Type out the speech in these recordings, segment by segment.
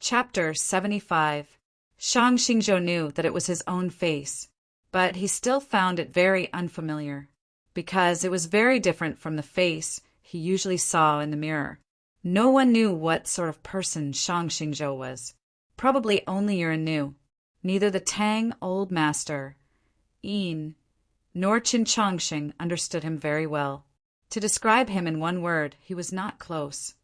Chapter 75. Shang Xingzhou knew that it was his own face, but he still found it very unfamiliar, because it was very different from the face he usually saw in the mirror. No one knew what sort of person Shang Xingzhou was. Probably only Yuren knew. Neither the Tang old master, Yin, nor Qin Chongsheng understood him very well. To describe him in one word, he was not close.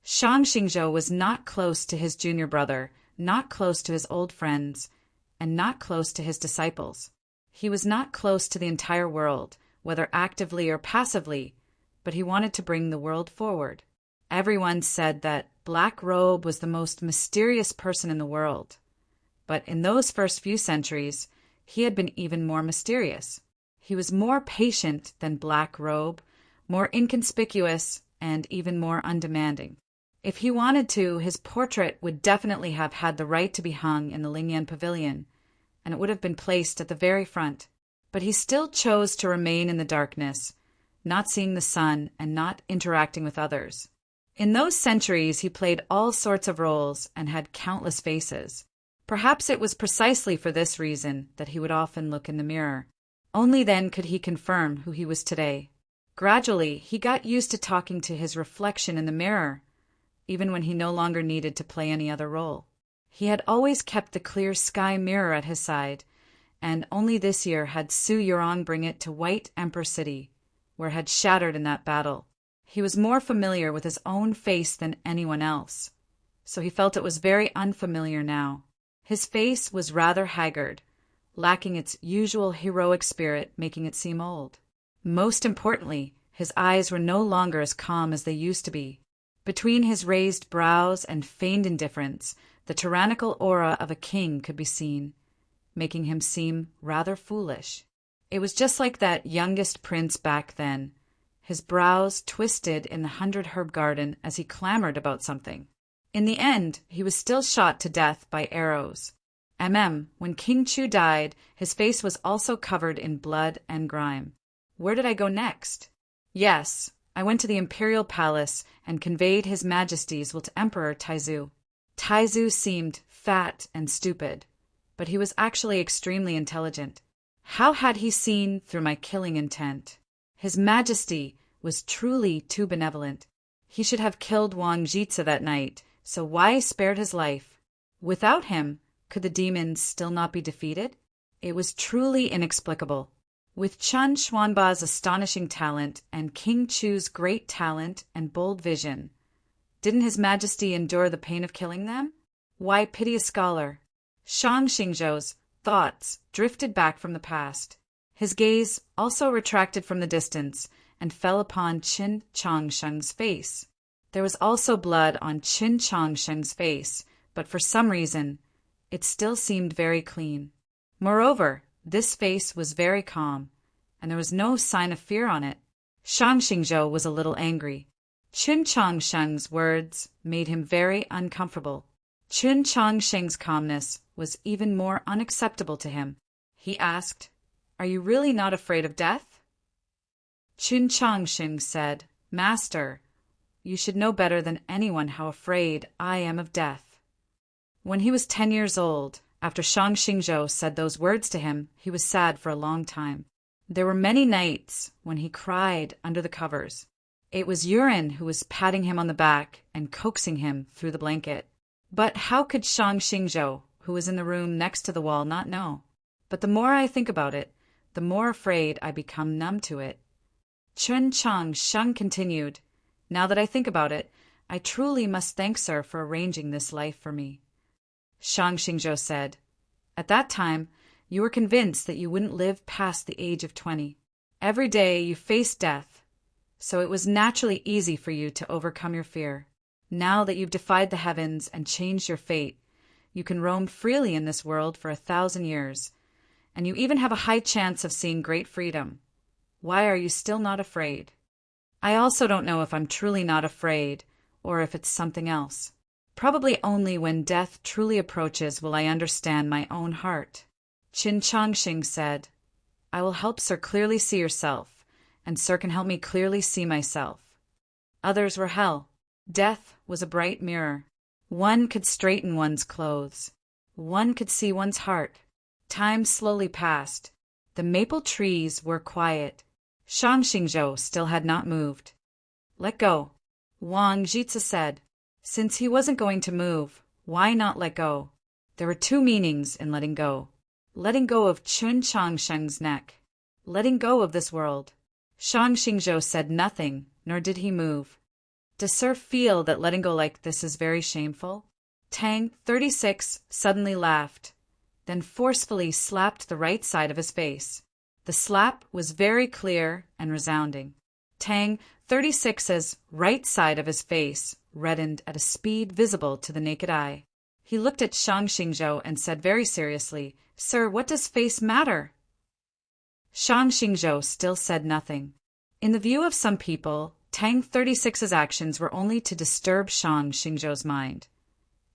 Shang Xingzhou was not close to his junior brother, not close to his old friends, and not close to his disciples. He was not close to the entire world, whether actively or passively, but he wanted to bring the world forward. Everyone said that Black Robe was the most mysterious person in the world. But in those first few centuries, he had been even more mysterious. He was more patient than Black Robe, more inconspicuous, and even more undemanding. If he wanted to, his portrait would definitely have had the right to be hung in the Lingyan Pavilion, and it would have been placed at the very front. But he still chose to remain in the darkness, not seeing the sun and not interacting with others. In those centuries, he played all sorts of roles and had countless faces. Perhaps it was precisely for this reason that he would often look in the mirror. Only then could he confirm who he was today. Gradually, he got used to talking to his reflection in the mirror, even when he no longer needed to play any other role. He had always kept the clear sky mirror at his side, and only this year had Su Yurong bring it to White Emperor City, where it had shattered in that battle. He was more familiar with his own face than anyone else, so he felt it was very unfamiliar now. His face was rather haggard, lacking its usual heroic spirit, making it seem old. Most importantly, his eyes were no longer as calm as they used to be. Between his raised brows and feigned indifference, the tyrannical aura of a king could be seen, making him seem rather foolish. It was just like that youngest prince back then, his brows twisted in the 100 Herb Garden as he clamored about something. In the end, he was still shot to death by arrows. When King Chu died, his face was also covered in blood and grime. Where did I go next? Yes, I went to the imperial palace and conveyed His Majesty's will to Emperor Taizu. Taizu seemed fat and stupid, but he was actually extremely intelligent. How had he seen through my killing intent? His Majesty was truly too benevolent. He should have killed Wang Jitsa that night, so why spared his life? Without him, could the demons still not be defeated? It was truly inexplicable. With Chen Xuanba's astonishing talent and King Chu's great talent and bold vision, didn't His Majesty endure the pain of killing them? Why pity a scholar? Shang Xingzhou's thoughts drifted back from the past. His gaze also retracted from the distance and fell upon Qin Chongsheng's face. There was also blood on Qin Chongsheng's face, but for some reason, it still seemed very clean. Moreover, this face was very calm, and there was no sign of fear on it. Shang Xingzhou was a little angry. Qin Chongsheng's words made him very uncomfortable. Qin Chongsheng's calmness was even more unacceptable to him. He asked, "Are you really not afraid of death?" Qin Chongsheng said, "Master, you should know better than anyone how afraid I am of death." When he was 10 years old, after Shang Xingzhou said those words to him, he was sad for a long time. There were many nights when he cried under the covers. It was Yuren who was patting him on the back and coaxing him through the blanket. But how could Shang Xingzhou, who was in the room next to the wall, not know? But the more I think about it, the more afraid I become numb to it. Qin Chongsheng continued, "Now that I think about it, I truly must thank Sir for arranging this life for me." Shang Xingzhou said, "At that time, you were convinced that you wouldn't live past the age of 20. Every day you faced death, so it was naturally easy for you to overcome your fear. Now that you've defied the heavens and changed your fate, you can roam freely in this world for 1,000 years, and you even have a high chance of seeing great freedom. Why are you still not afraid?" I also don't know if I'm truly not afraid, or if it's something else. Probably only when death truly approaches will I understand my own heart. Qin Chongsheng said, "I will help Sir clearly see yourself, and Sir can help me clearly see myself." Others were hell. Death was a bright mirror. One could straighten one's clothes. One could see one's heart. Time slowly passed. The maple trees were quiet. Shang Xingzhou still had not moved. Let go, Wang Jitsi said. Since he wasn't going to move, why not let go? There were two meanings in letting go. Letting go of Chun Changsheng's neck. Letting go of this world. Shang Xingzhou said nothing, nor did he move. Does Sir feel that letting go like this is very shameful? Tang, 36, suddenly laughed, then forcefully slapped the right side of his face. The slap was very clear and resounding. Tang, 36's right side of his face reddened at a speed visible to the naked eye. He looked at Shang Xingzhou and said very seriously, Sir, what does face matter? Shang Xingzhou still said nothing. In the view of some people, Tang 36's actions were only to disturb Shang Xingzhou's mind.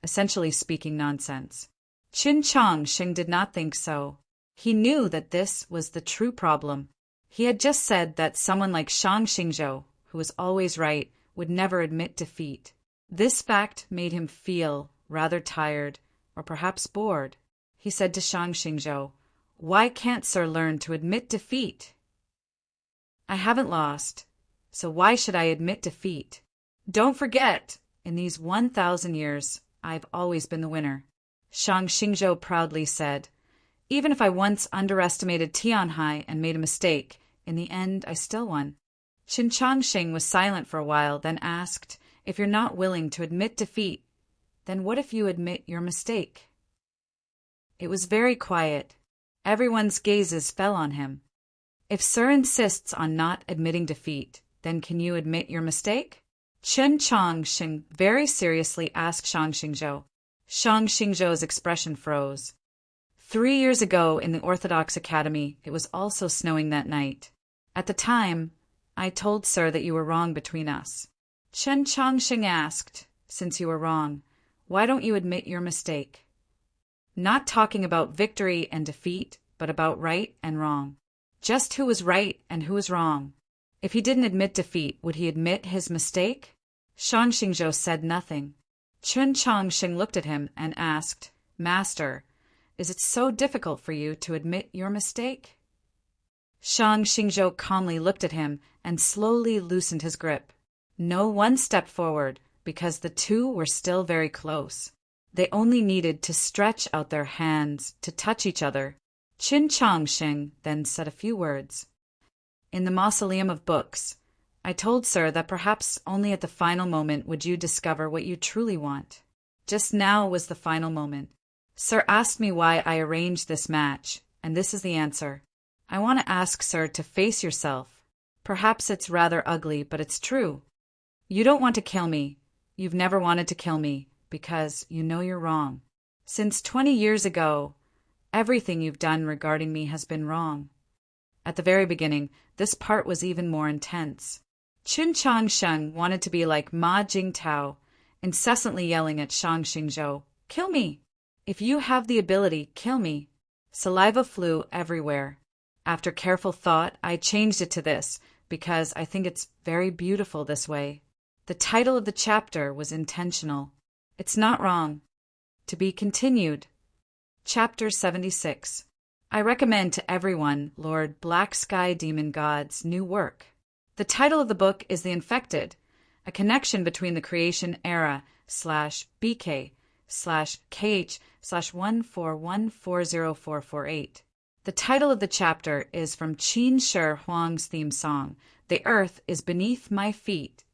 Essentially speaking nonsense. Qin Changsheng did not think so. He knew that this was the true problem. He had just said that someone like Shang Xingzhou, who was always right, would never admit defeat. This fact made him feel rather tired, or perhaps bored. He said to Shang Xingzhou, Why can't Sir learn to admit defeat? I haven't lost, so why should I admit defeat? Don't forget, in these 1,000 years, I've always been the winner. Shang Xingzhou proudly said, Even if I once underestimated Tianhai and made a mistake, in the end I still won. Qin Changsheng was silent for a while, then asked, If you're not willing to admit defeat, then what if you admit your mistake? It was very quiet. Everyone's gazes fell on him. If Sir insists on not admitting defeat, then can you admit your mistake? Qin Changsheng very seriously asked Shang Xingzhou. Shang Xingzhou's expression froze. 3 years ago in the Orthodox Academy, it was also snowing that night. At the time, I told Sir that you were wrong between us. Qin Changsheng asked, Since you were wrong, why don't you admit your mistake? Not talking about victory and defeat, but about right and wrong. Just who was right and who was wrong. If he didn't admit defeat, would he admit his mistake? Shang Xingzhou said nothing. Qin Changsheng looked at him and asked, Master, is it so difficult for you to admit your mistake? Shang Xingzhou calmly looked at him and slowly loosened his grip. No one stepped forward, because the two were still very close. They only needed to stretch out their hands to touch each other. Qin Changsheng then said a few words. In the Mausoleum of Books, I told Sir that perhaps only at the final moment would you discover what you truly want. Just now was the final moment. Sir asked me why I arranged this match, and this is the answer. I want to ask Sir to face yourself. Perhaps it's rather ugly, but it's true. You don't want to kill me. You've never wanted to kill me, because you know you're wrong. Since 20 years ago, everything you've done regarding me has been wrong. At the very beginning, this part was even more intense. Qin Changsheng wanted to be like Ma Jingtao, incessantly yelling at Shang Xingzhou, Kill me! If you have the ability, kill me. Saliva flew everywhere. After careful thought, I changed it to this, because I think it's very beautiful this way. The title of the chapter was intentional. It's not wrong. To be continued. Chapter 76. I recommend to everyone Lord Black Sky Demon God's new work. The title of the book is The Infected, a connection between the creation era /BK/KH/1414048. The title of the chapter is from Qin Shi Huang's theme song, The Earth is Beneath My Feet.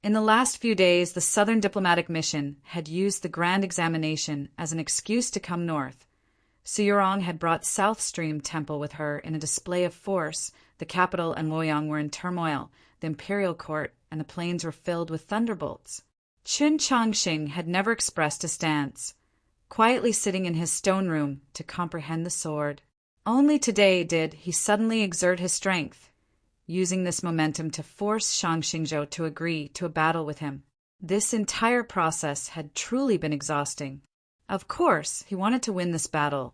In the last few days, the Southern Diplomatic Mission had used the Grand Examination as an excuse to come north. Suyurong had brought South Stream Temple with her in a display of force. The capital and Luoyang were in turmoil, the imperial court and the plains were filled with thunderbolts. Qin Changsheng had never expressed a stance, quietly sitting in his stone room to comprehend the sword. Only today did he suddenly exert his strength, using this momentum to force Shang Xingzhou to agree to a battle with him. This entire process had truly been exhausting. Of course, he wanted to win this battle,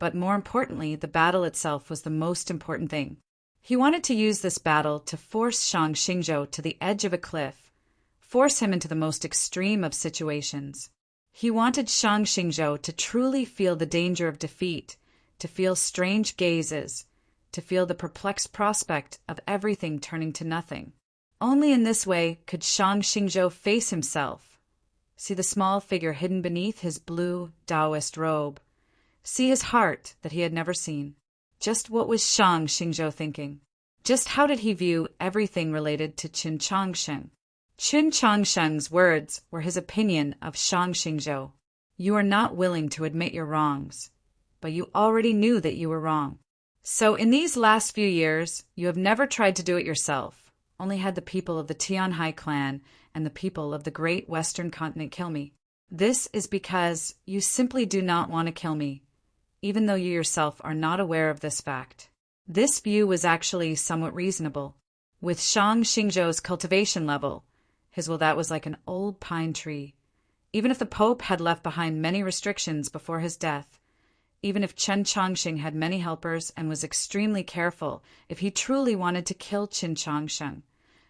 but more importantly, the battle itself was the most important thing. He wanted to use this battle to force Shang Xingzhou to the edge of a cliff, force him into the most extreme of situations. He wanted Shang Xingzhou to truly feel the danger of defeat, to feel strange gazes, to feel the perplexed prospect of everything turning to nothing. Only in this way could Shang Xingzhou face himself, see the small figure hidden beneath his blue Taoist robe, see his heart that he had never seen. Just what was Shang Xingzhou thinking? Just how did he view everything related to Qin Changsheng? Qin Changsheng's words were his opinion of Shang Xingzhou. You are not willing to admit your wrongs, but you already knew that you were wrong. So in these last few years, you have never tried to do it yourself, only had the people of the Tianhai clan and the people of the great western continent kill me. This is because you simply do not want to kill me, even though you yourself are not aware of this fact. This view was actually somewhat reasonable. With Shang Xingzhou's cultivation level, his will that was like an old pine tree. Even if the Pope had left behind many restrictions before his death, even if Chen Changsheng had many helpers and was extremely careful, if he truly wanted to kill Qin Changsheng,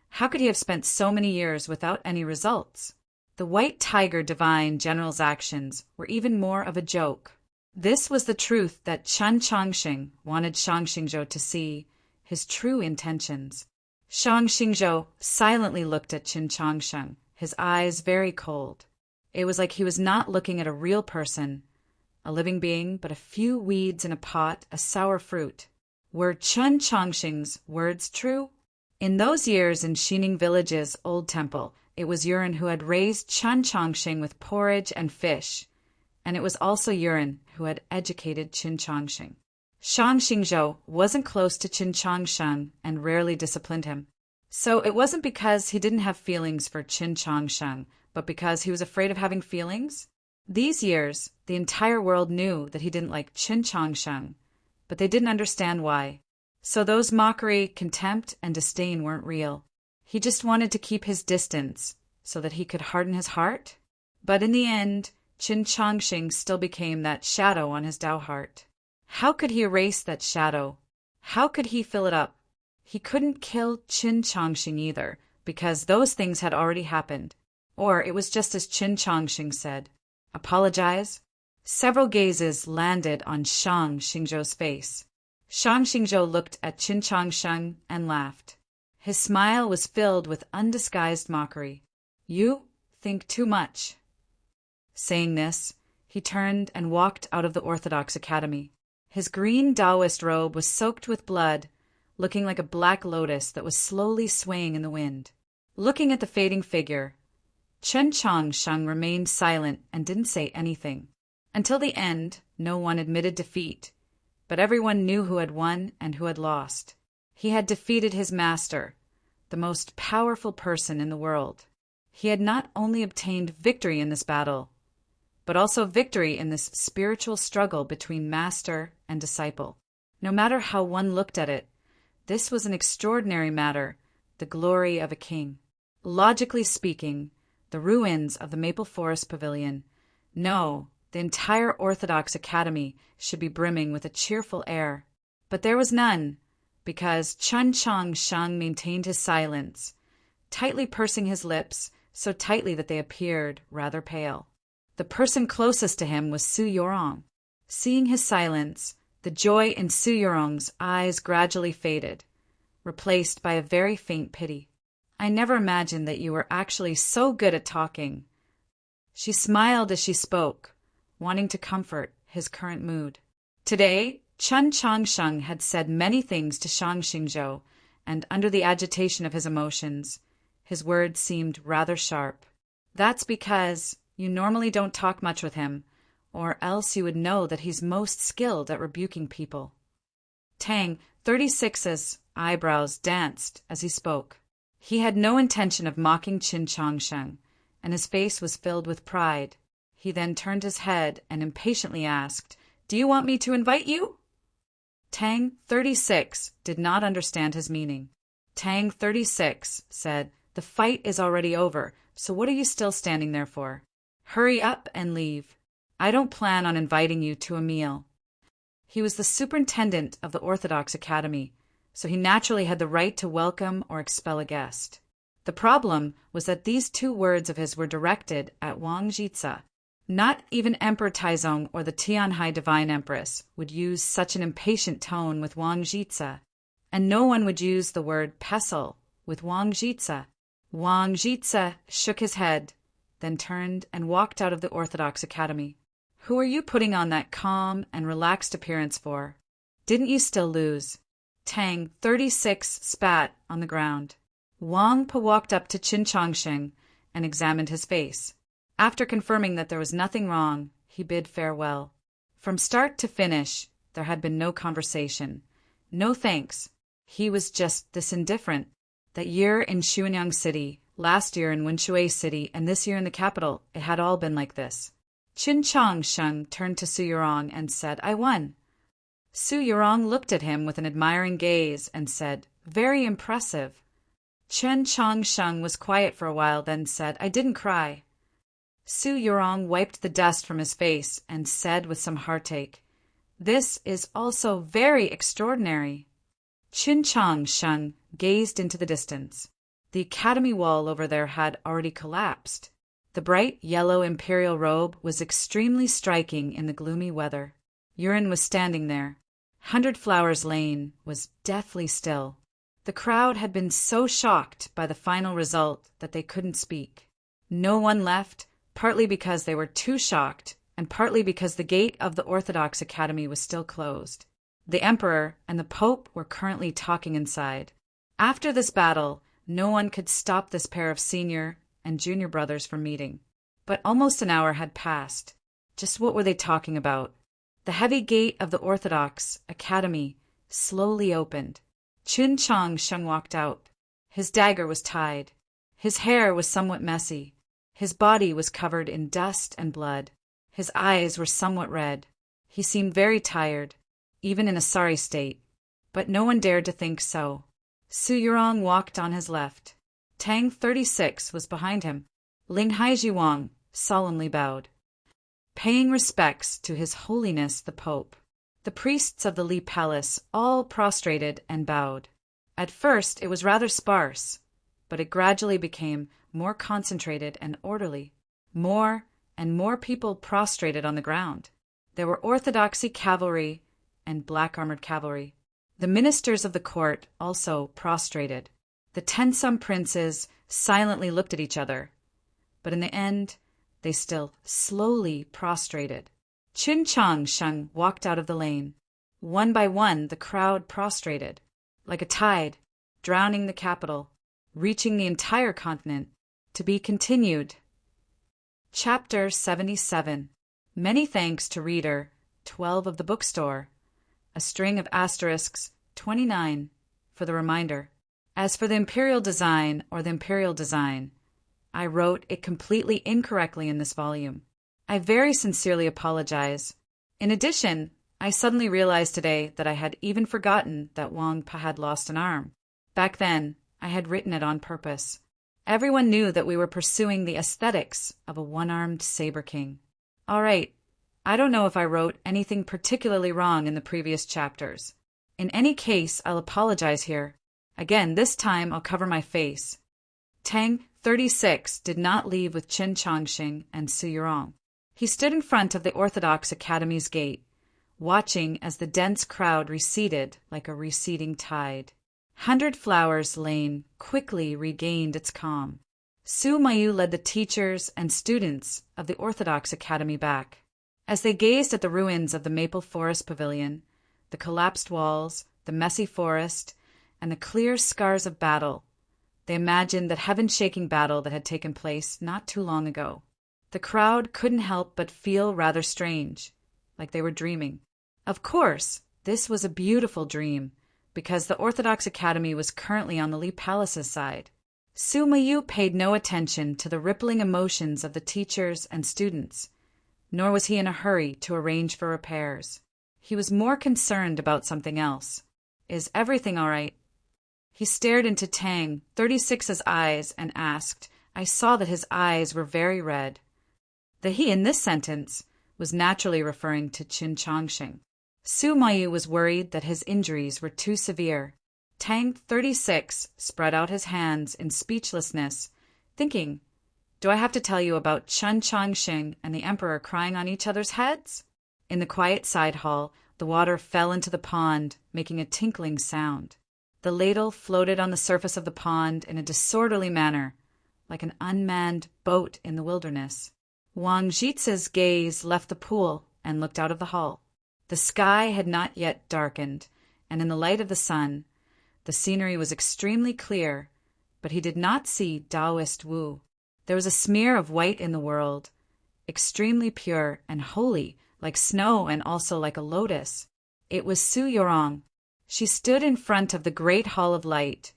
how could he have spent so many years without any results? The White Tiger Divine General's actions were even more of a joke. This was the truth that Chen Changsheng wanted Shang Xingzhou to see, his true intentions. Shang Xingzhou silently looked at Qin Changsheng, his eyes very cold. It was like he was not looking at a real person, a living being, but a few weeds in a pot, a sour fruit. Were Chen Changsheng's words true? In those years in Xining Village's old temple, it was Yuren who had raised Chen Changsheng with porridge and fish, and it was also Yuren who had educated Qin Changsheng. Shang Xingzhou wasn't close to Qin Changsheng and rarely disciplined him. So it wasn't because he didn't have feelings for Qin Changsheng, but because he was afraid of having feelings? These years, the entire world knew that he didn't like Qin Changsheng, but they didn't understand why. So those mockery, contempt, and disdain weren't real. He just wanted to keep his distance so that he could harden his heart. But in the end, Qin Changsheng still became that shadow on his Tao heart. How could he erase that shadow? How could he fill it up? He couldn't kill Qin Changsheng either, because those things had already happened. Or it was just as Qin Changsheng said. Apologize? Several gazes landed on Shang Xingzhou's face. Shang Xingzhou looked at Qin Changsheng and laughed. His smile was filled with undisguised mockery. You think too much. Saying this, he turned and walked out of the Orthodox Academy. His green Taoist robe was soaked with blood, looking like a black lotus that was slowly swaying in the wind. Looking at the fading figure, Qin Changsheng remained silent and didn't say anything. Until the end, no one admitted defeat, but everyone knew who had won and who had lost. He had defeated his master, the most powerful person in the world. He had not only obtained victory in this battle, but also victory in this spiritual struggle between master and disciple. No matter how one looked at it, this was an extraordinary matter, the glory of a king. Logically speaking, the ruins of the Maple Forest Pavilion, no, the entire Orthodox Academy should be brimming with a cheerful air. But there was none, because Qin Changsheng maintained his silence, tightly pursing his lips, so tightly that they appeared rather pale. The person closest to him was Su Yorong. Seeing his silence, the joy in Su Yorong's eyes gradually faded, replaced by a very faint pity. I never imagined that you were actually so good at talking. She smiled as she spoke, wanting to comfort his current mood. Today, Qin Changsheng had said many things to Shang Xingzhou, and under the agitation of his emotions, his words seemed rather sharp. That's because you normally don't talk much with him, or else you would know that he's most skilled at rebuking people. Tang 36's eyebrows danced as he spoke. He had no intention of mocking Qin Changsheng, and his face was filled with pride. He then turned his head and impatiently asked, "Do you want me to invite you?" Tang 36 did not understand his meaning. Tang 36 said, "The fight is already over, so what are you still standing there for? Hurry up and leave. I don't plan on inviting you to a meal." He was the superintendent of the Orthodox Academy, so he naturally had the right to welcome or expel a guest. The problem was that these 2 words of his were directed at Wang Jitsa. Not even Emperor Taizong or the Tianhai Divine Empress would use such an impatient tone with Wang Jitsa, and no one would use the word pestle with Wang Jitsa. Wang Jitsa shook his head, then turned and walked out of the Orthodox Academy. Who are you putting on that calm and relaxed appearance for? Didn't you still lose? Tang 36 spat on the ground. Wang Pa walked up to Qin Chongsheng and examined his face. After confirming that there was nothing wrong, he bid farewell. From start to finish, there had been no conversation. No thanks. He was just this indifferent. That year in Xuanyang City, last year in Wenshui City, and this year in the capital, it had all been like this. Qin Chongsheng turned to Su Yurong and said, I won. Su Yurong looked at him with an admiring gaze and said, very impressive. Qin Chongsheng was quiet for a while, then said, I didn't cry. Su Yurong wiped the dust from his face and said with some heartache, this is also very extraordinary. Qin Chongsheng gazed into the distance. The academy wall over there had already collapsed. The bright yellow imperial robe was extremely striking in the gloomy weather. Yuren was standing there. 100 Flowers Lane was deathly still. The crowd had been so shocked by the final result that they couldn't speak. No one left, partly because they were too shocked, and partly because the gate of the Orthodox Academy was still closed. The Emperor and the Pope were currently talking inside. After this battle, no one could stop this pair of senior and junior brothers from meeting. But almost an hour had passed. Just what were they talking about? The heavy gate of the Orthodox Academy slowly opened. Qin Chongsheng walked out. His dagger was tied. His hair was somewhat messy. His body was covered in dust and blood. His eyes were somewhat red. He seemed very tired, even in a sorry state. But no one dared to think so. Su Yurong walked on his left. Tang 36 was behind him. Ling Haijiwang solemnly bowed, paying respects to His Holiness the Pope. The priests of the Li Palace all prostrated and bowed. At first it was rather sparse, but it gradually became more concentrated and orderly. More and more people prostrated on the ground. There were orthodoxy cavalry and black-armored cavalry. The ministers of the court also prostrated. The Tensum princes silently looked at each other, but in the end, they still slowly prostrated. Qin Chongsheng walked out of the lane. One by one, the crowd prostrated, like a tide, drowning the capital, reaching the entire continent, to be continued. Chapter 77. Many thanks to reader 12 of the bookstore, a string of asterisks 29 for the reminder. As for the imperial design or the imperial design, I wrote it completely incorrectly in this volume. I very sincerely apologize. In addition, I suddenly realized today that I had even forgotten that Wang Pa had lost an arm. Back then, I had written it on purpose. Everyone knew that we were pursuing the aesthetics of a one-armed saber king. All right, I don't know if I wrote anything particularly wrong in the previous chapters. In any case, I'll apologize here. Again, this time I'll cover my face. Tang 36 did not leave with Qin Chongsheng and Su Yurong. He stood in front of the Orthodox Academy's gate, watching as the dense crowd receded like a receding tide. 100 Flowers Lane quickly regained its calm. Su Mayu led the teachers and students of the Orthodox Academy back. As they gazed at the ruins of the Maple Forest Pavilion, the collapsed walls, the messy forest, and the clear scars of battle, they imagined that heaven-shaking battle that had taken place not too long ago. The crowd couldn't help but feel rather strange, like they were dreaming. Of course, this was a beautiful dream, because the Orthodox Academy was currently on the Li Palace's side. Su Mayu paid no attention to the rippling emotions of the teachers and students, nor was he in a hurry to arrange for repairs. He was more concerned about something else. Is everything all right? He stared into Tang 36's eyes and asked. I saw that his eyes were very red. The he in this sentence was naturally referring to Qin Chongsheng. Su Mayu was worried that his injuries were too severe. Tang 36 spread out his hands in speechlessness, thinking, "Do I have to tell you about Chen Chongqing and the emperor crying on each other's heads?" In the quiet side hall, the water fell into the pond, making a tinkling sound. The ladle floated on the surface of the pond in a disorderly manner, like an unmanned boat in the wilderness. Wang Jitsa's gaze left the pool and looked out of the hall. The sky had not yet darkened, and in the light of the sun, the scenery was extremely clear, but he did not see Taoist Wu. There was a smear of white in the world, extremely pure and holy, like snow and also like a lotus. It was Su Yorong. She stood in front of the great hall of light,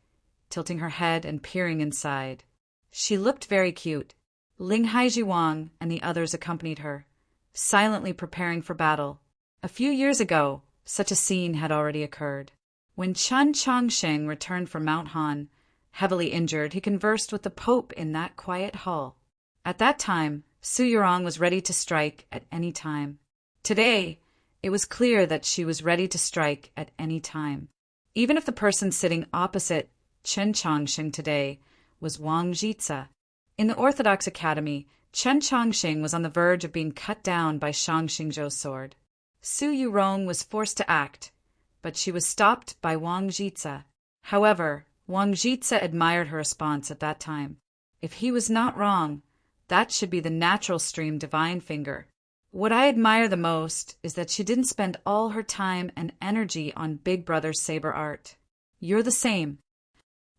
tilting her head and peering inside. She looked very cute. Ling Haijiwang and the others accompanied her, silently preparing for battle. A few years ago, such a scene had already occurred. When Chen Chongqing returned from Mount Han, heavily injured, he conversed with the Pope in that quiet hall. At that time, Su Yorong was ready to strike at any time. Today, it was clear that she was ready to strike at any time. Even if the person sitting opposite Chen Chongqing today was Wang Jitsa. In the Orthodox Academy, Chen Chongqing was on the verge of being cut down by Shang Xingzhou's sword. Su Yorong was forced to act, but she was stopped by Wang Jitsa. However, Wang Jitsa admired her response at that time. If he was not wrong, that should be the natural stream divine finger. What I admire the most is that she didn't spend all her time and energy on Big Brother's saber art. You're the same.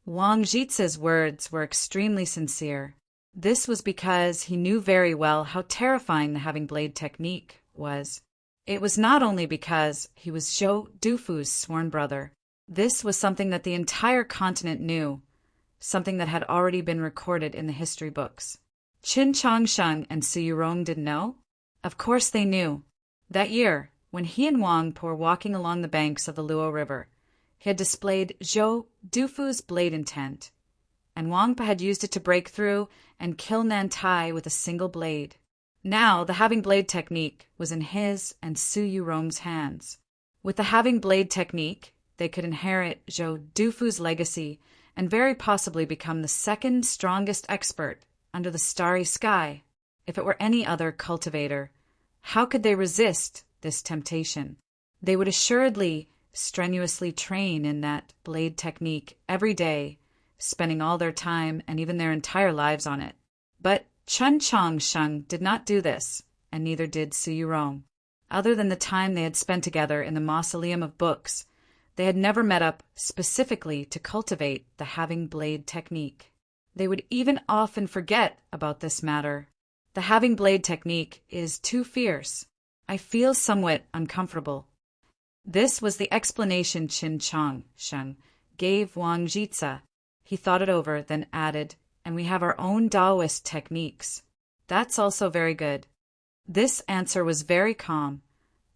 Wang Jitsa's words were extremely sincere. This was because he knew very well how terrifying the having blade technique was. It was not only because he was Zhou Dufu's sworn brother. This was something that the entire continent knew, something that had already been recorded in the history books. Qin Chongsheng and Su Yorong didn't know? Of course they knew. That year, when he and Wang Po were walking along the banks of the Luo River, he had displayed Zhou Dufu's blade intent, and Wang Po had used it to break through and kill Nantai with a single blade. Now, the having blade technique was in his and Su Yorong's hands. With the having blade technique, they could inherit Zhou Dufu's legacy and very possibly become the second strongest expert under the starry sky. If it were any other cultivator, how could they resist this temptation? They would assuredly strenuously train in that blade technique every day, spending all their time and even their entire lives on it. But Chen Chongsheng did not do this, and neither did Su Yorong. Other than the time they had spent together in the Mausoleum of Books, they had never met up specifically to cultivate the having blade technique. They would even often forget about this matter. The having blade technique is too fierce. I feel somewhat uncomfortable. This was the explanation Qin Chongsheng gave Wang Jitsa. He thought it over, then added, "And we have our own Taoist techniques." That's also very good. This answer was very calm,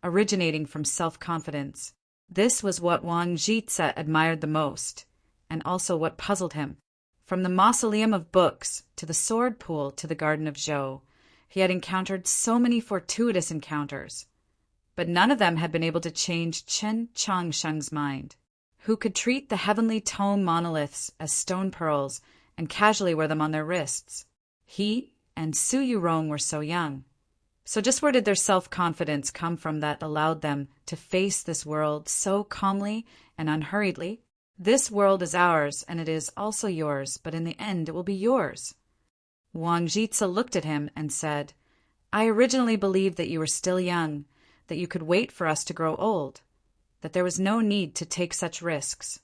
originating from self-confidence. This was what Wang Jitsa admired the most, and also what puzzled him. From the Mausoleum of Books to the Sword Pool to the Garden of Zhou, he had encountered so many fortuitous encounters, but none of them had been able to change Qin Chongsheng's mind. Who could treat the heavenly tome monoliths as stone pearls and casually wear them on their wrists? He and Su Yorong were so young. So just where did their self-confidence come from that allowed them to face this world so calmly and unhurriedly? This world is ours, and it is also yours, but in the end it will be yours. Wang Jitsa looked at him and said, "I originally believed that you were still young, that you could wait for us to grow old, that there was no need to take such risks."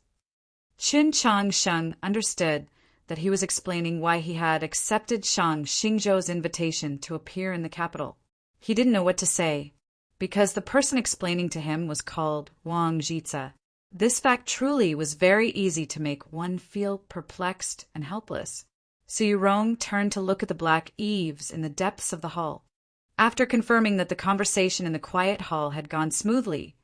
Qin Chongsheng understood that he was explaining why he had accepted Shang Xingzhou's invitation to appear in the capital. He didn't know what to say, because the person explaining to him was called Wang Jitsa. This fact truly was very easy to make one feel perplexed and helpless. Su Yorong turned to look at the black eaves in the depths of the hall. After confirming that the conversation in the quiet hall had gone smoothly,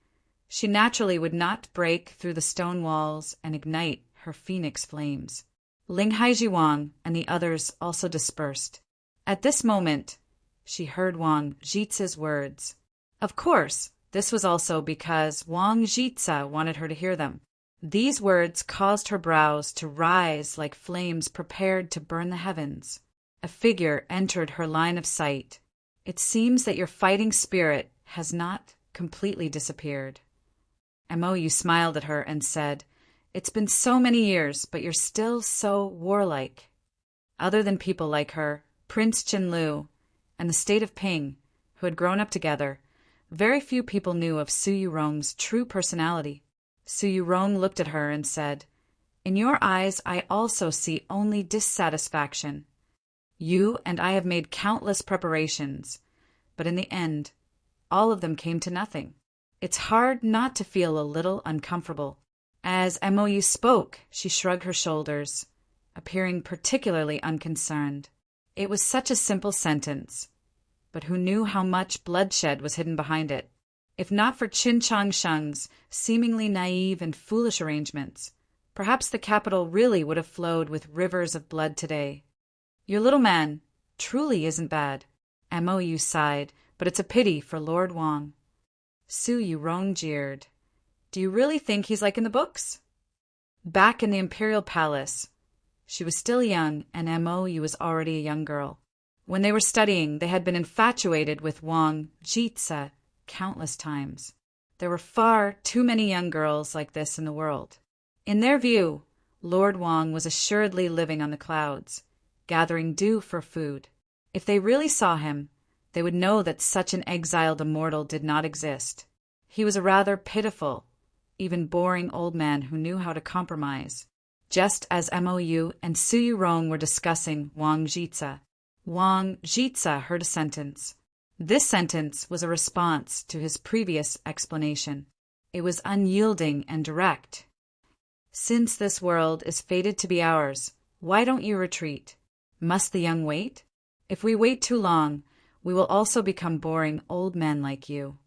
she naturally would not break through the stone walls and ignite her phoenix flames. Ling Haijiwang and the others also dispersed. At this moment, she heard Wang Jitsa's words. Of course, this was also because Wang Jitsa wanted her to hear them. These words caused her brows to rise like flames prepared to burn the heavens. A figure entered her line of sight. It seems that your fighting spirit has not completely disappeared. Mou smiled at her and said, "It's been so many years, but you're still so warlike." Other than people like her, Prince Chenlu, and the state of Ping, who had grown up together, very few people knew of Su Yurong's true personality. Su Yurong looked at her and said, "In your eyes I also see only dissatisfaction. You and I have made countless preparations, but in the end, all of them came to nothing. It's hard not to feel a little uncomfortable." As Mou spoke, she shrugged her shoulders, appearing particularly unconcerned. It was such a simple sentence, but who knew how much bloodshed was hidden behind it? If not for Qin Changsheng's seemingly naive and foolish arrangements, perhaps the capital really would have flowed with rivers of blood today. "Your little man truly isn't bad." Mou sighed, "but it's a pity for Lord Wang." Su Yurong jeered. "Do you really think he's like in the books?" Back in the imperial palace, she was still young and Mou was already a young girl. When they were studying, they had been infatuated with Wang Jitsa countless times. There were far too many young girls like this in the world. In their view, Lord Wang was assuredly living on the clouds, gathering dew for food. If they really saw him, they would know that such an exiled immortal did not exist. He was a rather pitiful, even boring old man who knew how to compromise. Just as Mou and Su Yurong were discussing Wang Jitsa heard a sentence. This sentence was a response to his previous explanation. It was unyielding and direct. "Since this world is fated to be ours, why don't you retreat? Must the young wait? If we wait too long, we will also become boring old men like you.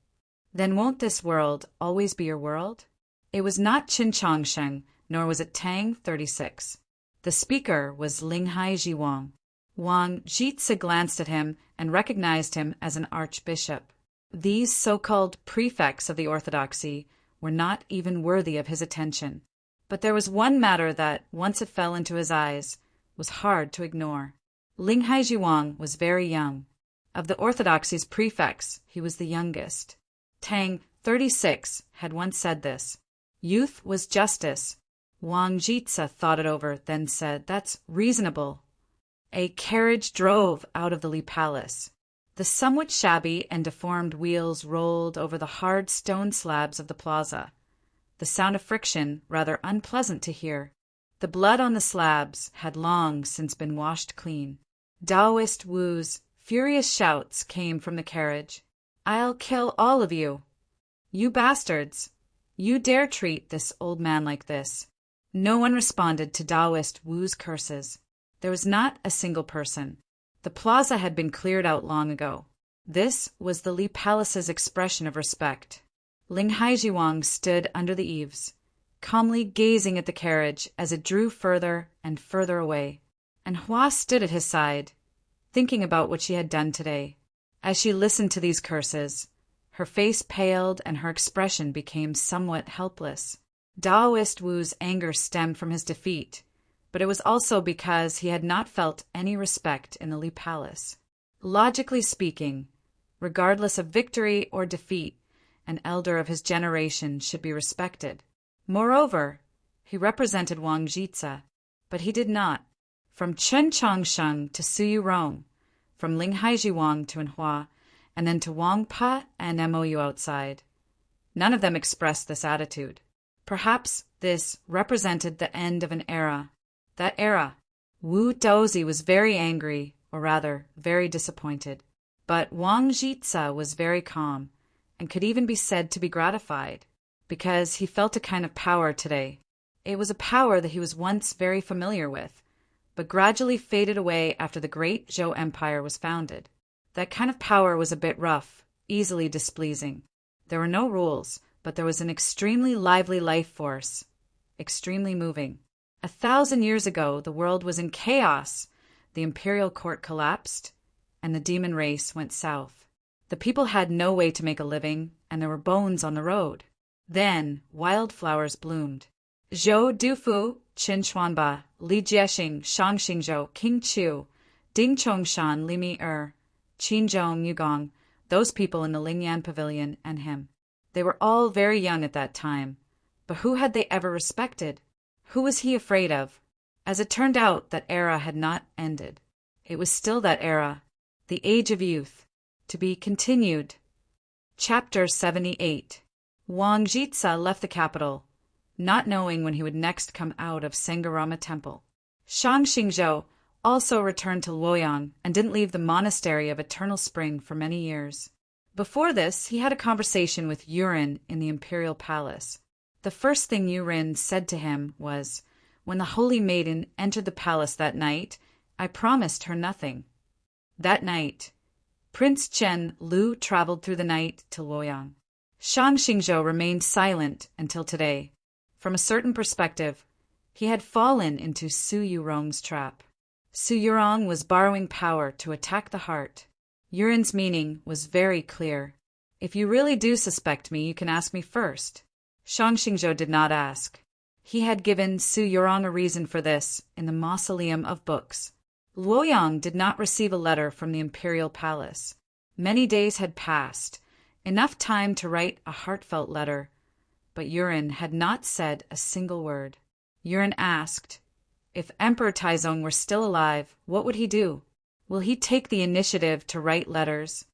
Then won't this world always be your world?" It was not Qin Changsheng, nor was it Tang 36. The speaker was Linghai Jiwang. Wang Jitsa glanced at him and recognized him as an archbishop. These so-called prefects of the orthodoxy were not even worthy of his attention. But there was one matter that, once it fell into his eyes, was hard to ignore. Linghai Jiwang was very young. Of the orthodoxy's prefects, he was the youngest. Tang 36 had once said this. Youth was justice. Wang Jitsa thought it over, then said, "That's reasonable." A carriage drove out of the Li Palace. The somewhat shabby and deformed wheels rolled over the hard stone slabs of the plaza, the sound of friction rather unpleasant to hear. The blood on the slabs had long since been washed clean. Taoist Wu's furious shouts came from the carriage. "I'll kill all of you! You bastards! You dare treat this old man like this!" No one responded to Taoist Wu's curses. There was not a single person. The plaza had been cleared out long ago. This was the Li Palace's expression of respect. Linghai Jiwang stood under the eaves, calmly gazing at the carriage as it drew further and further away. And Hua stood at his side, thinking about what she had done today. As she listened to these curses, her face paled and her expression became somewhat helpless. Taoist Wu's anger stemmed from his defeat, but it was also because he had not felt any respect in the Li Palace. Logically speaking, regardless of victory or defeat, an elder of his generation should be respected. Moreover, he represented Wang Jitsa, but he did not. From Chen Changsheng to Su Yurong, from Linghai Jiwang to Enhua, and then to Wang Pa and Mou outside. None of them expressed this attitude. Perhaps this represented the end of an era. That era. Wu Daozi was very angry, or rather, very disappointed. But Wang Jitsa was very calm, and could even be said to be gratified, because he felt a kind of power today. It was a power that he was once very familiar with, but gradually faded away after the great Zhou Empire was founded. That kind of power was a bit rough, easily displeasing. There were no rules, but there was an extremely lively life force, extremely moving. 1,000 years ago, the world was in chaos. The imperial court collapsed, and the demon race went south. The people had no way to make a living, and there were bones on the road. Then wildflowers bloomed. Zhou Dufu, Qin Xuanba, Li Jiexing, Shang Xingzhou, King Chu, Ding Chongshan, Li Mi Qin Zhong Yugong, those people in the Lingyan Pavilion, and him. They were all very young at that time, but who had they ever respected? Who was he afraid of? As it turned out, that era had not ended. It was still that era, the age of youth, to be continued. Chapter 78. Wang Jitsa left the capital, not knowing when he would next come out of Sengarama Temple. Shang Xingzhou also returned to Luoyang and didn't leave the monastery of Eternal Spring for many years. Before this, he had a conversation with Yurin in the imperial palace. The first thing Yurin said to him was, "When the holy maiden entered the palace that night, I promised her nothing." That night, Prince Chen Lu traveled through the night to Luoyang. Shang Xingzhou remained silent until today. From a certain perspective, he had fallen into Su Yurong's trap. Su Yurong was borrowing power to attack the heart. Yurin's meaning was very clear. "If you really do suspect me, you can ask me first." Shang Xingzhou did not ask. He had given Su Yurong a reason for this in the Mausoleum of Books. Luoyang did not receive a letter from the imperial palace. Many days had passed, enough time to write a heartfelt letter, but Yurin had not said a single word. Yurin asked, if Emperor Taizong were still alive, what would he do? Will he take the initiative to write letters?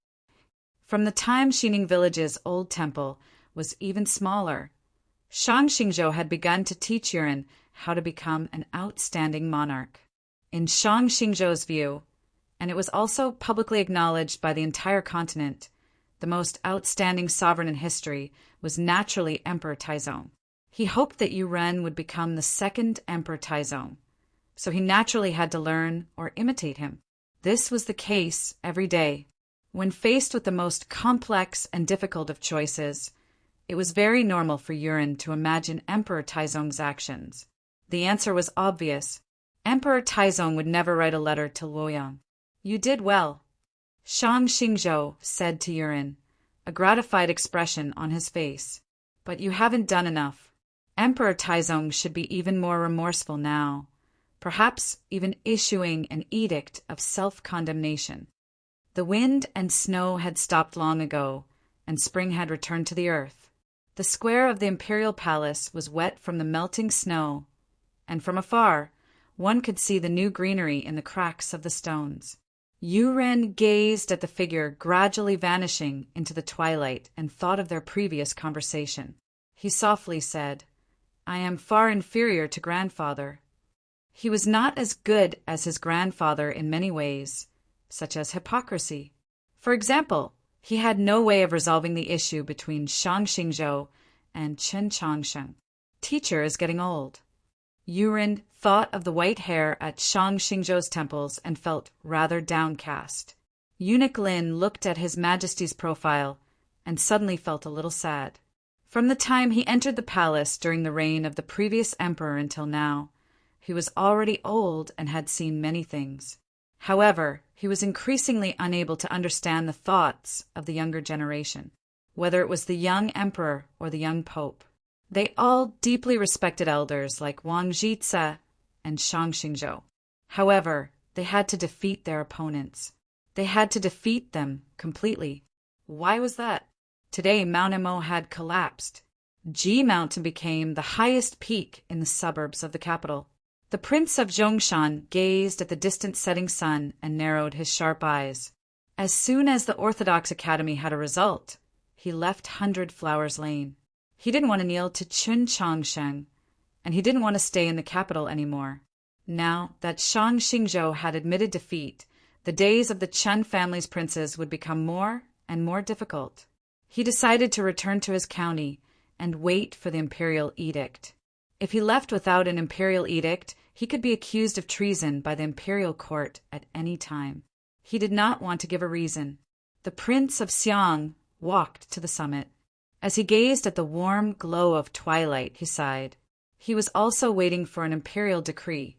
From the time Xining Village's old temple was even smaller, Shang Xingzhou had begun to teach Yurin how to become an outstanding monarch. In Shang Xingzhou's view, and it was also publicly acknowledged by the entire continent, the most outstanding sovereign in history was naturally Emperor Taizong. He hoped that Yuren would become the second Emperor Taizong, so he naturally had to learn or imitate him. This was the case every day. When faced with the most complex and difficult of choices, it was very normal for Yuren to imagine Emperor Taizong's actions. The answer was obvious. Emperor Taizong would never write a letter to Luoyang. "You did well," Shang Xingzhou said to Yurin, a gratified expression on his face. "But you haven't done enough. Emperor Taizong should be even more remorseful now, perhaps even issuing an edict of self-condemnation." The wind and snow had stopped long ago, and spring had returned to the earth. The square of the imperial palace was wet from the melting snow, and from afar one could see the new greenery in the cracks of the stones. Yuren gazed at the figure gradually vanishing into the twilight and thought of their previous conversation. He softly said, "I am far inferior to grandfather." He was not as good as his grandfather in many ways, such as hypocrisy. For example, he had no way of resolving the issue between Shang Xingzhou and Chen Changsheng. Teacher is getting old. Yurin thought of the white hair at Shang Xingzhou's temples and felt rather downcast. Eunuch Lin looked at His Majesty's profile and suddenly felt a little sad. From the time he entered the palace during the reign of the previous emperor until now, he was already old and had seen many things. However, he was increasingly unable to understand the thoughts of the younger generation, whether it was the young emperor or the young pope. They all deeply respected elders like Wang Jitsa and Shang Xingzhou. However, they had to defeat their opponents. They had to defeat them completely. Why was that? Today, Mount Emo had collapsed. Ji Mountain became the highest peak in the suburbs of the capital. The Prince of Zhongshan gazed at the distant setting sun and narrowed his sharp eyes. As soon as the Orthodox Academy had a result, he left 100 Flowers Lane. He didn't want to kneel to Chen Changsheng, and he didn't want to stay in the capital anymore. Now that Shang Xingzhou had admitted defeat, the days of the Chen family's princes would become more and more difficult. He decided to return to his county and wait for the imperial edict. If he left without an imperial edict, he could be accused of treason by the imperial court at any time. He did not want to give a reason. The Prince of Xiang walked to the summit. As he gazed at the warm glow of twilight, he sighed. He was also waiting for an imperial decree,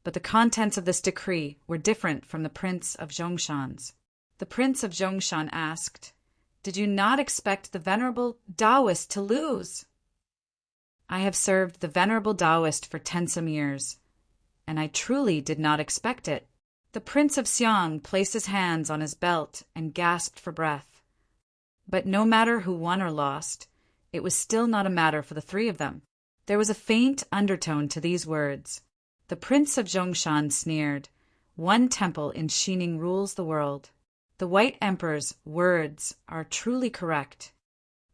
but the contents of this decree were different from the Prince of Zhongshan's. The Prince of Zhongshan asked, "Did you not expect the venerable Taoist to lose?" I have served the venerable Taoist for 10 some years, and I truly did not expect it. The Prince of Xiang placed his hands on his belt and gasped for breath. But no matter who won or lost, it was still not a matter for the three of them. There was a faint undertone to these words. The Prince of Zhongshan sneered. One temple in Xining rules the world. The White Emperor's words are truly correct.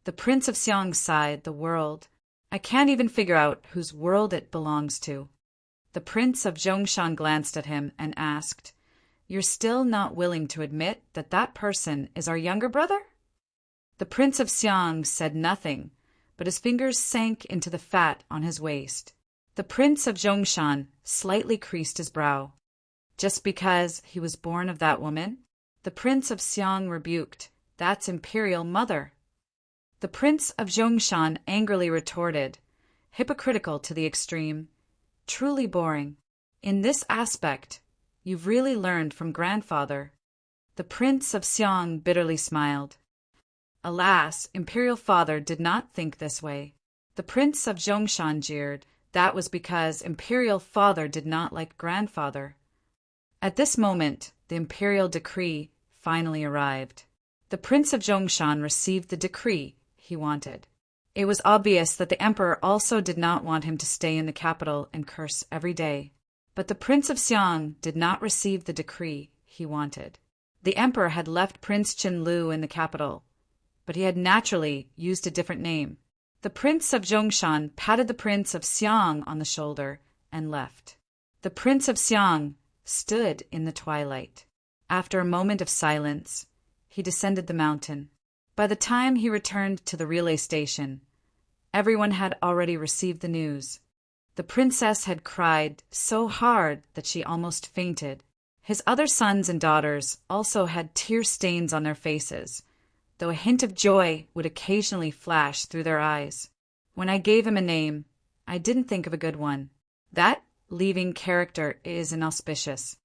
The Prince of Xiang sighed. The world. I can't even figure out whose world it belongs to. The Prince of Zhongshan glanced at him and asked, You're still not willing to admit that that person is our younger brother? The Prince of Xiang said nothing, but his fingers sank into the fat on his waist. The Prince of Zhongshan slightly creased his brow. Just because he was born of that woman? The Prince of Xiang rebuked, That's imperial mother. The Prince of Zhongshan angrily retorted, hypocritical to the extreme. Truly boring. In this aspect, you've really learned from grandfather. The Prince of Xiang bitterly smiled. Alas, imperial father did not think this way. The Prince of Zhongshan jeered. That was because imperial father did not like grandfather. At this moment, the imperial decree finally arrived. The Prince of Zhongshan received the decree he wanted. It was obvious that the emperor also did not want him to stay in the capital and curse every day. But the Prince of Xiang did not receive the decree he wanted. The emperor had left Prince Qinlu in the capital, but he had naturally used a different name. The Prince of Zhongshan patted the Prince of Xiang on the shoulder and left. The Prince of Xiang stood in the twilight. After a moment of silence, he descended the mountain. By the time he returned to the relay station, everyone had already received the news. The princess had cried so hard that she almost fainted. His other sons and daughters also had tear stains on their faces, though a hint of joy would occasionally flash through their eyes. When I gave him a name, I didn't think of a good one. That leaving character is inauspicious.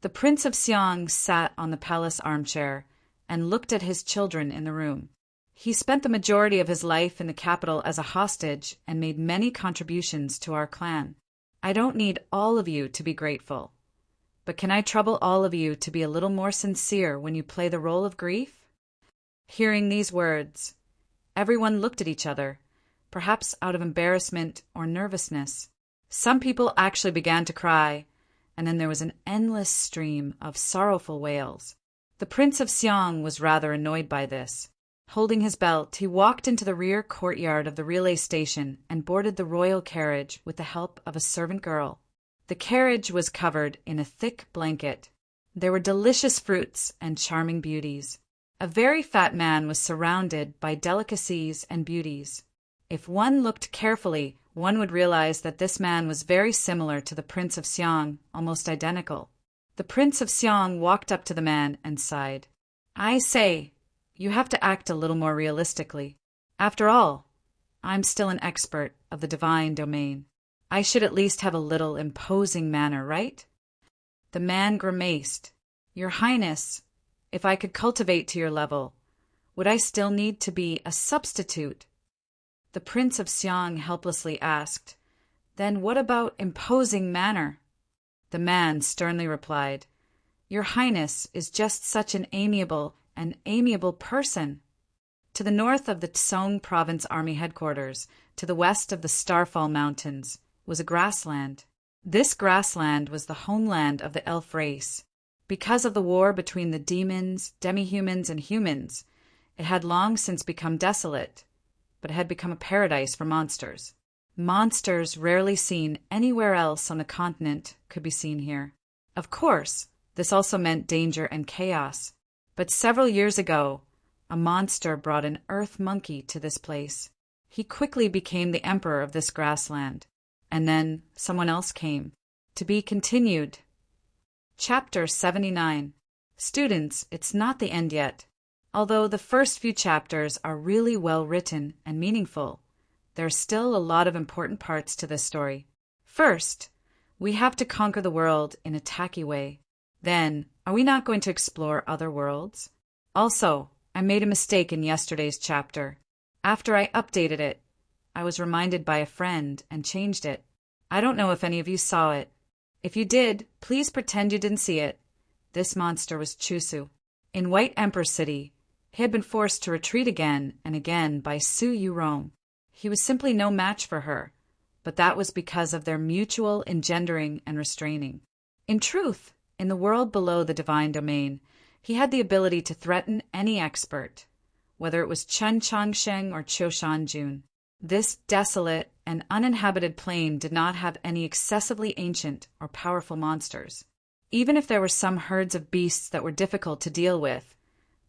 The Prince of Xiang sat on the palace armchair and looked at his children in the room. He spent the majority of his life in the capital as a hostage and made many contributions to our clan. I don't need all of you to be grateful, but can I trouble all of you to be a little more sincere when you play the role of grief? Hearing these words, everyone looked at each other, perhaps out of embarrassment or nervousness. Some people actually began to cry, and then there was an endless stream of sorrowful wails. The Prince of Xiang was rather annoyed by this. Holding his belt, he walked into the rear courtyard of the relay station and boarded the royal carriage with the help of a servant girl. The carriage was covered in a thick blanket. There were delicious fruits and charming beauties. A very fat man was surrounded by delicacies and beauties. If one looked carefully, one would realize that this man was very similar to the Prince of Xiang, almost identical. The Prince of Xiang walked up to the man and sighed. I say, you have to act a little more realistically. After all, I'm still an expert of the divine domain. I should at least have a little imposing manner, right? The man grimaced. Your Highness, if I could cultivate to your level, would I still need to be a substitute? The Prince of Xiang helplessly asked, Then what about imposing manner? The man sternly replied, Your Highness is just such an amiable person. To the north of the Tsong Province Army headquarters, to the west of the Starfall Mountains, was a grassland. This grassland was the homeland of the elf race. Because of the war between the demons, demi-humans, and humans, it had long since become desolate, but it had become a paradise for monsters. Monsters rarely seen anywhere else on the continent could be seen here. Of course, this also meant danger and chaos. But several years ago, a monster brought an earth monkey to this place. He quickly became the emperor of this grassland. And then someone else came. To be continued. Chapter 79. Students, it's not the end yet. Although the first few chapters are really well written and meaningful, there are still a lot of important parts to this story. First, we have to conquer the world in a tacky way. Then, are we not going to explore other worlds? Also, I made a mistake in yesterday's chapter. After I updated it, I was reminded by a friend and changed it. I don't know if any of you saw it. If you did, please pretend you didn't see it. This monster was Chusu. In White Emperor City, he had been forced to retreat again and again by Su Yurong. He was simply no match for her, but that was because of their mutual engendering and restraining. In truth, in the world below the divine domain, he had the ability to threaten any expert, whether it was Chen Changsheng or Qiu Shanjun. This desolate and uninhabited plain did not have any excessively ancient or powerful monsters. Even if there were some herds of beasts that were difficult to deal with,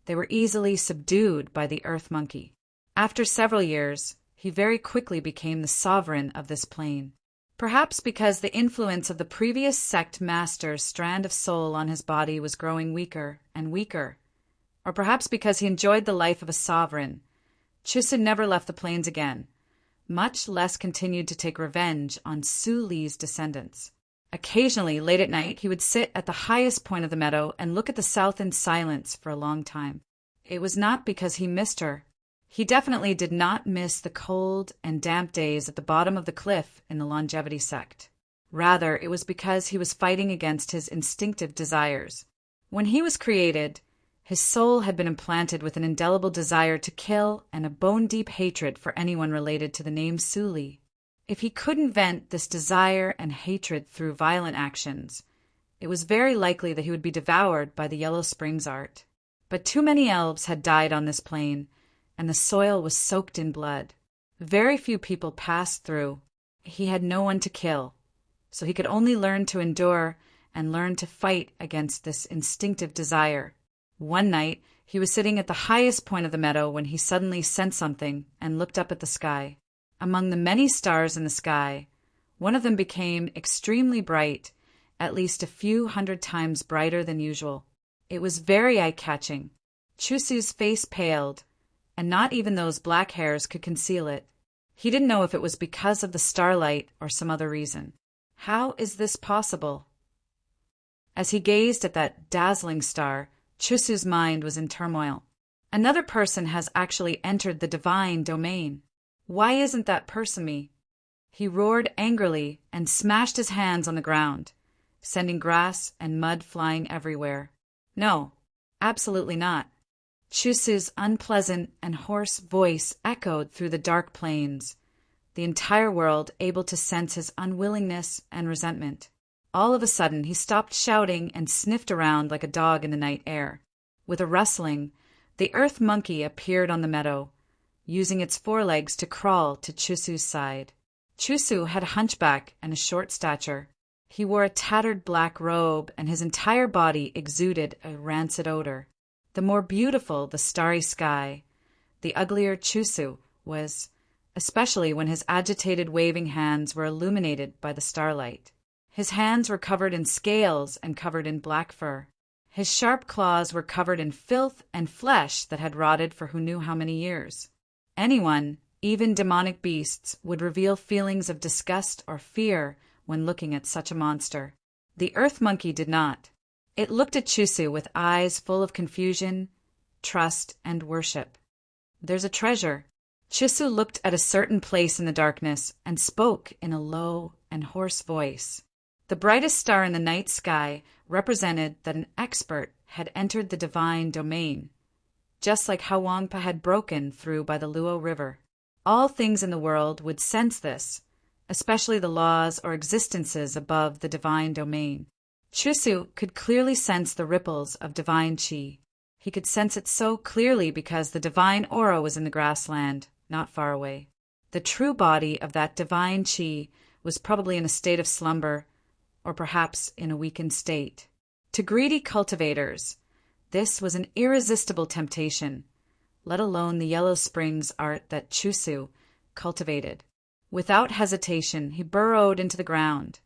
they were easily subdued by the earth monkey. After several years, he very quickly became the sovereign of this plain. Perhaps because the influence of the previous sect master's strand of soul on his body was growing weaker and weaker, or perhaps because he enjoyed the life of a sovereign, Chusu never left the plains again, much less continued to take revenge on Su Li's descendants. Occasionally, late at night, he would sit at the highest point of the meadow and look at the south in silence for a long time. It was not because he missed her. He definitely did not miss the cold and damp days at the bottom of the cliff in the longevity sect. Rather, it was because he was fighting against his instinctive desires. When he was created, his soul had been implanted with an indelible desire to kill and a bone-deep hatred for anyone related to the name Su Li. If he couldn't vent this desire and hatred through violent actions, it was very likely that he would be devoured by the Yellow Springs art. But too many elves had died on this plain, and the soil was soaked in blood. Very few people passed through. He had no one to kill, so he could only learn to endure and learn to fight against this instinctive desire. One night, he was sitting at the highest point of the meadow when he suddenly sensed something and looked up at the sky. Among the many stars in the sky, one of them became extremely bright, at least a few hundred times brighter than usual. It was very eye-catching. Chusu's face paled, and not even those black hairs could conceal it. He didn't know if it was because of the starlight or some other reason. How is this possible? As he gazed at that dazzling star, Chusu's mind was in turmoil. Another person has actually entered the divine domain. Why isn't that person me? He roared angrily and smashed his hands on the ground, sending grass and mud flying everywhere. No, absolutely not. Chusu's unpleasant and hoarse voice echoed through the dark plains, the entire world able to sense his unwillingness and resentment. All of a sudden, he stopped shouting and sniffed around like a dog in the night air. With a rustling, the earth monkey appeared on the meadow, using its forelegs to crawl to Chusu's side. Chusu had a hunchback and a short stature. He wore a tattered black robe, and his entire body exuded a rancid odor. The more beautiful the starry sky, the uglier Chusu was, especially when his agitated waving hands were illuminated by the starlight. His hands were covered in scales and covered in black fur. His sharp claws were covered in filth and flesh that had rotted for who knew how many years. Anyone, even demonic beasts, would reveal feelings of disgust or fear when looking at such a monster. The earth monkey did not. It looked at Chusu with eyes full of confusion, trust, and worship. There's a treasure. Chusu looked at a certain place in the darkness and spoke in a low and hoarse voice. The brightest star in the night sky represented that an expert had entered the divine domain, just like how Wangpa had broken through by the Luo River. All things in the world would sense this, especially the laws or existences above the divine domain. Chusu could clearly sense the ripples of divine qi. He could sense it so clearly because the divine aura was in the grassland, not far away. The true body of that divine qi was probably in a state of slumber, or perhaps in a weakened state. To greedy cultivators, this was an irresistible temptation, let alone the Yellow Springs art that Chusu cultivated. Without hesitation, he burrowed into the ground,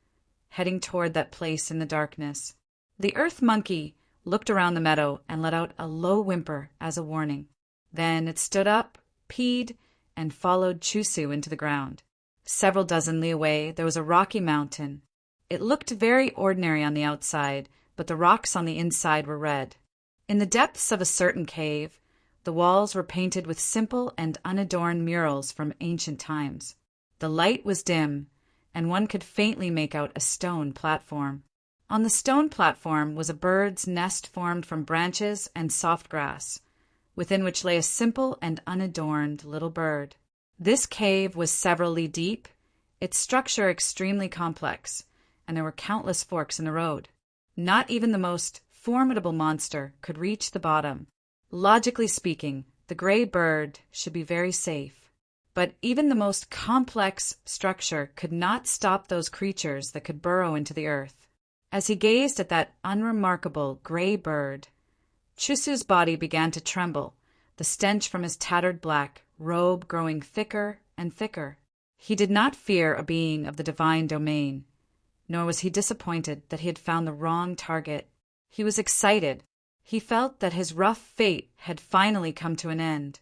heading toward that place in the darkness. The earth monkey looked around the meadow and let out a low whimper as a warning. Then it stood up, peed, and followed Chusu into the ground. Several dozen li away, there was a rocky mountain. It looked very ordinary on the outside, but the rocks on the inside were red. In the depths of a certain cave, The walls were painted with simple and unadorned murals from ancient times. The light was dim, and one could faintly make out a stone platform. On the stone platform was a bird's nest formed from branches and soft grass, within which lay a simple and unadorned little bird. This cave was several li deep, its structure extremely complex, and there were countless forks in the road. Not even the most formidable monster could reach the bottom. Logically speaking, the gray bird should be very safe. But even the most complex structure could not stop those creatures that could burrow into the earth. As he gazed at that unremarkable gray bird, Chusu's body began to tremble, the stench from his tattered black robe growing thicker and thicker. He did not fear a being of the divine domain, nor was he disappointed that he had found the wrong target. He was excited. He felt that his rough fate had finally come to an end.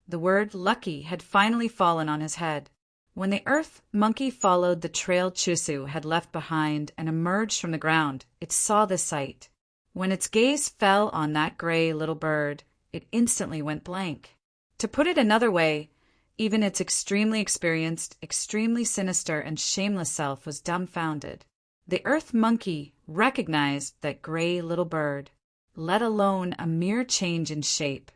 The word lucky had finally fallen on his head. When the earth monkey followed the trail Chusu had left behind and emerged from the ground, it saw this sight. When its gaze fell on that gray little bird, it instantly went blank. To put it another way, even its extremely experienced, extremely sinister and shameless self was dumbfounded. The earth monkey recognized that gray little bird, let alone a mere change in shape.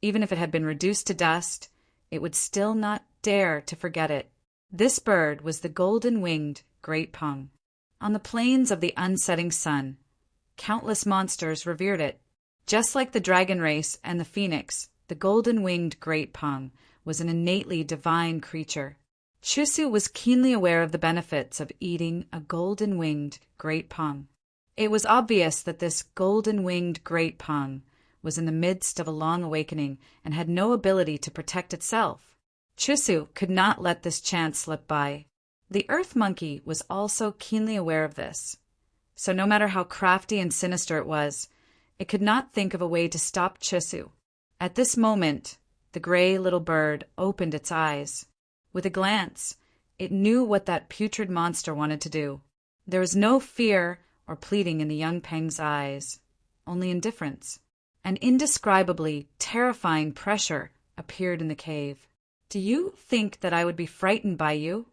Even if it had been reduced to dust, it would still not dare to forget it. This bird was the golden-winged great pung. On the plains of the unsetting sun, countless monsters revered it. Just like the dragon race and the phoenix, the golden-winged great pung was an innately divine creature. Chusu was keenly aware of the benefits of eating a golden-winged great pung. It was obvious that this golden-winged great pung was in the midst of a long awakening and had no ability to protect itself. Chusu could not let this chance slip by. The earth monkey was also keenly aware of this. So no matter how crafty and sinister it was, it could not think of a way to stop Chusu. At this moment, the gray little bird opened its eyes. With a glance, it knew what that putrid monster wanted to do. There was no fear or pleading in the young Peng's eyes, only indifference. An indescribably terrifying pressure appeared in the cave. "Do you think that I would be frightened by you?"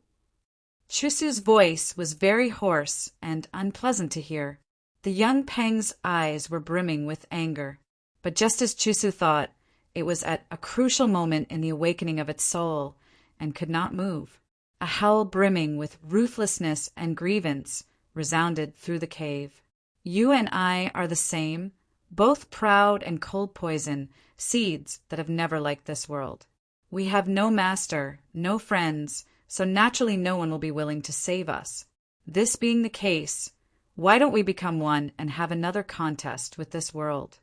Chusu's voice was very hoarse and unpleasant to hear. The young Peng's eyes were brimming with anger. But just as Chusu thought, it was at a crucial moment in the awakening of its soul and could not move. A howl brimming with ruthlessness and grievance resounded through the cave. "You and I are the same, both proud and cold poison, seeds that have never liked this world. We have no master, no friends, so naturally no one will be willing to save us. This being the case, why don't we become one and have another contest with this world?"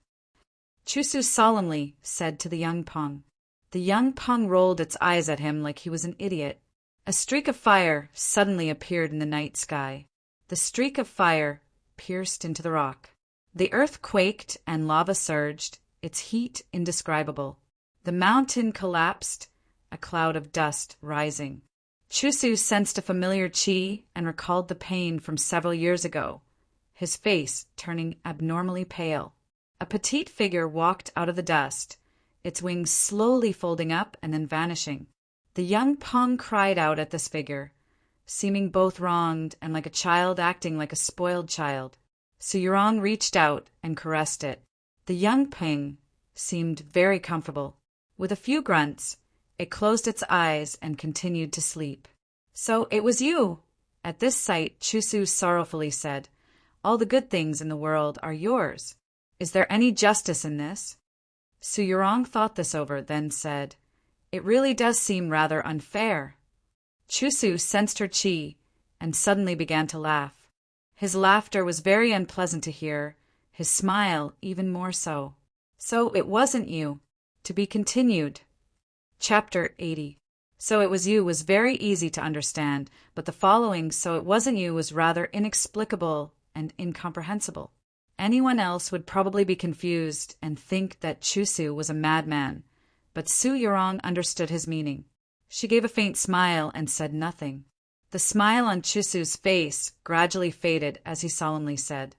Chusu solemnly said to the young pung. The young pung rolled its eyes at him like he was an idiot. A streak of fire suddenly appeared in the night sky. The streak of fire pierced into the rock. The earth quaked and lava surged, its heat indescribable. The mountain collapsed, a cloud of dust rising. Chusu sensed a familiar chi and recalled the pain from several years ago, his face turning abnormally pale. A petite figure walked out of the dust, its wings slowly folding up and then vanishing. The young pung cried out at this figure, seeming both wronged and like a child acting like a spoiled child. Su Yurong reached out and caressed it. The young pung seemed very comfortable. With a few grunts, it closed its eyes and continued to sleep. "So it was you!" At this sight, Chusu sorrowfully said, "All the good things in the world are yours. Is there any justice in this?" Su Yurong thought this over, then said, "It really does seem rather unfair." Chusu sensed her chi and suddenly began to laugh. His laughter was very unpleasant to hear, his smile even more so. "So it wasn't you." To be continued. Chapter 80. "So it was you" was very easy to understand, but the following "so it wasn't you" was rather inexplicable and incomprehensible. Anyone else would probably be confused and think that Chusu was a madman, but Su Yurong understood his meaning. She gave a faint smile and said nothing. The smile on Chusu's face gradually faded as he solemnly said,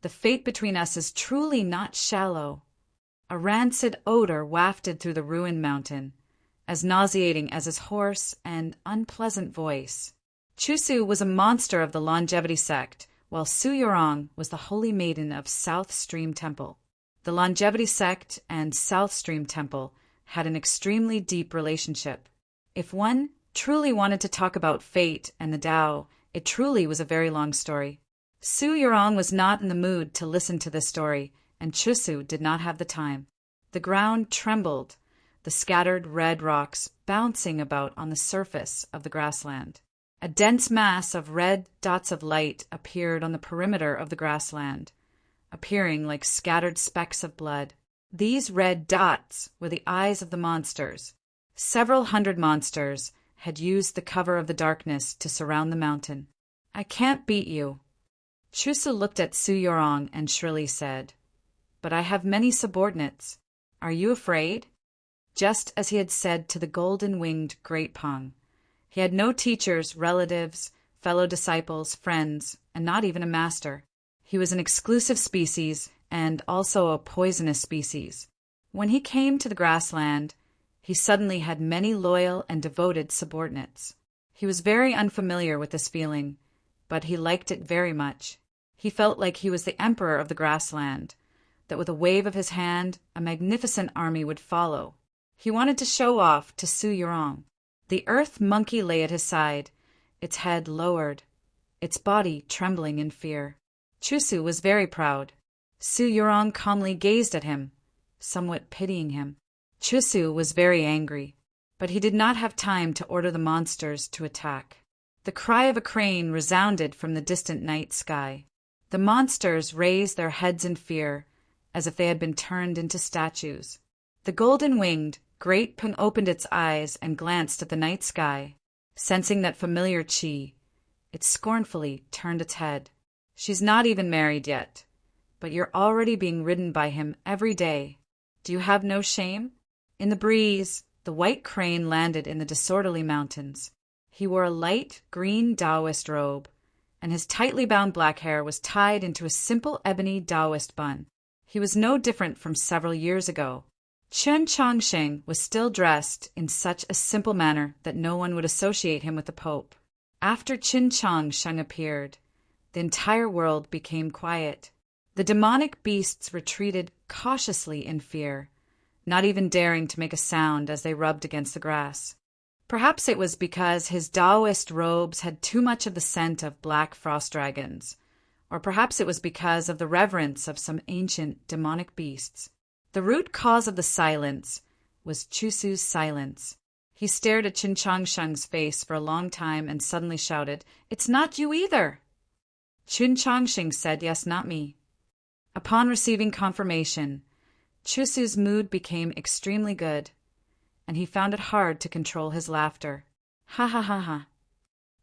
"The fate between us is truly not shallow." A rancid odor wafted through the ruined mountain, as nauseating as his hoarse and unpleasant voice. Chusu was a monster of the longevity sect, while Su Yorong was the holy maiden of South Stream Temple. The longevity sect and South Stream Temple had an extremely deep relationship. If one truly wanted to talk about fate and the Tao, it truly was a very long story. Su Yorong was not in the mood to listen to this story, and Chusu did not have the time. The ground trembled, the scattered red rocks bouncing about on the surface of the grassland. A dense mass of red dots of light appeared on the perimeter of the grassland, appearing like scattered specks of blood. These red dots were the eyes of the monsters. Several hundred monsters had used the cover of the darkness to surround the mountain. "I can't beat you." Chusu looked at Su Yorong and shrilly said, "But I have many subordinates. Are you afraid?" Just as he had said to the golden-winged Great Pong. He had no teachers, relatives, fellow disciples, friends, and not even a master. He was an exclusive species and also a poisonous species. When he came to the grassland, he suddenly had many loyal and devoted subordinates. He was very unfamiliar with this feeling, but he liked it very much. He felt like he was the emperor of the grassland, that with a wave of his hand, a magnificent army would follow. He wanted to show off to Su Yorong. The earth monkey lay at his side, its head lowered, its body trembling in fear. Chusu was very proud. Su Yorong calmly gazed at him, somewhat pitying him. Chusu was very angry, but he did not have time to order the monsters to attack. The cry of a crane resounded from the distant night sky. The monsters raised their heads in fear, as if they had been turned into statues. The golden-winged Great Pung opened its eyes and glanced at the night sky. Sensing that familiar chi, it scornfully turned its head. "She's not even married yet, but you're already being ridden by him every day. Do you have no shame?" In the breeze, the white crane landed in the disorderly mountains. He wore a light green Taoist robe, and his tightly bound black hair was tied into a simple ebony Taoist bun. He was no different from several years ago. Chen Chongsheng was still dressed in such a simple manner that no one would associate him with the Pope. After Qin Chongsheng appeared, the entire world became quiet. The demonic beasts retreated cautiously in fear, not even daring to make a sound as they rubbed against the grass. Perhaps it was because his Taoist robes had too much of the scent of black frost dragons, or perhaps it was because of the reverence of some ancient demonic beasts. The root cause of the silence was Chusu's silence. He stared at Qin Chongsheng's face for a long time and suddenly shouted, "It's not you either!" Qin Chongsheng said, "Yes, not me." Upon receiving confirmation, Chusu's mood became extremely good, and he found it hard to control his laughter. "Ha ha ha ha.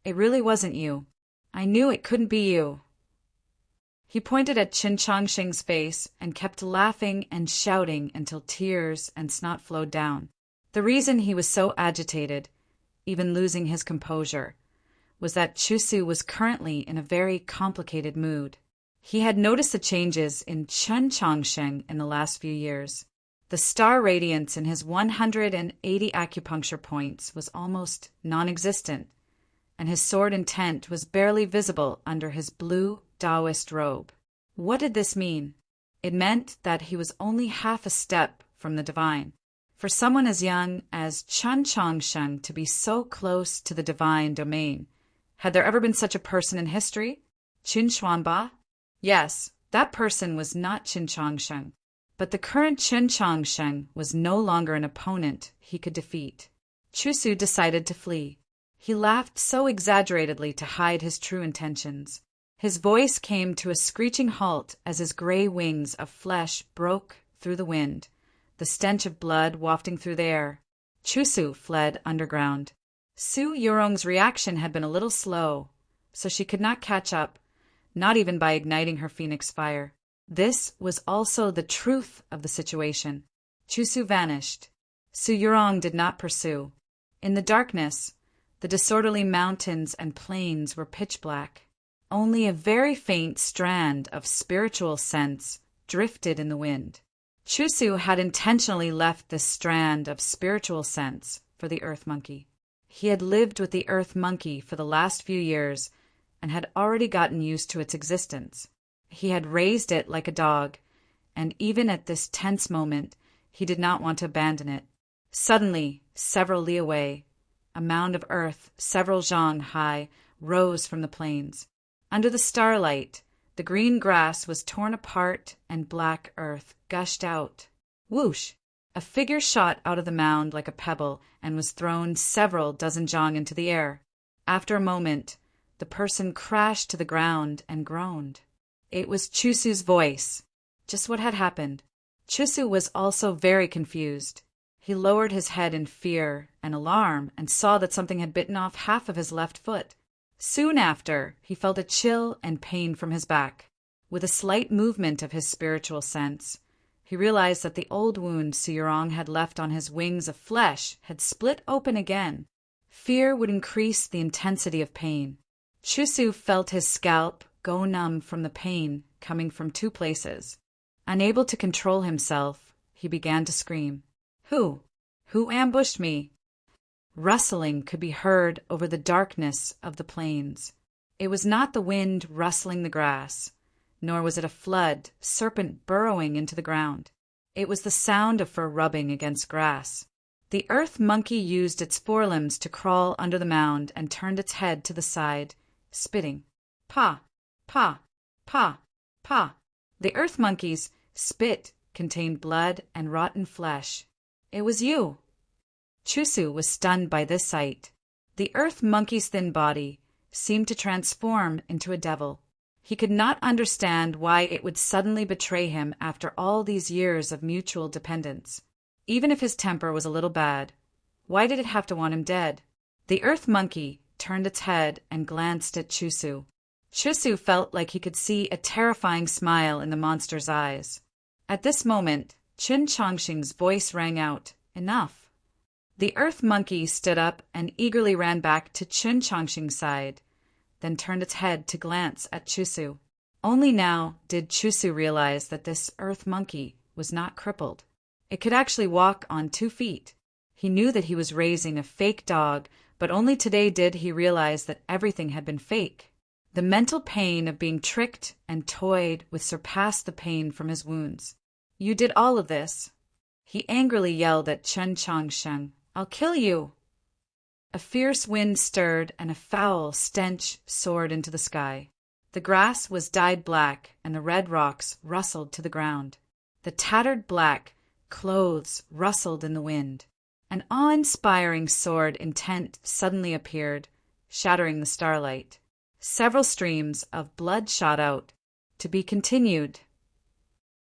It really wasn't you. I knew it couldn't be you." He pointed at Qin Chongsheng's face and kept laughing and shouting until tears and snot flowed down. The reason he was so agitated, even losing his composure, was that Chusu was currently in a very complicated mood. He had noticed the changes in Qin Chongsheng in the last few years. The star radiance in his 180 acupuncture points was almost non-existent, and his sword intent was barely visible under his blue Taoist robe. What did this mean? It meant that he was only half a step from the divine. For someone as young as Chen Chongsheng to be so close to the divine domain, had there ever been such a person in history? Qin Xuanba? Yes, that person was not Qin Chongsheng, but the current Qin Chongsheng was no longer an opponent he could defeat. Chusu decided to flee. He laughed so exaggeratedly to hide his true intentions. His voice came to a screeching halt as his gray wings of flesh broke through the wind, the stench of blood wafting through the air. Chusu fled underground. Su Yorong's reaction had been a little slow, so she could not catch up, not even by igniting her phoenix fire. This was also the truth of the situation. Chusu vanished. Su Yorong did not pursue. In the darkness, the disorderly mountains and plains were pitch black. Only a very faint strand of spiritual sense drifted in the wind. Chusu had intentionally left this strand of spiritual sense for the earth monkey. He had lived with the earth monkey for the last few years and had already gotten used to its existence. He had raised it like a dog, and even at this tense moment, he did not want to abandon it. Suddenly, several li away, a mound of earth several zhang high rose from the plains. Under the starlight, the green grass was torn apart and black earth gushed out. Whoosh! A figure shot out of the mound like a pebble and was thrown several dozen zhang into the air. After a moment, the person crashed to the ground and groaned. It was Chusu's voice. Just what had happened. Chusu was also very confused. He lowered his head in fear and alarm and saw that something had bitten off half of his left foot. Soon after, he felt a chill and pain from his back. With a slight movement of his spiritual sense, he realized that the old wound Suyurong had left on his wings of flesh had split open again. Fear would increase the intensity of pain. Chusu felt his scalp go numb from the pain coming from two places. Unable to control himself, he began to scream. Who? Who ambushed me? Rustling could be heard over the darkness of the plains. It was not the wind rustling the grass, nor was it a flood, serpent burrowing into the ground. It was the sound of fur rubbing against grass. The earth monkey used its forelimbs to crawl under the mound and turned its head to the side, spitting. Pa, pa, pa, pa. The earth monkey's spit contained blood and rotten flesh. It was you. Chusu was stunned by this sight. The earth monkey's thin body seemed to transform into a devil. He could not understand why it would suddenly betray him after all these years of mutual dependence. Even if his temper was a little bad, why did it have to want him dead? The earth monkey turned its head and glanced at Chusu. Chusu felt like he could see a terrifying smile in the monster's eyes. At this moment, Qin Chongqing's voice rang out, "Enough." The earth monkey stood up and eagerly ran back to Qin Chongqing's side, then turned its head to glance at Chusu. Only now did Chusu realize that this earth monkey was not crippled. It could actually walk on 2 feet. He knew that he was raising a fake dog, but only today did he realize that everything had been fake. The mental pain of being tricked and toyed with surpassed the pain from his wounds. "You did all of this?" He angrily yelled at Chen Chongsheng. "I'll kill you!" A fierce wind stirred and a foul stench soared into the sky. The grass was dyed black and the red rocks rustled to the ground. The tattered black clothes rustled in the wind. An awe-inspiring sword intent suddenly appeared, shattering the starlight. Several streams of blood shot out. To be continued.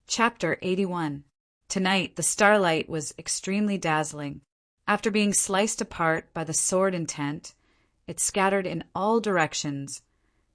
Chapter 81. Tonight the starlight was extremely dazzling. After being sliced apart by the sword intent, it scattered in all directions,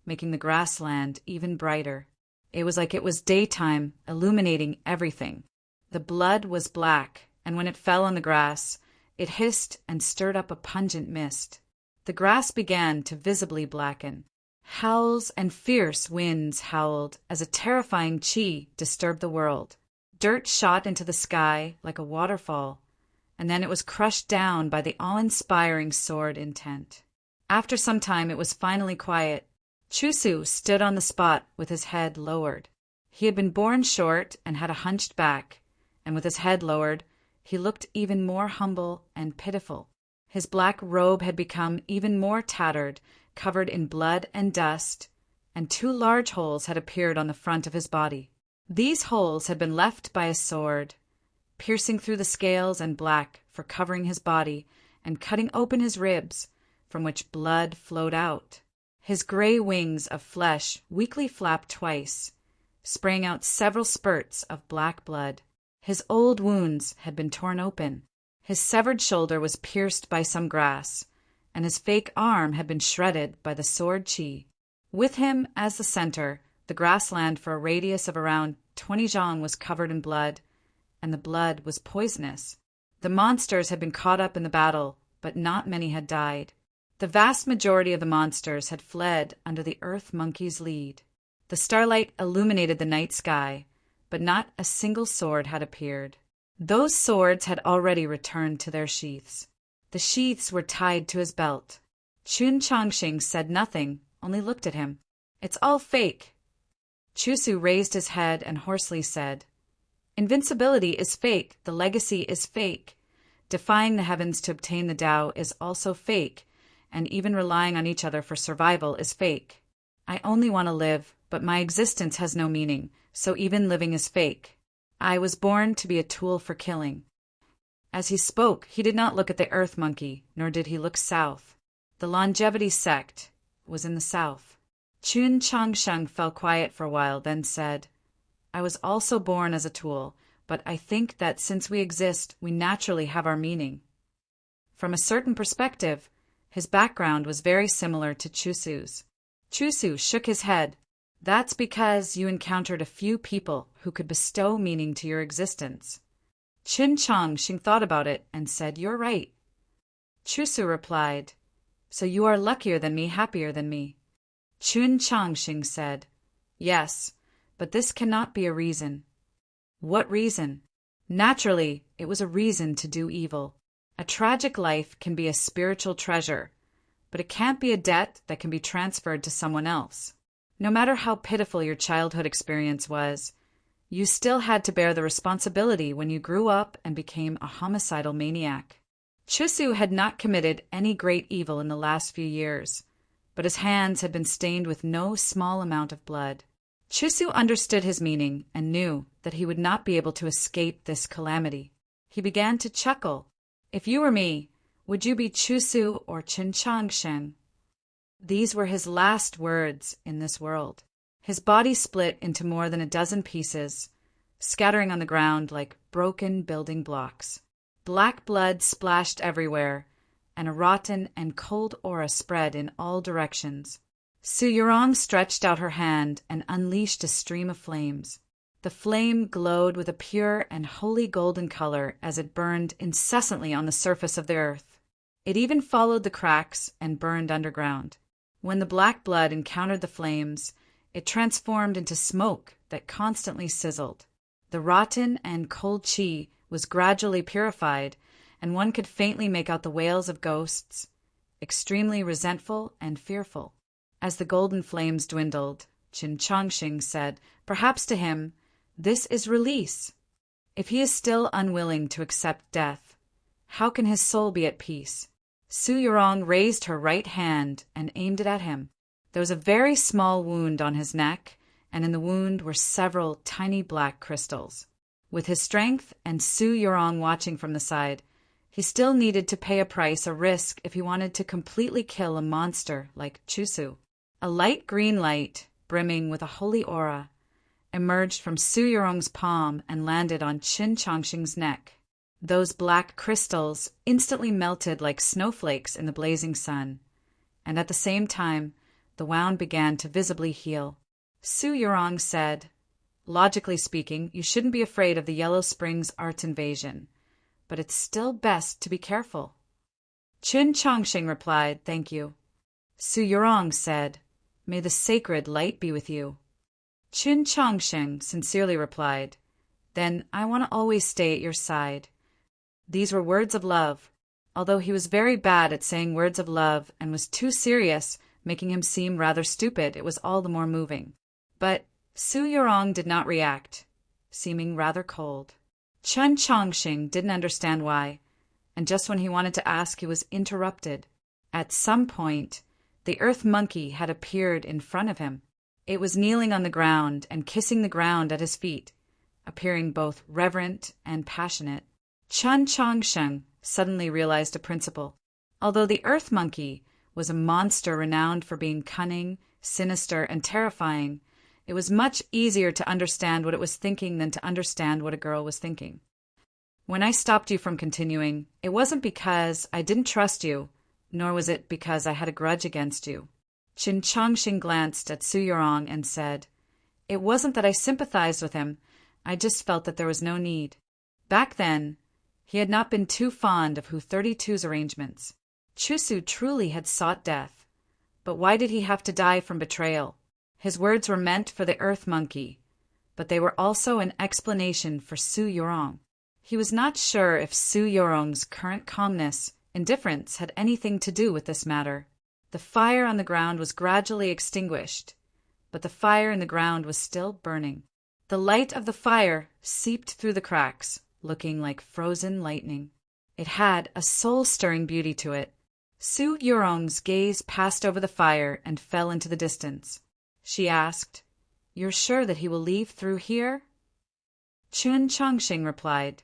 making the grassland even brighter. It was like it was daytime, illuminating everything. The blood was black, and when it fell on the grass, it hissed and stirred up a pungent mist. The grass began to visibly blacken. Howls and fierce winds howled as a terrifying qi disturbed the world. Dirt shot into the sky like a waterfall, and then it was crushed down by the awe-inspiring sword intent. After some time it was finally quiet. Chusu stood on the spot with his head lowered. He had been born short and had a hunched back, and with his head lowered, he looked even more humble and pitiful. His black robe had become even more tattered, covered in blood and dust, and 2 large holes had appeared on the front of his body. These holes had been left by a sword, piercing through the scales and black for covering his body and cutting open his ribs, from which blood flowed out. His gray wings of flesh weakly flapped twice, spraying out several spurts of black blood. His old wounds had been torn open. His severed shoulder was pierced by some grass, and his fake arm had been shredded by the sword qi. With him as the center, the grassland for a radius of around 20 zhang was covered in blood, and the blood was poisonous. The monsters had been caught up in the battle, but not many had died. The vast majority of the monsters had fled under the earth monkey's lead. The starlight illuminated the night sky, but not a single sword had appeared. Those swords had already returned to their sheaths. The sheaths were tied to his belt. Chun Changxing said nothing, only looked at him. "It's all fake." Chusu raised his head and hoarsely said, "Invincibility is fake, the legacy is fake. Defying the heavens to obtain the Tao is also fake, and even relying on each other for survival is fake. I only want to live, but my existence has no meaning, so even living is fake. I was born to be a tool for killing." As he spoke, he did not look at the earth monkey, nor did he look south. The longevity sect was in the south. Chun Changsheng fell quiet for a while, then said, "I was also born as a tool, but I think that since we exist, we naturally have our meaning." From a certain perspective, his background was very similar to Chusu's. Chusu shook his head. "That's because you encountered a few people who could bestow meaning to your existence." Chun Changxing thought about it and said, "You're right." Chusu replied, "So you are luckier than me, happier than me." Chun Changxing said, "Yes, but this cannot be a reason." "What reason?" "Naturally, it was a reason to do evil. A tragic life can be a spiritual treasure, but it can't be a debt that can be transferred to someone else. No matter how pitiful your childhood experience was, you still had to bear the responsibility when you grew up and became a homicidal maniac." Chusu had not committed any great evil in the last few years, but his hands had been stained with no small amount of blood. Chusu understood his meaning and knew that he would not be able to escape this calamity. He began to chuckle. "If you were me, would you be Chusu or Chun Changsheng?" These were his last words in this world. His body split into more than a dozen pieces, scattering on the ground like broken building blocks. Black blood splashed everywhere, and a rotten and cold aura spread in all directions. Su Yurong stretched out her hand and unleashed a stream of flames. The flame glowed with a pure and holy golden color as it burned incessantly on the surface of the earth. It even followed the cracks and burned underground. When the black blood encountered the flames, it transformed into smoke that constantly sizzled. The rotten and cold qi was gradually purified, and one could faintly make out the wails of ghosts, extremely resentful and fearful. As the golden flames dwindled, Chun Changxing said, "Perhaps to him, this is release. If he is still unwilling to accept death, how can his soul be at peace?" Su Yurong raised her right hand and aimed it at him. There was a very small wound on his neck, and in the wound were several tiny black crystals. With his strength and Su Yurong watching from the side, he still needed to pay a price, a risk, if he wanted to completely kill a monster like Chusu. A light green light, brimming with a holy aura, emerged from Su Yurong's palm and landed on Chun Changxing's neck. Those black crystals instantly melted like snowflakes in the blazing sun, and at the same time, the wound began to visibly heal. Su Yurong said, "Logically speaking, you shouldn't be afraid of the Yellow Springs art invasion, but it's still best to be careful." Chun Changxing replied, "Thank you." Su Yurong said, "May the sacred light be with you." Chun Changxing sincerely replied, "Then I want to always stay at your side." These were words of love, although he was very bad at saying words of love and was too serious, making him seem rather stupid. It was all the more moving. But Su Yurong did not react, seeming rather cold. Chun Changxing didn't understand why, and just when he wanted to ask, he was interrupted. At some point, the earth monkey had appeared in front of him. It was kneeling on the ground and kissing the ground at his feet, appearing both reverent and passionate. Chun Changsheng suddenly realized a principle. Although the earth monkey was a monster renowned for being cunning, sinister, and terrifying, it was much easier to understand what it was thinking than to understand what a girl was thinking. When I stopped you from continuing, it wasn't because I didn't trust you, nor was it because I had a grudge against you. Chun Changxing glanced at Su Yurong and said, "It wasn't that I sympathized with him, I just felt that there was no need." Back then, he had not been too fond of Hu 32's arrangements. Chusu truly had sought death, but why did he have to die from betrayal? His words were meant for the earth monkey, but they were also an explanation for Su Yorong. He was not sure if Su Yorong's current calmness, indifference, had anything to do with this matter. The fire on the ground was gradually extinguished, but the fire in the ground was still burning. The light of the fire seeped through the cracks, looking like frozen lightning. It had a soul-stirring beauty to it. Su Yorong's gaze passed over the fire and fell into the distance. She asked, "You're sure that he will leave through here?" Chun Chongxing replied.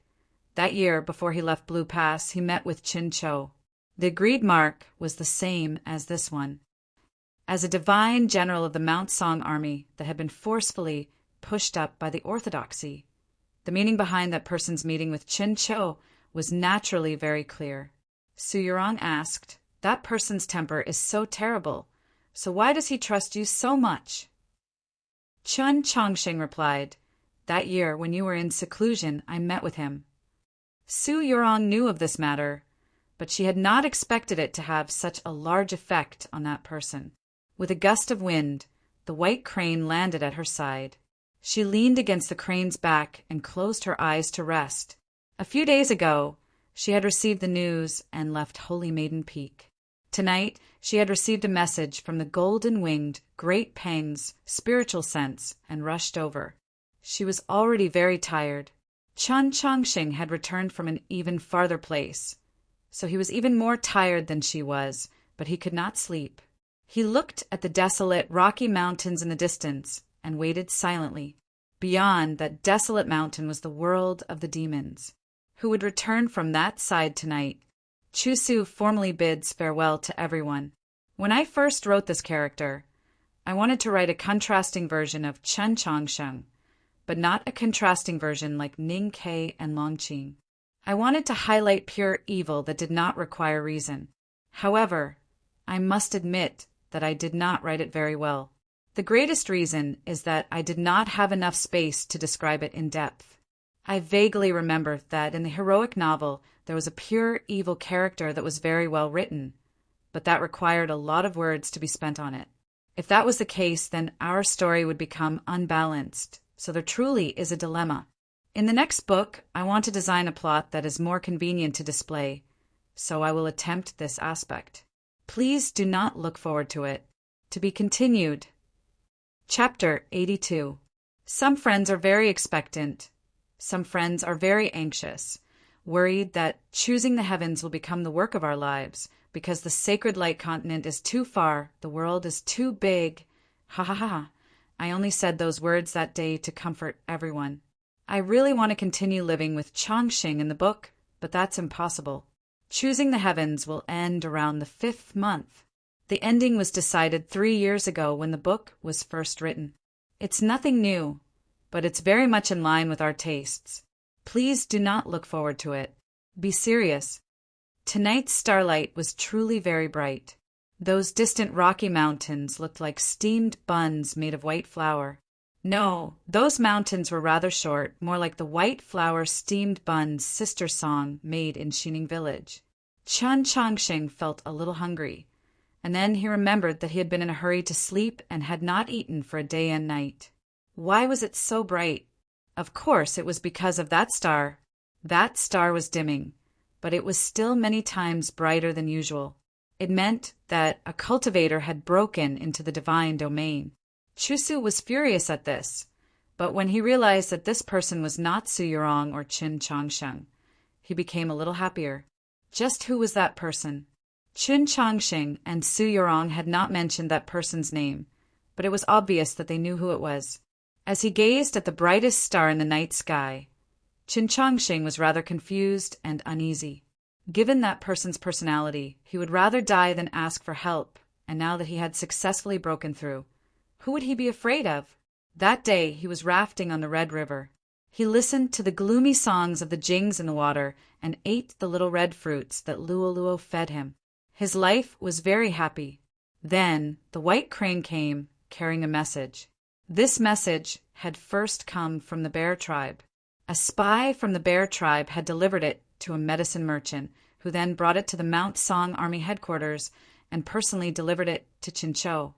That year, before he left Blue Pass, he met with Chin Cho. The agreed mark was the same as this one. As a divine general of the Mount Song army that had been forcefully pushed up by the orthodoxy, the meaning behind that person's meeting with Chin Cho was naturally very clear. Su Yorong asked, "That person's temper is so terrible, so why does he trust you so much?" Chun Chongxing replied, "That year, when you were in seclusion, I met with him." Su Yorong knew of this matter, but she had not expected it to have such a large effect on that person. With a gust of wind, the white crane landed at her side. She leaned against the crane's back and closed her eyes to rest. A few days ago, she had received the news and left Holy Maiden Peak. Tonight, she had received a message from the golden-winged Great Peng's spiritual sense and rushed over. She was already very tired. Chun Chongxing had returned from an even farther place, so he was even more tired than she was, but he could not sleep. He looked at the desolate, rocky mountains in the distance and waited silently. Beyond that desolate mountain was the world of the demons, who would return from that side tonight. Chusu formally bids farewell to everyone. When I first wrote this character, I wanted to write a contrasting version of Chun Chongxing, but not a contrasting version like Ning Kei and Longqing. I wanted to highlight pure evil that did not require reason. However, I must admit that I did not write it very well. The greatest reason is that I did not have enough space to describe it in depth. I vaguely remember that in the heroic novel there was a pure evil character that was very well written, but that required a lot of words to be spent on it. If that was the case, then our story would become unbalanced, so there truly is a dilemma. In the next book, I want to design a plot that is more convenient to display, so I will attempt this aspect. Please do not look forward to it. To be continued. Chapter 82. Some friends are very expectant. Some friends are very anxious, worried that choosing the heavens will become the work of our lives, because the sacred light continent is too far, the world is too big. Ha ha ha. I only said those words that day to comfort everyone. I really want to continue living with Chongxing in the book, but that's impossible. Choosing the heavens will end around the 5th month. The ending was decided 3 years ago when the book was first written. It's nothing new, but it's very much in line with our tastes. Please do not look forward to it. Be serious. Tonight's starlight was truly very bright. Those distant rocky mountains looked like steamed buns made of white flour. No, those mountains were rather short, more like the white flour steamed buns sister song made in Xining village. Chun Chongxing felt a little hungry, and then he remembered that he had been in a hurry to sleep and had not eaten for a day and night. Why was it so bright? Of course, it was because of that star. That star was dimming, but it was still many times brighter than usual. It meant that a cultivator had broken into the divine domain. Chusu was furious at this, but when he realized that this person was not Su Yorong or Chun Chongxing, he became a little happier. Just who was that person? Chun Chongxing and Su Yorong had not mentioned that person's name, but it was obvious that they knew who it was. As he gazed at the brightest star in the night sky, Chun Chongxing was rather confused and uneasy. Given that person's personality, he would rather die than ask for help, and now that he had successfully broken through, who would he be afraid of? That day he was rafting on the Red River. He listened to the gloomy songs of the jings in the water and ate the little red fruits that Luoluo fed him. His life was very happy. Then the white crane came, carrying a message. This message had first come from the bear tribe. A spy from the bear tribe had delivered it to a medicine merchant, who then brought it to the Mount Song Army headquarters and personally delivered it to Chinchou.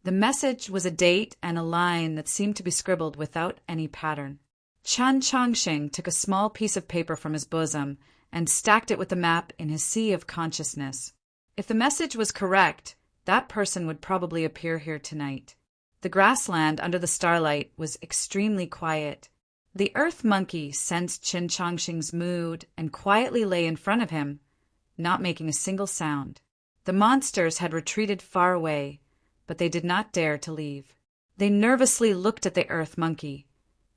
The message was a date and a line that seemed to be scribbled without any pattern. Chen Chongqing took a small piece of paper from his bosom and stacked it with the map in his sea of consciousness. If the message was correct, that person would probably appear here tonight. The grassland under the starlight was extremely quiet. The earth monkey sensed Chen Chongqing's mood and quietly lay in front of him, not making a single sound. The monsters had retreated far away, but they did not dare to leave. They nervously looked at the earth monkey,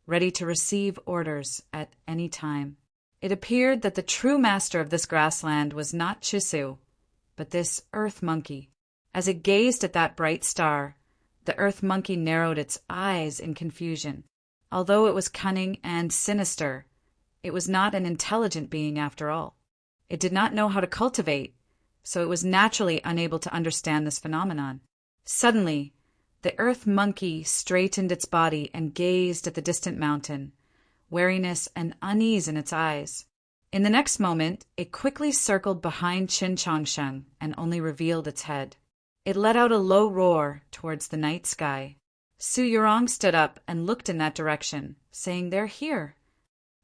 ready to receive orders at any time. It appeared that the true master of this grassland was not Chisu, but this earth monkey. As it gazed at that bright star, the earth monkey narrowed its eyes in confusion. Although it was cunning and sinister, it was not an intelligent being after all. It did not know how to cultivate, so it was naturally unable to understand this phenomenon. Suddenly, the earth monkey straightened its body and gazed at the distant mountain, wariness and unease in its eyes. In the next moment, it quickly circled behind Chen Chongqing and only revealed its head. It let out a low roar towards the night sky. Su Yurong stood up and looked in that direction, saying, "They're here."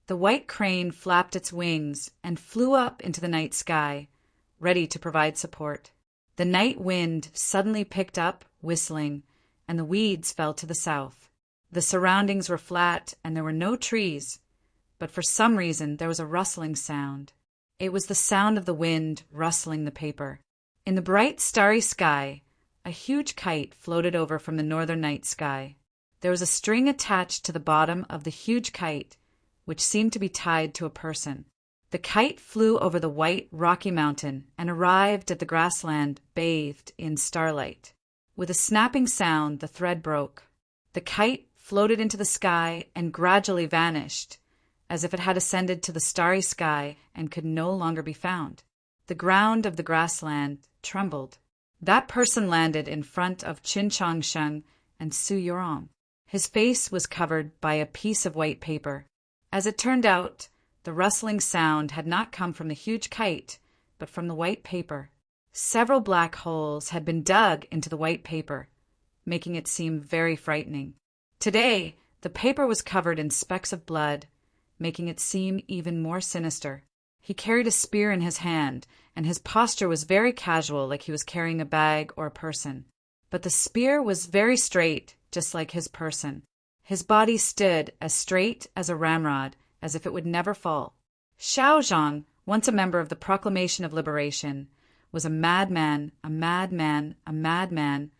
The white crane flapped its wings and flew up into the night sky, ready to provide support. The night wind suddenly picked up, whistling, and the weeds fell to the south. The surroundings were flat and there were no trees, but for some reason there was a rustling sound. It was the sound of the wind rustling the paper. In the bright starry sky, a huge kite floated over from the northern night sky. There was a string attached to the bottom of the huge kite, which seemed to be tied to a person. The kite flew over the white, rocky mountain and arrived at the grassland bathed in starlight. With a snapping sound, the thread broke. The kite floated into the sky and gradually vanished, as if it had ascended to the starry sky and could no longer be found. The ground of the grassland trembled. That person landed in front of Chen Chongqing and Su Yurong. His face was covered by a piece of white paper. As it turned out, the rustling sound had not come from the huge kite, but from the white paper. Several black holes had been dug into the white paper, making it seem very frightening. Today, the paper was covered in specks of blood, making it seem even more sinister. He carried a spear in his hand, and his posture was very casual, like he was carrying a bag or a person. But the spear was very straight, just like his person. His body stood as straight as a ramrod, as if it would never fall. Xiao Zhang, once a member of the Proclamation of Liberation, was a madman, a madman, a madman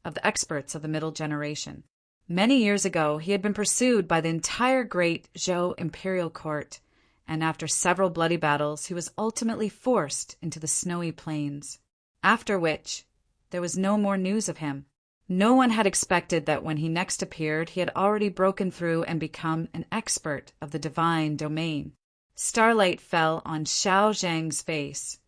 of the experts of the middle generation. Many years ago, he had been pursued by the entire great Zhou imperial court, and after several bloody battles, he was ultimately forced into the snowy plains. After which, there was no more news of him. No one had expected that when he next appeared, he had already broken through and become an expert of the divine domain. Starlight fell on Xiao Zhang's face,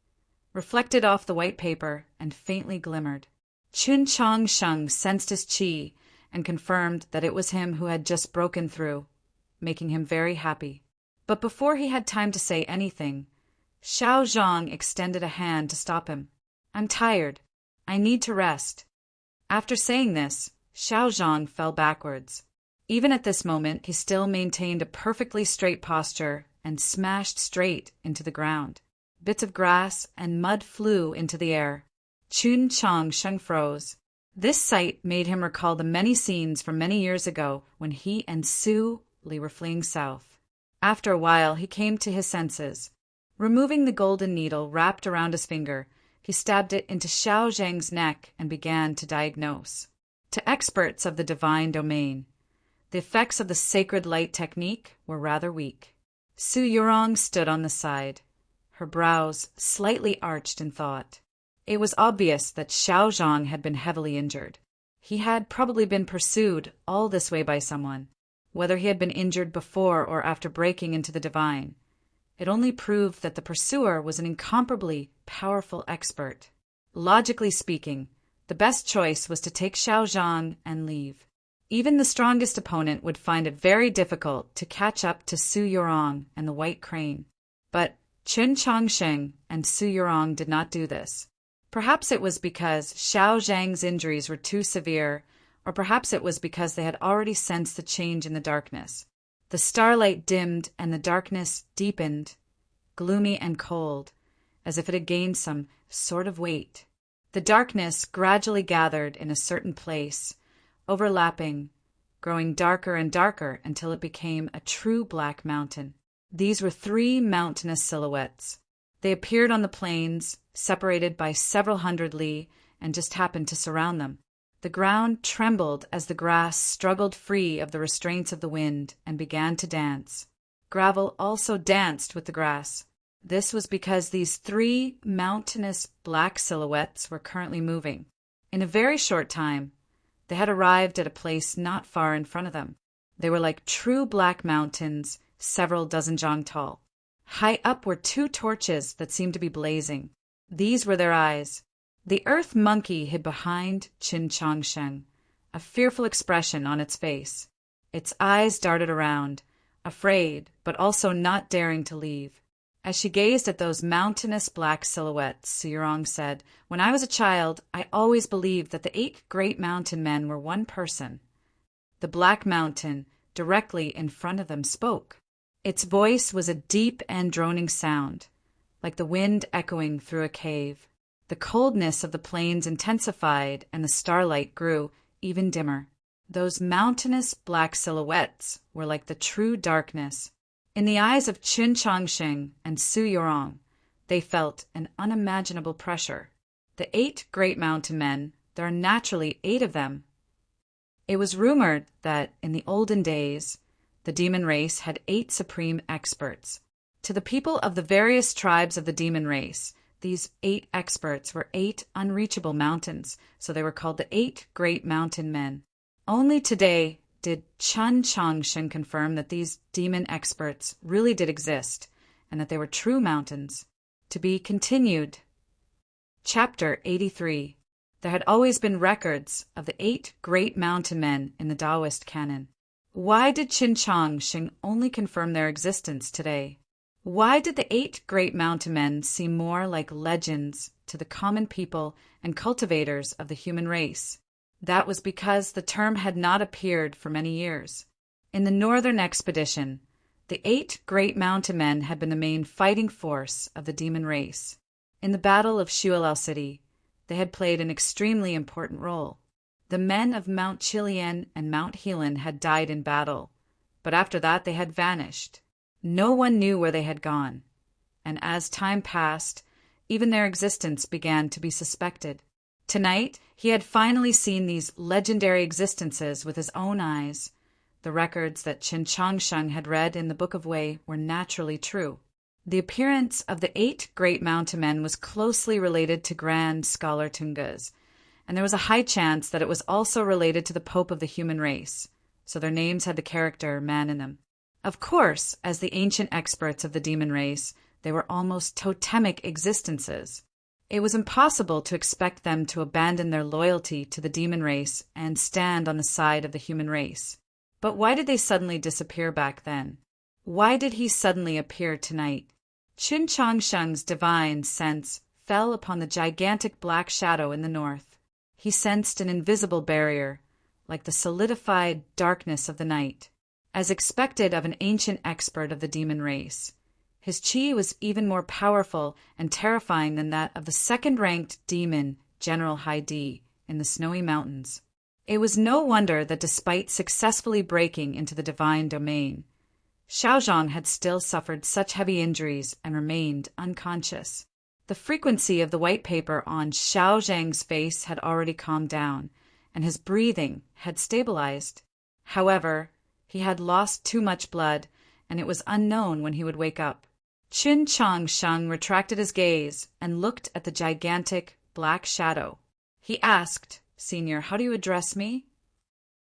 reflected off the white paper, and faintly glimmered. Chen Chongqing sensed his qi and confirmed that it was him who had just broken through, making him very happy. But before he had time to say anything, Xiao Zhang extended a hand to stop him. "I'm tired. I need to rest." After saying this, Xiao Zhang fell backwards. Even at this moment, he still maintained a perfectly straight posture and smashed straight into the ground. Bits of grass and mud flew into the air. Chen Chongqing froze. This sight made him recall the many scenes from many years ago when he and Su Li were fleeing south. After a while, he came to his senses. Removing the golden needle wrapped around his finger, he stabbed it into Xiao Zhang's neck and began to diagnose. To experts of the divine domain, the effects of the sacred light technique were rather weak. Su Yurong stood on the side, her brows slightly arched in thought. It was obvious that Xiao Zhang had been heavily injured. He had probably been pursued all this way by someone. Whether he had been injured before or after breaking into the divine, it only proved that the pursuer was an incomparably powerful expert. Logically speaking, the best choice was to take Xiao Zhang and leave. Even the strongest opponent would find it very difficult to catch up to Su Yurong and the White Crane. But Chen Chongqing and Su Yurong did not do this. Perhaps it was because Xiao Zhang's injuries were too severe, or perhaps it was because they had already sensed the change in the darkness. The starlight dimmed and the darkness deepened, gloomy and cold, as if it had gained some sort of weight. The darkness gradually gathered in a certain place, overlapping, growing darker and darker until it became a true black mountain. These were 3 mountainous silhouettes. They appeared on the plains, separated by several hundred li, and just happened to surround them. The ground trembled as the grass struggled free of the restraints of the wind and began to dance. Gravel also danced with the grass. This was because these 3 mountainous black silhouettes were currently moving. In a very short time, they had arrived at a place not far in front of them. They were like true black mountains, several dozen zhang tall. High up were 2 torches that seemed to be blazing. These were their eyes. The earth monkey hid behind Qin Changsheng, a fearful expression on its face. Its eyes darted around, afraid, but also not daring to leave. As she gazed at those mountainous black silhouettes, Suyurong said, "When I was a child, I always believed that the 8 great mountain men were one person." The black mountain, directly in front of them, spoke. Its voice was a deep and droning sound, like the wind echoing through a cave. The coldness of the plains intensified and the starlight grew even dimmer. Those mountainous black silhouettes were like the true darkness. In the eyes of Qin Changsheng and Suyurong, they felt an unimaginable pressure. The 8 great mountain men, there are naturally 8 of them. It was rumored that in the olden days, the demon race had 8 supreme experts. To the people of the various tribes of the demon race, these 8 experts were 8 unreachable mountains, so they were called the 8 great mountain men. Only today did Qin Changsheng confirm that these demon experts really did exist, and that they were true mountains. To be continued. Chapter 83. There had always been records of the 8 great mountain men in the Taoist canon. Why did Qin Changsheng only confirm their existence today? Why did the 8 great mountain men seem more like legends to the common people and cultivators of the human race? That was because the term had not appeared for many years. In the northern expedition, the 8 great mountain men had been the main fighting force of the demon race. In the Battle of Shuilao City, they had played an extremely important role. The men of Mount Qilian and Mount Helan had died in battle, but after that they had vanished. No one knew where they had gone, and as time passed, even their existence began to be suspected. Tonight, he had finally seen these legendary existences with his own eyes. The records that Qin Changsheng had read in the Book of Wei were naturally true. The appearance of the 8 great mountain men was closely related to Grand Scholar Tunga's, and there was a high chance that it was also related to the Pope of the human race, so their names had the character man in them. Of course, as the ancient experts of the demon race, they were almost totemic existences. It was impossible to expect them to abandon their loyalty to the demon race and stand on the side of the human race. But why did they suddenly disappear back then? Why did he suddenly appear tonight? Qin Changsheng's divine sense fell upon the gigantic black shadow in the north. He sensed an invisible barrier, like the solidified darkness of the night. As expected of an ancient expert of the demon race, his qi was even more powerful and terrifying than that of the second-ranked demon, General Haidi, in the snowy mountains. It was no wonder that despite successfully breaking into the divine domain, Xiaozhang had still suffered such heavy injuries and remained unconscious. The frequency of the white paper on Xiao Zhang's face had already calmed down, and his breathing had stabilized. However, he had lost too much blood, and it was unknown when he would wake up. Qin Changsheng retracted his gaze and looked at the gigantic black shadow. He asked, "Senior, how do you address me?"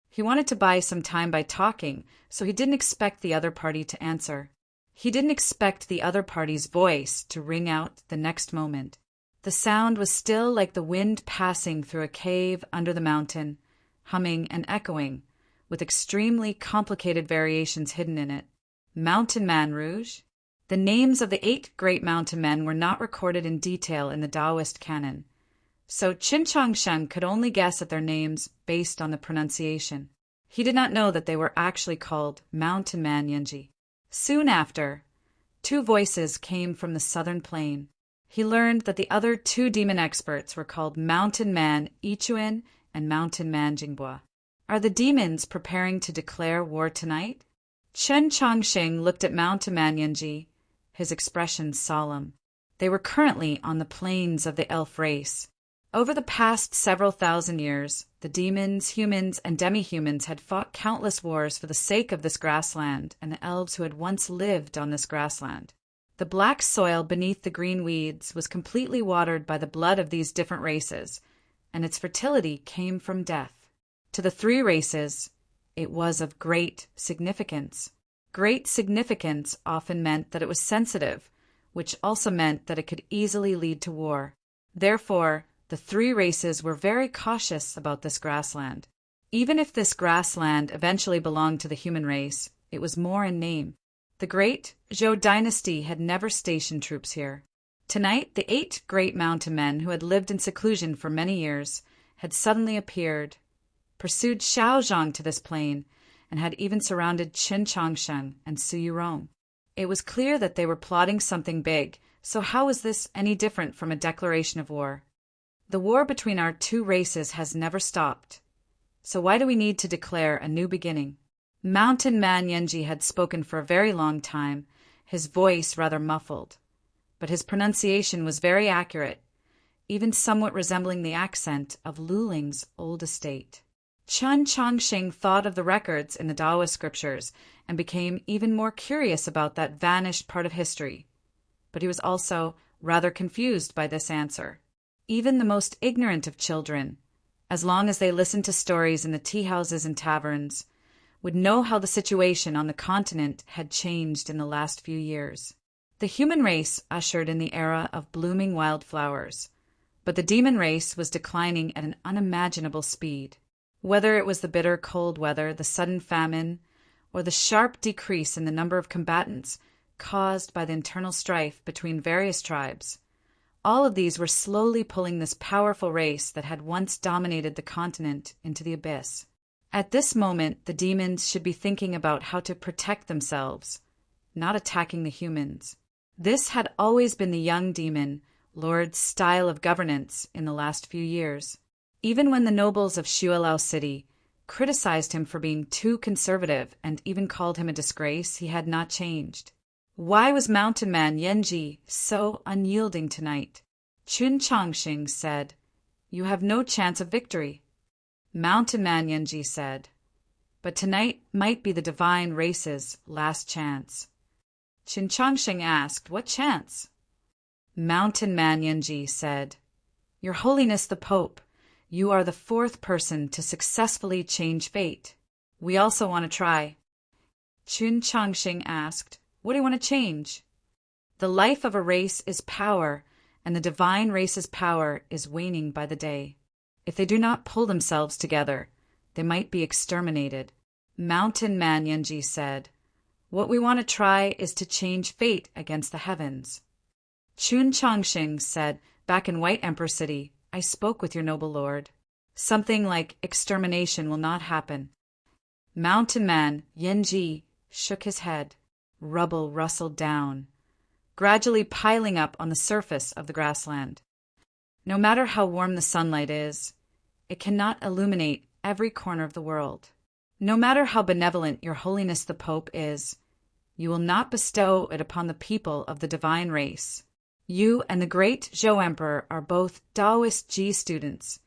He wanted to buy some time by talking, so he didn't expect the other party to answer. He didn't expect the other party's voice to ring out the next moment. The sound was still like the wind passing through a cave under the mountain, humming and echoing, with extremely complicated variations hidden in it. Mountain Man Rouge? The names of the 8 great mountain men were not recorded in detail in the Taoist canon, so Qin Changshen could only guess at their names based on the pronunciation. He did not know that they were actually called Mountain Man Yanji. Soon after, 2 voices came from the southern plain. He learned that the other 2 demon experts were called Mountain Man Ichuan and Mountain Man Jingbua. Are the demons preparing to declare war tonight? Chen Chongqing looked at Mountain Man Yanji, his expression solemn. They were currently on the plains of the elf race. Over the past several thousand years, the demons, humans, and demi-humans had fought countless wars for the sake of this grassland and the elves who had once lived on this grassland. The black soil beneath the green weeds was completely watered by the blood of these different races, and its fertility came from death. To the 3 races, it was of great significance. Great significance often meant that it was sensitive, which also meant that it could easily lead to war. Therefore, the 3 races were very cautious about this grassland. Even if this grassland eventually belonged to the human race, it was more in name. The great Zhou dynasty had never stationed troops here. Tonight, the 8 great mountain men who had lived in seclusion for many years had suddenly appeared, pursued Xiao Zhang to this plain, and had even surrounded Qin Changshen and Su Yurong. It was clear that they were plotting something big, so how was this any different from a declaration of war? The war between our 2 races has never stopped. So why do we need to declare a new beginning? Mountain Man Yanji had spoken for a very long time, his voice rather muffled. But his pronunciation was very accurate, even somewhat resembling the accent of Luling's old estate. Chen Chongqing thought of the records in the Taoist scriptures and became even more curious about that vanished part of history. But he was also rather confused by this answer. Even the most ignorant of children, as long as they listened to stories in the tea-houses and taverns, would know how the situation on the continent had changed in the last few years. The human race ushered in the era of blooming wildflowers, but the demon race was declining at an unimaginable speed. Whether it was the bitter cold weather, the sudden famine, or the sharp decrease in the number of combatants caused by the internal strife between various tribes, all of these were slowly pulling this powerful race that had once dominated the continent into the abyss. At this moment, the demons should be thinking about how to protect themselves, not attacking the humans. This had always been the young demon lord's style of governance in the last few years. Even when the nobles of Xuelao City criticized him for being too conservative and even called him a disgrace, he had not changed. Why was Mountain Man Yanji so unyielding tonight? Qin Chongqing said, "You have no chance of victory." Mountain Man Yanji said, "But tonight might be the divine race's last chance." Qin Chongqing asked, "What chance?" Mountain Man Yanji said, "Your Holiness the Pope, you are the 4th person to successfully change fate. We also want to try." Qin Chongqing asked, "What do you want to change?" "The life of a race is power, and the divine race's power is waning by the day. If they do not pull themselves together, they might be exterminated." Mountain Man Yanji said, "What we want to try is to change fate against the heavens." Qin Chongqing said, "Back in White Emperor City, I spoke with your noble lord. Something like extermination will not happen." Mountain Man Yanji shook his head. Rubble rustled down, gradually piling up on the surface of the grassland. No matter how warm the sunlight is, it cannot illuminate every corner of the world. No matter how benevolent your Holiness the Pope is, you will not bestow it upon the people of the divine race. You and the great Zhou Emperor are both Taoist Ji students,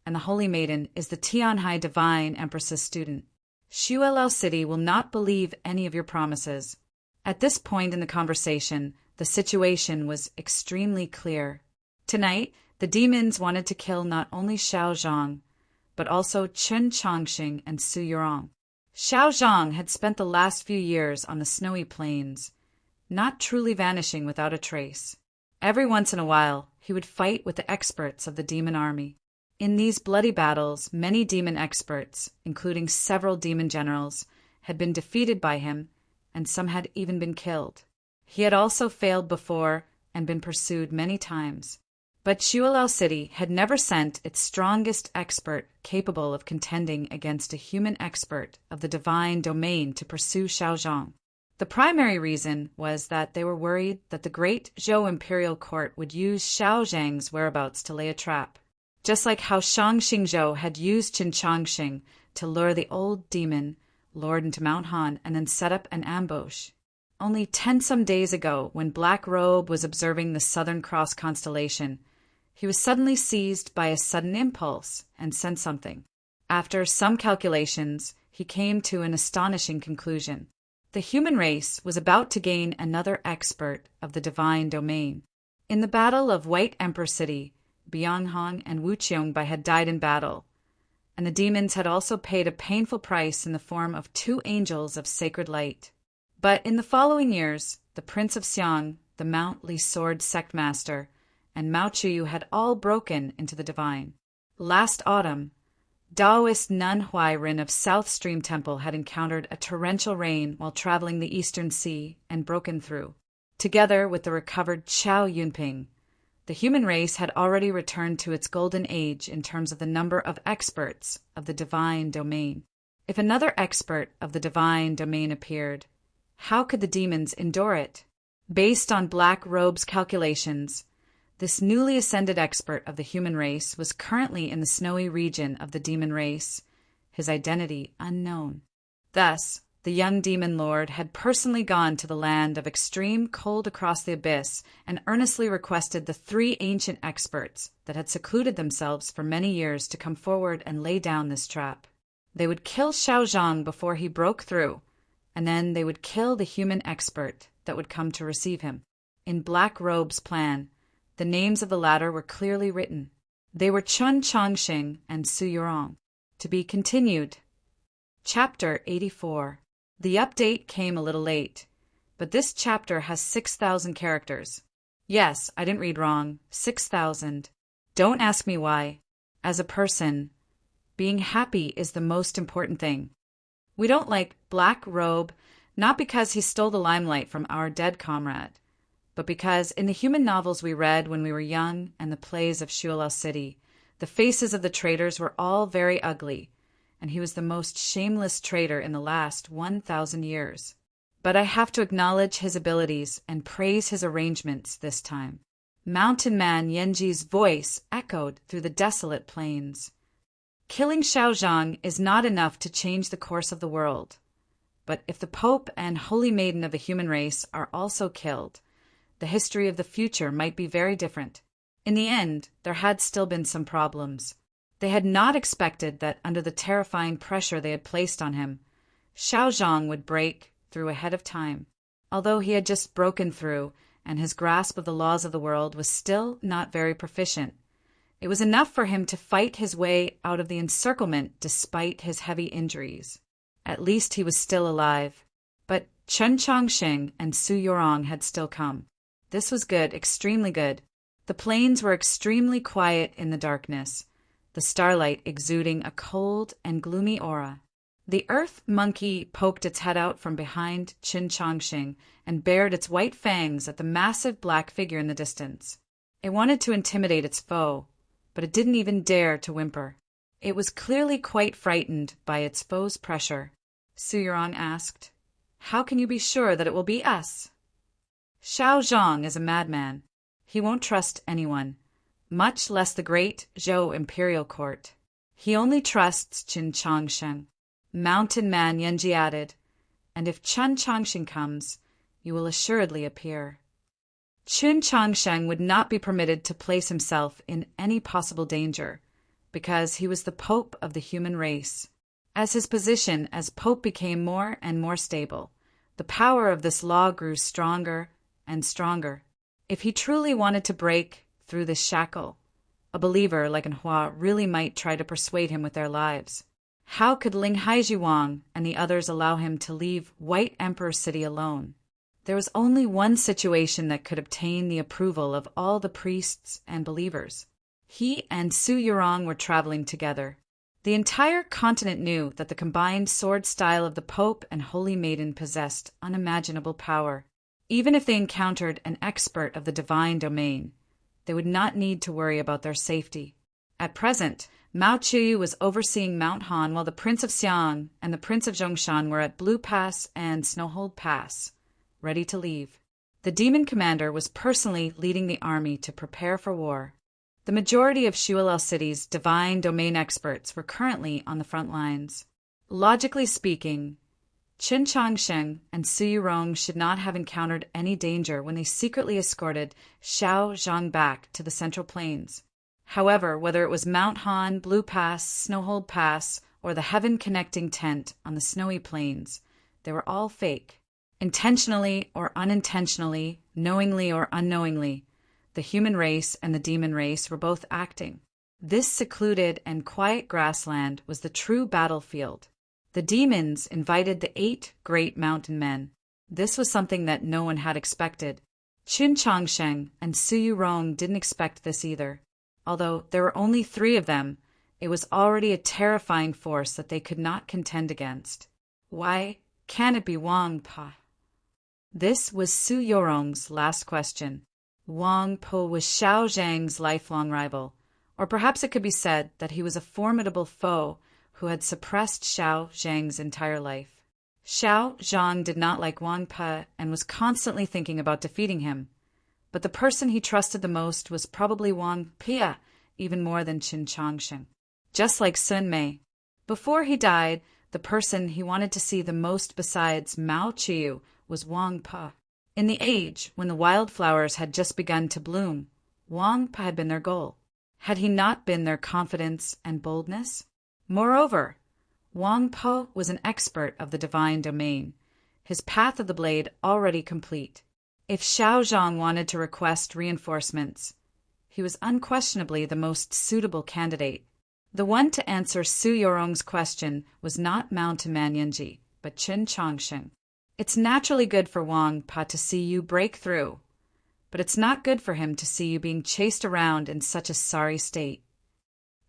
and the Holy Maiden is the Tianhai Divine Empress's student. Xuelao City will not believe any of your promises. At this point in the conversation, the situation was extremely clear. Tonight, the demons wanted to kill not only Xiao Zhang, but also Qin Chongqing and Su Yurong. Xiao Zhang had spent the last few years on the snowy plains, not truly vanishing without a trace. Every once in a while, he would fight with the experts of the demon army. In these bloody battles, many demon experts, including several demon generals, had been defeated by him, and some had even been killed. He had also failed before and been pursued many times. But Shualao City had never sent its strongest expert capable of contending against a human expert of the divine domain to pursue Xiaozhong. The primary reason was that they were worried that the great Zhou imperial court would use Xiao Zhang's whereabouts to lay a trap, just like how Shang Xingzhou had used Qin Changxing to lure the old demon lord into Mount Han and then set up an ambush. Only 10-some days ago, when Black Robe was observing the Southern Cross constellation, he was suddenly seized by a sudden impulse and sent something. After some calculations, he came to an astonishing conclusion. The human race was about to gain another expert of the divine domain. In the Battle of White Emperor City, Bianghong and Wu Qiongbai had died in battle, and the demons had also paid a painful price in the form of 2 angels of sacred light. But in the following years, the Prince of Xiang, the Mount Li Sword Sect Master, and Mao Chuyu had all broken into the divine. Last autumn, Taoist nun Huai-Rin of South Stream Temple had encountered a torrential rain while traveling the Eastern Sea and broken through. Together with the recovered Chao Yunping, the human race had already returned to its golden age in terms of the number of experts of the divine domain. If another expert of the divine domain appeared, how could the demons endure it? Based on Black Robe's calculations, this newly ascended expert of the human race was currently in the snowy region of the demon race, his identity unknown. Thus, the young demon lord had personally gone to the land of extreme cold across the abyss and earnestly requested the 3 ancient experts that had secluded themselves for many years to come forward and lay down this trap. They would kill Xiaozhang before he broke through, and then they would kill the human expert that would come to receive him. In Black Robe's plan, the names of the latter were clearly written. They were Qin Changxing and Su Yurong. To be continued. Chapter 84. The update came a little late, but this chapter has 6,000 characters. Yes, I didn't read wrong. 6,000. Don't ask me why. As a person, being happy is the most important thing. We don't like Black Robe, not because he stole the limelight from our dead comrade, but because in the human novels we read when we were young and the plays of Shualao City, the faces of the traitors were all very ugly, and he was the most shameless traitor in the last 1,000 years. But I have to acknowledge his abilities and praise his arrangements this time. Mountain Man Yanji's voice echoed through the desolate plains. Killing Xiaozhang is not enough to change the course of the world. But if the Pope and Holy Maiden of the human race are also killed, the history of the future might be very different. In the end, there had still been some problems. They had not expected that under the terrifying pressure they had placed on him, Xiaozhang would break through ahead of time. Although he had just broken through, and his grasp of the laws of the world was still not very proficient, it was enough for him to fight his way out of the encirclement despite his heavy injuries. At least he was still alive. But Qin Changxing and Su Yurong had still come. This was good, extremely good. The plains were extremely quiet in the darkness, the starlight exuding a cold and gloomy aura. The earth monkey poked its head out from behind Qin Changxing and bared its white fangs at the massive black figure in the distance. It wanted to intimidate its foe, but it didn't even dare to whimper. It was clearly quite frightened by its foe's pressure. Su Yurong asked, "How can you be sure that it will be us?" "Xiaozhang is a madman. He won't trust anyone, much less the great Zhou imperial court. He only trusts Qin Changxing." Mountain Man Yanji added, "And if Qin Changxing comes, you will assuredly appear." Qin Changsheng would not be permitted to place himself in any possible danger, because he was the Pope of the human race. As his position as Pope became more and more stable, the power of this law grew stronger and stronger. If he truly wanted to break through this shackle, a believer like Anhua really might try to persuade him with their lives. How could Ling Haijiwang and the others allow him to leave White Emperor City alone? There was only one situation that could obtain the approval of all the priests and believers. He and Su Yurong were traveling together. The entire continent knew that the combined sword style of the Pope and Holy Maiden possessed unimaginable power. Even if they encountered an expert of the divine domain, They would not need to worry about their safety. At present, Mao Chuyu was overseeing Mount Han while the Prince of Xiang and the Prince of Zhongshan were at Blue Pass and Snowhold Pass, ready to leave. The demon commander was personally leading the army to prepare for war. The majority of Shuilal City's divine domain experts were currently on the front lines. Logically speaking, Qin Changsheng and Su Yurong should not have encountered any danger when they secretly escorted Xiao Zhang back to the Central Plains. However, whether it was Mount Han, Blue Pass, Snowhold Pass, or the heaven-connecting tent on the snowy plains, they were all fake. Intentionally or unintentionally, knowingly or unknowingly, the human race and the demon race were both acting. This secluded and quiet grassland was the true battlefield. The demons invited the 8 great mountain men. This was something that no one had expected. Qin Changsheng and Su Yurong didn't expect this either. Although there were only 3 of them, it was already a terrifying force that they could not contend against. Why can't it be Wang Pa? This was Su Yurong's last question. Wang Po was Xiao Zhang's lifelong rival, or perhaps it could be said that he was a formidable foe who had suppressed Xiao Zhang's entire life. Xiao Zhang did not like Wang Pa and was constantly thinking about defeating him. But the person he trusted the most was probably Wang Pia, even more than Qin Changsheng. Just like Sun Mei. Before he died, the person he wanted to see the most besides Mao Chuyu was Wang Pa. In the age when the wildflowers had just begun to bloom, Wang Pa had been their goal. Had he not been their confidence and boldness? Moreover, Wang Po was an expert of the divine domain, his path of the blade already complete. If Xiao Zhang wanted to request reinforcements, he was unquestionably the most suitable candidate. The one to answer Su Yurong's question was not Mountain Man Yanji, but Qin Changsheng. It's naturally good for Wang Pa to see you break through, but it's not good for him to see you being chased around in such a sorry state.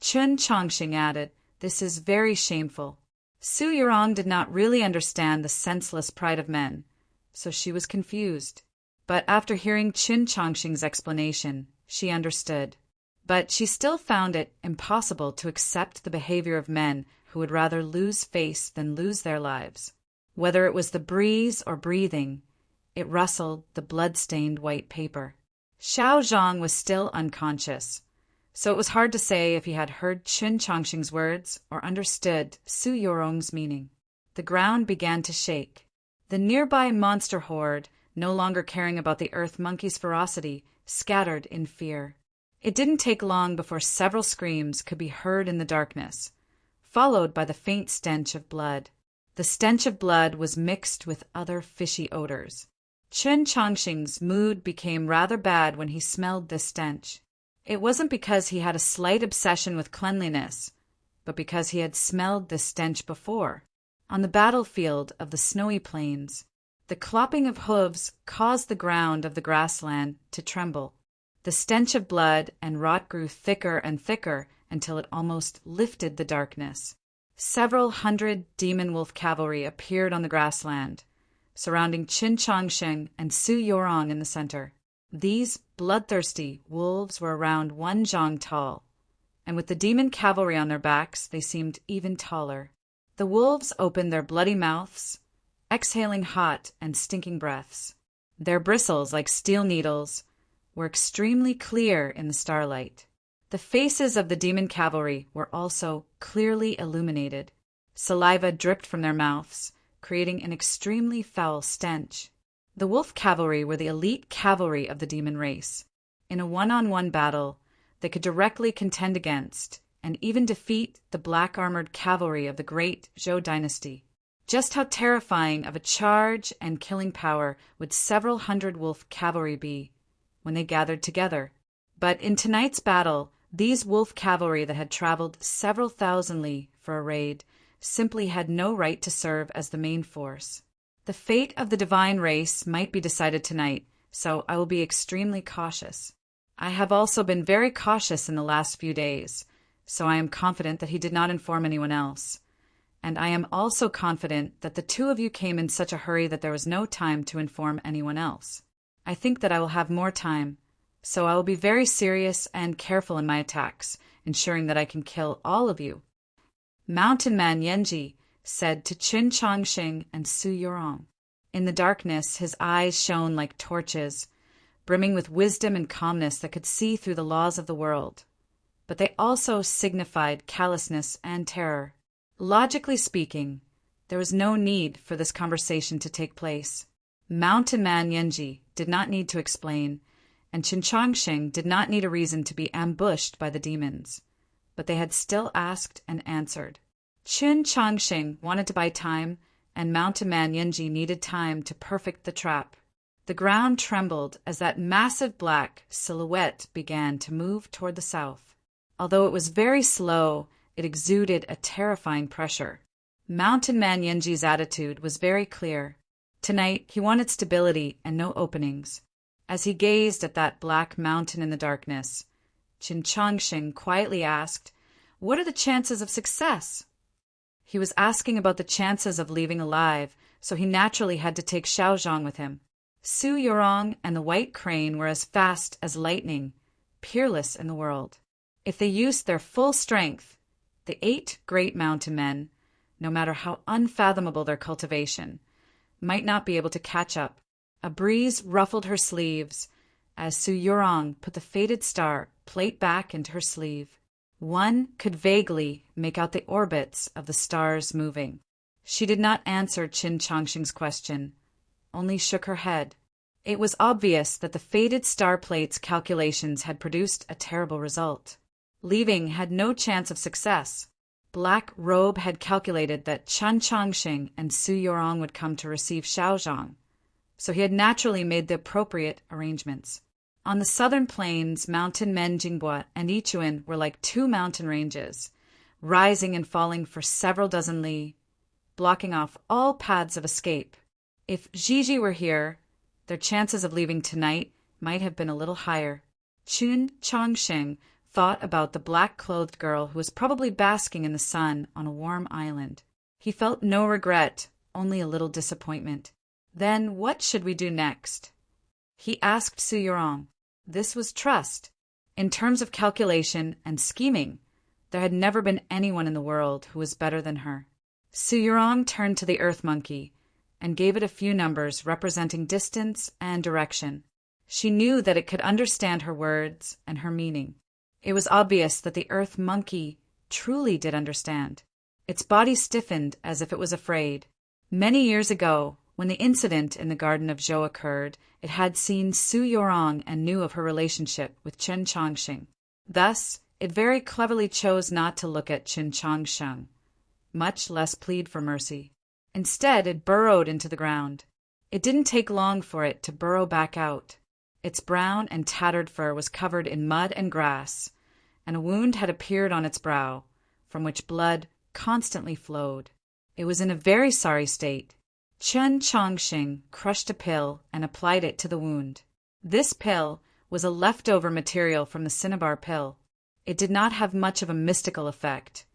Qin Changsheng added, "This is very shameful." Su Yurong did not really understand the senseless pride of men, so she was confused. But after hearing Qin Changsheng's explanation, she understood. But she still found it impossible to accept the behavior of men who would rather lose face than lose their lives. Whether it was the breeze or breathing, it rustled the blood-stained white paper. Xiao Zhang was still unconscious, so it was hard to say if he had heard Qin Changsheng's words or understood Su Yurong's meaning. The ground began to shake. The nearby monster horde, no longer caring about the earth monkey's ferocity, scattered in fear. It didn't take long before several screams could be heard in the darkness, followed by the faint stench of blood. The stench of blood was mixed with other fishy odors. Qin Changsheng's mood became rather bad when he smelled this stench. It wasn't because he had a slight obsession with cleanliness, but because he had smelled this stench before. On the battlefield of the snowy plains, the clopping of hooves caused the ground of the grassland to tremble. The stench of blood and rot grew thicker and thicker until it almost lifted the darkness. Several hundred demon wolf cavalry appeared on the grassland, surrounding Qin Changsheng and Su Yurong in the center. These bloodthirsty wolves were around 1 zhang tall, and with the demon cavalry on their backs, they seemed even taller. The wolves opened their bloody mouths, exhaling hot and stinking breaths. Their bristles, like steel needles, were extremely clear in the starlight. The faces of the demon cavalry were also clearly illuminated. Saliva dripped from their mouths, creating an extremely foul stench. The wolf cavalry were the elite cavalry of the demon race. In a one-on-one battle, they could directly contend against and even defeat the black-armored cavalry of the great Zhou dynasty. Just how terrifying of a charge and killing power would several hundred wolf cavalry be when they gathered together? But in tonight's battle, these wolf cavalry that had traveled several thousand li for a raid simply had no right to serve as the main force. The fate of the divine race might be decided tonight, so I will be extremely cautious. I have also been very cautious in the last few days, so I am confident that he did not inform anyone else. And I am also confident that the 2 of you came in such a hurry that there was no time to inform anyone else. I think that I will have more time, so I will be very serious and careful in my attacks, ensuring that I can kill all of you. Mountain Man Yenji said to Qin Changxing and Su Yurong. In the darkness, his eyes shone like torches, brimming with wisdom and calmness that could see through the laws of the world. But they also signified callousness and terror. Logically speaking, there was no need for this conversation to take place. Mountain Man Yenji did not need to explain, and Qin Changxing did not need a reason to be ambushed by the demons. But they had still asked and answered. Qin Changxing wanted to buy time, and Mountain Man Yenji needed time to perfect the trap. The ground trembled as that massive black silhouette began to move toward the south. Although it was very slow, it exuded a terrifying pressure. Mountain Man Yenji's attitude was very clear. Tonight, he wanted stability and no openings. As he gazed at that black mountain in the darkness, Qin Changxing quietly asked, "What are the chances of success?" He was asking about the chances of leaving alive, so he naturally had to take Xiaozhang with him. Su Yurong and the White Crane were as fast as lightning, peerless in the world. If they used their full strength, the 8 great mountain men, no matter how unfathomable their cultivation, might not be able to catch up. A breeze ruffled her sleeves as Su Yurong put the faded star plate back into her sleeve. One could vaguely make out the orbits of the stars moving. She did not answer Qin Changxing's question, only shook her head. It was obvious that the faded star plate's calculations had produced a terrible result. Leaving had no chance of success. Black Robe had calculated that Qin Changxing and Su Yurong would come to receive Xiaozhang, so he had naturally made the appropriate arrangements. On the southern plains, Mountain Men Jinghua and Yichuan were like 2 mountain ranges, rising and falling for several dozen li, blocking off all paths of escape. If Gigi were here, their chances of leaving tonight might have been a little higher. Qin Changxing thought about the black-clothed girl who was probably basking in the sun on a warm island. He felt no regret, only a little disappointment. Then what should we do next? He asked Su Yurong. This was trust. In terms of calculation and scheming, there had never been anyone in the world who was better than her. Su Yurong turned to the earth monkey and gave it a few numbers representing distance and direction. She knew that it could understand her words and her meaning. It was obvious that the earth monkey truly did understand. Its body stiffened as if it was afraid. Many years ago, when the incident in the Garden of Zhou occurred, it had seen Su Yurong and knew of her relationship with Qin Changxing. Thus, it very cleverly chose not to look at Qin Changxing, much less plead for mercy. Instead, it burrowed into the ground. It didn't take long for it to burrow back out. Its brown and tattered fur was covered in mud and grass, and a wound had appeared on its brow, from which blood constantly flowed. It was in a very sorry state. Qin Changxing crushed a pill and applied it to the wound. This pill was a leftover material from the cinnabar pill. It did not have much of a mystical effect,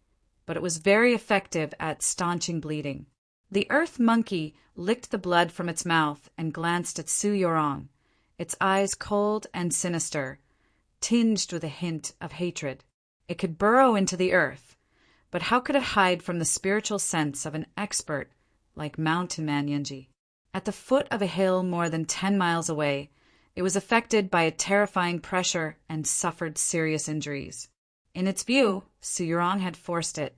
but it was very effective at staunching bleeding. The earth monkey licked the blood from its mouth and glanced at Su Yurong, its eyes cold and sinister, tinged with a hint of hatred. It could burrow into the earth, but how could it hide from the spiritual sense of an expert like Mountain Man Yenji? At the foot of a hill more than 10 miles away, it was affected by a terrifying pressure and suffered serious injuries. In its view, Su Yurong had forced it,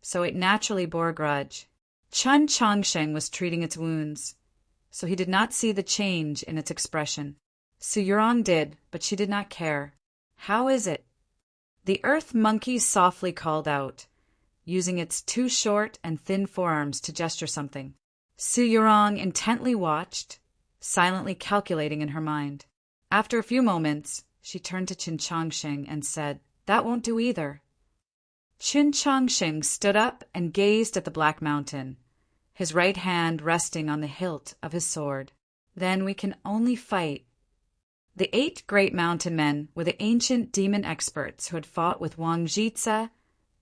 so it naturally bore a grudge. Qin Changxing was treating its wounds, so he did not see the change in its expression. Su Yurong did, but she did not care. How is it? The earth monkey softly called out, using its 2 short and thin forearms to gesture something. Su Yurong intently watched, silently calculating in her mind. After a few moments, she turned to Qin Changxing and said, "That won't do either." Qin Changxing stood up and gazed at the black mountain, his right hand resting on the hilt of his sword. "Then we can only fight." The 8 great mountain men were the ancient demon experts who had fought with Wang Jitze,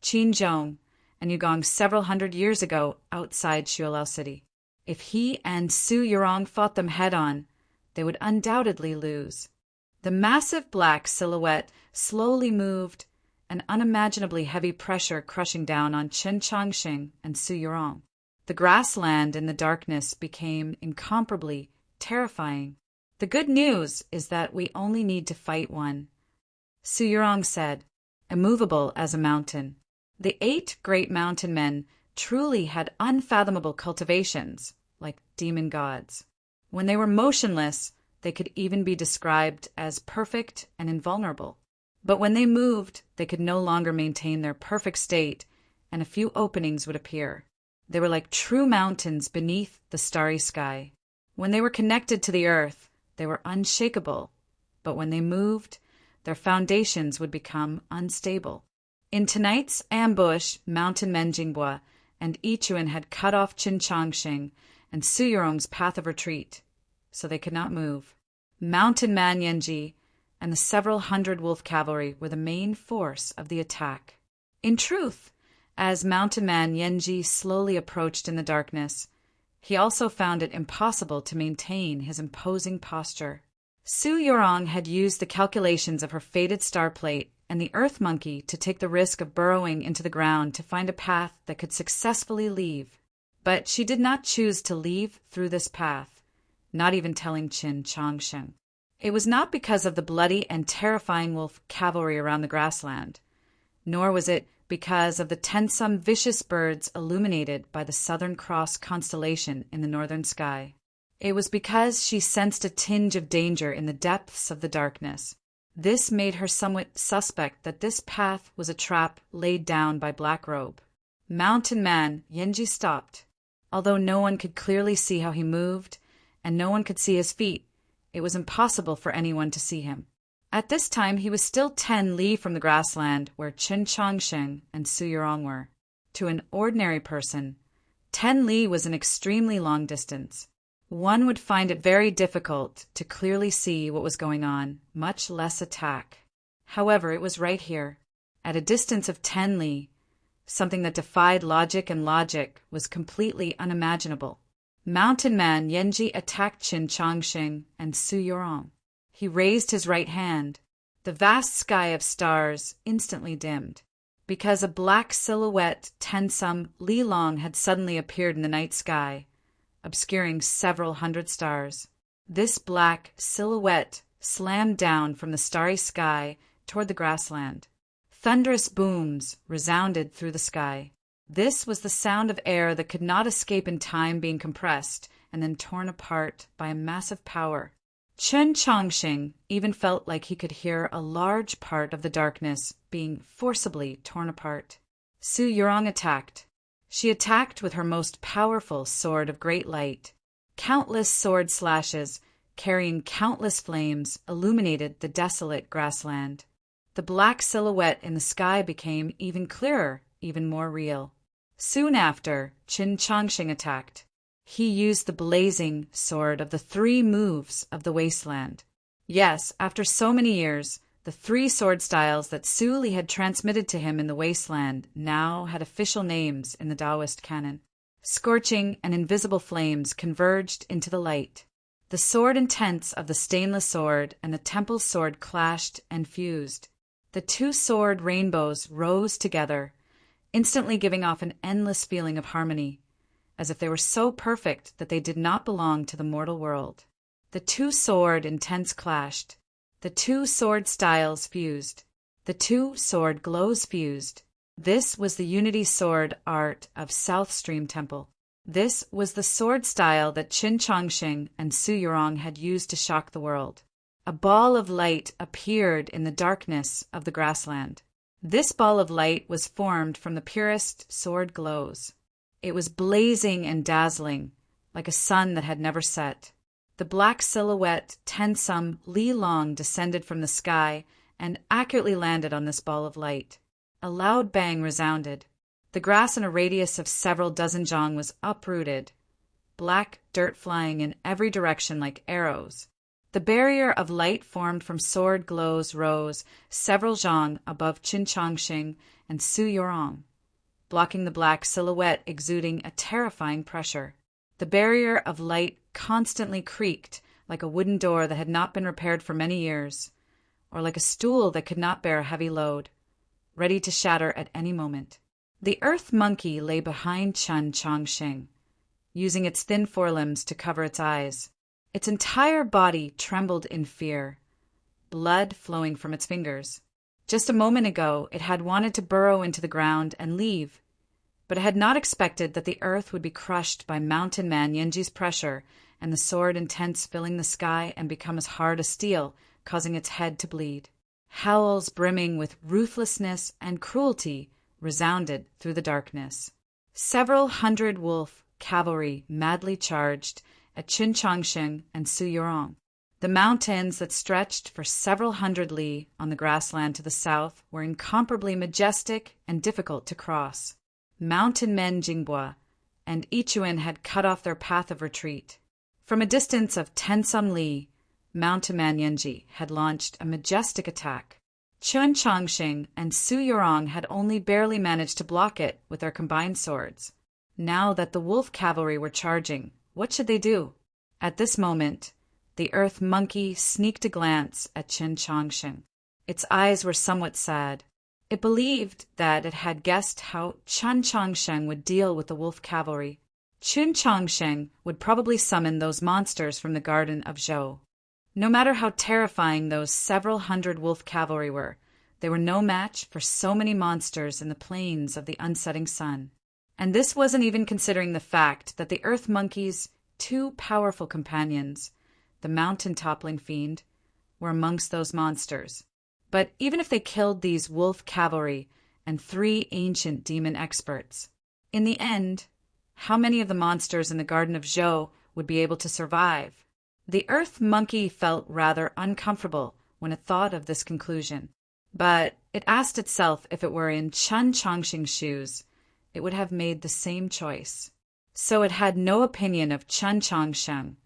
Qin Zhong, and Yugong several hundred years ago outside Xuelao City. If he and Su Yurong fought them head-on, they would undoubtedly lose. The massive black silhouette slowly moved, an unimaginably heavy pressure crushing down on Chen Changxing and Su Yurong. The grassland in the darkness became incomparably terrifying. "The good news is that we only need to fight one," Su Yurong said, immovable as a mountain. The 8 great mountain men truly had unfathomable cultivations, like demon gods. When they were motionless, they could even be described as perfect and invulnerable. But when they moved, they could no longer maintain their perfect state, and a few openings would appear. They were like true mountains beneath the starry sky. When they were connected to the earth, they were unshakable, but when they moved, their foundations would become unstable. In tonight's ambush, Mountain Men Jinghua and Ichuan had cut off Qin Changxing and Su Yurong's path of retreat, so they could not move. Mountain Man Yanji and the several hundred wolf cavalry were the main force of the attack. In truth, as Mountain Man Yanji slowly approached in the darkness, he also found it impossible to maintain his imposing posture. Su Yurong had used the calculations of her fated star plate and the earth monkey to take the risk of burrowing into the ground to find a path that could successfully leave. But she did not choose to leave through this path, not even telling Qin Changxing. It was not because of the bloody and terrifying wolf cavalry around the grassland, nor was it because of the tensome, vicious birds illuminated by the Southern Cross constellation in the northern sky. It was because she sensed a tinge of danger in the depths of the darkness. This made her somewhat suspect that this path was a trap laid down by Blackrobe. Mountain Man Yanji stopped. Although no one could clearly see how he moved, and no one could see his feet, it was impossible for anyone to see him. At this time, he was still 10 li from the grassland where Qin Changxing and Su Yurong were. To an ordinary person, 10 li was an extremely long distance. One would find it very difficult to clearly see what was going on, much less attack. However, it was right here, at a distance of 10 li. Something that defied logic, and logic was completely unimaginable. Mountain Man Yanji attacked Qin Changxing and Su Yurong. He raised his right hand. The vast sky of stars instantly dimmed, because a black silhouette 10-some li long had suddenly appeared in the night sky, obscuring several hundred stars. This black silhouette slammed down from the starry sky toward the grassland. Thunderous booms resounded through the sky. This was the sound of air that could not escape in time being compressed and then torn apart by a massive power. Qin Changxing even felt like he could hear a large part of the darkness being forcibly torn apart. Su Yurong attacked. She attacked with her most powerful sword of great light. Countless sword slashes, carrying countless flames, illuminated the desolate grassland. The black silhouette in the sky became even clearer, even more real. Soon after, Qin Changxing attacked. He used the blazing sword of the 3 moves of the wasteland. Yes, after so many years, the 3 sword styles that Su Li had transmitted to him in the wasteland now had official names in the Taoist canon. Scorching and invisible flames converged into the light. The sword intents of the stainless sword and the temple sword clashed and fused. The 2 sword rainbows rose together, instantly giving off an endless feeling of harmony, as if they were so perfect that they did not belong to the mortal world. The 2 sword intents clashed. The 2 sword styles fused. The 2 sword glows fused. This was the unity sword art of South Stream Temple. This was the sword style that Qin Changxing and Su Yurong had used to shock the world. A ball of light appeared in the darkness of the grassland. This ball of light was formed from the purest sword glows. It was blazing and dazzling, like a sun that had never set. The black silhouette 10-some li long descended from the sky and accurately landed on this ball of light. A loud bang resounded. The grass in a radius of several dozen zhang was uprooted, black dirt flying in every direction like arrows. The barrier of light formed from sword glows rose several zhang above Qin Changxing and Su Yurong, blocking the black silhouette, exuding a terrifying pressure. The barrier of light constantly creaked like a wooden door that had not been repaired for many years, or like a stool that could not bear a heavy load, ready to shatter at any moment. The earth monkey lay behind Chen Chongqing, using its thin forelimbs to cover its eyes. Its entire body trembled in fear, blood flowing from its fingers. Just a moment ago, it had wanted to burrow into the ground and leave, but it had not expected that the earth would be crushed by Mountain Man Yanji's pressure and the sword intense filling the sky and become as hard as steel, causing its head to bleed. Howls brimming with ruthlessness and cruelty resounded through the darkness. Several hundred wolf cavalry madly charged at Qin Chongsheng and Su Yurong. The mountains that stretched for several hundred li on the grassland to the south were incomparably majestic and difficult to cross. Mountain men Jingbua and Ichuan had cut off their path of retreat. From a distance of 10-some li, Mountain Man Yanji had launched a majestic attack. Chen Chongqing and Su Yurong had only barely managed to block it with their combined swords. Now that the wolf cavalry were charging, what should they do? At this moment, the earth monkey sneaked a glance at Chen Chongqing. Its eyes were somewhat sad. It believed that it had guessed how Chen Chongqing would deal with the wolf cavalry. Chen Chongqing would probably summon those monsters from the garden of Zhou. No matter how terrifying those several hundred wolf cavalry were, they were no match for so many monsters in the plains of the unsetting sun. And this wasn't even considering the fact that the earth monkey's two powerful companions, the mountain-toppling fiend, were amongst those monsters. But even if they killed these wolf cavalry and 3 ancient demon experts, in the end, how many of the monsters in the Garden of Zhou would be able to survive? The earth monkey felt rather uncomfortable when it thought of this conclusion. But it asked itself if it were in Chen Chongqing's shoes, it would have made the same choice. So it had no opinion of Chen Chongqing,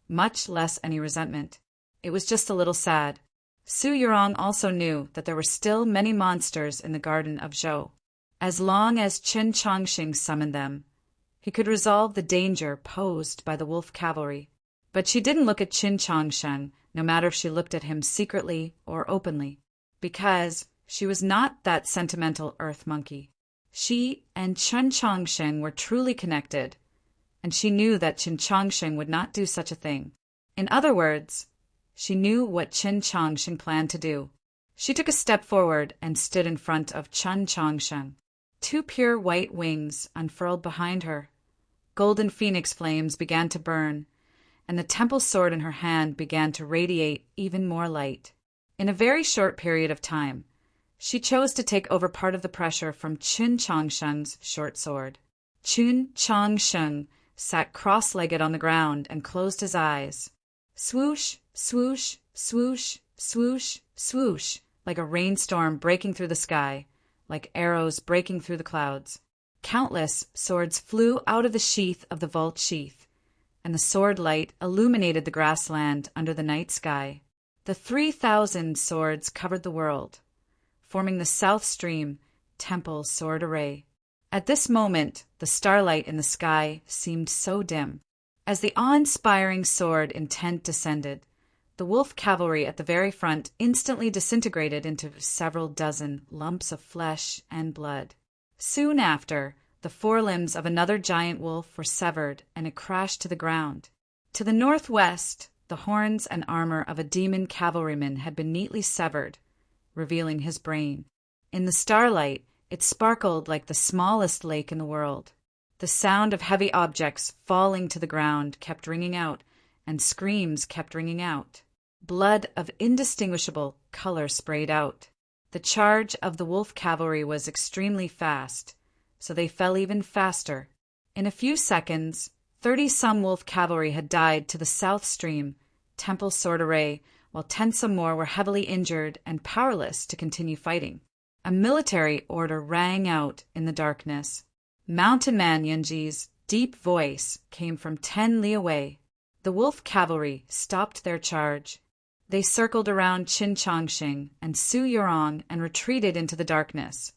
much less any resentment. It was just a little sad. Su Yurong also knew that there were still many monsters in the Garden of Zhou. As long as Chen Chongqing summoned them, he could resolve the danger posed by the wolf cavalry. But she didn't look at Chen Chongqing, no matter if she looked at him secretly or openly, because she was not that sentimental earth monkey. She and Chen Chongqing were truly connected, and she knew that Chen Chongqing would not do such a thing. In other words, she knew what Chen Chongqing planned to do. She took a step forward and stood in front of Chen Chongqing. 2 pure white wings unfurled behind her. Golden phoenix flames began to burn, and the temple sword in her hand began to radiate even more light. In a very short period of time, she chose to take over part of the pressure from Chen Chongsheng's short sword. Chen Chongsheng sat cross-legged on the ground and closed his eyes. Swoosh, swoosh, swoosh, swoosh, swoosh, like a rainstorm breaking through the sky, like arrows breaking through the clouds. Countless swords flew out of the sheath of the vault sheath, and the sword light illuminated the grassland under the night sky. The 3,000 swords covered the world, forming the South Stream Temple sword array. At this moment, the starlight in the sky seemed so dim. As the awe-inspiring sword intent descended, the wolf cavalry at the very front instantly disintegrated into several dozen lumps of flesh and blood. Soon after, the forelimbs of another giant wolf were severed and it crashed to the ground. To the northwest, the horns and armor of a demon cavalryman had been neatly severed, revealing his brain. In the starlight, it sparkled like the smallest lake in the world. The sound of heavy objects falling to the ground kept ringing out, and screams kept ringing out. Blood of indistinguishable color sprayed out. The charge of the wolf cavalry was extremely fast, so they fell even faster. In a few seconds, 30-some wolf cavalry had died to the South Stream Temple sword array, while 10-some more were heavily injured and powerless to continue fighting. A military order rang out in the darkness. Mountain Man Yanji's deep voice came from 10 li away. The wolf cavalry stopped their charge. They circled around Chen Chongqing and Su Yurong and retreated into the darkness,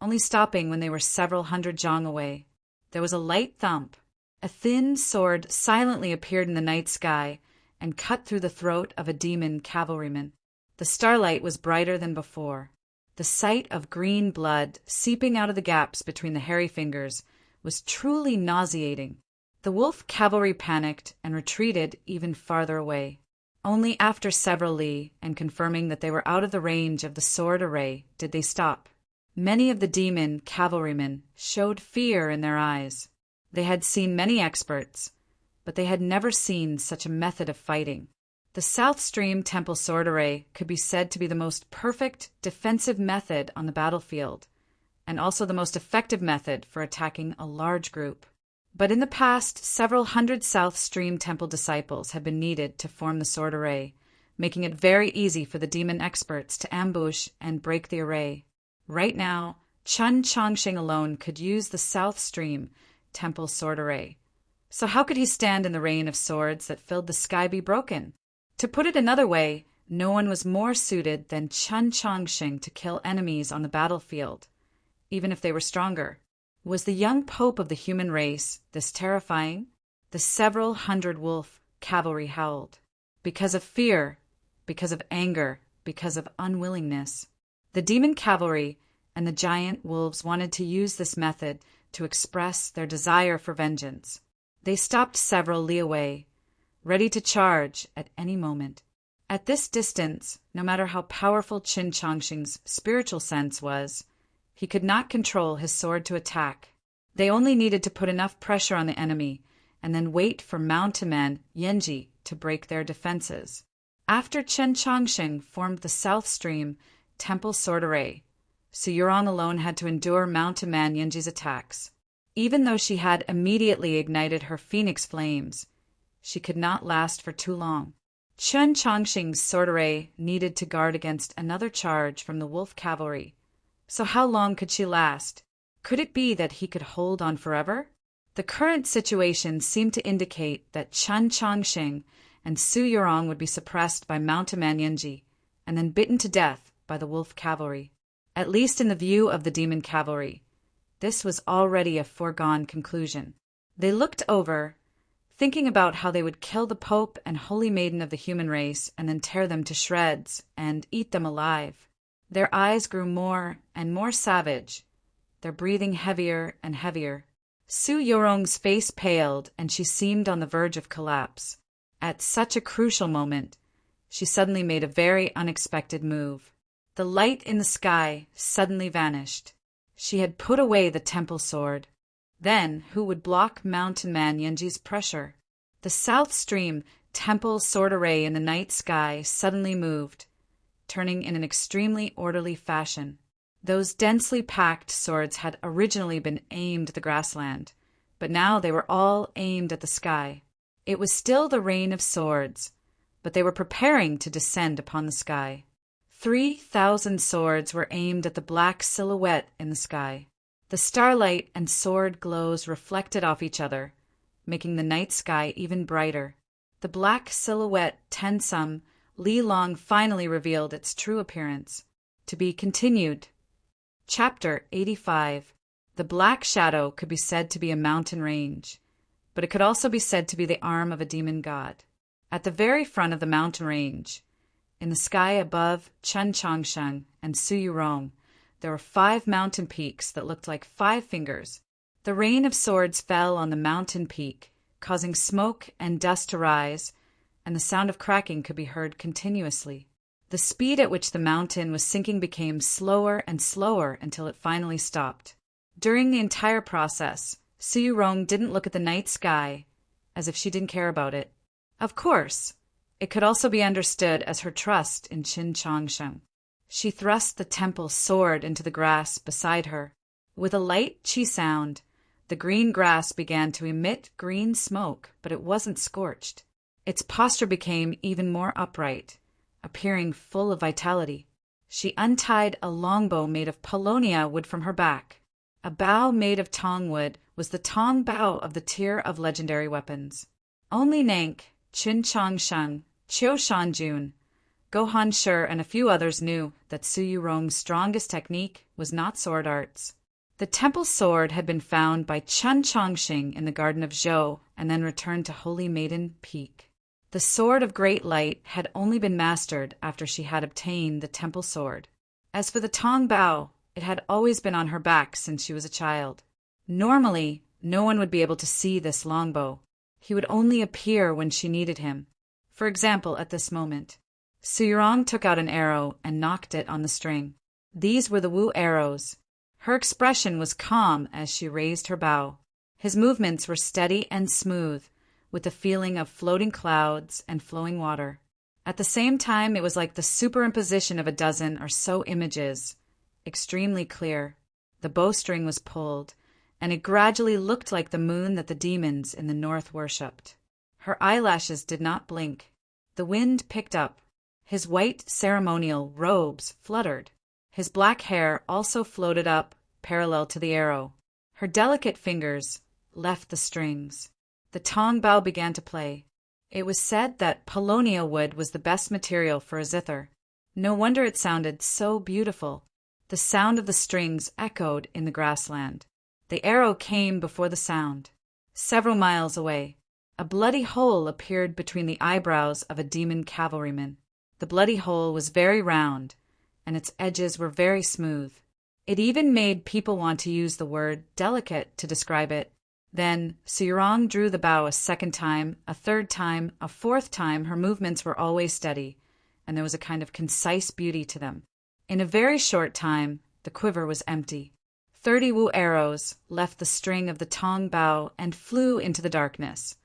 only stopping when they were several hundred zhang away. There was a light thump. A thin sword silently appeared in the night sky and cut through the throat of a demon cavalryman. The starlight was brighter than before. The sight of green blood seeping out of the gaps between the hairy fingers was truly nauseating. The wolf cavalry panicked and retreated even farther away. Only after several li, and confirming that they were out of the range of the sword array, did they stop. Many of the demon cavalrymen showed fear in their eyes. They had seen many experts, but they had never seen such a method of fighting. The South Stream Temple sword array could be said to be the most perfect defensive method on the battlefield, and also the most effective method for attacking a large group. But in the past, several hundred South Stream Temple disciples had been needed to form the sword array, making it very easy for the demon experts to ambush and break the array. Right now, Chun Chongqing alone could use the South Stream Temple sword array. So how could he stand in the rain of swords that filled the sky be broken? To put it another way, no one was more suited than Chun Chongqing to kill enemies on the battlefield, even if they were stronger. Was the young pope of the human race this terrifying? The several hundred wolf cavalry howled. Because of fear, because of anger, because of unwillingness. The demon cavalry and the giant wolves wanted to use this method to express their desire for vengeance. They stopped several li away, ready to charge at any moment. At this distance, no matter how powerful Qin Chongqing's spiritual sense was, he could not control his sword to attack. They only needed to put enough pressure on the enemy and then wait for mountain man Yanji to break their defenses. After Qin Chongqing formed the South Stream Temple sword array, Su Yurong alone had to endure mountain man Yanji's attacks. Even though she had immediately ignited her phoenix flames, she could not last for too long. Qin Chongqing's sword array needed to guard against another charge from the wolf cavalry. So how long could she last? Could it be that he could hold on forever? The current situation seemed to indicate that Qin Chongqing and Su Yurong would be suppressed by mountain man Yanji and then bitten to death by the wolf cavalry. At least in the view of the demon cavalry, this was already a foregone conclusion. They looked over, thinking about how they would kill the Pope and Holy Maiden of the human race and then tear them to shreds and eat them alive. Their eyes grew more and more savage, their breathing heavier and heavier. Su Yurong's face paled and she seemed on the verge of collapse. At such a crucial moment, she suddenly made a very unexpected move. The light in the sky suddenly vanished. She had put away the temple sword. Then who would block mountain man Yanji's pressure? The South Stream Temple sword array in the night sky suddenly moved, turning in an extremely orderly fashion. Those densely packed swords had originally been aimed at the grassland, but now they were all aimed at the sky. It was still the rain of swords, but they were preparing to descend upon the sky. 3,000 swords were aimed at the black silhouette in the sky. The starlight and sword glows reflected off each other, making the night sky even brighter. The black silhouette Tensum Li Long finally revealed its true appearance. To be continued. Chapter 85. The black shadow could be said to be a mountain range, but it could also be said to be the arm of a demon god. At the very front of the mountain range, in the sky above Chun Chongqing and Su Yurong, there were 5 mountain peaks that looked like 5 fingers. The rain of swords fell on the mountain peak, causing smoke and dust to rise, and the sound of cracking could be heard continuously. The speed at which the mountain was sinking became slower and slower until it finally stopped. During the entire process, Su Yurong didn't look at the night sky as if she didn't care about it. Of course, it could also be understood as her trust in Qin Chongqing. She thrust the temple sword into the grass beside her. With a light chi sound, the green grass began to emit green smoke, but it wasn't scorched. Its posture became even more upright, appearing full of vitality. She untied a longbow made of paulownia wood from her back. A bow made of tong wood was the tong bow of the tier of legendary weapons. Only Nank, Qin Chongsheng, Qiu Shanjun, Gohan Shi, and a few others knew that Su Yurong's strongest technique was not sword arts. The temple sword had been found by Chun Chongqing in the garden of Zhou and then returned to Holy Maiden Peak. The Sword of Great Light had only been mastered after she had obtained the temple sword. As for the Tong Bao, it had always been on her back since she was a child. Normally, no one would be able to see this longbow. He would only appear when she needed him. For example, at this moment. Su Yurong took out an arrow and knocked it on the string. These were the Wu arrows. Her expression was calm as she raised her bow. His movements were steady and smooth, with the feeling of floating clouds and flowing water. At the same time, it was like the superimposition of a dozen or so images, extremely clear. The bowstring was pulled, and it gradually looked like the moon that the demons in the north worshipped. Her eyelashes did not blink. The wind picked up. His white ceremonial robes fluttered. His black hair also floated up, parallel to the arrow. Her delicate fingers left the strings. The Tong Bao began to play. It was said that paulownia wood was the best material for a zither. No wonder it sounded so beautiful. The sound of the strings echoed in the grassland. The arrow came before the sound. Several miles away, a bloody hole appeared between the eyebrows of a demon cavalryman. The bloody hole was very round, and its edges were very smooth. It even made people want to use the word delicate to describe it. Then Su Yurong drew the bow a second time, a third time, a fourth time. Her movements were always steady, and there was a kind of concise beauty to them. In a very short time, the quiver was empty. 30 Wu arrows left the string of the Tong Bao and flew into the darkness,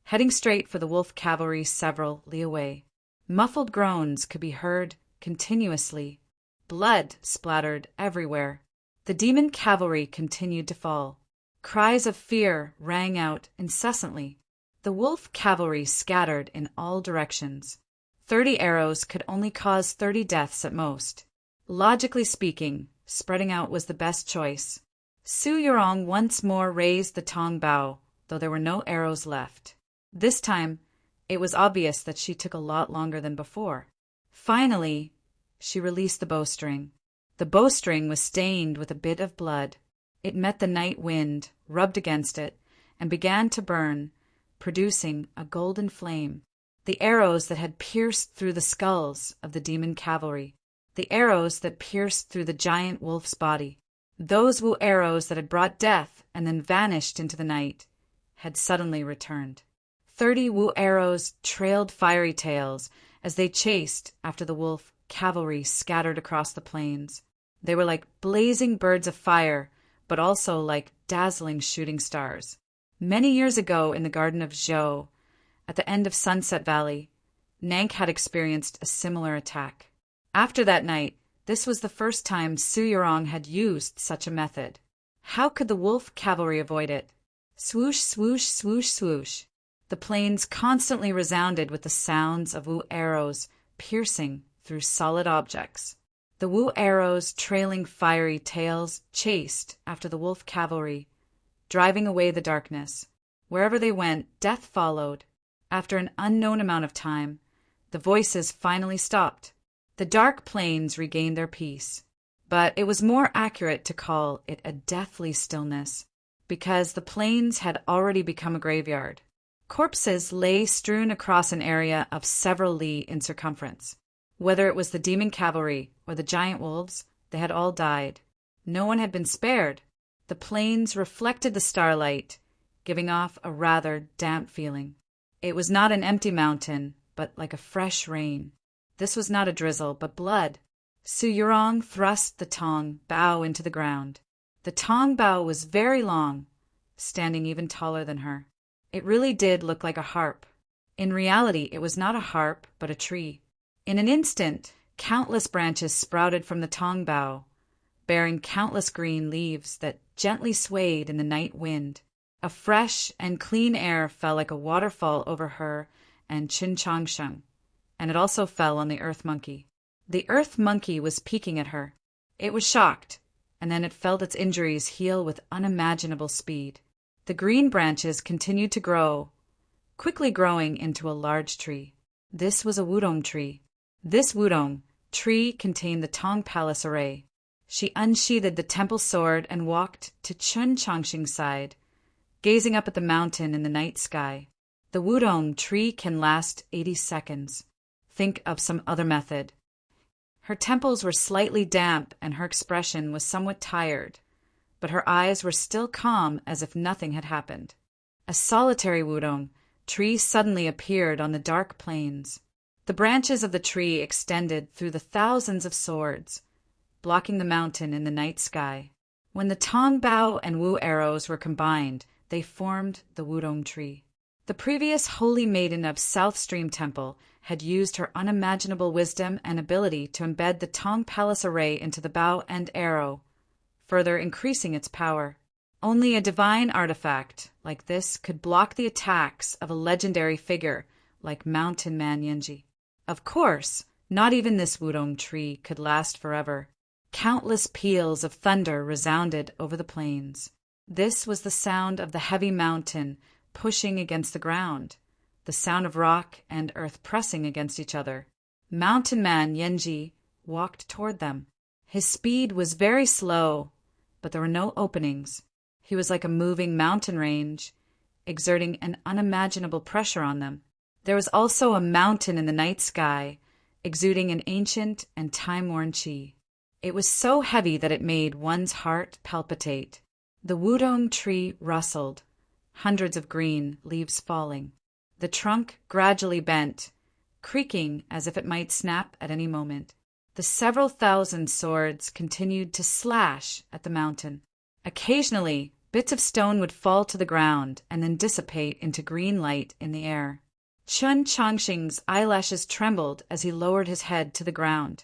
heading straight for the wolf cavalry several li away. Muffled groans could be heard continuously. Blood splattered everywhere. The demon cavalry continued to fall. Cries of fear rang out incessantly. The wolf cavalry scattered in all directions. 30 arrows could only cause 30 deaths at most. Logically speaking, spreading out was the best choice. Su Yurong once more raised the Tong Bao, though there were no arrows left. This time, it was obvious that she took a lot longer than before. Finally, she released the bowstring. The bowstring was stained with a bit of blood. It met the night wind, rubbed against it, and began to burn, producing a golden flame. The arrows that had pierced through the skulls of the demon cavalry. The arrows that pierced through the giant wolf's body. Those Wu arrows that had brought death and then vanished into the night had suddenly returned. 30 Wu arrows trailed fiery tails as they chased after the wolf cavalry scattered across the plains. They were like blazing birds of fire, but also like dazzling shooting stars. Many years ago in the Garden of Zhou, at the end of Sunset Valley, Nank had experienced a similar attack. After that night, this was the first time Su Yurong had used such a method. How could the wolf cavalry avoid it? Swoosh, swoosh, swoosh, swoosh. The plains constantly resounded with the sounds of Wu arrows piercing through solid objects. The Wu arrows, trailing fiery tails, chased after the wolf cavalry, driving away the darkness. Wherever they went, death followed. After an unknown amount of time, the voices finally stopped. The dark plains regained their peace. But it was more accurate to call it a deathly stillness, because the plains had already become a graveyard. Corpses lay strewn across an area of several li in circumference. Whether it was the demon cavalry or the giant wolves, they had all died. No one had been spared. The plains reflected the starlight, giving off a rather damp feeling. It was not an empty mountain, but like a fresh rain. This was not a drizzle, but blood. Su Yurong thrust the Tong Bao into the ground. The Tong Bao was very long, standing even taller than her. It really did look like a harp. In reality, it was not a harp, but a tree. In an instant, countless branches sprouted from the Tong Bao, bearing countless green leaves that gently swayed in the night wind. A fresh and clean air fell like a waterfall over her and Chin Chong Sheng, and it also fell on the earth monkey. The earth monkey was peeking at her. It was shocked, and then it felt its injuries heal with unimaginable speed. The green branches continued to grow, quickly growing into a large tree. This was a wudong tree. This wudong tree contained the Tong Palace array. She unsheathed the temple sword and walked to Chun Chongqing's side, gazing up at the mountain in the night sky. The wudong tree can last 80 seconds. Think of some other method. Her temples were slightly damp and her expression was somewhat tired, but her eyes were still calm as if nothing had happened. A solitary wudong tree suddenly appeared on the dark plains. The branches of the tree extended through the thousands of swords, blocking the mountain in the night sky. When the Tong Bao and Wu arrows were combined, they formed the wudong tree. The previous holy maiden of South Stream Temple had used her unimaginable wisdom and ability to embed the Tong Palace array into the bow and arrow, further increasing its power. Only a divine artifact like this could block the attacks of a legendary figure like Mountain Man Yenji. Of course, not even this wudong tree could last forever. Countless peals of thunder resounded over the plains. This was the sound of the heavy mountain pushing against the ground, the sound of rock and earth pressing against each other. Mountain Man Yenji walked toward them. His speed was very slow, but there were no openings. He was like a moving mountain range, exerting an unimaginable pressure on them. There was also a mountain in the night sky, exuding an ancient and time-worn qi. It was so heavy that it made one's heart palpitate. The wudong tree rustled, hundreds of green leaves falling. The trunk gradually bent, creaking as if it might snap at any moment. The several thousand swords continued to slash at the mountain. Occasionally, bits of stone would fall to the ground and then dissipate into green light in the air. Chun Changxing's eyelashes trembled as he lowered his head to the ground,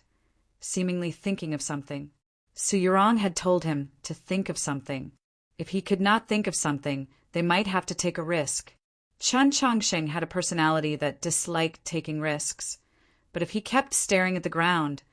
seemingly thinking of something. Su Yurong had told him to think of something. If he could not think of something, they might have to take a risk. Chun Changxing had a personality that disliked taking risks, but if he kept staring at the ground,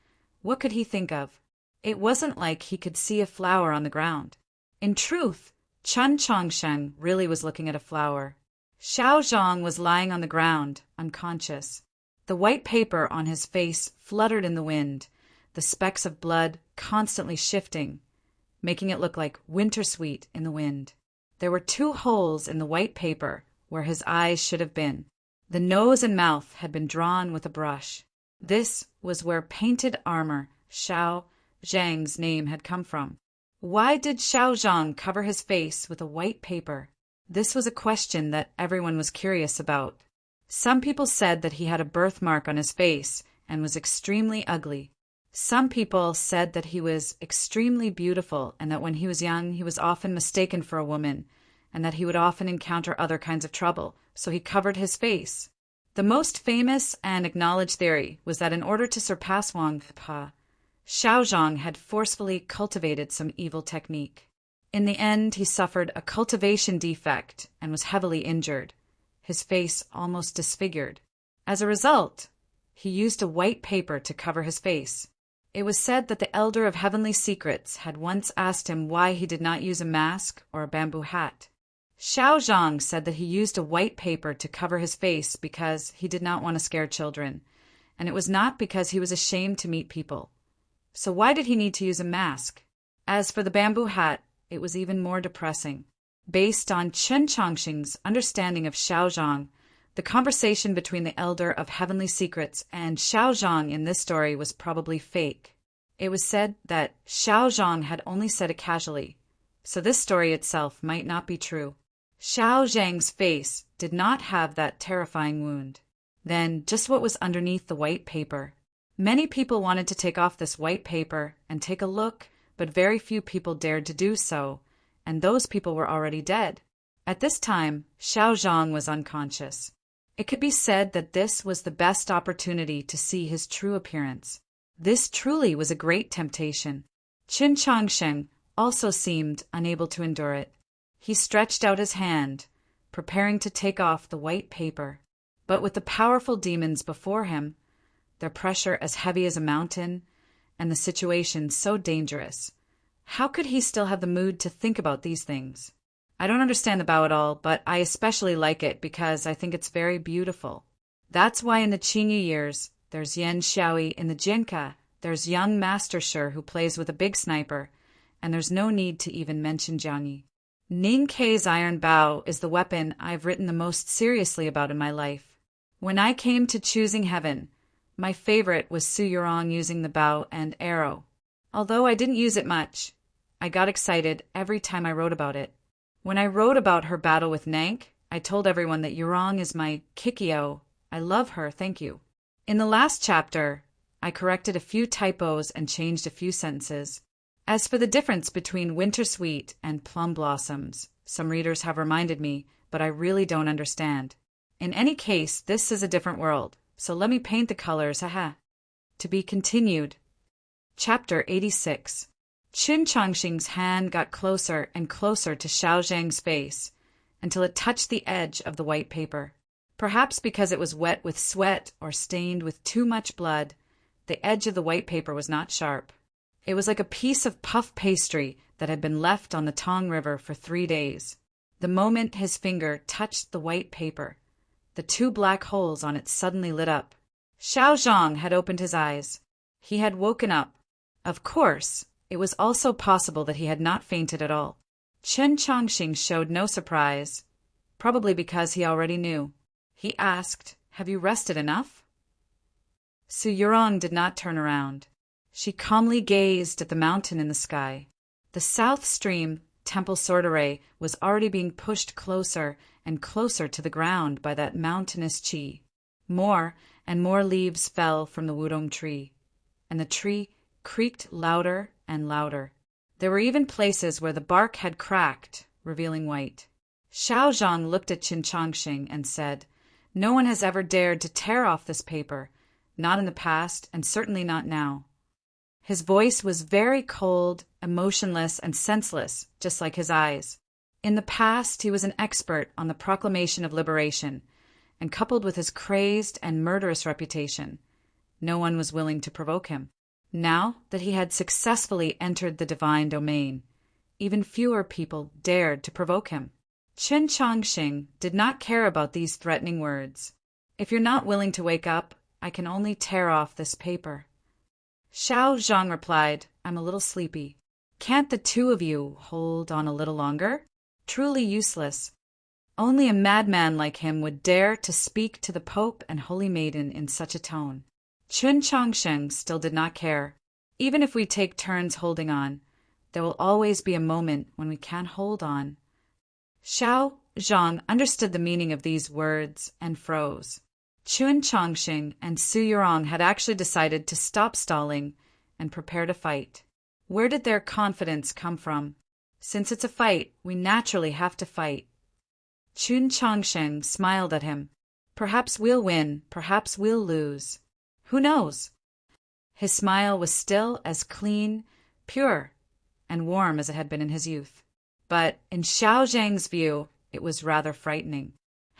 what could he think of? It wasn't like he could see a flower on the ground. In truth, Chun Changsheng really was looking at a flower. Xiao Zhang was lying on the ground, unconscious. The white paper on his face fluttered in the wind, the specks of blood constantly shifting, making it look like winter sweet in the wind. There were 2 holes in the white paper where his eyes should have been. The nose and mouth had been drawn with a brush. This was where painted armor Xiao Zhang's name had come from. Why did Xiao Zhang cover his face with a white paper? This was a question that everyone was curious about. Some people said that he had a birthmark on his face and was extremely ugly. Some people said that he was extremely beautiful and that when he was young he was often mistaken for a woman and that he would often encounter other kinds of trouble, so he covered his face. The most famous and acknowledged theory was that in order to surpass Wang Pa, Xiao Zhang had forcefully cultivated some evil technique. In the end, he suffered a cultivation defect and was heavily injured, his face almost disfigured. As a result, he used a white paper to cover his face. It was said that the Elder of Heavenly Secrets had once asked him why he did not use a mask or a bamboo hat. Xiao Zhang said that he used a white paper to cover his face because he did not want to scare children, and it was not because he was ashamed to meet people. So why did he need to use a mask? As for the bamboo hat, it was even more depressing. Based on Chen Changxing's understanding of Xiao Zhang, the conversation between the Elder of Heavenly Secrets and Xiao Zhang in this story was probably fake. It was said that Xiao Zhang had only said it casually, so this story itself might not be true. Xiao Zhang's face did not have that terrifying wound. Then, just what was underneath the white paper? Many people wanted to take off this white paper and take a look, but very few people dared to do so, and those people were already dead. At this time, Xiao Zhang was unconscious. It could be said that this was the best opportunity to see his true appearance. This truly was a great temptation. Qin Changsheng also seemed unable to endure it. He stretched out his hand, preparing to take off the white paper. But with the powerful demons before him, their pressure as heavy as a mountain, and the situation so dangerous, how could he still have the mood to think about these things? I don't understand the Bao at all, but I especially like it because I think it's very beautiful. That's why in the Qingyu years, there's Yan Xiaoyi in the Jinka, there's young Master Shi who plays with a big sniper, and there's no need to even mention Jiang Yi. Ning Kei's iron bow is the weapon I've written the most seriously about in my life. When I came to choosing heaven, my favorite was Su Yurong using the bow and arrow. Although I didn't use it much, I got excited every time I wrote about it. When I wrote about her battle with Nank, I told everyone that Yurong is my Kikyo. I love her, thank you. In the last chapter, I corrected a few typos and changed a few sentences. As for the difference between Wintersweet and Plum Blossoms, some readers have reminded me, but I really don't understand. In any case, this is a different world, so let me paint the colors, haha. To be continued. Chapter 86. Qin Changxing's hand got closer and closer to Xiao Zhang's face, until it touched the edge of the white paper. Perhaps because it was wet with sweat or stained with too much blood, the edge of the white paper was not sharp. It was like a piece of puff pastry that had been left on the Tong River for 3 days. The moment his finger touched the white paper, the 2 black holes on it suddenly lit up. Xiao Zhang had opened his eyes. He had woken up. Of course, it was also possible that he had not fainted at all. Qin Changxing showed no surprise, probably because he already knew. He asked, "Have you rested enough?" Su Yurong did not turn around. She calmly gazed at the mountain in the sky. The south stream, Temple Sorderay, was already being pushed closer and closer to the ground by that mountainous qi. More and more leaves fell from the wudong tree, and the tree creaked louder and louder. There were even places where the bark had cracked, revealing white. Xiao Zhang looked at Qin Changxing and said, "No one has ever dared to tear off this paper, not in the past and certainly not now." His voice was very cold, emotionless, and senseless, just like his eyes. In the past, he was an expert on the proclamation of liberation, and coupled with his crazed and murderous reputation, no one was willing to provoke him. Now that he had successfully entered the divine domain, even fewer people dared to provoke him. Qin Changxing did not care about these threatening words. "If you're not willing to wake up, I can only tear off this paper." Xiao Zhang replied, "I'm a little sleepy. Can't the 2 of you hold on a little longer?" Truly useless. Only a madman like him would dare to speak to the Pope and Holy Maiden in such a tone. Qin Changxing still did not care. "Even if we take turns holding on, there will always be a moment when we can't hold on." Xiao Zhang understood the meaning of these words and froze. Qin Changxing and Su Yurong had actually decided to stop stalling and prepare to fight. Where did their confidence come from? Since it's a fight, we naturally have to fight. Qin Changxing smiled at him. "Perhaps we'll win, perhaps we'll lose. Who knows?" His smile was still as clean, pure, and warm as it had been in his youth. But in Xiao Zhang's view, it was rather frightening.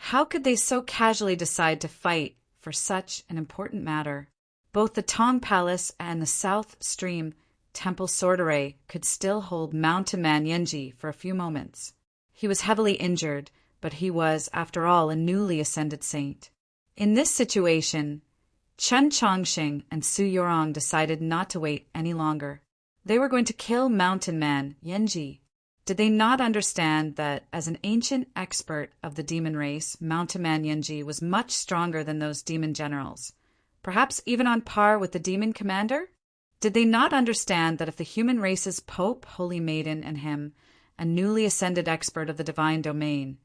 How could they so casually decide to fight for such an important matter? Both the Tong Palace and the South Stream Temple Sorderay could still hold Mountain Man Yenji for a few moments. He was heavily injured, but he was, after all, a newly ascended saint. In this situation, Qin Changxing and Su Yurong decided not to wait any longer. They were going to kill Mountain Man Yenji. Did they not understand that, as an ancient expert of the demon race, Mountain Man Yenji was much stronger than those demon generals, perhaps even on par with the demon commander? Did they not understand that if the human race's Pope, Holy Maiden, and him, a newly ascended expert of the divine domain,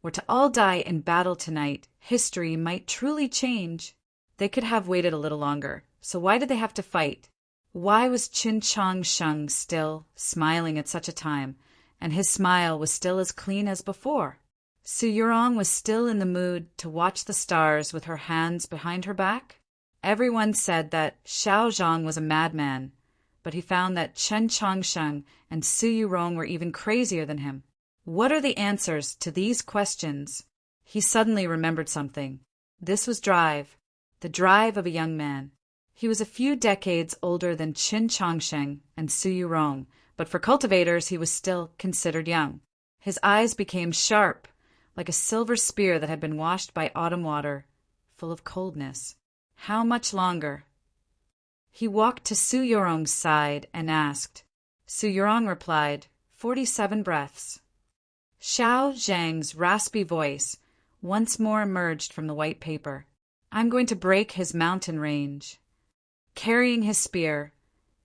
were to all die in battle tonight, history might truly change? They could have waited a little longer, so why did they have to fight? Why was Qin Changxing still smiling at such a time, and his smile was still as clean as before? Su Yurong was still in the mood to watch the stars with her hands behind her back? Everyone said that Xiao Zhang was a madman, but he found that Qin Changxing and Su Yurong were even crazier than him. What are the answers to these questions? He suddenly remembered something. This was drive, the drive of a young man. He was a few decades older than Qin Changxing and Su Yurong, but for cultivators he was still considered young. His eyes became sharp, like a silver spear that had been washed by autumn water, full of coldness. How much longer? He walked to Su Yurong's side and asked. Su Yurong replied, 47 breaths. Xiao Zhang's raspy voice once more emerged from the white paper. "I'm going to break his mountain range." Carrying his spear,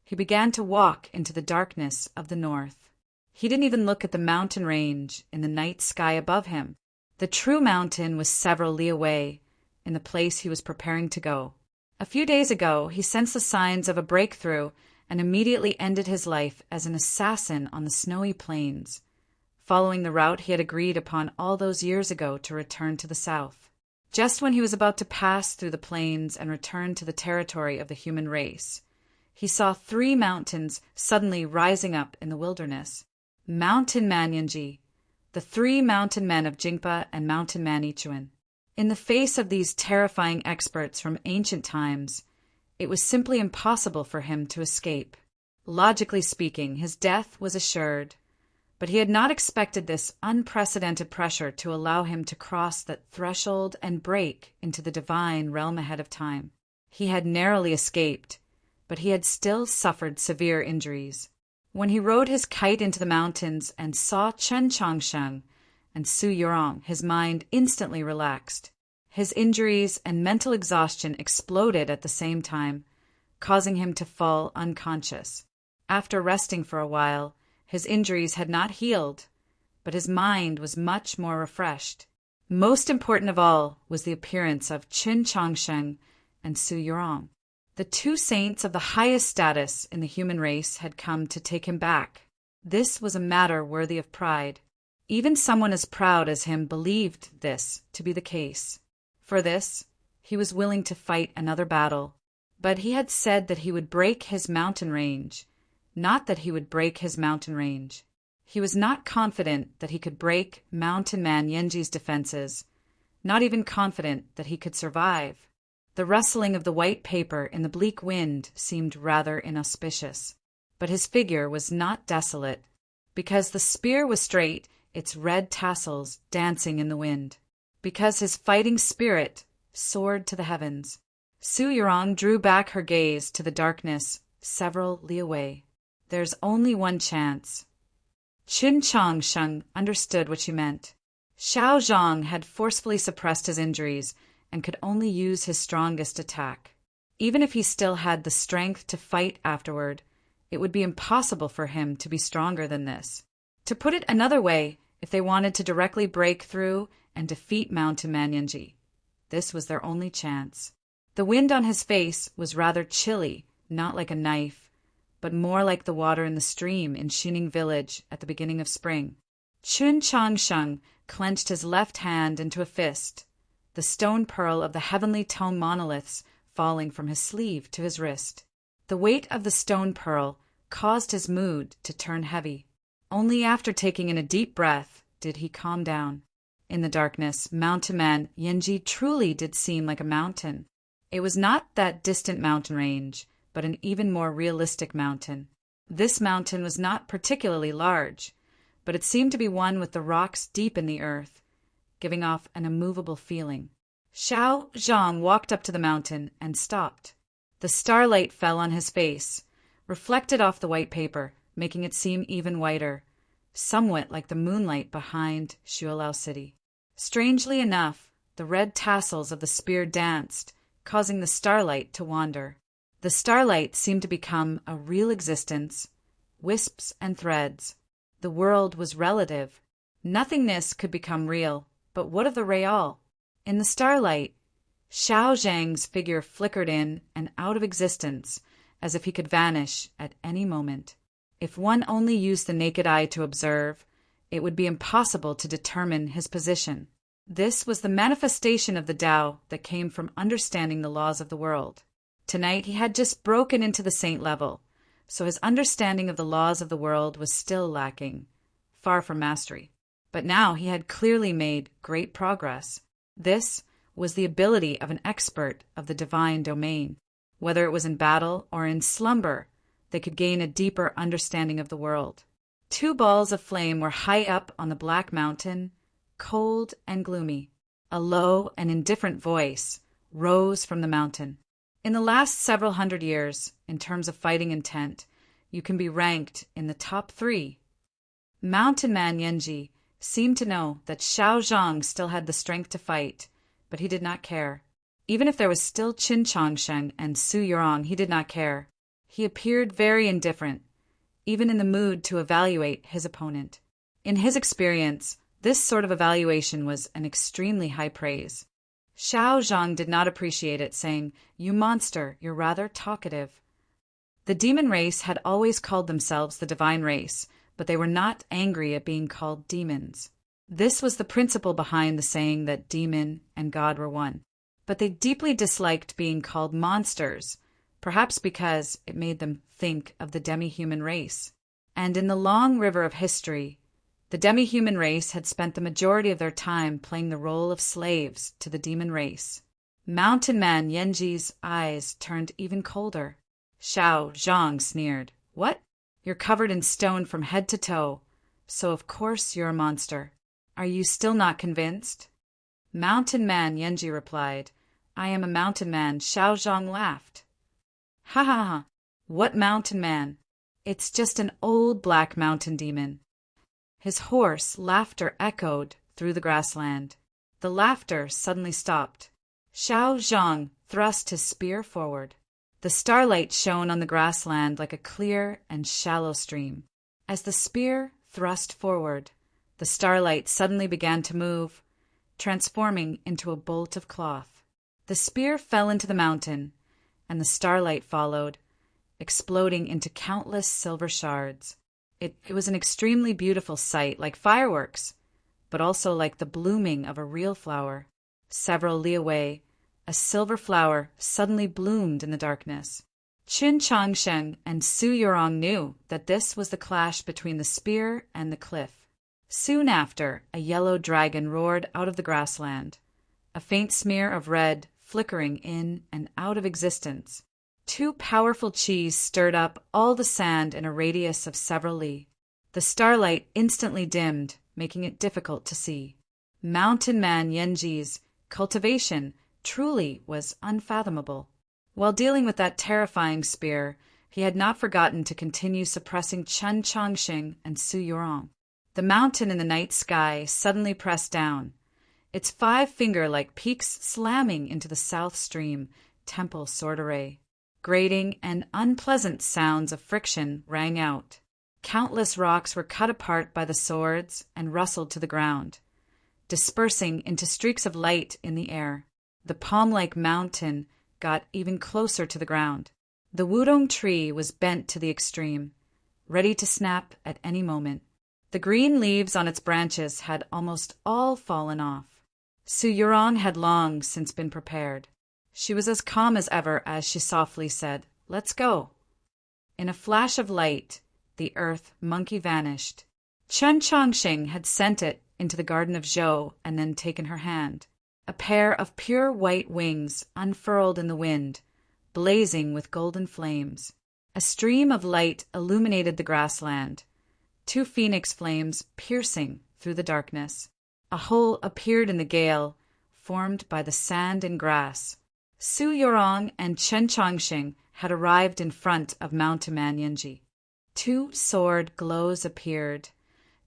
he began to walk into the darkness of the north. He didn't even look at the mountain range in the night sky above him. The true mountain was several li away, in the place he was preparing to go. A few days ago, he sensed the signs of a breakthrough and immediately ended his life as an assassin on the snowy plains, following the route he had agreed upon all those years ago to return to the south. Just when he was about to pass through the plains and return to the territory of the human race, he saw 3 mountains suddenly rising up in the wilderness. Mountain Man Yanji, the 3 mountain men of Jingpa and Mountain Man Ichuan. In the face of these terrifying experts from ancient times, it was simply impossible for him to escape. Logically speaking, his death was assured, but he had not expected this unprecedented pressure to allow him to cross that threshold and break into the divine realm ahead of time. He had narrowly escaped, but he had still suffered severe injuries. When he rode his kite into the mountains and saw Chen Chongsheng and Su Yurong, his mind instantly relaxed. His injuries and mental exhaustion exploded at the same time, causing him to fall unconscious. After resting for a while, his injuries had not healed, but his mind was much more refreshed. Most important of all was the appearance of Chen Chongsheng and Su Yurong. The 2 saints of the highest status in the human race had come to take him back. This was a matter worthy of pride. Even someone as proud as him believed this to be the case. For this, he was willing to fight another battle. But he had said that he would break his mountain range, not that he would break his mountain range. He was not confident that he could break Mountain Man Yanji's defenses, not even confident that he could survive. The rustling of the white paper in the bleak wind seemed rather inauspicious. But his figure was not desolate, because the spear was straight, its red tassels dancing in the wind. Because his fighting spirit soared to the heavens. Su Yurong drew back her gaze to the darkness several li away. "There's only one chance." Chen Chongsheng understood what she meant. Xiao Zhang had forcefully suppressed his injuries and could only use his strongest attack. Even if he still had the strength to fight afterward, it would be impossible for him to be stronger than this. To put it another way, if they wanted to directly break through and defeat Mountain Man Yanji, this was their only chance. The wind on his face was rather chilly, not like a knife, but more like the water in the stream in Xining village at the beginning of spring. Chen Chongsheng clenched his left hand into a fist, the stone pearl of the heavenly tone monoliths falling from his sleeve to his wrist. The weight of the stone pearl caused his mood to turn heavy. Only after taking in a deep breath did he calm down. In the darkness, Mountain Man Yanji truly did seem like a mountain. It was not that distant mountain range, but an even more realistic mountain. This mountain was not particularly large, but it seemed to be one with the rocks deep in the earth, giving off an immovable feeling. Xiao Zhang walked up to the mountain and stopped. The starlight fell on his face, reflected off the white paper, making it seem even whiter, somewhat like the moonlight behind Shualao City. Strangely enough, the red tassels of the spear danced, causing the starlight to wander. The starlight seemed to become a real existence, wisps and threads. The world was relative. Nothingness could become real, but what of the real? In the starlight, Xiao Zhang's figure flickered in and out of existence, as if he could vanish at any moment. If one only used the naked eye to observe, it would be impossible to determine his position. This was the manifestation of the Tao that came from understanding the laws of the world. Tonight he had just broken into the saint level, so his understanding of the laws of the world was still lacking, far from mastery. But now he had clearly made great progress. This was the ability of an expert of the divine domain. Whether it was in battle or in slumber, they could gain a deeper understanding of the world. 2 balls of flame were high up on the black mountain, cold and gloomy. A low and indifferent voice rose from the mountain. In the last several hundred years, in terms of fighting intent, you can be ranked in the top 3. Mountain Man Yanji seemed to know that Xiao Zhang still had the strength to fight, but he did not care. Even if there was still Qin Changsheng and Su Yurong, he did not care. He appeared very indifferent, even in the mood to evaluate his opponent. In his experience, this sort of evaluation was an extremely high praise. Xiao Zhang did not appreciate it, saying, "You monster, you're rather talkative." The demon race had always called themselves the divine race, but they were not angry at being called demons. This was the principle behind the saying that demon and God were one. But they deeply disliked being called monsters, perhaps because it made them think of the demi-human race. And in the long river of history, the demi-human race had spent the majority of their time playing the role of slaves to the demon race. Mountain Man Yanji's eyes turned even colder. Xiao Zhang sneered. "What? You're covered in stone from head to toe, so of course you're a monster. Are you still not convinced?" Mountain Man Yanji replied, "I am a mountain man." Xiao Zhang laughed. "Ha ha ha! What mountain man? It's just an old black mountain demon." His hoarse laughter echoed through the grassland. The laughter suddenly stopped. Xiao Zhang thrust his spear forward. The starlight shone on the grassland like a clear and shallow stream. As the spear thrust forward, the starlight suddenly began to move, transforming into a bolt of cloth. The spear fell into the mountain, and the starlight followed, exploding into countless silver shards. It was an extremely beautiful sight, like fireworks, but also like the blooming of a real flower. Several li away, a silver flower suddenly bloomed in the darkness. Qin Changsheng and Su Yurong knew that this was the clash between the spear and the cliff. Soon after, a yellow dragon roared out of the grassland, a faint smear of red flickering in and out of existence. Two powerful chis stirred up all the sand in a radius of several li. The starlight instantly dimmed, making it difficult to see. Mountain Man Yanji's cultivation truly was unfathomable. While dealing with that terrifying spear, he had not forgotten to continue suppressing Chen Changxing and Su Yurong. The mountain in the night sky suddenly pressed down, its 5-finger-like peaks slamming into the south stream temple sword array. Grating and unpleasant sounds of friction rang out. Countless rocks were cut apart by the swords and rustled to the ground, dispersing into streaks of light in the air. The palm-like mountain got even closer to the ground. The wudong tree was bent to the extreme, ready to snap at any moment. The green leaves on its branches had almost all fallen off. Su Yurong had long since been prepared. She was as calm as ever as she softly said, "Let's go." In a flash of light, the earth monkey vanished. Chen Changxing had sent it into the garden of Zhou and then taken her hand. A pair of pure white wings unfurled in the wind, blazing with golden flames. A stream of light illuminated the grassland, 2 phoenix flames piercing through the darkness. A hole appeared in the gale, formed by the sand and grass. Su Yurong and Chen Changxing had arrived in front of Mountain Man Yanji. 2 sword glows appeared,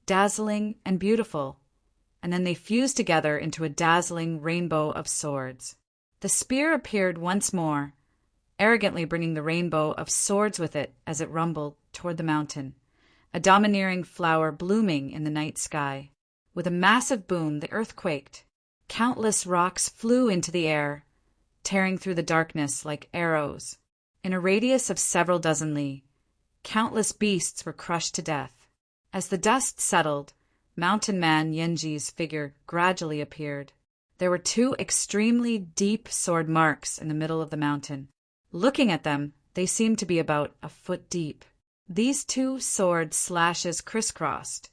dazzling and beautiful, and then they fused together into a dazzling rainbow of swords. The spear appeared once more, arrogantly bringing the rainbow of swords with it as it rumbled toward the mountain, a domineering flower blooming in the night sky. With a massive boom, the earth quaked. Countless rocks flew into the air, tearing through the darkness like arrows. In a radius of several dozen li, countless beasts were crushed to death. As the dust settled, Mountain Man Yanji's figure gradually appeared. There were 2 extremely deep sword marks in the middle of the mountain. Looking at them, they seemed to be about a foot deep. These 2 sword slashes crisscrossed,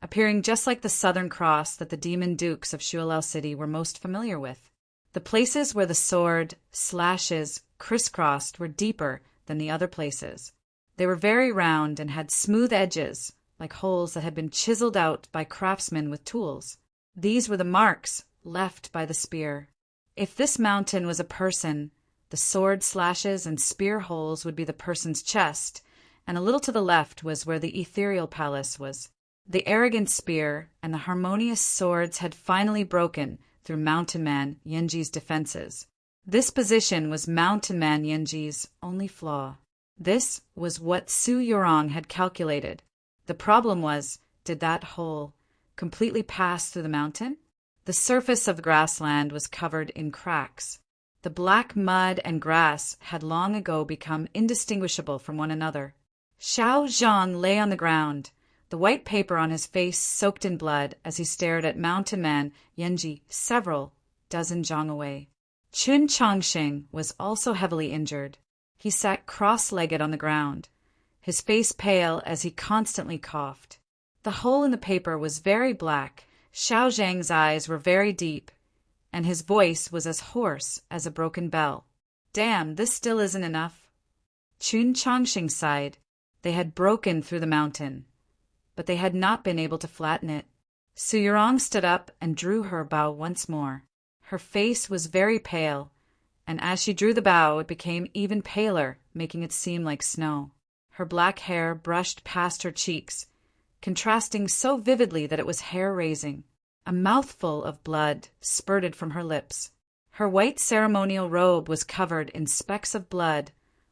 appearing just like the Southern Cross that the demon dukes of Shualao City were most familiar with. The places where the sword slashes crisscrossed were deeper than the other places. They were very round and had smooth edges, like holes that had been chiseled out by craftsmen with tools. These were the marks left by the spear. If this mountain was a person, the sword slashes and spear holes would be the person's chest, and a little to the left was where the ethereal palace was. The arrogant spear and the harmonious swords had finally broken through Mountain Man Yenji's defenses. This position was Mountain Man Yenji's only flaw. This was what Su Yurong had calculated. The problem was, did that hole completely pass through the mountain? The surface of the grassland was covered in cracks. The black mud and grass had long ago become indistinguishable from one another. Xiao Zhang lay on the ground, the white paper on his face soaked in blood as he stared at Mountain Man Yenji several dozen zhang away. Chun Chongqing was also heavily injured. He sat cross-legged on the ground, his face pale as he constantly coughed. The hole in the paper was very black, Xiao Zhang's eyes were very deep, and his voice was as hoarse as a broken bell. Damn, this still isn't enough. Chun Chongqing sighed. They had broken through the mountain, but they had not been able to flatten it. Su Yurong stood up and drew her bow once more. Her face was very pale, and as she drew the bow it became even paler, making it seem like snow. Her black hair brushed past her cheeks, contrasting so vividly that it was hair-raising. A mouthful of blood spurted from her lips. Her white ceremonial robe was covered in specks of blood,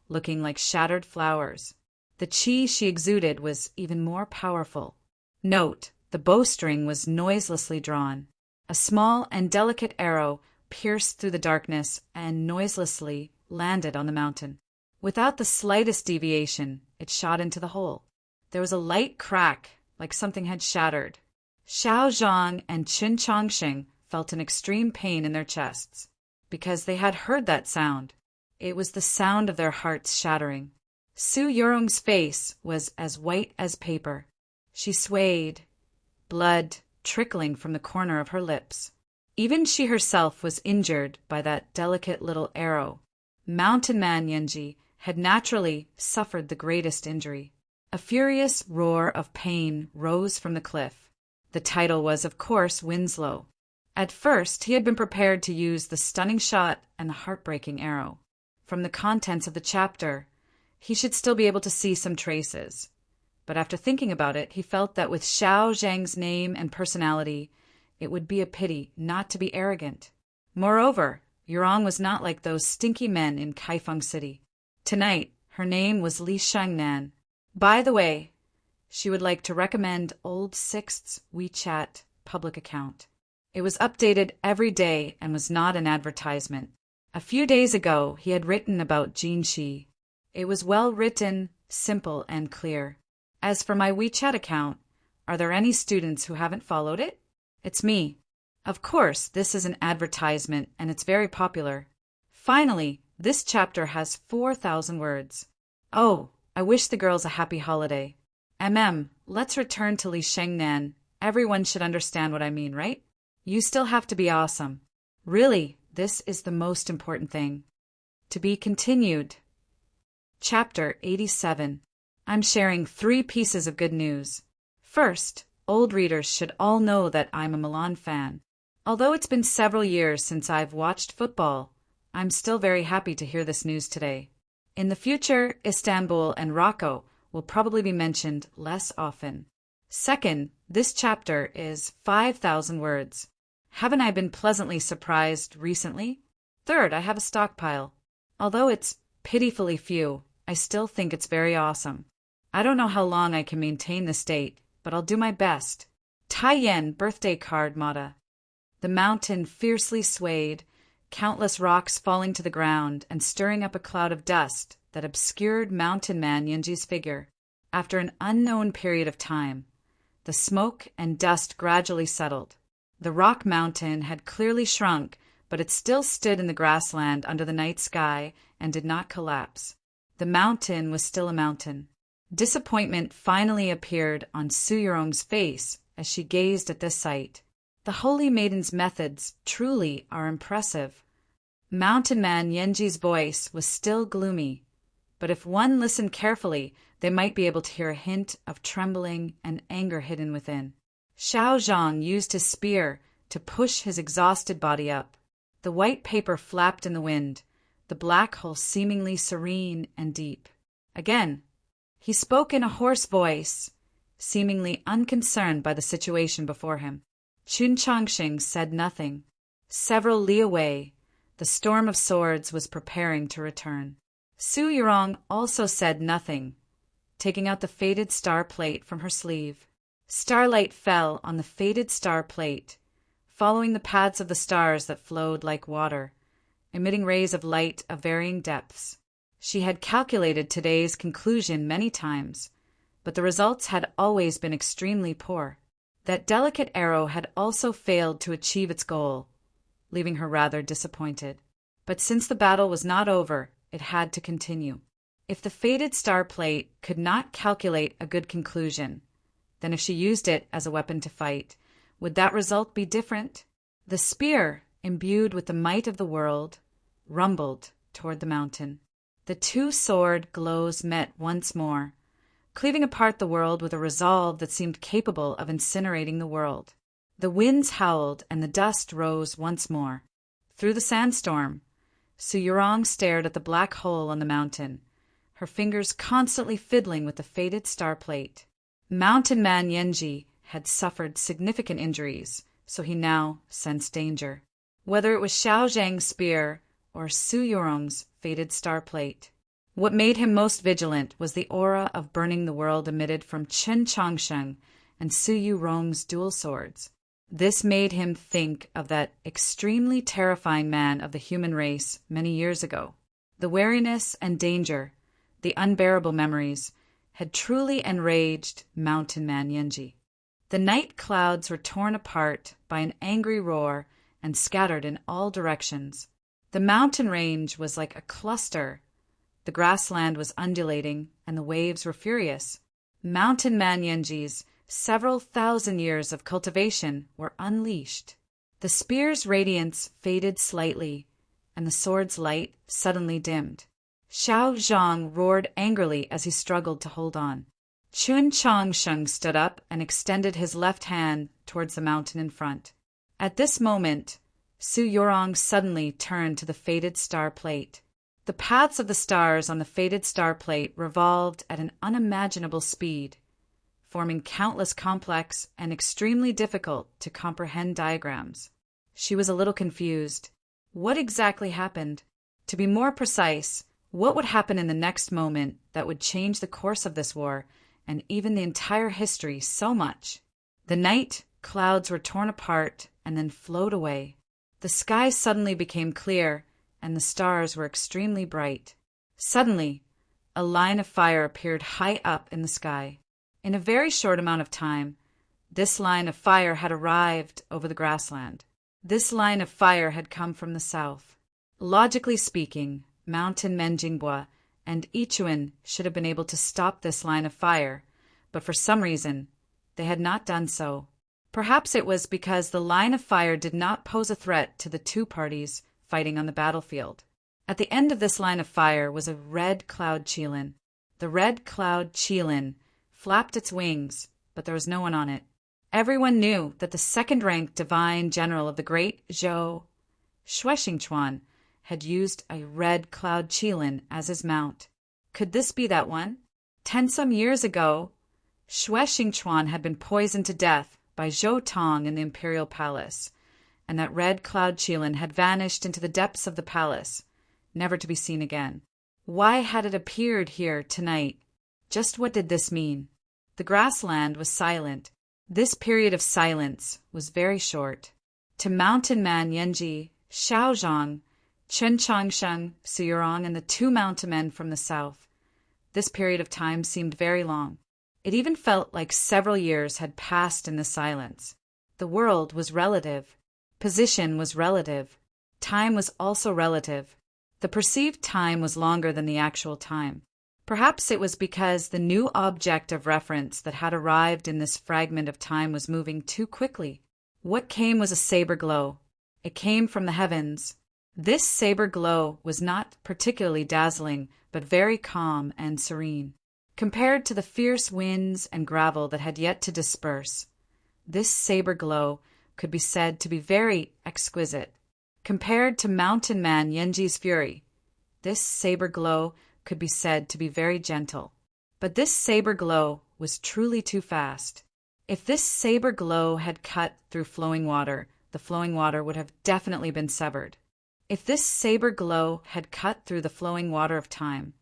looking like shattered flowers. The qi she exuded was even more powerful. Note, the bowstring was noiselessly drawn. A small and delicate arrow pierced through the darkness and noiselessly landed on the mountain. Without the slightest deviation, it shot into the hole. There was a light crack, like something had shattered. Xiao Zhang and Chun Chongqing felt an extreme pain in their chests, because they had heard that sound. It was the sound of their hearts shattering. Su Yurong's face was as white as paper. She swayed, blood trickling from the corner of her lips. Even she herself was injured by that delicate little arrow. Mountain Man Yenji had naturally suffered the greatest injury. A furious roar of pain rose from the cliff. The title was, of course, Winslow. At first, he had been prepared to use the stunning shot and the heartbreaking arrow. From the contents of the chapter, he should still be able to see some traces. But after thinking about it, he felt that with Xiao Zhang's name and personality, it would be a pity not to be arrogant. Moreover, Yurong was not like those stinky men in Kaifeng City. Tonight, her name was Li Shengnan. By the way, she would like to recommend Old Sixth's WeChat public account. It was updated every day and was not an advertisement. A few days ago, he had written about Jinxi. It was well written, simple, and clear. As for my WeChat account, are there any students who haven't followed it? It's me. Of course, this is an advertisement, and it's very popular. Finally, this chapter has 4,000 words. Oh, I wish the girls a happy holiday. Let's return to Li Shengnan. Everyone should understand what I mean, right? You still have to be awesome. Really, this is the most important thing. To be continued. Chapter 87. I'm sharing 3 pieces of good news. First, old readers should all know that I'm a Milan fan. Although it's been several years since I've watched football, I'm still very happy to hear this news today. In the future, Istanbul and Rocco will probably be mentioned less often. Second, this chapter is 5,000 words. Haven't I been pleasantly surprised recently? Third, I have a stockpile. Although it's pitifully few, I still think it's very awesome. I don't know how long I can maintain this state, but I'll do my best. Taiyan birthday card Mata. The mountain fiercely swayed, countless rocks falling to the ground and stirring up a cloud of dust that obscured Mountain Man Yenji's figure. After an unknown period of time, the smoke and dust gradually settled. The rock mountain had clearly shrunk, but it still stood in the grassland under the night sky and did not collapse. The mountain was still a mountain. Disappointment finally appeared on Su Yurong's face as she gazed at this sight. The holy maiden's methods truly are impressive. Mountain Man Yenji's voice was still gloomy, but if one listened carefully, they might be able to hear a hint of trembling and anger hidden within. Xiao Zhang used his spear to push his exhausted body up. The white paper flapped in the wind, the black hole seemingly serene and deep. Again, he spoke in a hoarse voice. seemingly unconcerned by the situation before him. Chun Changsheng said nothing. Several li away, the storm of swords was preparing to return. Su Yurong also said nothing, taking out the faded star plate from her sleeve. Starlight fell on the faded star plate, following the paths of the stars that flowed like water, emitting rays of light of varying depths. She had calculated today's conclusion many times, but the results had always been extremely poor. That delicate arrow had also failed to achieve its goal, leaving her rather disappointed. But since the battle was not over, it had to continue. If the faded star plate could not calculate a good conclusion, then if she used it as a weapon to fight, would that result be different? The spear, imbued with the might of the world, rumbled toward the mountain. The two sword glows met once more, cleaving apart the world with a resolve that seemed capable of incinerating the world. The winds howled and the dust rose once more. Through the sandstorm, Su Yurong stared at the black hole on the mountain, her fingers constantly fiddling with the faded star plate. Mountain Man Yenji had suffered significant injuries, so he now sensed danger. Whether it was Xiao Zhang's spear or Su Yurong's faded star plate, what made him most vigilant was the aura of burning the world emitted from Chun Changsheng and Su Yurong's dual swords. This made him think of that extremely terrifying man of the human race many years ago. The wariness and danger, the unbearable memories, had truly enraged Mountain Man Yenji. The night clouds were torn apart by an angry roar and scattered in all directions. The mountain range was like a cluster. The grassland was undulating, and the waves were furious. Mountain Man Yenji's several thousand years of cultivation were unleashed. The spear's radiance faded slightly, and the sword's light suddenly dimmed. Xiao Zhang roared angrily as he struggled to hold on. Chun Changsheng stood up and extended his left hand towards the mountain in front. At this moment, Su Yurong suddenly turned to the faded star plate. The paths of the stars on the faded star plate revolved at an unimaginable speed, forming countless complex and extremely difficult to comprehend diagrams. She was a little confused. What exactly happened? To be more precise, what would happen in the next moment that would change the course of this war and even the entire history so much? The night clouds were torn apart and then flowed away. The sky suddenly became clear, and the stars were extremely bright. Suddenly, a line of fire appeared high up in the sky. In a very short amount of time, this line of fire had arrived over the grassland. This line of fire had come from the south. Logically speaking, Mountain Men Jingbua and Ichuan should have been able to stop this line of fire, but for some reason, they had not done so. Perhaps it was because the line of fire did not pose a threat to the two parties fighting on the battlefield. At the end of this line of fire was a red cloud qilin. The red cloud qilin flapped its wings, but there was no one on it. Everyone knew that the second-ranked divine general of the great Zhou, Shuexingchuan, had used a red cloud qilin as his mount. Could this be that one? 10 some years ago, Shuexingchuan had been poisoned to death by Zhou Tong in the imperial palace, and that red cloud qilin had vanished into the depths of the palace, never to be seen again. Why had it appeared here tonight? Just what did this mean? The grassland was silent. This period of silence was very short. To Mountain Man Yenji, Xiao Zhang, Chun Changsheng, Su Yurong, and the two mountain men from the south, this period of time seemed very long. It even felt like several years had passed in the silence. The world was relative. Position was relative. Time was also relative. The perceived time was longer than the actual time. Perhaps it was because the new object of reference that had arrived in this fragment of time was moving too quickly. What came was a saber glow. It came from the heavens. This saber glow was not particularly dazzling, but very calm and serene. Compared to the fierce winds and gravel that had yet to disperse, this saber glow could be said to be very exquisite. Compared to Mountain Man Yenji's fury, this saber glow could be said to be very gentle. But this saber glow was truly too fast. If this saber glow had cut through flowing water, the flowing water would have definitely been severed. If this saber glow had cut through the flowing water of time,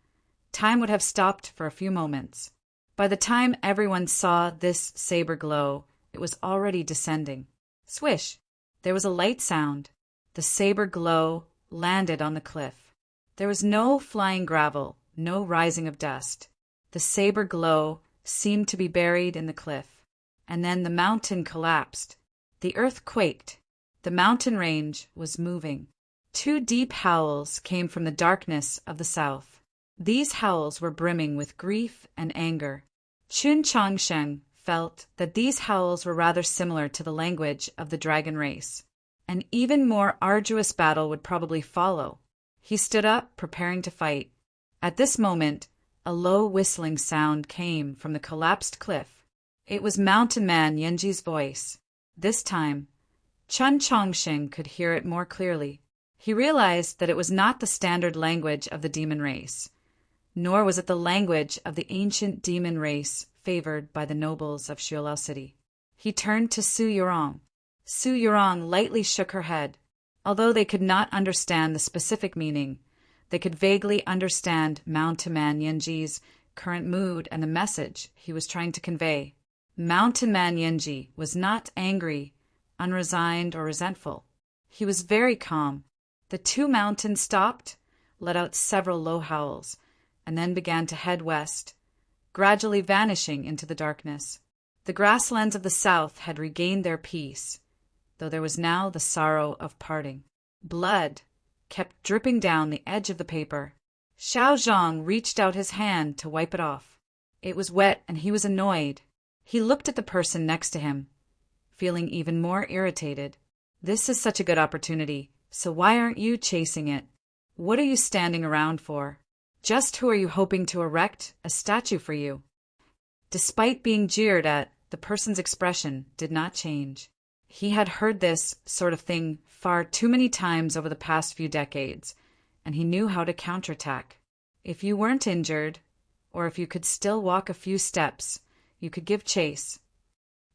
time would have stopped for a few moments. By the time everyone saw this saber glow, it was already descending. Swish! There was a light sound. The saber glow landed on the cliff. There was no flying gravel, no rising of dust. The saber glow seemed to be buried in the cliff. And then the mountain collapsed. The earth quaked. The mountain range was moving. 2 deep howls came from the darkness of the south. These howls were brimming with grief and anger. Chun Changsheng felt that these howls were rather similar to the language of the dragon race. An even more arduous battle would probably follow. He stood up, preparing to fight. At this moment, a low whistling sound came from the collapsed cliff. It was Mountain Man Yanji's voice. This time, Chun Chongsheng could hear it more clearly. He realized that it was not the standard language of the demon race, nor was it the language of the ancient demon race favored by the nobles of Xiulao City. He turned to Su Yurong. Su Yurong lightly shook her head. Although they could not understand the specific meaning, they could vaguely understand Mountain Man Yanji's current mood and the message he was trying to convey. Mountain Man Yanji was not angry, unresigned, or resentful. He was very calm. The 2 mountains stopped, let out several low howls, and then began to head west, gradually vanishing into the darkness. The grasslands of the south had regained their peace, though there was now the sorrow of parting. Blood kept dripping down the edge of the paper. Xiao Zhang reached out his hand to wipe it off. It was wet and he was annoyed. He looked at the person next to him, feeling even more irritated. This is such a good opportunity, so why aren't you chasing it? What are you standing around for? Just who are you hoping to erect a statue for you? Despite being jeered at, the person's expression did not change. He had heard this sort of thing far too many times over the past few decades, and he knew how to counterattack. If you weren't injured, or if you could still walk a few steps, you could give chase.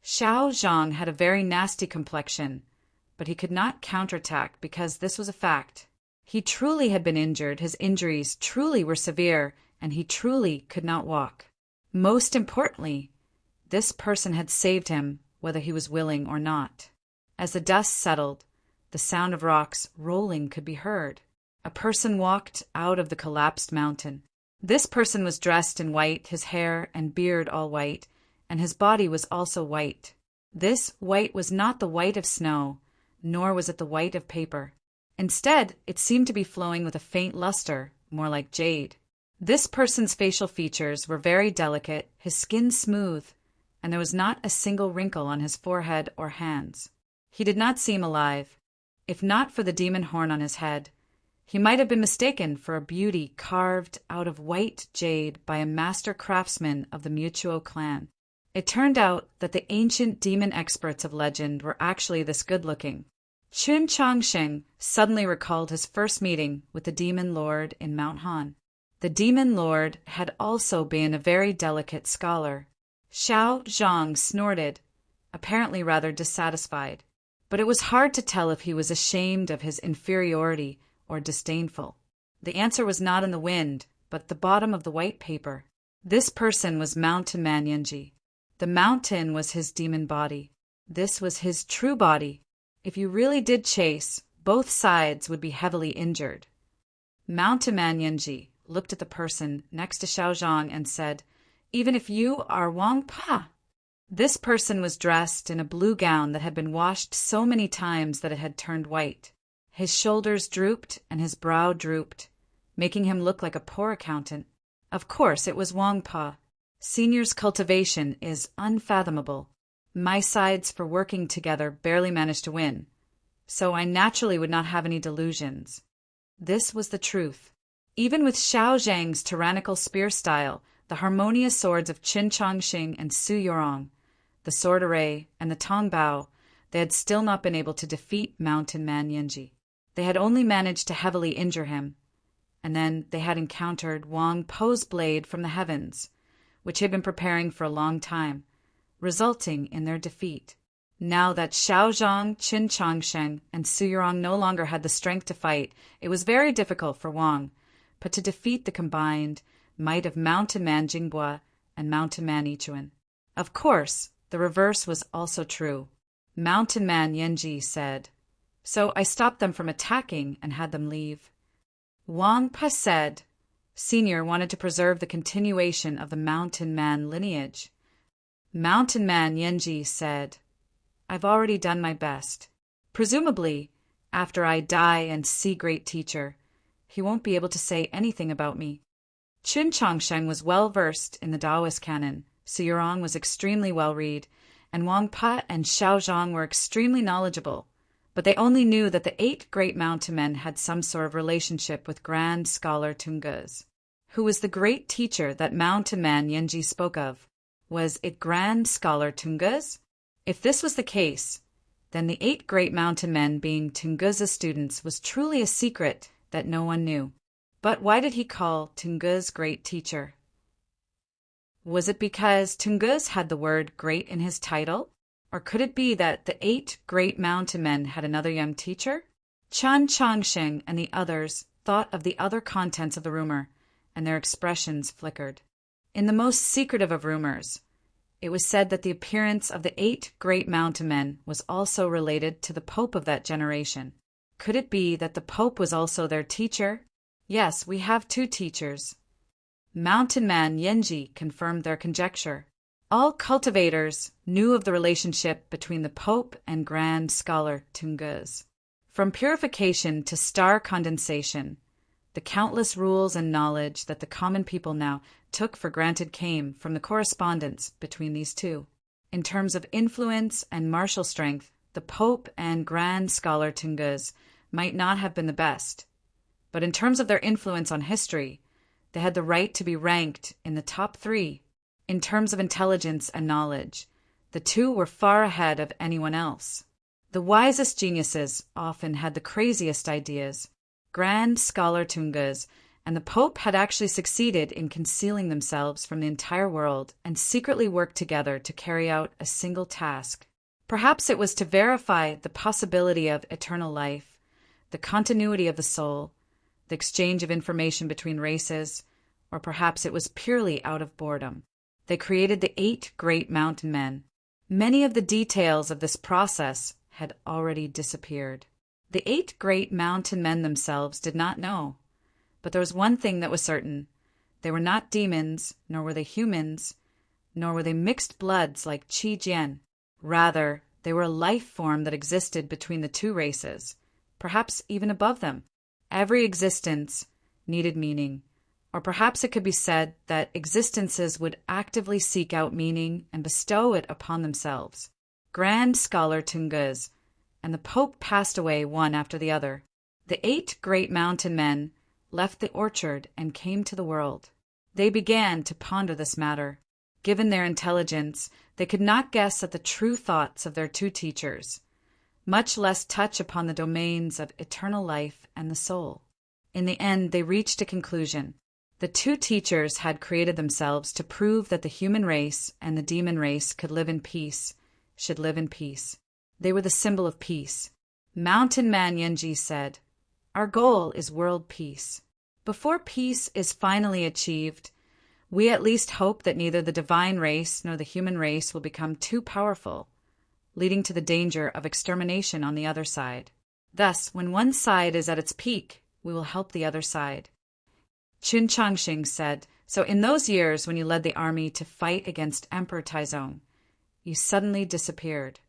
Xiao Zhang had a very nasty complexion, but he could not counterattack because this was a fact. He truly had been injured, his injuries truly were severe, and he truly could not walk. Most importantly, this person had saved him, whether he was willing or not. As the dust settled, the sound of rocks rolling could be heard. A person walked out of the collapsed mountain. This person was dressed in white, his hair and beard all white, and his body was also white. This white was not the white of snow, nor was it the white of paper. Instead, it seemed to be flowing with a faint luster, more like jade. This person's facial features were very delicate, his skin smooth, and there was not a single wrinkle on his forehead or hands. He did not seem alive. If not for the demon horn on his head, he might have been mistaken for a beauty carved out of white jade by a master craftsman of the Mutuo clan. It turned out that the ancient demon experts of legend were actually this good-looking. Chun Changsheng suddenly recalled his first meeting with the demon lord in Mount Han. The demon lord had also been a very delicate scholar. Xiao Zhang snorted, apparently rather dissatisfied, but it was hard to tell if he was ashamed of his inferiority or disdainful. The answer was not in the wind, but at the bottom of the white paper. This person was Mountain Man Yanji. The mountain was his demon body. This was his true body. If you really did chase, both sides would be heavily injured. Mountain Man Yanji looked at the person next to Xiao Zhang and said, "Even if you are Wang Pa." This person was dressed in a blue gown that had been washed so many times that it had turned white. His shoulders drooped and his brow drooped, making him look like a poor accountant. Of course, it was Wang Pa. Senior's cultivation is unfathomable. My sides for working together barely managed to win, so I naturally would not have any delusions. This was the truth. Even with Xiao Zhang's tyrannical spear style, the harmonious swords of Qin Changxing and Su Yorong, the sword array, and the Tong Bao, they had still not been able to defeat Mountain Man Yanji. They had only managed to heavily injure him, and then they had encountered Wang Po's blade from the heavens, which he had been preparing for a long time, resulting in their defeat. Now that Xiao Zhang, Qin Changsheng, and Su Yurong no longer had the strength to fight, it was very difficult for Wang, but to defeat the combined might of Mountain Man Jingbua and Mountain Man Yichuan. Of course, the reverse was also true. Mountain Man Yanji said, "So I stopped them from attacking and had them leave." Wang Pa said, Senior wanted to preserve the continuation of the Mountain Man lineage. Mountain Man Yanji said, "I've already done my best. Presumably, after I die and see Great Teacher, he won't be able to say anything about me." Qin Changsheng was well versed in the Taoist canon, Su Yurong was extremely well read, and Wang Pa and Xiao Zhang were extremely knowledgeable, but they only knew that the 8 great mountain men had some sort of relationship with Grand Scholar Tungus. Who was the great teacher that Mountain Man Yanji spoke of? Was it Grand Scholar Tungus? If this was the case, then the 8 great mountain men being Tunguz's students was truly a secret that no one knew. But why did he call Tunguz great teacher? Was it because Tunguz had the word great in his title? Or could it be that the 8 great mountain men had another young teacher? Chan Changsheng and the others thought of the other contents of the rumor, and their expressions flickered. In the most secretive of rumors, it was said that the appearance of the 8 great mountain men was also related to the Pope of that generation. Could it be that the Pope was also their teacher? Yes, we have 2 teachers. Mountain Man Yanji confirmed their conjecture. All cultivators knew of the relationship between the Pope and Grand Scholar Tunguz. From purification to star condensation, the countless rules and knowledge that the common people now took for granted came from the correspondence between these 2. In terms of influence and martial strength, the Pope and Grand Scholar Tunguz might not have been the best, but in terms of their influence on history, they had the right to be ranked in the top 3. In terms of intelligence and knowledge, the 2 were far ahead of anyone else. The wisest geniuses often had the craziest ideas. Grand Scholar Tunguz and the Pope had actually succeeded in concealing themselves from the entire world and secretly worked together to carry out a single task. Perhaps it was to verify the possibility of eternal life, the continuity of the soul, the exchange of information between races, or perhaps it was purely out of boredom. They created the 8 great mountain men. Many of the details of this process had already disappeared. The 8 great mountain men themselves did not know. But there was one thing that was certain. They were not demons, nor were they humans, nor were they mixed bloods like Qi Jian. Rather, they were a life form that existed between the 2 races, perhaps even above them. Every existence needed meaning, or perhaps it could be said that existences would actively seek out meaning and bestow it upon themselves. Grand Scholar Tunguz and the Pope passed away one after the other. The 8 great mountain men left the orchard and came to the world. They began to ponder this matter. Given their intelligence, they could not guess at the true thoughts of their 2 teachers, much less touch upon the domains of eternal life and the soul. In the end, they reached a conclusion. The 2 teachers had created themselves to prove that the human race and the demon race could live in peace, should live in peace. They were the symbol of peace. Mountain Man Yanji said, "Our goal is world peace. Before peace is finally achieved, we at least hope that neither the divine race nor the human race will become too powerful, leading to the danger of extermination on the other side. Thus, when one side is at its peak, we will help the other side." Qin Changxing said, "So in those years when you led the army to fight against Emperor Taizong, you suddenly disappeared."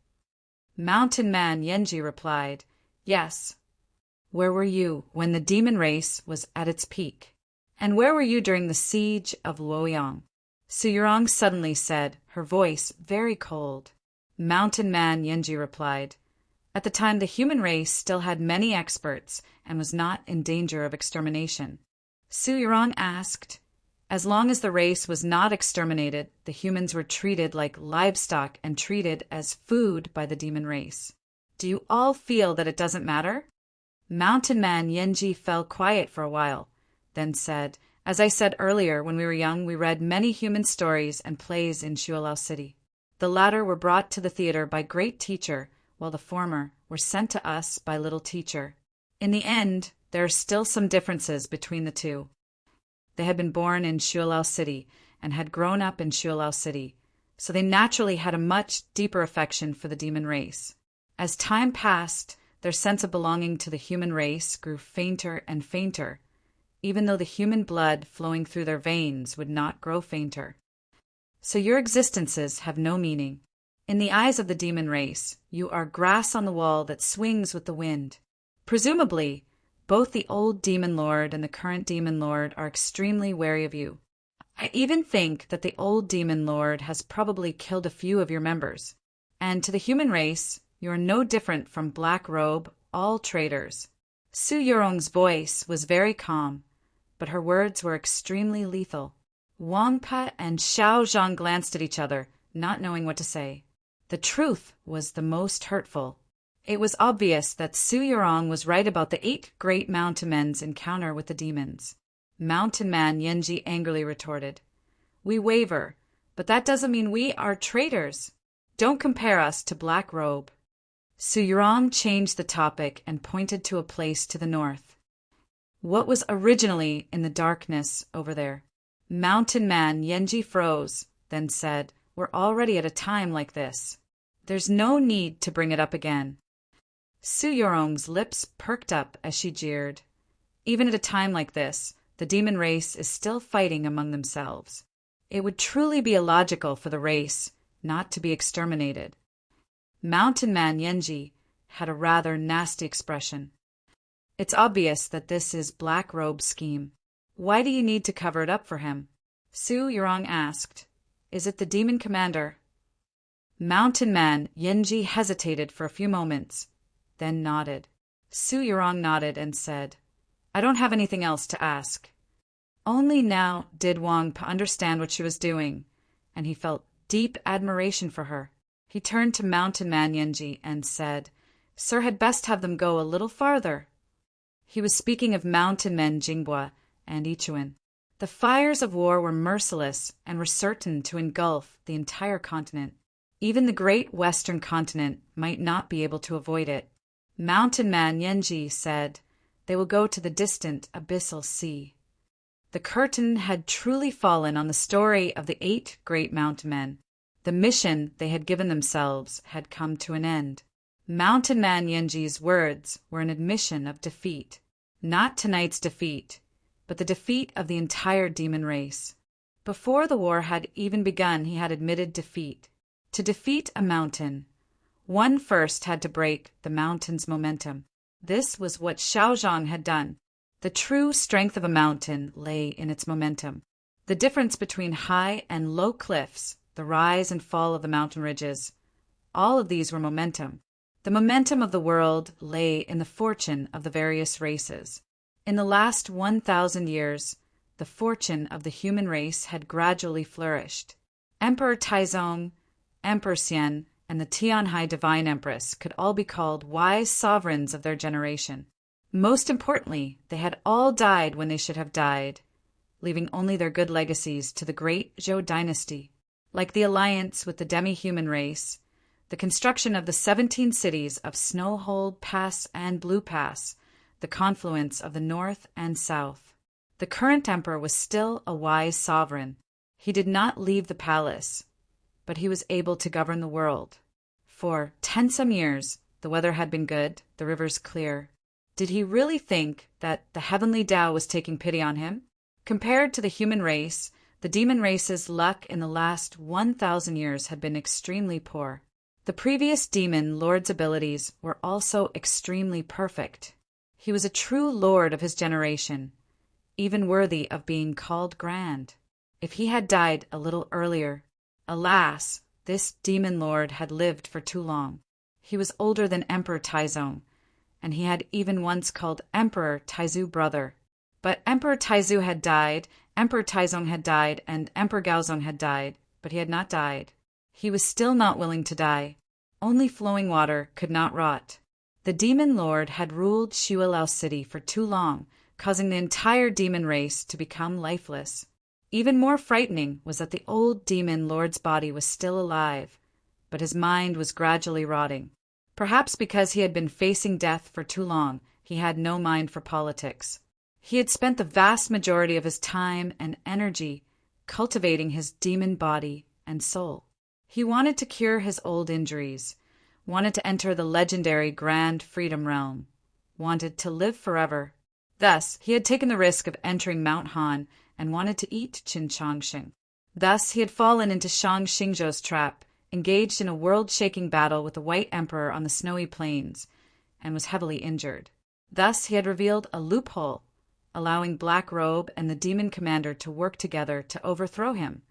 Mountain Man Yanji replied, "Yes." "Where were you when the demon race was at its peak? And where were you during the siege of Luoyang?" Su Yurong suddenly said, her voice very cold. Mountain Man Yanji replied, "At the time the human race still had many experts and was not in danger of extermination." Su Yurong asked, "As long as the race was not exterminated, the humans were treated like livestock and treated as food by the demon race. Do you all feel that it doesn't matter?" Mountain Man Yanji fell quiet for a while, then said, As I said earlier, when we were young, we read many human stories and plays in Shualao City. The latter were brought to the theater by Great Teacher, while the former were sent to us by Little Teacher. In the end, there are still some differences between the two. They had been born in Shualao City and had grown up in Shualao City, so they naturally had a much deeper affection for the demon race. As time passed, their sense of belonging to the human race grew fainter and fainter, even though the human blood flowing through their veins would not grow fainter. So your existences have no meaning. In the eyes of the demon race, you are grass on the wall that swings with the wind. Presumably, both the old demon lord and the current demon lord are extremely wary of you. I even think that the old demon lord has probably killed a few of your members. And to the human race, you are no different from Black Robe, all traitors. Su Yorong's voice was very calm, but her words were extremely lethal. Wangpa and Xiao Zhang glanced at each other, not knowing what to say. The truth was the most hurtful. It was obvious that Su Yorong was right about the 8 great mountain men's encounter with the demons. Mountain Man Yenji angrily retorted, "We waver, but that doesn't mean we are traitors. Don't compare us to Black Robe." Su Yorong changed the topic and pointed to a place to the north. What was originally in the darkness over there? Mountain Man Yenji froze, then said, "We're already at a time like this. There's no need to bring it up again." Su Yorong's lips perked up as she jeered. Even at a time like this, the demon race is still fighting among themselves. It would truly be illogical for the race not to be exterminated. Mountain Man Yenji had a rather nasty expression. "It's obvious that this is Black Robe's scheme. Why do you need to cover it up for him?" Su Yorong asked. "Is it the demon commander?" Mountain Man Yenji hesitated for a few moments, then nodded. Su Yorong nodded and said, "I don't have anything else to ask." Only now did Wangpa understand what she was doing, and he felt deep admiration for her. He turned to Mountain Man Yenji and said, "Sir had best have them go a little farther." He was speaking of mountain men Jinghua and Ichuan. The fires of war were merciless and were certain to engulf the entire continent. Even the great western continent might not be able to avoid it. Mountain Man Yenji said, "They will go to the distant abyssal sea." The curtain had truly fallen on the story of the 8 great mountain men. The mission they had given themselves had come to an end. Mountain Man Yenji's words were an admission of defeat. Not tonight's defeat, but the defeat of the entire demon race. Before the war had even begun, he had admitted defeat. To defeat a mountain, one first had to break the mountain's momentum. This was what Xiaozhang had done. The true strength of a mountain lay in its momentum. The difference between high and low cliffs, the rise and fall of the mountain ridges, all of these were momentum. The momentum of the world lay in the fortune of the various races. In the last 1,000 years, the fortune of the human race had gradually flourished. Emperor Taizong, Emperor Xian, and the Tianhai Divine Empress could all be called wise sovereigns of their generation. Most importantly, they had all died when they should have died, leaving only their good legacies to the great Zhou dynasty. Like the alliance with the demi-human race, the construction of the 17 cities of Snowhold Pass and Blue Pass, the confluence of the north and south. The current emperor was still a wise sovereign. He did not leave the palace, but he was able to govern the world. For 10 some years, the weather had been good, the rivers clear. Did he really think that the heavenly Tao was taking pity on him? Compared to the human race, the demon race's luck in the last 1,000 years had been extremely poor. The previous demon lord's abilities were also extremely perfect. He was a true lord of his generation, even worthy of being called grand. If he had died a little earlier, alas, this demon lord had lived for too long. He was older than Emperor Taizong, and he had even once called Emperor Taizu brother. But Emperor Taizu had died, Emperor Taizong had died, and Emperor Gaozong had died, but he had not died. He was still not willing to die. Only flowing water could not rot. The demon lord had ruled Shualao City for too long, causing the entire demon race to become lifeless. Even more frightening was that the old demon lord's body was still alive, but his mind was gradually rotting. Perhaps because he had been facing death for too long, he had no mind for politics. He had spent the vast majority of his time and energy cultivating his demon body and soul. He wanted to cure his old injuries, wanted to enter the legendary Grand Freedom Realm, wanted to live forever. Thus, he had taken the risk of entering Mount Han and wanted to eat Qin Changsheng. Thus, he had fallen into Shang Xingzhou's trap, engaged in a world-shaking battle with the White Emperor on the snowy plains, and was heavily injured. Thus, he had revealed a loophole, allowing Black Robe and the demon commander to work together to overthrow him,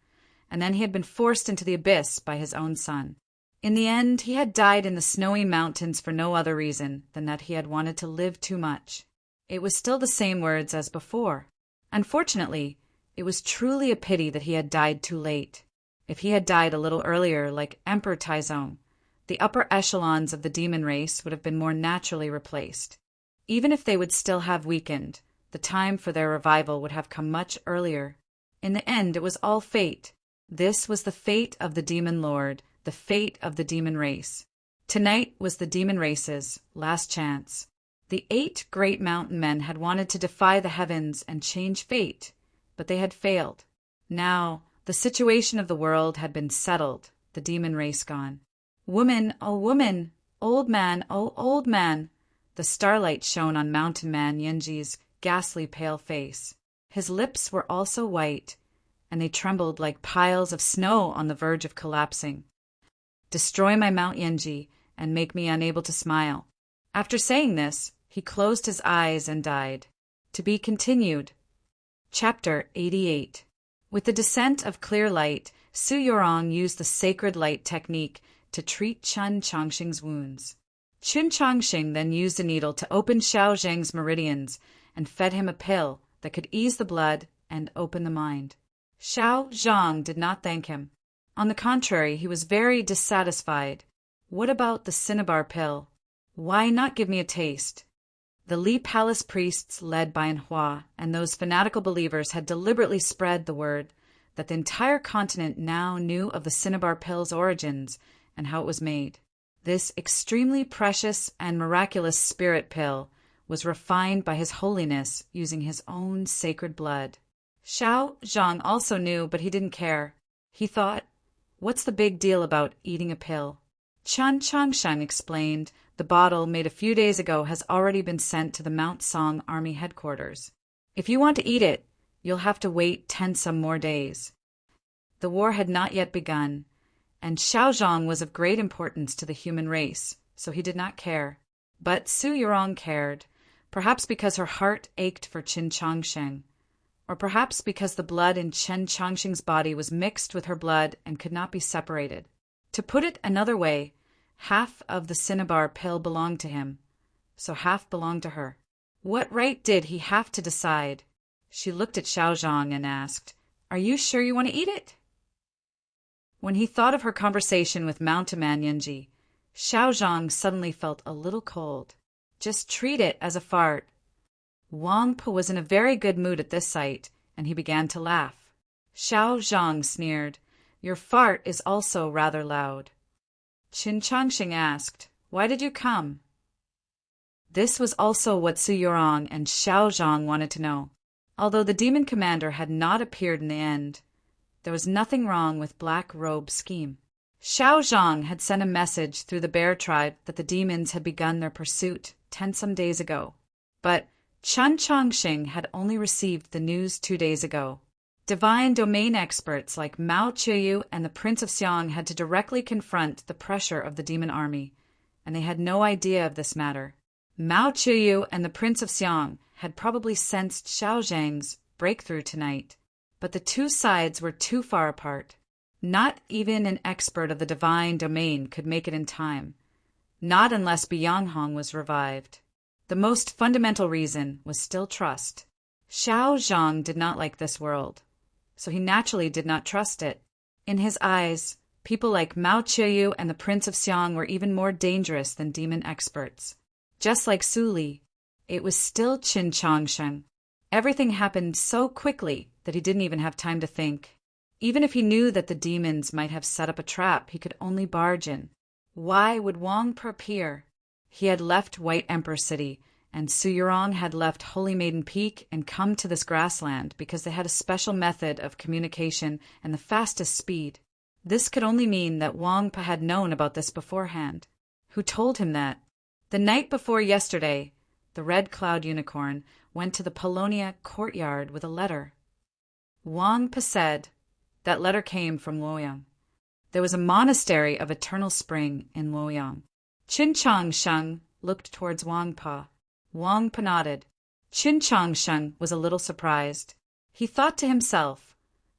and then he had been forced into the abyss by his own son. In the end, he had died in the snowy mountains for no other reason than that he had wanted to live too much. It was still the same words as before. Unfortunately, it was truly a pity that he had died too late. If he had died a little earlier, like Emperor Taizong, the upper echelons of the demon race would have been more naturally replaced. Even if they would still have weakened, the time for their revival would have come much earlier. In the end, it was all fate. This was the fate of the demon lord, the fate of the demon race. Tonight was the demon race's last chance. The 8 great mountain men had wanted to defy the heavens and change fate, but they had failed. Now, the situation of the world had been settled, the demon race gone. Woman, oh woman, old man, oh old man. The starlight shone on Mountain Man Yenji's ghastly pale face. His lips were also white, and they trembled like piles of snow on the verge of collapsing. Destroy my Mount Yenji, and make me unable to smile. After saying this, he closed his eyes and died. To be continued. Chapter 88. With the descent of clear light, Su Yorong used the sacred light technique to treat Qin Changsheng's wounds. Qin Changsheng then used a needle to open Xiao Zheng's meridians and fed him a pill that could ease the blood and open the mind. Xiao Zhang did not thank him. On the contrary, he was very dissatisfied. What about the cinnabar pill? Why not give me a taste? The Li Palace priests, led by Anhua, and those fanatical believers had deliberately spread the word that the entire continent now knew of the cinnabar pill's origins and how it was made. This extremely precious and miraculous spirit pill was refined by His Holiness using his own sacred blood. Xiao Zhang also knew, but he didn't care. He thought, what's the big deal about eating a pill? Qin Changsheng explained, the bottle made a few days ago has already been sent to the Mount Song Army headquarters. If you want to eat it, you'll have to wait 10 some more days. The war had not yet begun, and Xiao Zhang was of great importance to the human race, so he did not care. But Su Yorong cared, perhaps because her heart ached for Qin Changsheng, or perhaps because the blood in Qin Changsheng's body was mixed with her blood and could not be separated. To put it another way, half of the cinnabar pill belonged to him, so half belonged to her. What right did he have to decide? She looked at Xiao Zhang and asked, "Are you sure you want to eat it?" When he thought of her conversation with Mountain Man Yenji, Xiao Zhang suddenly felt a little cold. Just treat it as a fart. Wang Po was in a very good mood at this sight, and he began to laugh. Xiao Zhang sneered, "Your fart is also rather loud." Qin Changsheng asked, "Why did you come?" This was also what Su Yorong and Xiao Zhang wanted to know. Although the demon commander had not appeared in the end, there was nothing wrong with Black Robe's scheme. Xiao Zhang had sent a message through the bear tribe that the demons had begun their pursuit 10 some days ago. But Qin Changsheng had only received the news 2 days ago. Divine domain experts like Mao Qiyu and the Prince of Xiang had to directly confront the pressure of the demon army, and they had no idea of this matter. Mao Qiyu and the Prince of Xiang had probably sensed Xiao Zhang's breakthrough tonight, but the two sides were too far apart. Not even an expert of the divine domain could make it in time, not unless Bianghong was revived. The most fundamental reason was still trust. Xiao Zhang did not like this world, so he naturally did not trust it. In his eyes, people like Mao Qiyu and the Prince of Xiang were even more dangerous than demon experts. Just like Su Li, it was still Qin Changsheng. Everything happened so quickly that he didn't even have time to think. Even if he knew that the demons might have set up a trap, he could only barge in. Why would Wang Pa appear? He had left White Emperor City, and Su Yurong had left Holy Maiden Peak and come to this grassland because they had a special method of communication and the fastest speed. This could only mean that Wang Pa had known about this beforehand. Who told him that? The night before yesterday, the Red Cloud Unicorn went to the Polonia courtyard with a letter. Wang Pa said that letter came from Luoyang. There was a monastery of eternal spring in Luoyang. Qin Chang Sheng looked towards Wang Pa. Wang Pa nodded. Qin Chang Sheng was a little surprised. He thought to himself,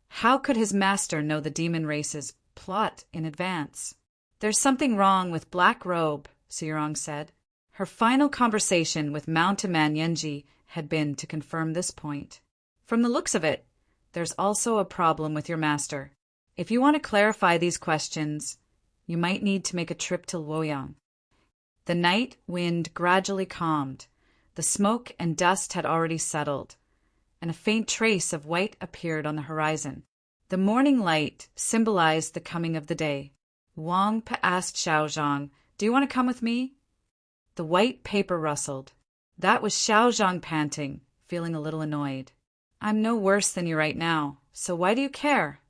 how could his master know the demon race's plot in advance? There's something wrong with Black Robe, Su Yurong said. Her final conversation with Mountain Man Yenji had been to confirm this point. From the looks of it, there's also a problem with your master. If you want to clarify these questions, you might need to make a trip to Luoyang. The night wind gradually calmed. The smoke and dust had already settled, and a faint trace of white appeared on the horizon. The morning light symbolized the coming of the day. Wang Pa asked Xiao Zhang, "Do you want to come with me?" The white paper rustled. That was Xiao Zhang panting, feeling a little annoyed. "I'm no worse than you right now, so why do you care?"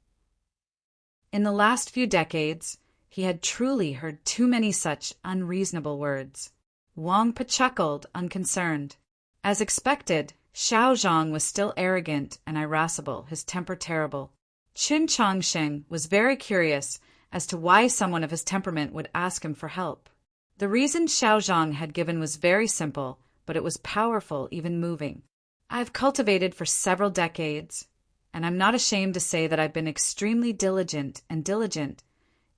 In the last few decades, he had truly heard too many such unreasonable words. Wang Pa chuckled, unconcerned. As expected, Xiao Zhang was still arrogant and irascible, his temper terrible. Qin Changsheng was very curious as to why someone of his temperament would ask him for help. The reason Xiao Zhang had given was very simple, but it was powerful, even moving. "I've cultivated for several decades, and I'm not ashamed to say that I've been extremely diligent,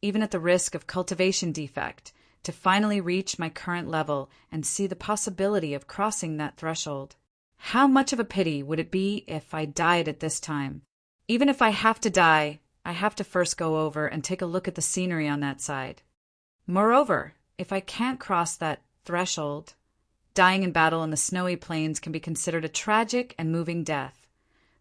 even at the risk of cultivation defect, to finally reach my current level and see the possibility of crossing that threshold. How much of a pity would it be if I died at this time? Even if I have to die, I have to first go over and take a look at the scenery on that side. Moreover, if I can't cross that threshold, dying in battle in the snowy plains can be considered a tragic and moving death.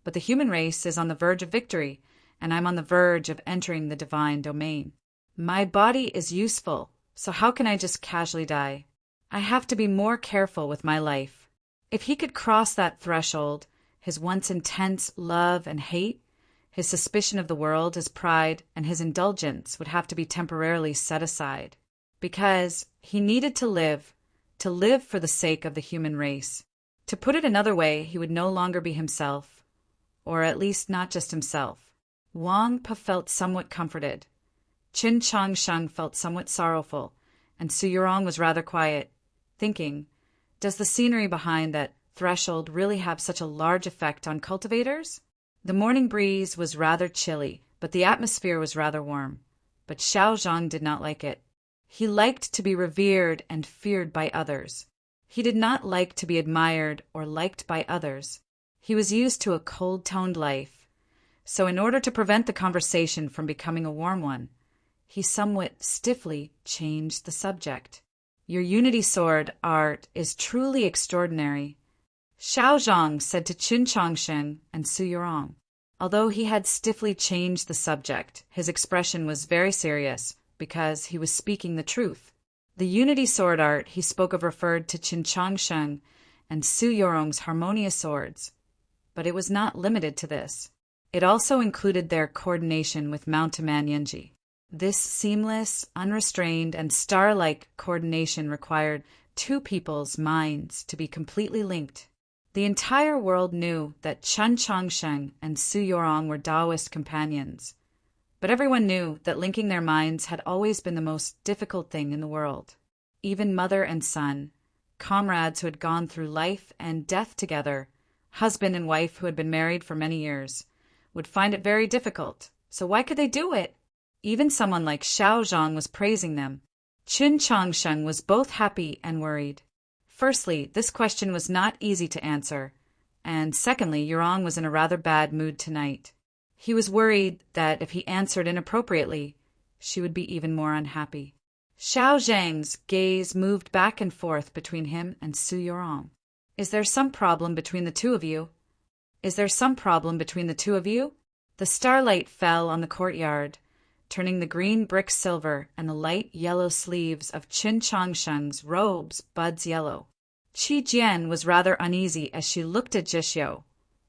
But the human race is on the verge of victory, and I'm on the verge of entering the divine domain. My body is useful, so how can I just casually die? I have to be more careful with my life. If he could cross that threshold, his once intense love and hate, his suspicion of the world, his pride, and his indulgence would have to be temporarily set aside. Because he needed to live for the sake of the human race. To put it another way, he would no longer be himself, or at least not just himself. Wang Pa felt somewhat comforted. Qin Changsheng felt somewhat sorrowful, and Su Yurong was rather quiet, thinking, does the scenery behind that threshold really have such a large effect on cultivators? The morning breeze was rather chilly, but the atmosphere was rather warm. But Xiao Zhang did not like it. He liked to be revered and feared by others. He did not like to be admired or liked by others. He was used to a cold-toned life. So in order to prevent the conversation from becoming a warm one, he somewhat stiffly changed the subject. Your unity sword art is truly extraordinary, Xiao Zhang said to Qin Changsheng and Su Yurong. Although he had stiffly changed the subject, his expression was very serious, because he was speaking the truth. The unity sword art he spoke of referred to Qin Changsheng and Su Yurong's harmonious swords, but it was not limited to this. It also included their coordination with Mountain Man Yenji. This seamless, unrestrained, and star-like coordination required two people's minds to be completely linked. The entire world knew that Qin Changsheng and Su Yurong were Taoist companions, but everyone knew that linking their minds had always been the most difficult thing in the world. Even mother and son, comrades who had gone through life and death together, husband and wife who had been married for many years, would find it very difficult. So why could they do it? Even someone like Xiao Zhang was praising them. Qin Changsheng was both happy and worried. Firstly, this question was not easy to answer, and secondly, Yurong was in a rather bad mood tonight. He was worried that if he answered inappropriately, she would be even more unhappy. Xiao Zhang's gaze moved back and forth between him and Su Yurong. Is there some problem between the two of you? Is there some problem between the two of you? The starlight fell on the courtyard, turning the green brick silver and the light yellow sleeves of Qin Changsheng's robes buds yellow. Qi Jian was rather uneasy as she looked at Zhixiu,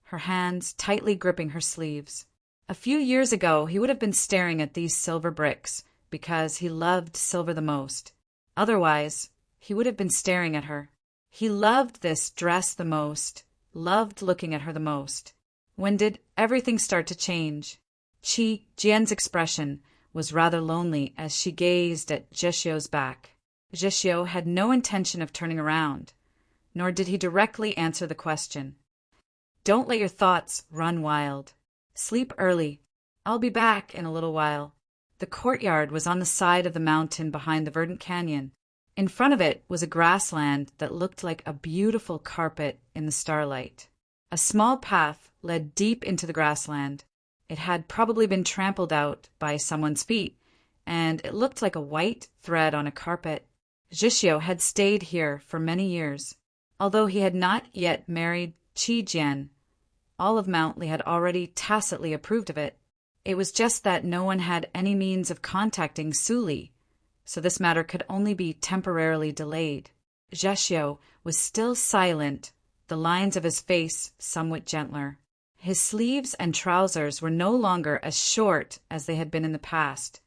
her hands tightly gripping her sleeves. A few years ago he would have been staring at these silver bricks because he loved silver the most. Otherwise, he would have been staring at her. He loved this dress the most, loved looking at her the most. When did everything start to change? Qi Jian's expression was rather lonely as she gazed at Zhixiu's back. Zhixiu had no intention of turning around, nor did he directly answer the question. Don't let your thoughts run wild. Sleep early. I'll be back in a little while. The courtyard was on the side of the mountain behind the verdant canyon. In front of it was a grassland that looked like a beautiful carpet in the starlight. A small path led deep into the grassland. It had probably been trampled out by someone's feet, and it looked like a white thread on a carpet. Zhixiu had stayed here for many years. Although he had not yet married Qi Jian, all of Mount Li had already tacitly approved of it. It was just that no one had any means of contacting Su Li, so this matter could only be temporarily delayed. Zhixiu was still silent, the lines of his face somewhat gentler. His sleeves and trousers were no longer as short as they had been in the past.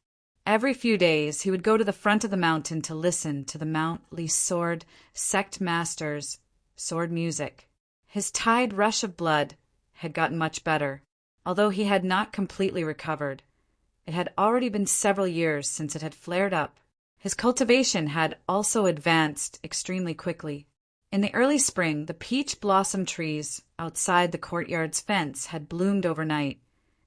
Every few days he would go to the front of the mountain to listen to the Mount Li sword sect master's sword music. His tide rush of blood had gotten much better, although he had not completely recovered. It had already been several years since it had flared up. His cultivation had also advanced extremely quickly. In the early spring, the peach blossom trees outside the courtyard's fence had bloomed overnight,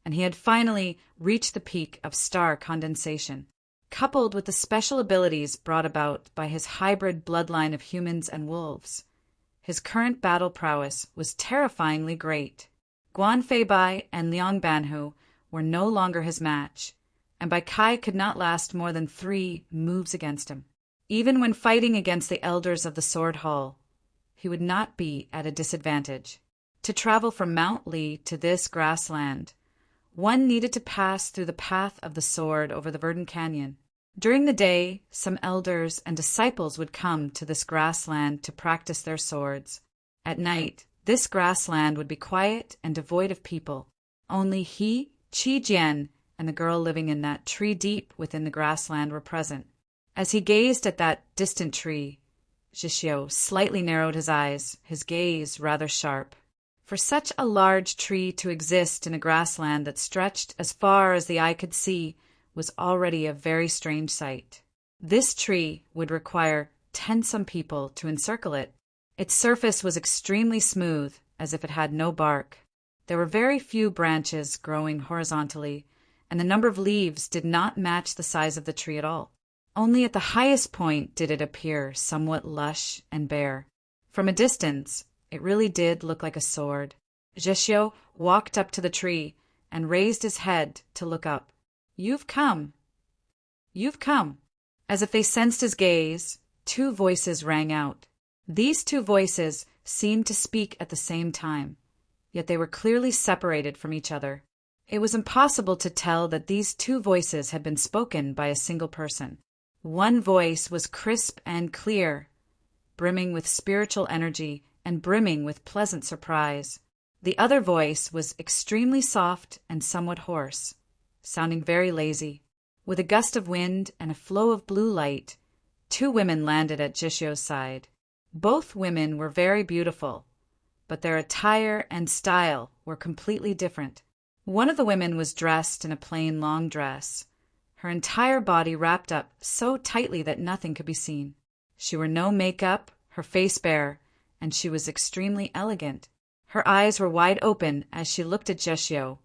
and he had finally reached the peak of star condensation. Coupled with the special abilities brought about by his hybrid bloodline of humans and wolves, his current battle prowess was terrifyingly great. Guan Feibai and Liang Banhu were no longer his match, and Bai Kai could not last more than 3 moves against him. Even when fighting against the elders of the Sword Hall, he would not be at a disadvantage. To travel from Mount Li to this grassland, one needed to pass through the path of the sword over the verdant canyon. During the day, some elders and disciples would come to this grassland to practice their swords. At night, this grassland would be quiet and devoid of people. Only he, Qi Jian, and the girl living in that tree deep within the grassland were present. As he gazed at that distant tree, Zhixiu slightly narrowed his eyes, his gaze rather sharp. For such a large tree to exist in a grassland that stretched as far as the eye could see was already a very strange sight. This tree would require 10-some people to encircle it. Its surface was extremely smooth, as if it had no bark. There were very few branches growing horizontally, and the number of leaves did not match the size of the tree at all. Only at the highest point did it appear somewhat lush and bare. From a distance, it really did look like a sword. Zhixiu walked up to the tree and raised his head to look up. You've come. You've come. As if they sensed his gaze, 2 voices rang out. These 2 voices seemed to speak at the same time, yet they were clearly separated from each other. It was impossible to tell that these 2 voices had been spoken by a single person. One voice was crisp and clear, brimming with spiritual energy and brimming with pleasant surprise. The other voice was extremely soft and somewhat hoarse, sounding very lazy. With a gust of wind and a flow of blue light, 2 women landed at Zhixiu's side. Both women were very beautiful, but their attire and style were completely different. One of the women was dressed in a plain long dress, her entire body wrapped up so tightly that nothing could be seen. She wore no makeup, her face bare, and she was extremely elegant. Her eyes were wide open as she looked at Zhixiu,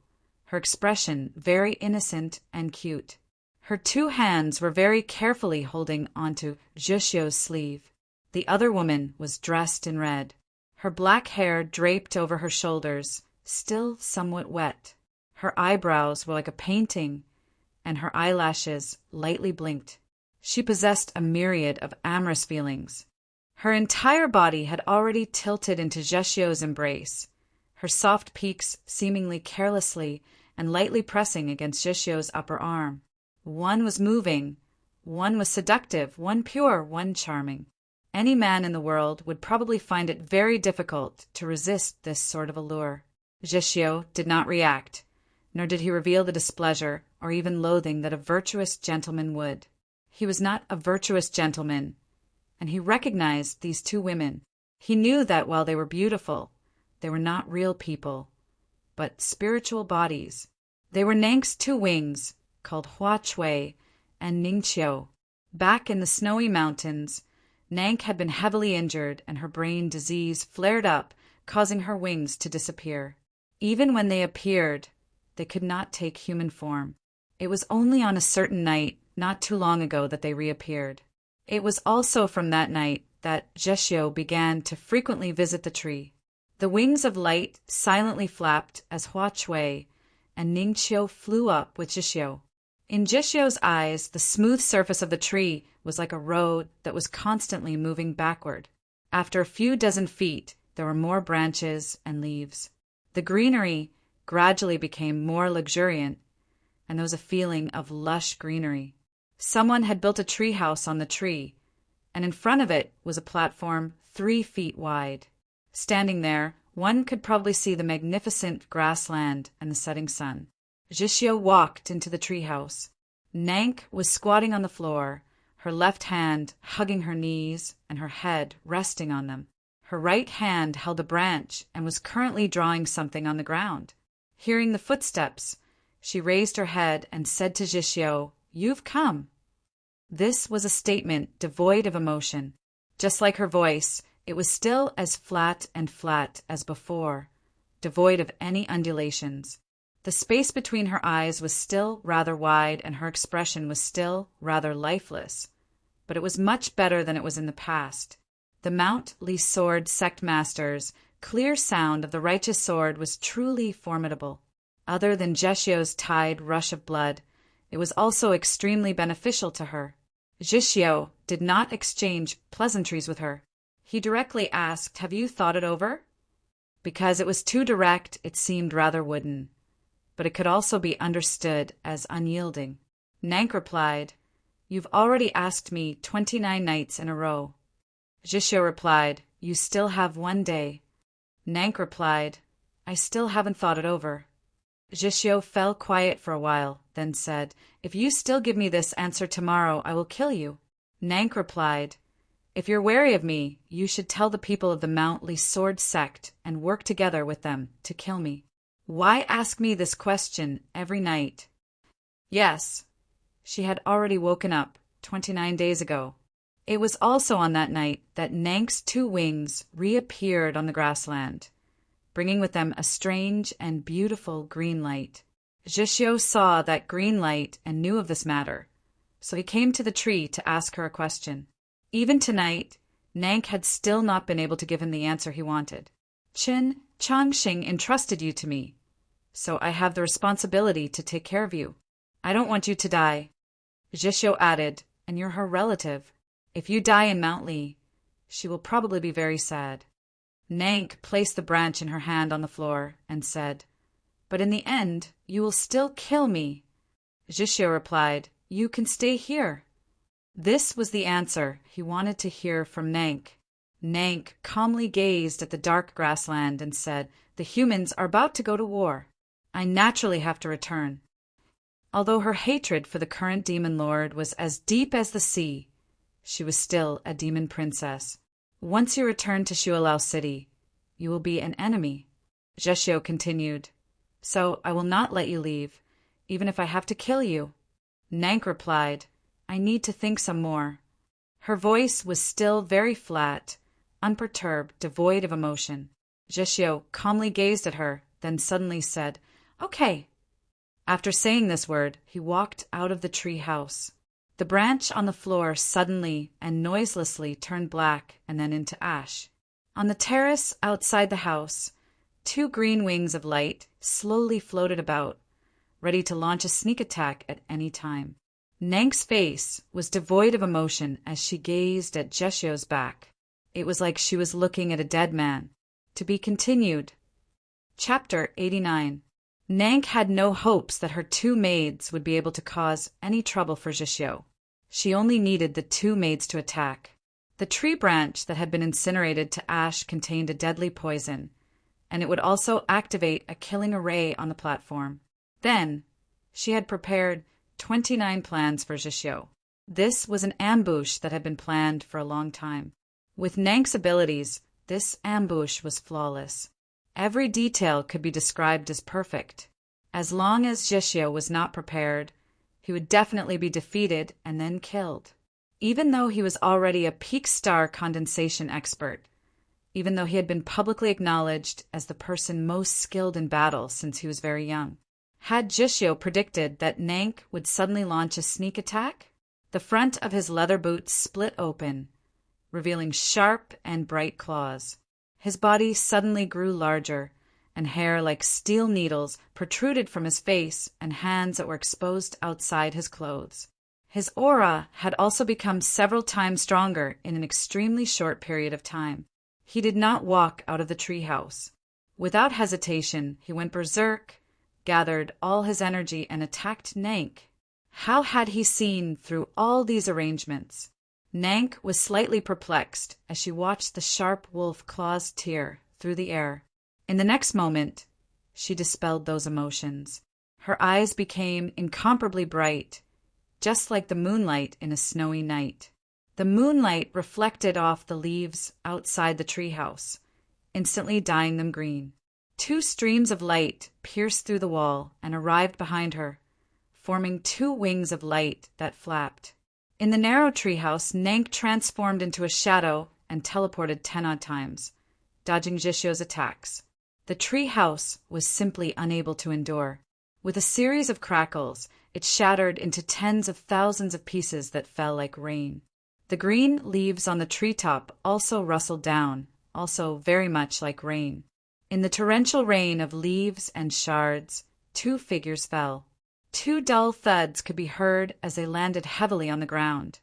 her expression very innocent and cute. Her 2 hands were very carefully holding onto Zhixiu's sleeve. The other woman was dressed in red. Her black hair draped over her shoulders, still somewhat wet. Her eyebrows were like a painting, and her eyelashes lightly blinked. She possessed a myriad of amorous feelings. Her entire body had already tilted into Zhixiu's embrace. her soft peaks seemingly carelessly and lightly pressing against Jishio's upper arm. One was moving, one was seductive, one pure, one charming. Any man in the world would probably find it very difficult to resist this sort of allure. Jishio did not react, nor did he reveal the displeasure or even loathing that a virtuous gentleman would. He was not a virtuous gentleman, and he recognized these two women. He knew that while they were beautiful, they were not real people, but spiritual bodies. They were Nank's two wings, called Hua Chui and Ningqiu. Back in the snowy mountains, Nank had been heavily injured and her brain disease flared up, causing her wings to disappear. Even when they appeared, they could not take human form. It was only on a certain night, not too long ago, that they reappeared. It was also from that night that Jishio began to frequently visit the tree. The wings of light silently flapped as Hua Chui and Ningqiu flew up with Jishio. In Jishio's eyes, the smooth surface of the tree was like a road that was constantly moving backward. After a few dozen feet, there were more branches and leaves. The greenery gradually became more luxuriant, and there was a feeling of lush greenery. Someone had built a tree house on the tree, and in front of it was a platform 3 feet wide. Standing there, one could probably see the magnificent grassland and the setting sun. Jishio walked into the treehouse. Nank was squatting on the floor, her left hand hugging her knees and her head resting on them. Her right hand held a branch and was currently drawing something on the ground. Hearing the footsteps, she raised her head and said to Jishio, "You've come." This was a statement devoid of emotion. Just like her voice, it was still as flat as before, devoid of any undulations. The space between her eyes was still rather wide and her expression was still rather lifeless, but it was much better than it was in the past. The Mount Lee Sword sect master's clear sound of the righteous sword was truly formidable. Other than Jishio's tide rush of blood, it was also extremely beneficial to her. Jishio did not exchange pleasantries with her. He directly asked, "Have you thought it over?" Because it was too direct, it seemed rather wooden, but it could also be understood as unyielding. Nank replied, "You've already asked me 29 nights in a row." Jishio replied, "You still have 1 day." Nank replied, "I still haven't thought it over." Jishio fell quiet for a while, then said, "If you still give me this answer tomorrow, I will kill you." Nank replied, "If you're wary of me, you should tell the people of the Mount Lee Sword sect and work together with them to kill me. Why ask me this question every night?" Yes, she had already woken up 29 days ago. It was also on that night that Nank's two wings reappeared on the grassland, bringing with them a strange and beautiful green light. Jishio saw that green light and knew of this matter, so he came to the tree to ask her a question. Even tonight, Nank had still not been able to give him the answer he wanted. Changxing entrusted you to me, so I have the responsibility to take care of you. I don't want you to die." Jishio added, "And you're her relative. If you die in Mount Lee, she will probably be very sad." Nank placed the branch in her hand on the floor and said, "But in the end, you will still kill me." Jishio replied, "You can stay here." This was the answer he wanted to hear from Nank. Nank calmly gazed at the dark grassland and said, "The humans are about to go to war. I naturally have to return." Although her hatred for the current demon lord was as deep as the sea, she was still a demon princess. "Once you return to Shualao City, you will be an enemy." Jishio continued, "So I will not let you leave, even if I have to kill you." Nank replied, "I need to think some more." Her voice was still very flat, unperturbed, devoid of emotion. Jishio calmly gazed at her, then suddenly said, "Okay." After saying this word, he walked out of the tree house. The branch on the floor suddenly and noiselessly turned black and then into ash. On the terrace outside the house, 2 green wings of light slowly floated about, ready to launch a sneak attack at any time. Nank's face was devoid of emotion as she gazed at Jeshio's back. It was like she was looking at a dead man. To be continued. Chapter 89. Nank had no hopes that her two maids would be able to cause any trouble for Jishyo. She only needed the two maids to attack. The tree branch that had been incinerated to ash contained a deadly poison, and it would also activate a killing array on the platform. Then, she had prepared 29 plans for Jishyo. This was an ambush that had been planned for a long time. With Nank's abilities, this ambush was flawless. Every detail could be described as perfect. As long as Jishyo was not prepared, he would definitely be defeated and then killed. Even though he was already a peak star condensation expert, even though he had been publicly acknowledged as the person most skilled in battle since he was very young. Had Jishyo predicted that Nank would suddenly launch a sneak attack? The front of his leather boots split open, revealing sharp and bright claws. His body suddenly grew larger, and hair like steel needles protruded from his face and hands that were exposed outside his clothes. His aura had also become several times stronger in an extremely short period of time. He did not walk out of the treehouse. Without hesitation, he went berserk, gathered all his energy, and attacked Nank. How had he seen through all these arrangements? Nank was slightly perplexed as she watched the sharp wolf claws tear through the air. In the next moment, she dispelled those emotions. Her eyes became incomparably bright, just like the moonlight in a snowy night. The moonlight reflected off the leaves outside the treehouse, instantly dyeing them green. Two streams of light pierced through the wall and arrived behind her, forming two wings of light that flapped. In the narrow treehouse, Nank transformed into a shadow and teleported 10 odd times, dodging Jishyo's attacks. The treehouse was simply unable to endure. With a series of crackles, it shattered into tens of thousands of pieces that fell like rain. The green leaves on the treetop also rustled down, also very much like rain. In the torrential rain of leaves and shards, two figures fell. Two dull thuds could be heard as they landed heavily on the ground,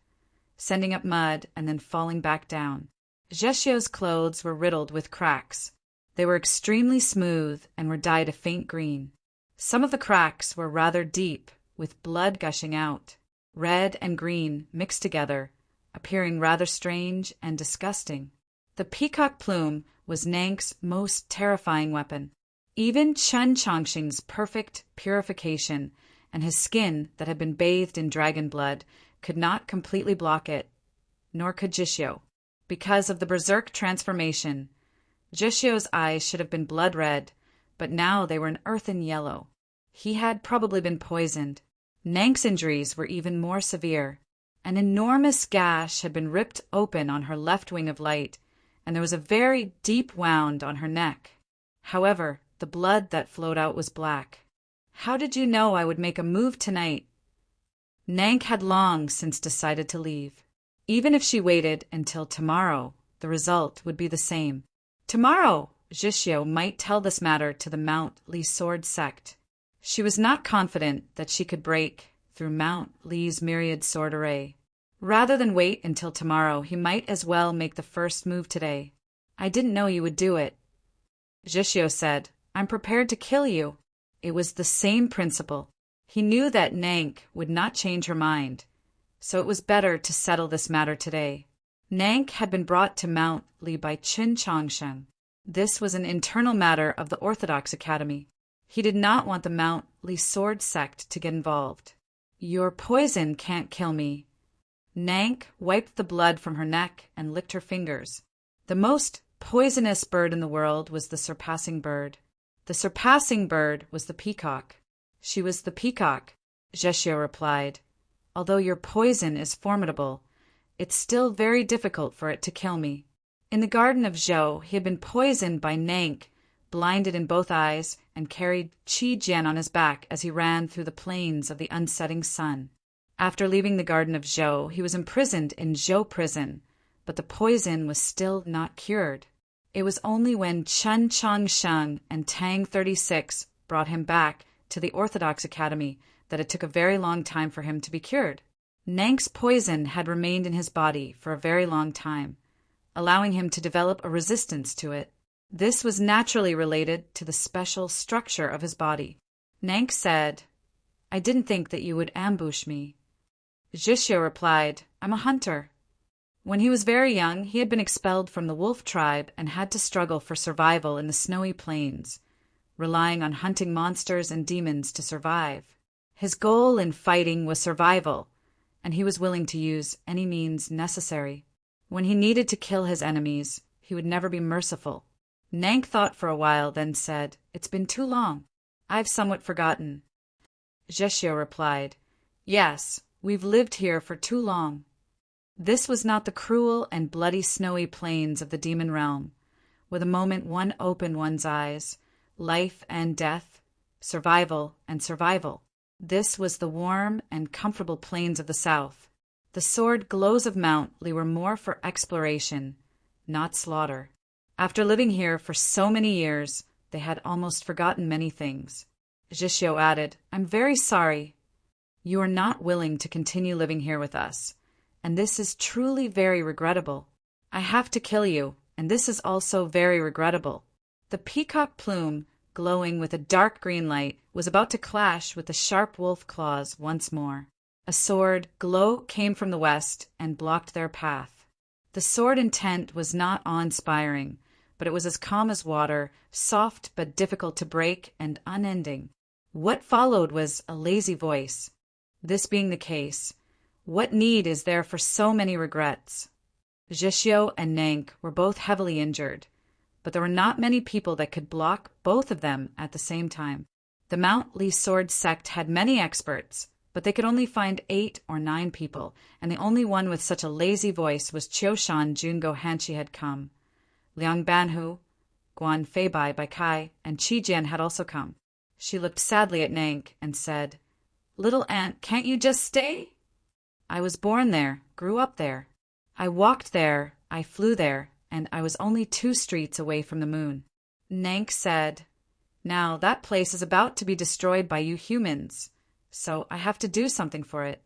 sending up mud and then falling back down. Jishyo's clothes were riddled with cracks. They were extremely smooth and were dyed a faint green. Some of the cracks were rather deep, with blood gushing out. Red and green mixed together, appearing rather strange and disgusting. The peacock plume was Nank's most terrifying weapon. Even Chun Chongqing's perfect purification and his skin that had been bathed in dragon blood could not completely block it, nor could Jishyo. Because of the berserk transformation, Jishyo's eyes should have been blood red, but now they were an earthen yellow. He had probably been poisoned. Nank's injuries were even more severe. An enormous gash had been ripped open on her left wing of light, and there was a very deep wound on her neck. However, the blood that flowed out was black. How did you know I would make a move tonight? Nank had long since decided to leave. Even if she waited until tomorrow, the result would be the same. Tomorrow, Jishyo might tell this matter to the Mount Li sword sect. She was not confident that she could break through Mount Li's myriad sword array. Rather than wait until tomorrow, he might as well make the first move today. I didn't know you would do it. Jishyo said, I'm prepared to kill you. It was the same principle. He knew that Nank would not change her mind, so it was better to settle this matter today. Nank had been brought to Mount Li by Chun Chongsheng. This was an internal matter of the Orthodox Academy. He did not want the Mount Li sword sect to get involved. Your poison can't kill me. Nank wiped the blood from her neck and licked her fingers. The most poisonous bird in the world was the surpassing bird. The surpassing bird was the peacock. She was the peacock, Jishyo replied. Although your poison is formidable, it's still very difficult for it to kill me. In the garden of Zhou, he had been poisoned by Nank, blinded in both eyes, and carried Qi Jian on his back as he ran through the plains of the unsetting sun. After leaving the garden of Zhou, he was imprisoned in Zhou prison, but the poison was still not cured. It was only when Chun Chongsheng and Tang 36 brought him back to the Orthodox Academy that it took a very long time for him to be cured. Nank's poison had remained in his body for a very long time, allowing him to develop a resistance to it. This was naturally related to the special structure of his body. Nank said, "I didn't think that you would ambush me." Jishyo replied, "I'm a hunter." When he was very young, he had been expelled from the wolf tribe and had to struggle for survival in the snowy plains, relying on hunting monsters and demons to survive. His goal in fighting was survival, and he was willing to use any means necessary. When he needed to kill his enemies, he would never be merciful. Nank thought for a while, then said, "It's been too long. I've somewhat forgotten." Jeshio replied, "Yes, we've lived here for too long." This was not the cruel and bloody snowy plains of the demon realm, where the moment one opened one's eyes, life and death, survival and survival. This was the warm and comfortable plains of the south. The sword glows of Mount Lee were more for exploration, not slaughter. After living here for so many years, they had almost forgotten many things. Jishio added, "I'm very sorry. You are not willing to continue living here with us, and this is truly very regrettable. I have to kill you, and this is also very regrettable." The peacock plume, glowing with a dark green light, was about to clash with the sharp wolf claws once more. A sword glow came from the west and blocked their path. The sword intent was not awe-inspiring, but it was as calm as water, soft but difficult to break and unending. What followed was a lazy voice. This being the case, what need is there for so many regrets? Jishio and Nank were both heavily injured, but there were not many people that could block both of them at the same time. The Mount Lee Sword sect had many experts, but they could only find 8 or 9 people, and the only one with such a lazy voice was Chioshan Jungo Hanshi had come. Liang Banhu, Guan Feibai by Kai, and Chi Jian had also come. She looked sadly at Nank and said, "Little aunt, can't you just stay?" "I was born there, grew up there. I walked there, I flew there, and I was only 2 streets away from the moon." Nank said, "Now that place is about to be destroyed by you humans, so I have to do something for it."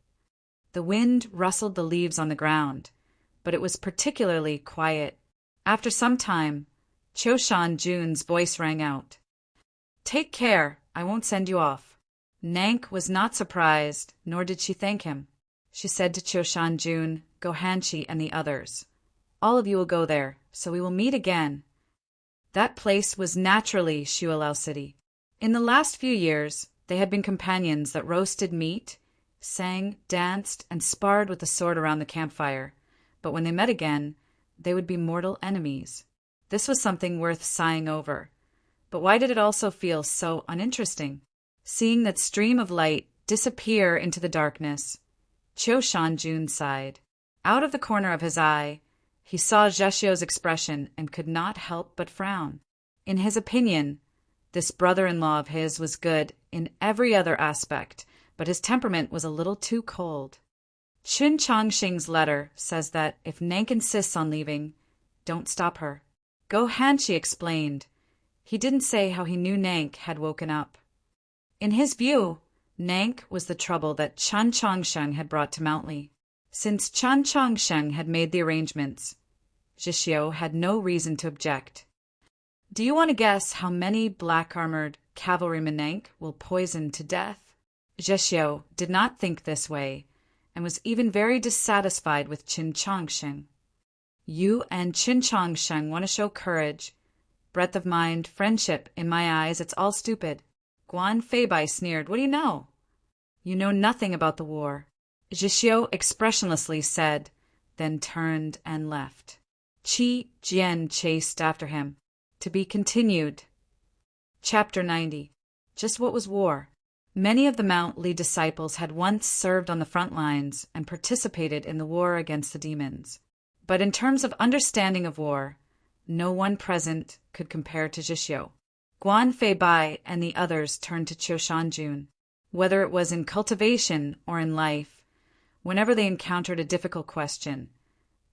The wind rustled the leaves on the ground, but it was particularly quiet. After some time, Chioshan Jun's voice rang out, "Take care, I won't send you off." Nank was not surprised, nor did she thank him. She said to Chioshan Jun, "Go Hanshi and the others. All of you will go there, so we will meet again." That place was naturally Shualao City. In the last few years, they had been companions that roasted meat, sang, danced, and sparred with the sword around the campfire, but when they met again, they would be mortal enemies. This was something worth sighing over. But why did it also feel so uninteresting? Seeing that stream of light disappear into the darkness, Chioshan Jun sighed. Out of the corner of his eye, he saw Jeshio's expression and could not help but frown. In his opinion, this brother-in-law of his was good in every other aspect, but his temperament was a little too cold. Chun Chongxing's letter says that if Nank insists on leaving, don't stop her. Go Hanshi explained. He didn't say how he knew Nank had woken up. In his view, Nank was the trouble that Chun Chongsheng had brought to Mount Lee. Since Chun Chongsheng had made the arrangements, Jishio had no reason to object. "Do you want to guess how many black-armored cavalrymen Nank will poison to death?" Jishio did not think this way, and was even very dissatisfied with Chin Chongsheng. "You and Chin Chongsheng want to show courage, breadth of mind, friendship. In my eyes, it's all stupid." Guan Feibai sneered, "What do you know? You know nothing about the war." Jishio expressionlessly said, then turned and left. Chi Jian chased after him. To be continued. Chapter 90. Just what was war? Many of the Mount Lee disciples had once served on the front lines and participated in the war against the demons. But in terms of understanding of war, no one present could compare to Jishio. Guan Feibai and the others turned to Chioshan Jun. Whether it was in cultivation or in life, whenever they encountered a difficult question,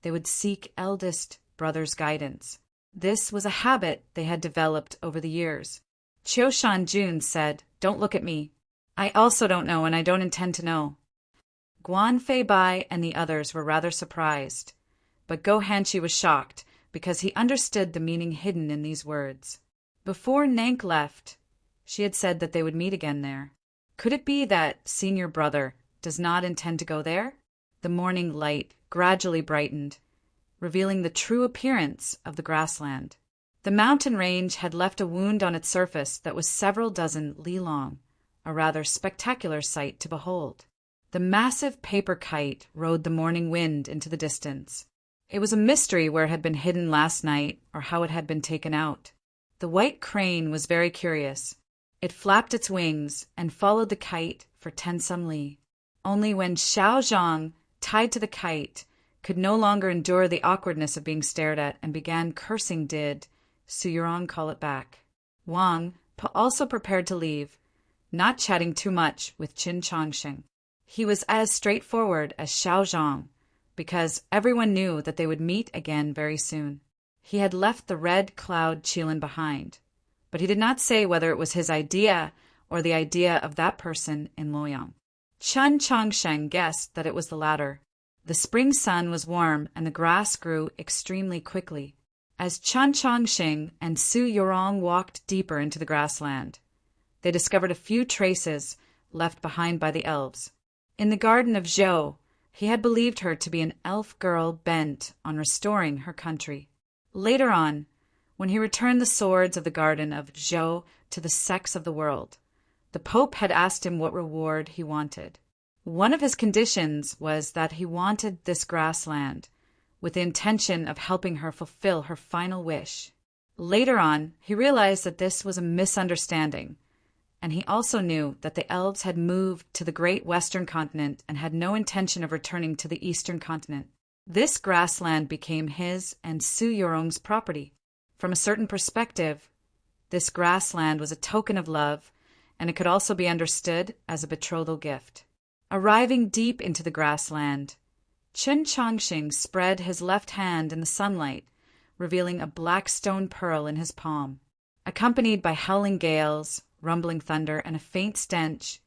they would seek eldest brother's guidance. This was a habit they had developed over the years. Chioshan Jun said, "Don't look at me. I also don't know, and I don't intend to know." Guan Feibai and the others were rather surprised, but Go Hanshi was shocked because he understood the meaning hidden in these words. Before Nank left, she had said that they would meet again there. Could it be that senior brother does not intend to go there? The morning light gradually brightened, revealing the true appearance of the grassland. The mountain range had left a wound on its surface that was several dozen li long, a rather spectacular sight to behold. The massive paper kite rode the morning wind into the distance. It was a mystery where it had been hidden last night or how it had been taken out. The white crane was very curious. It flapped its wings and followed the kite for 10 some li. Only when Xiao Zhang, tied to the kite, could no longer endure the awkwardness of being stared at and began cursing did Su Yurong call it back. Wang also prepared to leave, not chatting too much with Qin Chongqing. He was as straightforward as Xiao Zhang, because everyone knew that they would meet again very soon. He had left the red cloud Qilin behind, but he did not say whether it was his idea or the idea of that person in Luoyang. Qin Chongqing guessed that it was the latter. The spring sun was warm and the grass grew extremely quickly. As Qin Chongqing and Su Yurong walked deeper into the grassland, they discovered a few traces left behind by the elves. In the garden of Zhou, he had believed her to be an elf girl bent on restoring her country. Later on, when he returned the swords of the garden of Zhou to the sects of the world, the Pope had asked him what reward he wanted. One of his conditions was that he wanted this grassland, with the intention of helping her fulfill her final wish. Later on, he realized that this was a misunderstanding, and he also knew that the elves had moved to the great western continent and had no intention of returning to the eastern continent. This grassland became his and Su Yurong's property. From a certain perspective, this grassland was a token of love, and it could also be understood as a betrothal gift. Arriving deep into the grassland, Qin Chongqing spread his left hand in the sunlight, revealing a black stone pearl in his palm. Accompanied by howling gales, rumbling thunder, and a faint stench,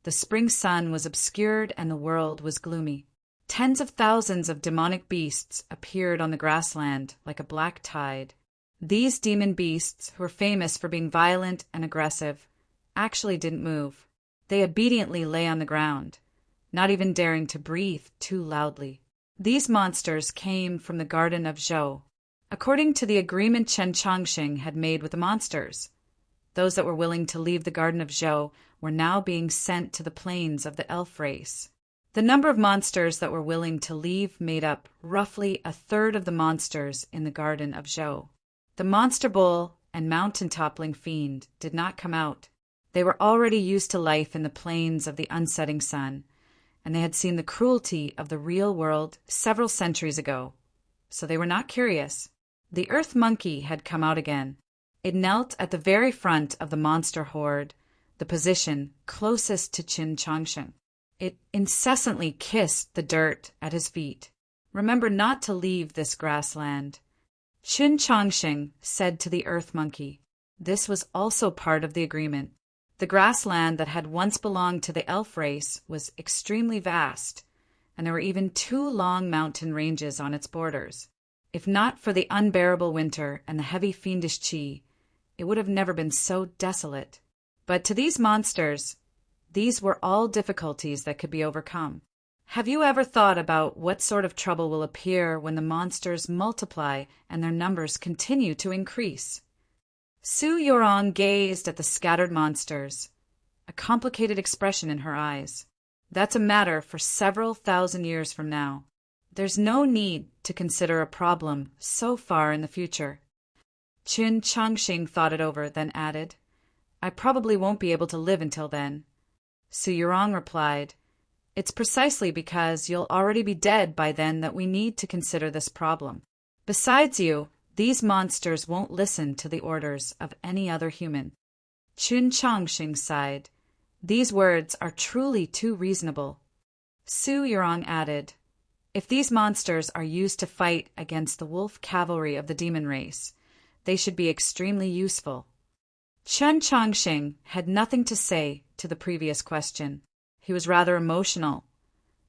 the spring sun was obscured and the world was gloomy. Tens of thousands of demonic beasts appeared on the grassland like a black tide. These demon beasts, who were famous for being violent and aggressive, actually didn't move. They obediently lay on the ground, not even daring to breathe too loudly. These monsters came from the garden of Zhou. According to the agreement Qin Chongqing had made with the monsters, those that were willing to leave the garden of Zhou were now being sent to the plains of the elf race. The number of monsters that were willing to leave made up roughly a third of the monsters in the garden of Zhou. The monster bull and mountain-toppling fiend did not come out. They were already used to life in the plains of the unsetting sun, and they had seen the cruelty of the real world several centuries ago, so they were not curious. The earth monkey had come out again. It knelt at the very front of the monster horde, the position closest to Qin Chongqing. It incessantly kissed the dirt at his feet. "Remember not to leave this grassland," Qin Chongqing said to the earth monkey. This was also part of the agreement. The grassland that had once belonged to the elf race was extremely vast, and there were even 2 long mountain ranges on its borders. If not for the unbearable winter and the heavy fiendish qi, it would have never been so desolate. But to these monsters, these were all difficulties that could be overcome. Have you ever thought about what sort of trouble will appear when the monsters multiply and their numbers continue to increase? Su Yurong gazed at the scattered monsters, a complicated expression in her eyes. That's a matter for several thousand years from now. There's no need to consider a problem so far in the future. Qin Chongqing thought it over, then added, "I probably won't be able to live until then." Su Yurong replied, "It's precisely because you'll already be dead by then that we need to consider this problem. Besides you, these monsters won't listen to the orders of any other human." Qin Chongqing sighed. "These words are truly too reasonable." Su Yurong added, "If these monsters are used to fight against the wolf cavalry of the demon race, they should be extremely useful." Qin Chongqing had nothing to say to the previous question. He was rather emotional,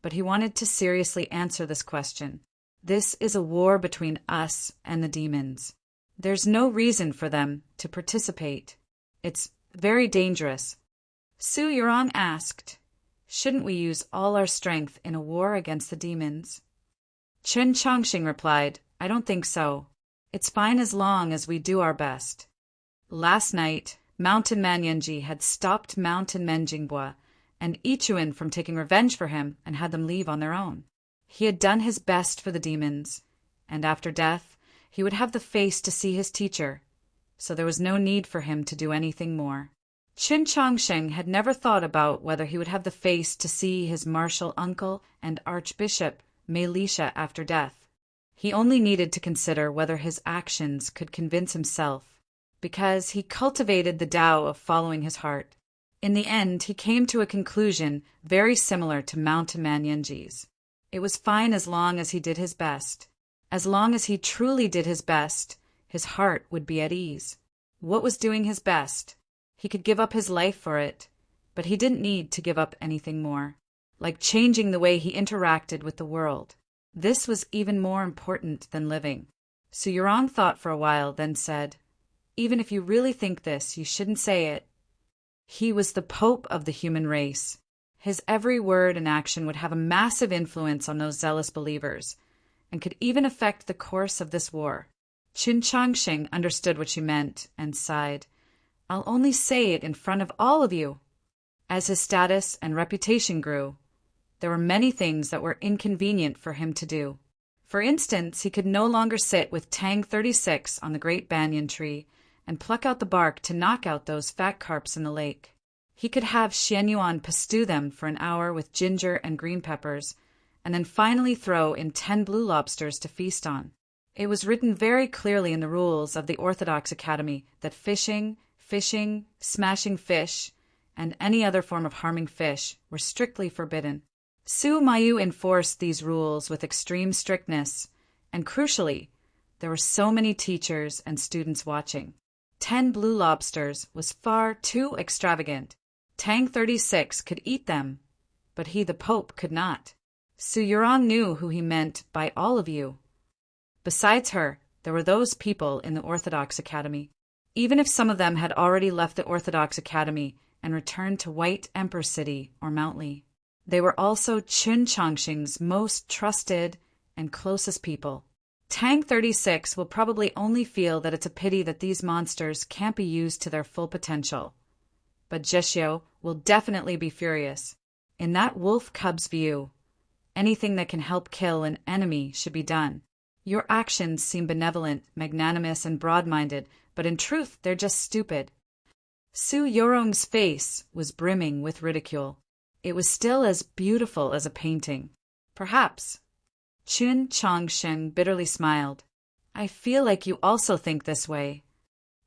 but he wanted to seriously answer this question. This is a war between us and the demons. There's no reason for them to participate. It's very dangerous. Su Yurong asked, "Shouldn't we use all our strength in a war against the demons?" Chen Chongxing replied, "I don't think so. It's fine as long as we do our best." Last night, Mountain Man Yanji had stopped Mountain Men Jingbua and Ichuan from taking revenge for him and had them leave on their own. He had done his best for the demons, and after death, he would have the face to see his teacher, so there was no need for him to do anything more. Qin Chongsheng had never thought about whether he would have the face to see his martial uncle and Archbishop Mei Lisha after death. He only needed to consider whether his actions could convince himself, because he cultivated the Tao of following his heart. In the end, he came to a conclusion very similar to Mountain Man Yanji's. It was fine as long as he did his best. As long as he truly did his best, his heart would be at ease. What was doing his best? He could give up his life for it, but he didn't need to give up anything more, like changing the way he interacted with the world. This was even more important than living. Su Yurong thought for a while, then said, "Even if you really think this, you shouldn't say it." He was the Pope of the human race. His every word and action would have a massive influence on those zealous believers, and could even affect the course of this war. Qin Changxing understood what she meant and sighed, "I'll only say it in front of all of you." As his status and reputation grew, there were many things that were inconvenient for him to do. For instance, he could no longer sit with Tang 36 on the great banyan tree and pluck out the bark to knock out those fat carps in the lake. He could have Xian Yuan stew them for an hour with ginger and green peppers, and then finally throw in 10 blue lobsters to feast on. It was written very clearly in the rules of the Orthodox Academy that fishing, smashing fish, and any other form of harming fish were strictly forbidden. Su Mayu enforced these rules with extreme strictness, and crucially, there were so many teachers and students watching. 10 blue lobsters was far too extravagant. Tang 36 could eat them, but he, the Pope, could not. Su Yurong knew who he meant by all of you. Besides her, there were those people in the Orthodox Academy. Even if some of them had already left the Orthodox Academy and returned to White Emperor City or Mount Li, they were also Qin Changxing's most trusted and closest people. Tang 36 will probably only feel that it's a pity that these monsters can't be used to their full potential. But Zheshio will definitely be furious. In that wolf cub's view, anything that can help kill an enemy should be done. Your actions seem benevolent, magnanimous, and broad-minded, but in truth they're just stupid. Su Yorong's face was brimming with ridicule. It was still as beautiful as a painting. Perhaps. Qin Changsheng bitterly smiled. "I feel like you also think this way."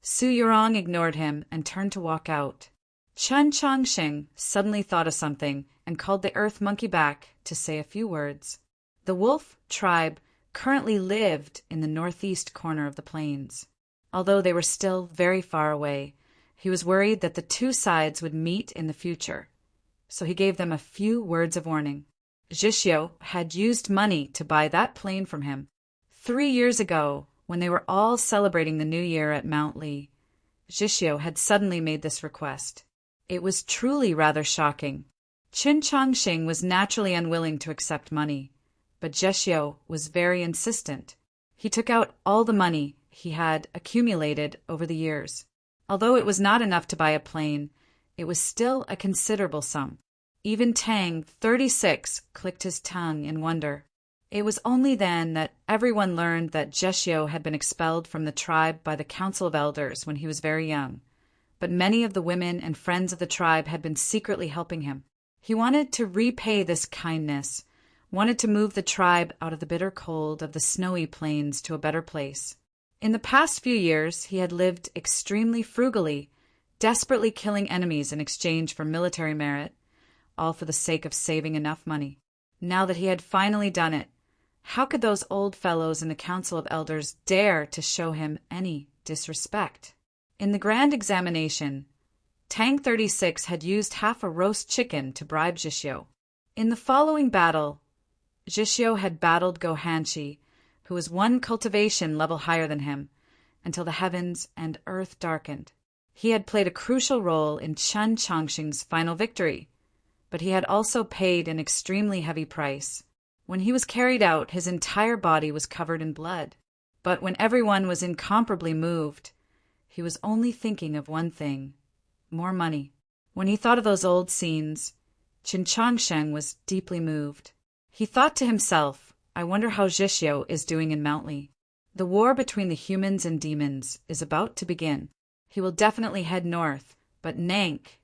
Su Yurong ignored him and turned to walk out. Qin Changsheng suddenly thought of something and called the earth monkey back to say a few words. The wolf tribe currently lived in the northeast corner of the plains. Although they were still very far away, he was worried that the two sides would meet in the future, so he gave them a few words of warning. Zheshio had used money to buy that plane from him. 3 years ago, when they were all celebrating the New Year at Mount Li, Zheshio had suddenly made this request. It was truly rather shocking. Qin Changxing was naturally unwilling to accept money, but Zheshio was very insistent. He took out all the money he had accumulated over the years. Although it was not enough to buy a plane, it was still a considerable sum. Even Tang 36 clicked his tongue in wonder. It was only then that everyone learned that Zheshio had been expelled from the tribe by the Council of Elders when he was very young, but many of the women and friends of the tribe had been secretly helping him. He wanted to repay this kindness, wanted to move the tribe out of the bitter cold of the snowy plains to a better place. In the past few years, he had lived extremely frugally, desperately killing enemies in exchange for military merit, all for the sake of saving enough money. Now that he had finally done it, how could those old fellows in the Council of Elders dare to show him any disrespect? In the grand examination, Tang 36 had used half a roast chicken to bribe Zheshio. In the following battle, Zheshio had battled Gohanshi who was one cultivation level higher than him, until the heavens and earth darkened. He had played a crucial role in Chen Chongqing's final victory, but he had also paid an extremely heavy price. When he was carried out, his entire body was covered in blood. But when everyone was incomparably moved, he was only thinking of one thing: more money. When he thought of those old scenes, Chen Chongqing was deeply moved. He thought to himself, I wonder how Zhixiu is doing in Mountly. The war between the humans and demons is about to begin. He will definitely head north, but Nank—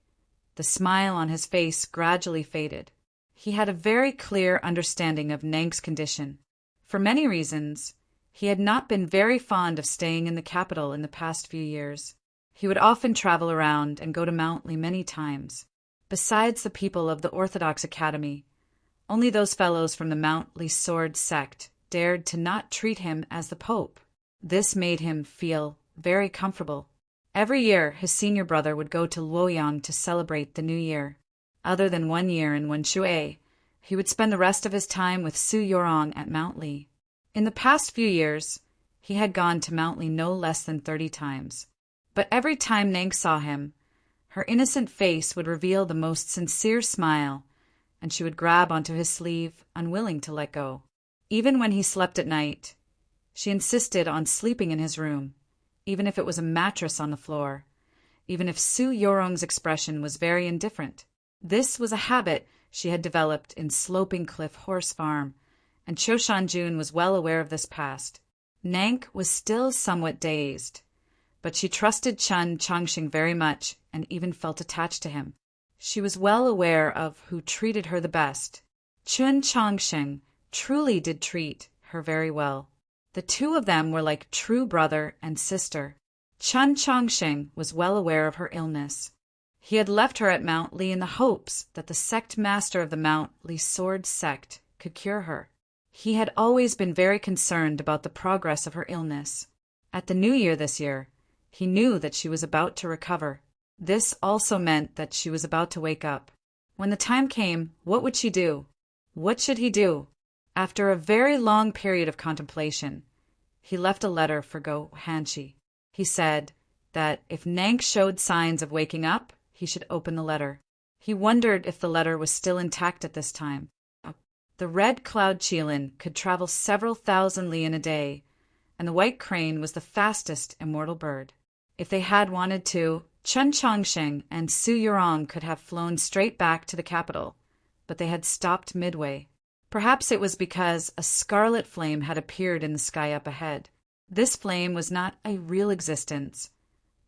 the smile on his face gradually faded. He had a very clear understanding of Nank's condition. For many reasons, he had not been very fond of staying in the capital in the past few years. He would often travel around and go to Mountly many times. Besides the people of the Orthodox Academy, only those fellows from the Mountly Sword sect dared to not treat him as the Pope. This made him feel very comfortable. Every year, his senior brother would go to Luoyang to celebrate the New Year. Other than 1 year in Wenshui, he would spend the rest of his time with Su Yorong at Mountly. In the past few years, he had gone to Mountly no less than 30 times. But every time Nank saw him, her innocent face would reveal the most sincere smile, and she would grab onto his sleeve, unwilling to let go. Even when he slept at night, she insisted on sleeping in his room, even if it was a mattress on the floor, even if Su Yorong's expression was very indifferent. This was a habit she had developed in Sloping Cliff Horse Farm, and Cho Shanjun was well aware of this past. Nank was still somewhat dazed, but she trusted Chen Chongqing very much and even felt attached to him. She was well aware of who treated her the best. Chen Chongqing truly did treat her very well. The two of them were like true brother and sister. Chen Chongqing was well aware of her illness. He had left her at Mountly in the hopes that the sect master of the Mountly Sword sect could cure her. He had always been very concerned about the progress of her illness. At the New Year this year, he knew that she was about to recover. This also meant that she was about to wake up. When the time came, what would she do? What should he do? After a very long period of contemplation, he left a letter for Go Hanshi. He said that if Nank showed signs of waking up, he should open the letter. He wondered if the letter was still intact at this time. The red cloud qilin could travel several thousand li in a day, and the white crane was the fastest immortal bird. If they had wanted to, Chen Chongqing and Su Yorong could have flown straight back to the capital, but they had stopped midway. Perhaps it was because a scarlet flame had appeared in the sky up ahead. This flame was not a real existence,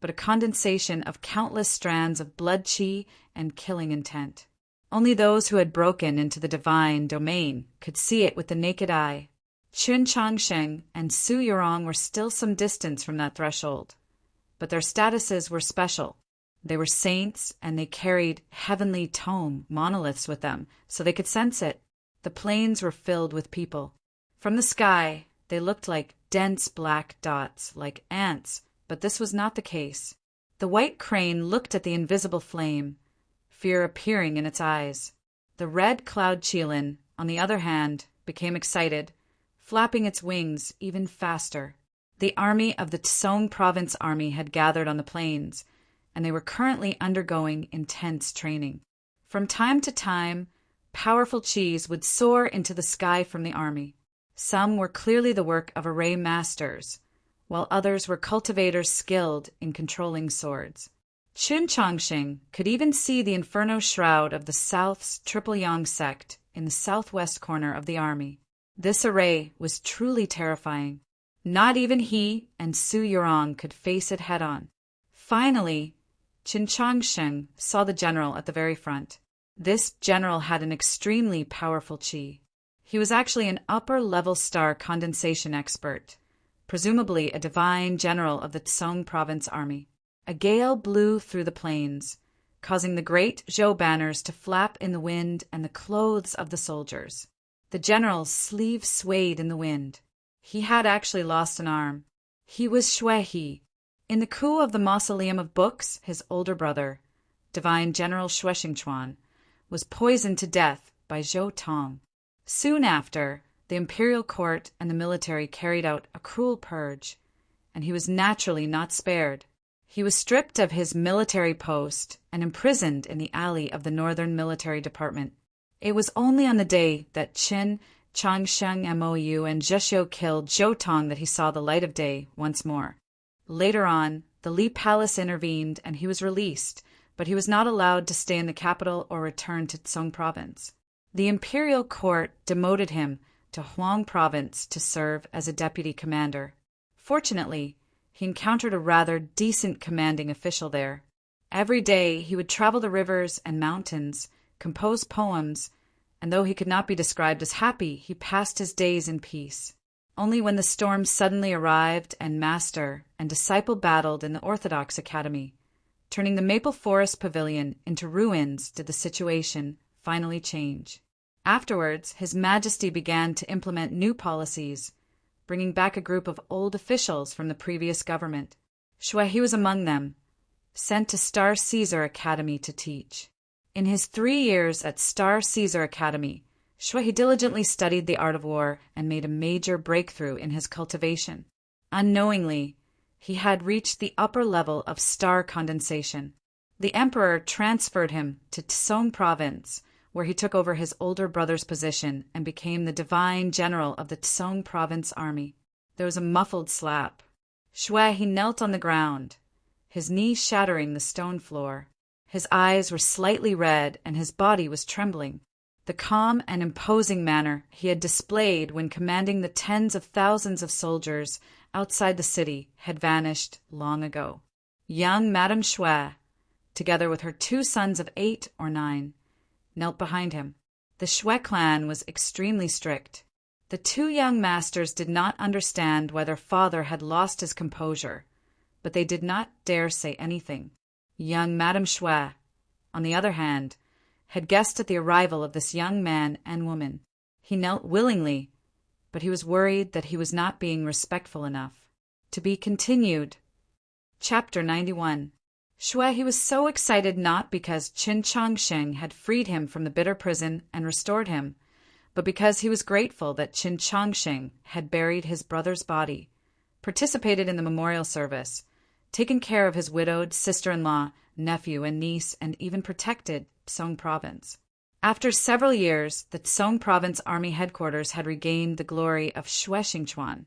but a condensation of countless strands of blood qi and killing intent. Only those who had broken into the divine domain could see it with the naked eye. Chen Chongqing and Su Yorong were still some distance from that threshold, but their statuses were special. They were saints, and they carried heavenly tome monoliths with them, so they could sense it. The plains were filled with people. From the sky, they looked like dense black dots, like ants, but this was not the case. The white crane looked at the invisible flame, fear appearing in its eyes. The red cloud qilin, on the other hand, became excited, flapping its wings even faster. The army of the Tsong Province Army had gathered on the plains, and they were currently undergoing intense training. From time to time, powerful qis would soar into the sky from the army. Some were clearly the work of array masters, while others were cultivators skilled in controlling swords. Chen Chongqing could even see the inferno shroud of the South's Triple Yang sect in the southwest corner of the army. This array was truly terrifying. Not even he and Su Yorong could face it head-on. Finally, Chen Chongqing saw the general at the very front. This general had an extremely powerful qi. He was actually an upper-level star condensation expert, presumably a divine general of the Tsong Province Army. A gale blew through the plains, causing the great Zhou banners to flap in the wind and the clothes of the soldiers. The general's sleeve swayed in the wind. He had actually lost an arm. He was Xuehi. In the coup of the Mausoleum of Books, his older brother, Divine General Xuexingchuan, was poisoned to death by Zhou Tong. Soon after, the imperial court and the military carried out a cruel purge, and he was naturally not spared. He was stripped of his military post and imprisoned in the alley of the Northern Military Department. It was only on the day that Qin Changsheng Mou and Zhexiu killed Zhou Tong that he saw the light of day once more. Later on, the Li Palace intervened and he was released, but he was not allowed to stay in the capital or return to Tsong province. The imperial court demoted him to Huang province to serve as a deputy commander. Fortunately, he encountered a rather decent commanding official there. Every day he would travel the rivers and mountains, compose poems, and though he could not be described as happy, he passed his days in peace. Only when the storm suddenly arrived and master and disciple battled in the Orthodox Academy, turning the Maple Forest Pavilion into ruins, did the situation finally change. Afterwards, His Majesty began to implement new policies, bringing back a group of old officials from the previous government. Shui was among them, sent to Star Caesar Academy to teach. In his 3 years at Star Caesar Academy, Shui diligently studied the art of war and made a major breakthrough in his cultivation. Unknowingly, he had reached the upper level of star condensation. The emperor transferred him to Tsong province, where he took over his older brother's position and became the divine general of the Tsong province army. There was a muffled slap. He knelt on the ground, his knees shattering the stone floor. His eyes were slightly red and his body was trembling. The calm and imposing manner he had displayed when commanding the tens of thousands of soldiers outside the city had vanished long ago. Young Madame Shui, together with her 2 sons of 8 or 9, knelt behind him. The Shui clan was extremely strict. The 2 young masters did not understand why their father had lost his composure, but they did not dare say anything. Young Madame Shui, on the other hand, had guessed at the arrival of this young man and woman. He knelt willingly, but he was worried that he was not being respectful enough. To be continued. Chapter 91. He was so excited not because Qin Changsheng had freed him from the bitter prison and restored him, but because he was grateful that Qin Changsheng had buried his brother's body, participated in the memorial service, taken care of his widowed sister-in-law, nephew, and niece, and even protected Tsong province. After several years, the Tsong province army headquarters had regained the glory of Shuexingchuan,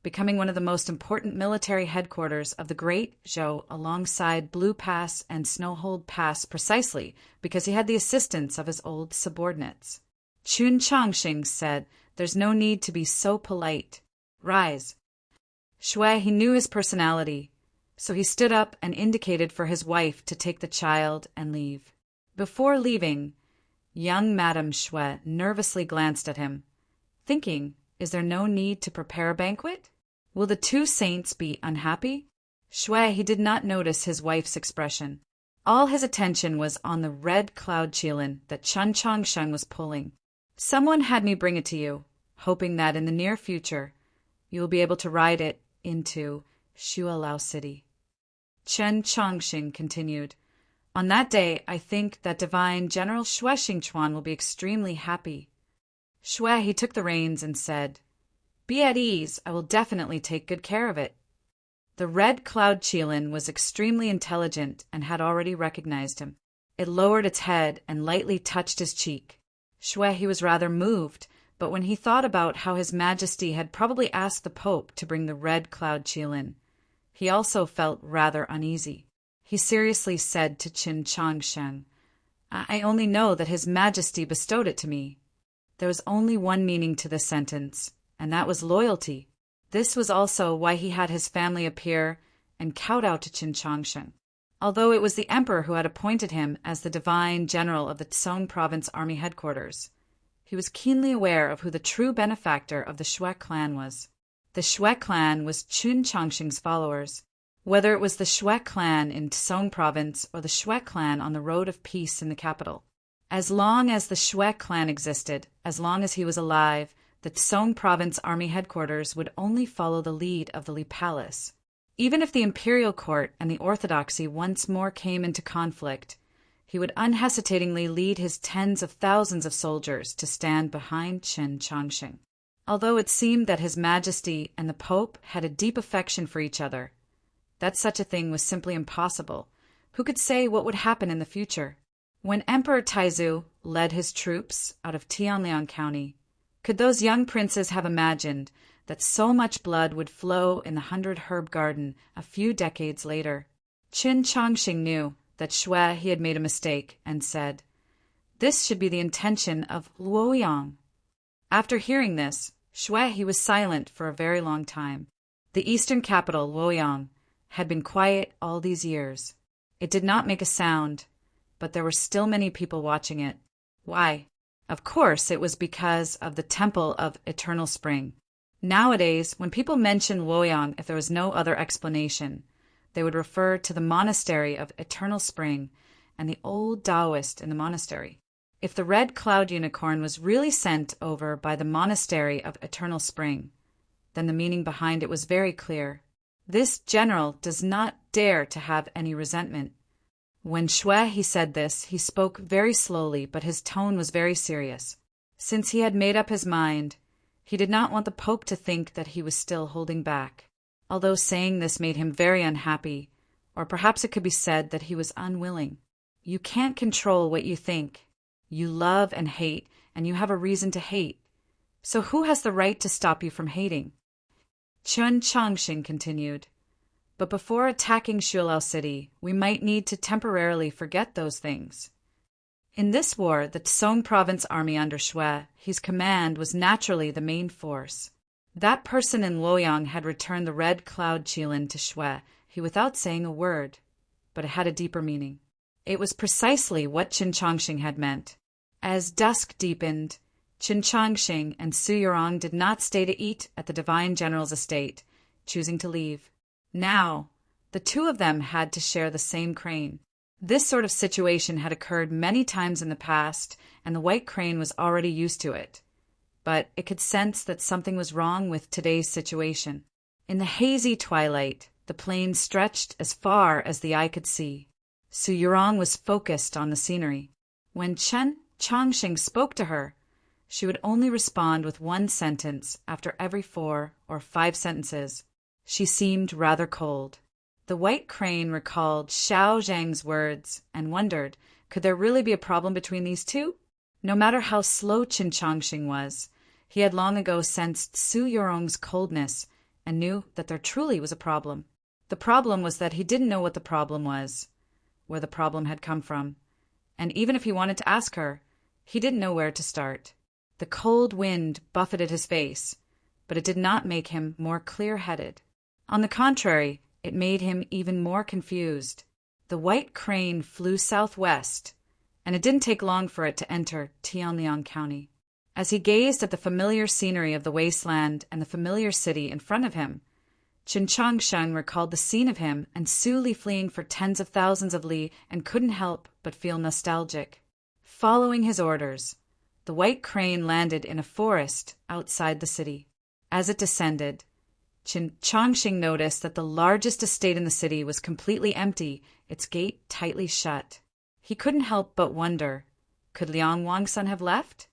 becoming one of the most important military headquarters of the Great Zhou alongside Blue Pass and Snowhold Pass precisely because he had the assistance of his old subordinates. Qin Changsheng said, "There's no need to be so polite. Rise." He knew his personality, so he stood up and indicated for his wife to take the child and leave. Before leaving, young Madame Shui nervously glanced at him, thinking, is there no need to prepare a banquet? Will the 2 saints be unhappy? He did not notice his wife's expression. All his attention was on the red cloud qilin that Qin Changsheng was pulling. Someone had me bring it to you, hoping that in the near future you will be able to ride it into Shualao City. Qin Changsheng continued, on that day I think that divine General Shuexingchuan will be extremely happy. He took the reins and said, be at ease, I will definitely take good care of it. The red cloud qilin was extremely intelligent and had already recognized him. It lowered its head and lightly touched his cheek. He was rather moved, but when he thought about how His Majesty had probably asked the Pope to bring the red cloud qilin, he also felt rather uneasy. He seriously said to Qin Changsheng, I only know that His Majesty bestowed it to me. There was only one meaning to this sentence, and that was loyalty. This was also why he had his family appear and kowtow to Qin Changsheng. Although it was the emperor who had appointed him as the divine general of the Tsong province army headquarters, he was keenly aware of who the true benefactor of the Shui clan was. The Shui clan was Qin Changsheng's followers. Whether it was the Shui clan in Tsong province or the Shui clan on the road of peace in the capital. As long as the Shui clan existed, as long as he was alive, the Tsong province army headquarters would only follow the lead of the Li Palace. Even if the imperial court and the orthodoxy once more came into conflict, he would unhesitatingly lead his tens of thousands of soldiers to stand behind Qin Changsheng. although it seemed that His Majesty and the Pope had a deep affection for each other. That such a thing was simply impossible. Who could say what would happen in the future? When Emperor Taizu led his troops out of Tianliang County, could those young princes have imagined that so much blood would flow in the 100-herb garden a few decades later? Qin Chongxing knew that Shui he had made a mistake and said, "This should be the intention of Luoyang." After hearing this, Shui he was silent for a very long time. The eastern capital, Luoyang, had been quiet all these years. It did not make a sound, but there were still many people watching it. Why? Of course, it was because of the Temple of Eternal Spring. Nowadays, when people mention Luoyang, if there was no other explanation, they would refer to the Monastery of Eternal Spring and the old Taoist in the monastery. If the red cloud unicorn was really sent over by the Monastery of Eternal Spring, then the meaning behind it was very clear. This general does not dare to have any resentment. When Shui he said this, he spoke very slowly, but his tone was very serious. Since he had made up his mind, he did not want the Pope to think that he was still holding back. Although saying this made him very unhappy, or perhaps it could be said that he was unwilling. You can't control what you think. You love and hate, and you have a reason to hate. So who has the right to stop you from hating? Qin Chongxing continued, "But before attacking Shulao City, we might need to temporarily forget those things." In this war, the Song Province army under Shui, his command was naturally the main force. That person in Luoyang had returned the red cloud qilin to Shui, he without saying a word, but it had a deeper meaning. It was precisely what Qin Chongxing had meant. As dusk deepened, Qin Chongxing and Su Yurong did not stay to eat at the Divine General's estate, choosing to leave. Now, the two of them had to share the same crane. This sort of situation had occurred many times in the past, and the white crane was already used to it. But it could sense that something was wrong with today's situation. In the hazy twilight, the plain stretched as far as the eye could see. Su Yurong was focused on the scenery. When Qin Chongxing spoke to her, she would only respond with one sentence after every 4 or 5 sentences. She seemed rather cold. The white crane recalled Xiao Zhang's words and wondered, could there really be a problem between these two? No matter how slow Qin Chongxing was, he had long ago sensed Su Yurong's coldness and knew that there truly was a problem. The problem was that he didn't know what the problem was, where the problem had come from, and even if he wanted to ask her, he didn't know where to start. The cold wind buffeted his face, but it did not make him more clear-headed. On the contrary, it made him even more confused. The white crane flew southwest, and it didn't take long for it to enter Tianliang County. As he gazed at the familiar scenery of the wasteland and the familiar city in front of him, Qin Chongxing recalled the scene of him and Su Li fleeing for tens of thousands of li and couldn't help but feel nostalgic. Following his orders, the white crane landed in a forest outside the city. As it descended, Qin Chongxing noticed that the largest estate in the city was completely empty, its gate tightly shut. He couldn't help but wonder, could Liang Wangsun have left?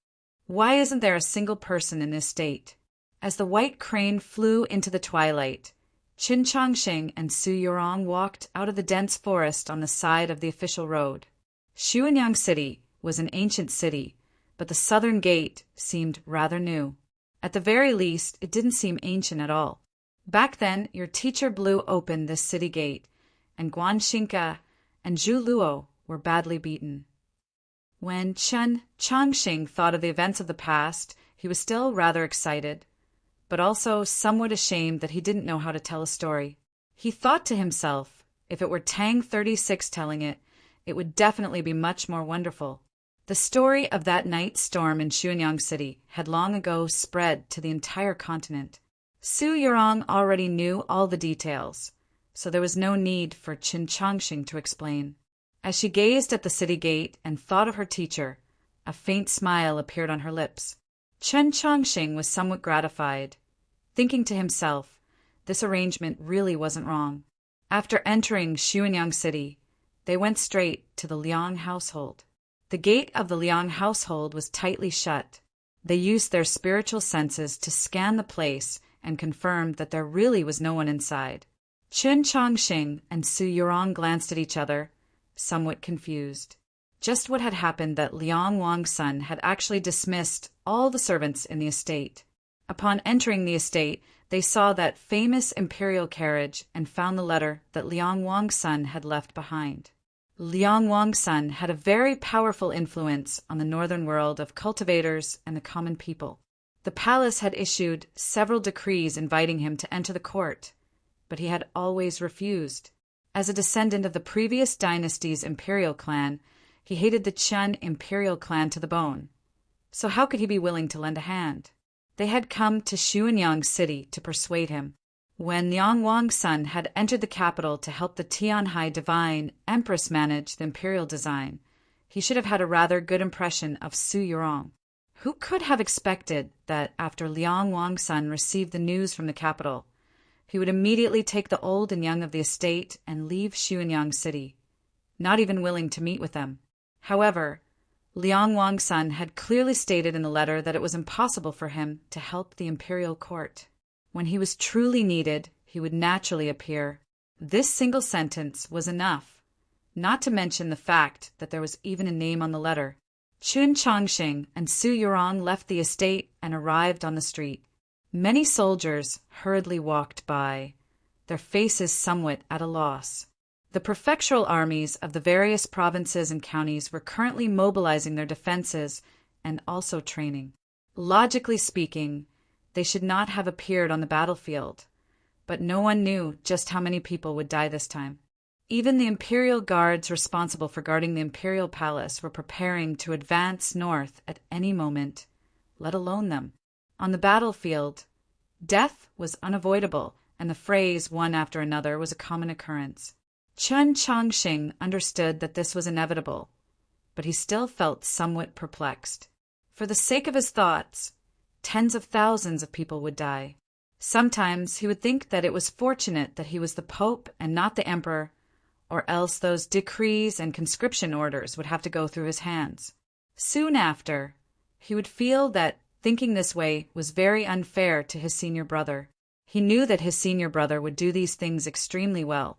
Why isn't there a single person in this state? As the white crane flew into the twilight, Qin Chongxing and Su Yurong walked out of the dense forest on the side of the official road. Xuanyang City was an ancient city, but the southern gate seemed rather new. At the very least, it didn't seem ancient at all. Back then, your teacher blew open this city gate, and Guan Xingke and Zhu Luo were badly beaten. When Qin Chongxing thought of the events of the past, he was still rather excited, but also somewhat ashamed that he didn't know how to tell a story. He thought to himself, if it were Tang 36 telling it, it would definitely be much more wonderful. The story of that night storm in Xuanyang City had long ago spread to the entire continent. Su Yurong already knew all the details, so there was no need for Qin Chongxing to explain. As she gazed at the city gate and thought of her teacher, a faint smile appeared on her lips. Qin Chongxing was somewhat gratified, thinking to himself, this arrangement really wasn't wrong. After entering Xuanyang City, they went straight to the Liang household. The gate of the Liang household was tightly shut. They used their spiritual senses to scan the place and confirmed that there really was no one inside. Chun Chongqing and Su Yurong glanced at each other, somewhat confused. Just what had happened that Liang Wang's son had actually dismissed all the servants in the estate. Upon entering the estate, they saw that famous imperial carriage and found the letter that Liang Wang's son had left behind. Liang Wang's son had a very powerful influence on the northern world of cultivators and the common people. The palace had issued several decrees inviting him to enter the court, but he had always refused. As a descendant of the previous dynasty's imperial clan, he hated the Chun imperial clan to the bone. So how could he be willing to lend a hand? They had come to Xuanyang City to persuade him. When Liang Wang's son had entered the capital to help the Tianhai divine empress manage the imperial design, he should have had a rather good impression of Su Yurong. Who could have expected that after Liang Wang's son received the news from the capital, he would immediately take the old and young of the estate and leave Xuanyang City, not even willing to meet with them? However, Liang Wang's son had clearly stated in the letter that it was impossible for him to help the imperial court. When he was truly needed, he would naturally appear. This single sentence was enough, not to mention the fact that there was even a name on the letter. Chun Chongqing and Su Yurong left the estate and arrived on the street. Many soldiers hurriedly walked by, their faces somewhat at a loss. The prefectural armies of the various provinces and counties were currently mobilizing their defenses and also training. Logically speaking, they should not have appeared on the battlefield, but no one knew just how many people would die this time. Even the imperial guards responsible for guarding the imperial palace were preparing to advance north at any moment, let alone them. On the battlefield, death was unavoidable, and the phrase one after another was a common occurrence. Chun Chongqing understood that this was inevitable, but he still felt somewhat perplexed. For the sake of his thoughts, tens of thousands of people would die. Sometimes he would think that it was fortunate that he was the Pope and not the Emperor, or else those decrees and conscription orders would have to go through his hands. Soon after, he would feel that thinking this way was very unfair to his senior brother. He knew that his senior brother would do these things extremely well,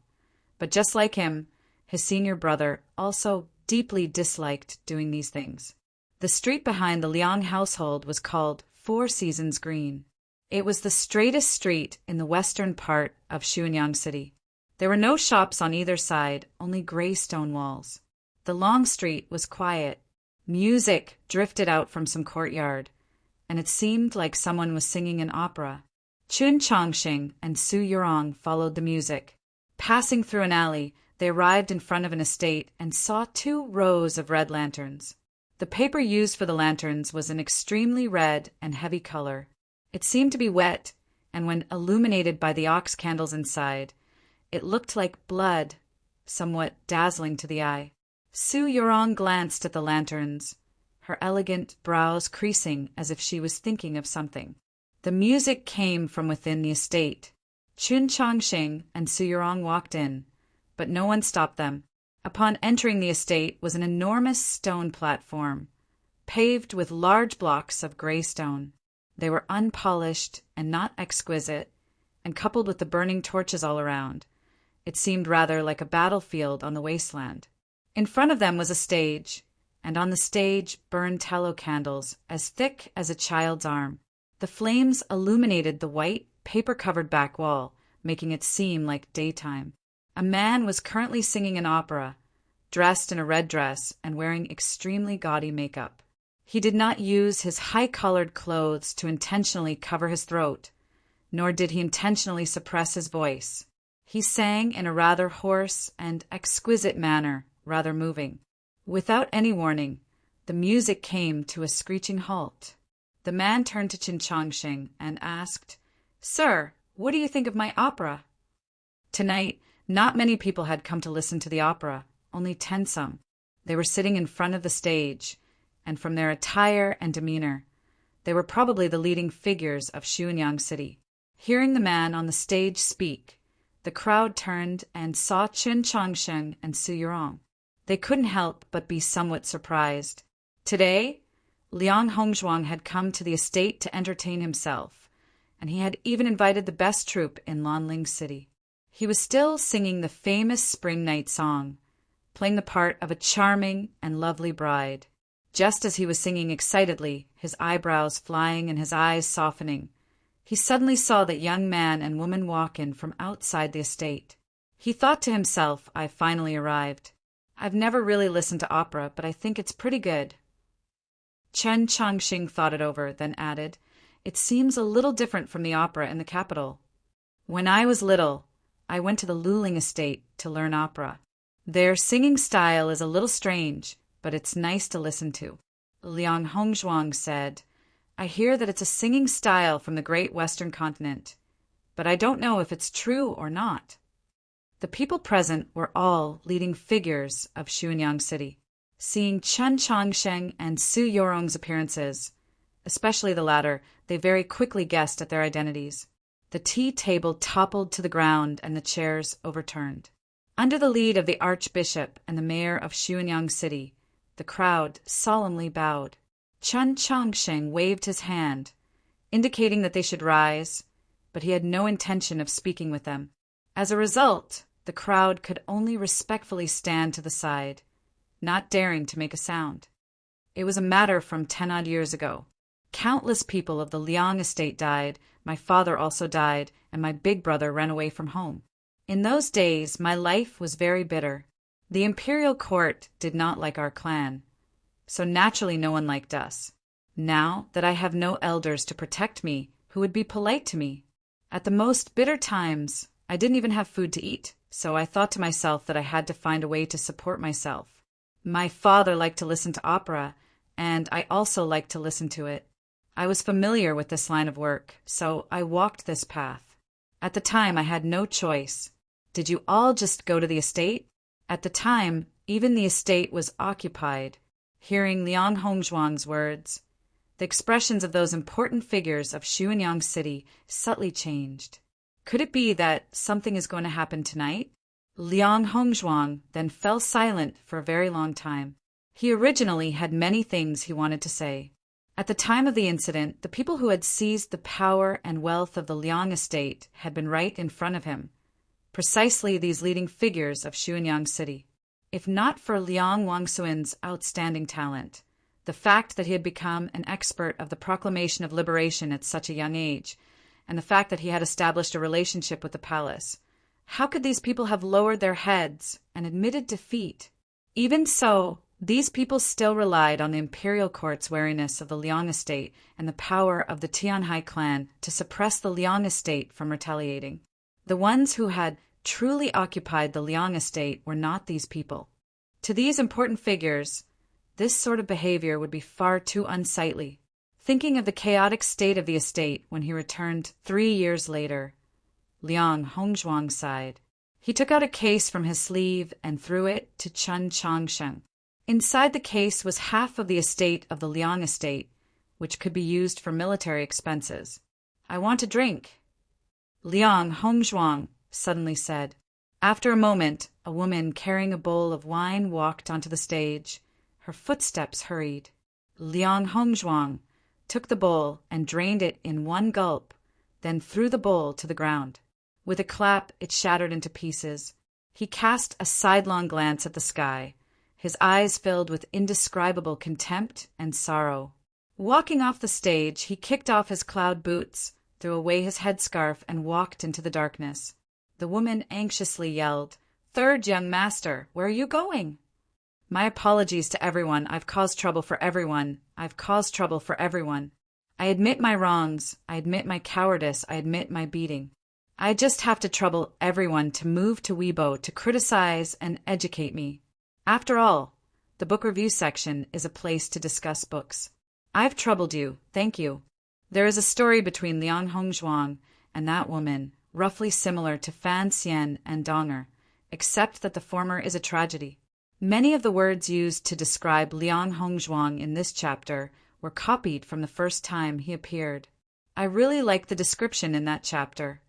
but just like him, his senior brother also deeply disliked doing these things. The street behind the Liang household was called Four Seasons Green. It was the straightest street in the western part of Xuanyang City. There were no shops on either side, only gray stone walls. The long street was quiet. Music drifted out from some courtyard, and it seemed like someone was singing an opera. Chun Chongqing and Su Yurong followed the music. Passing through an alley, they arrived in front of an estate and saw 2 rows of red lanterns. The paper used for the lanterns was an extremely red and heavy color. It seemed to be wet, and when illuminated by the ox candles inside, it looked like blood, somewhat dazzling to the eye. Su Yurong glanced at the lanterns, her elegant brows creasing as if she was thinking of something. The music came from within the estate. Chun Chongqing and Su Yurong walked in, but no one stopped them. Upon entering the estate was an enormous stone platform, paved with large blocks of gray stone. They were unpolished and not exquisite, and coupled with the burning torches all around, it seemed rather like a battlefield on the wasteland. In front of them was a stage, and on the stage burned tallow candles as thick as a child's arm. The flames illuminated the white, paper-covered back wall, making it seem like daytime. A man was currently singing an opera, dressed in a red dress and wearing extremely gaudy makeup. He did not use his high-collared clothes to intentionally cover his throat, nor did he intentionally suppress his voice. He sang in a rather hoarse and exquisite manner, rather moving. Without any warning, the music came to a screeching halt. The man turned to Chun Chongqing and asked, "Sir, what do you think of my opera?" Tonight, not many people had come to listen to the opera, only 10 some. They were sitting in front of the stage, and from their attire and demeanor, they were probably the leading figures of Xuanyang City. Hearing the man on the stage speak, the crowd turned and saw Chun Chongqing and Su Yurong. They couldn't help but be somewhat surprised. Today, Liang Hongzhuang had come to the estate to entertain himself, and he had even invited the best troupe in Lanling City. He was still singing the famous spring night song, playing the part of a charming and lovely bride. Just as he was singing excitedly, his eyebrows flying and his eyes softening, he suddenly saw that young man and woman walk in from outside the estate. He thought to himself, "I've finally arrived. I've never really listened to opera, but I think it's pretty good." Chen Changxing thought it over, then added, "It seems a little different from the opera in the capital. When I was little, I went to the Luling estate to learn opera. Their singing style is a little strange, but it's nice to listen to." Liang Hongzhuang said, "I hear that it's a singing style from the great western continent, but I don't know if it's true or not." The people present were all leading figures of Xuanyang City. Seeing Chen Changsheng and Su Yorong's appearances, especially the latter, they very quickly guessed at their identities. The tea table toppled to the ground and the chairs overturned. Under the lead of the archbishop and the mayor of Xuanyang City, the crowd solemnly bowed. Chen Changsheng waved his hand, indicating that they should rise, but he had no intention of speaking with them. As a result, the crowd could only respectfully stand to the side, not daring to make a sound. It was a matter from 10-odd years ago. Countless people of the Liang estate died, my father also died, and my big brother ran away from home. In those days, my life was very bitter. The imperial court did not like our clan, so naturally no one liked us. Now that I have no elders to protect me, who would be polite to me? At the most bitter times, I didn't even have food to eat, so I thought to myself that I had to find a way to support myself. My father liked to listen to opera, and I also liked to listen to it. I was familiar with this line of work, so I walked this path. At the time, I had no choice. Did you all just go to the estate? At the time, even the estate was occupied. Hearing Liang Hongzhuang's words, the expressions of those important figures of Xuanyang City subtly changed. Could it be that something is going to happen tonight? Liang Hongzhuang then fell silent for a very long time. He originally had many things he wanted to say. At the time of the incident, the people who had seized the power and wealth of the Liang estate had been right in front of him. Precisely these leading figures of Xuanyang City. If not for Liang Wangsuin's outstanding talent, the fact that he had become an expert of the proclamation of liberation at such a young age, and the fact that he had established a relationship with the palace, how could these people have lowered their heads and admitted defeat? Even so, these people still relied on the imperial court's wariness of the Liang estate and the power of the Tianhai clan to suppress the Liang estate from retaliating. The ones who had truly occupied the Liang estate were not these people. To these important figures, this sort of behavior would be far too unsightly. Thinking of the chaotic state of the estate when he returned 3 years later, Liang Hongzhuang sighed. He took out a case from his sleeve and threw it to Chen Changsheng. Inside the case was half of the estate of the Liang estate, which could be used for military expenses. "I want a drink," Liang Hongzhuang suddenly said. After a moment, a woman carrying a bowl of wine walked onto the stage. Her footsteps hurried. Liang Hongzhuang took the bowl and drained it in one gulp, then threw the bowl to the ground. With a clap, it shattered into pieces. He cast a sidelong glance at the sky, his eyes filled with indescribable contempt and sorrow. Walking off the stage, he kicked off his cloud boots, threw away his headscarf, and walked into the darkness. The woman anxiously yelled, "Third young master, where are you going?" "My apologies to everyone. I've caused trouble for everyone. I've caused trouble for everyone. I admit my wrongs. I admit my cowardice. I admit my beating. I just have to trouble everyone to move to Weibo to criticize and educate me. After all, the book review section is a place to discuss books. I've troubled you, thank you." There is a story between Liang Hongzhuang and that woman, roughly similar to Fan Xian and Donger, except that the former is a tragedy. Many of the words used to describe Liang Hongzhuang in this chapter were copied from the first time he appeared. I really like the description in that chapter.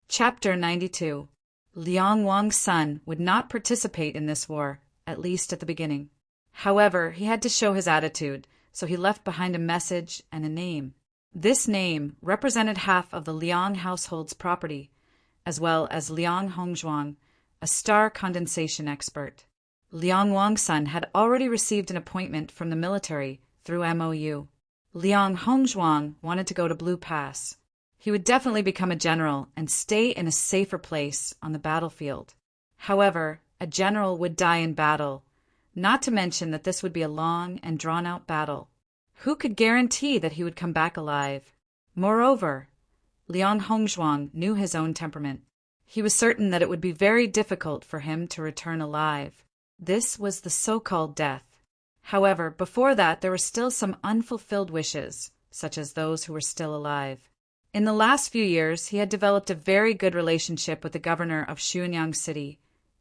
Chapter 92. Liang Wang's son would not participate in this war, at least at the beginning. However, he had to show his attitude, so he left behind a message and a name. This name represented half of the Liang household's property, as well as Liang Hongzhuang, a star condensation expert. Liang Wangsun had already received an appointment from the military through MOU. Liang Hongzhuang wanted to go to Blue Pass. He would definitely become a general and stay in a safer place on the battlefield. However, a general would die in battle, not to mention that this would be a long and drawn-out battle. Who could guarantee that he would come back alive? Moreover, Liang Hongzhuang knew his own temperament. He was certain that it would be very difficult for him to return alive. This was the so-called death. However, before that there were still some unfulfilled wishes, such as those who were still alive. In the last few years, he had developed a very good relationship with the governor of Xuanyang City,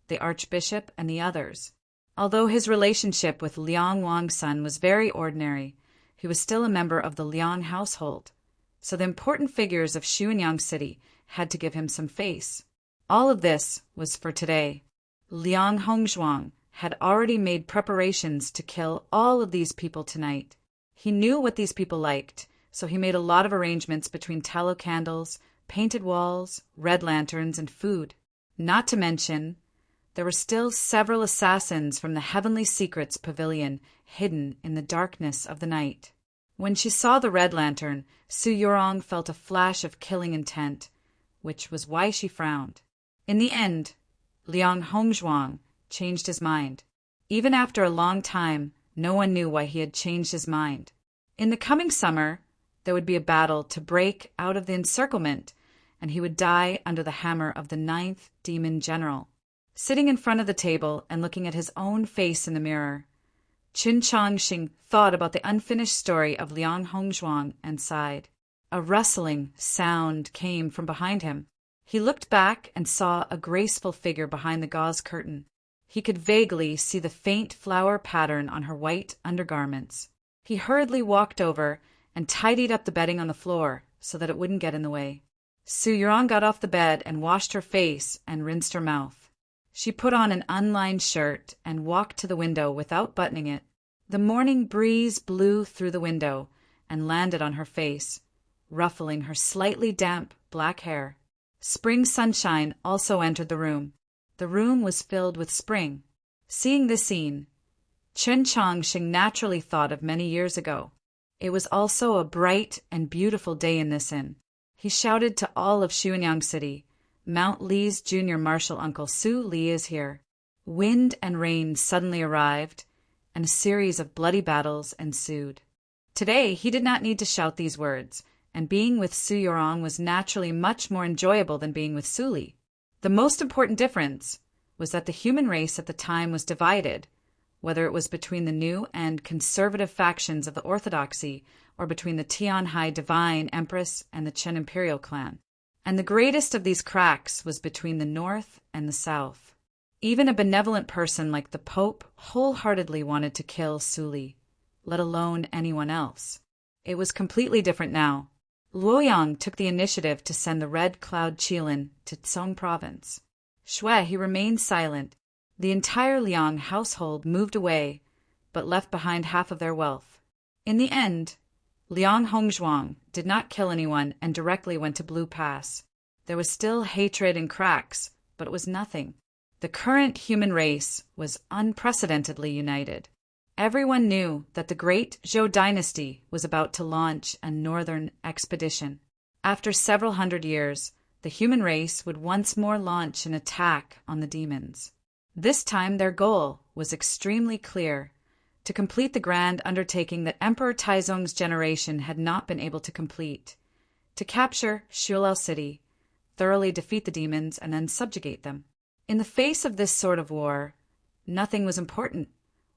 the archbishop, and the others. Although his relationship with Liang Wangsun was very ordinary, he was still a member of the Liang household, so the important figures of Xuanyang City had to give him some face. All of this was for today. Liang Hongzhuang had already made preparations to kill all of these people tonight. He knew what these people liked, so he made a lot of arrangements between tallow candles, painted walls, red lanterns, and food. Not to mention, there were still several assassins from the Heavenly Secrets Pavilion hidden in the darkness of the night. When she saw the red lantern, Su Yurong felt a flash of killing intent, which was why she frowned. In the end, Liang Hongzhuang changed his mind. Even after a long time, no one knew why he had changed his mind. In the coming summer, there would be a battle to break out of the encirclement, and he would die under the hammer of the 9th demon general. Sitting in front of the table and looking at his own face in the mirror, Qin Changxing thought about the unfinished story of Liang Hongzhuang and sighed. A rustling sound came from behind him. He looked back and saw a graceful figure behind the gauze curtain. He could vaguely see the faint flower pattern on her white undergarments. He hurriedly walked over and tidied up the bedding on the floor so that it wouldn't get in the way. Su Yurong got off the bed and washed her face and rinsed her mouth. She put on an unlined shirt and walked to the window without buttoning it. The morning breeze blew through the window and landed on her face, ruffling her slightly damp black hair. Spring sunshine also entered the room. The room was filled with spring. Seeing this scene, Chen Changxing naturally thought of many years ago. It was also a bright and beautiful day in this inn. He shouted to all of Xuanyang City, "Mount Li's junior marshal uncle Su Li is here." Wind and rain suddenly arrived, and a series of bloody battles ensued. Today he did not need to shout these words, and being with Su Yurong was naturally much more enjoyable than being with Su Li. The most important difference was that the human race at the time was divided, whether it was between the new and conservative factions of the Orthodoxy or between the Tianhai Divine Empress and the Chen Imperial clan. And the greatest of these cracks was between the North and the South. Even a benevolent person like the Pope wholeheartedly wanted to kill Su Li, let alone anyone else. It was completely different now. Luoyang took the initiative to send the Red Cloud Qilin to Tsong province. Shui, he remained silent. The entire Liang household moved away, but left behind half of their wealth. In the end, Liang Hongzhuang did not kill anyone and directly went to Blue Pass. There was still hatred and cracks, but it was nothing. The current human race was unprecedentedly united. Everyone knew that the great Zhou dynasty was about to launch a northern expedition. After several hundred years, the human race would once more launch an attack on the demons. This time their goal was extremely clear: to complete the grand undertaking that Emperor Taizong's generation had not been able to complete, to capture Shulao City, thoroughly defeat the demons, and then subjugate them. In the face of this sort of war, nothing was important,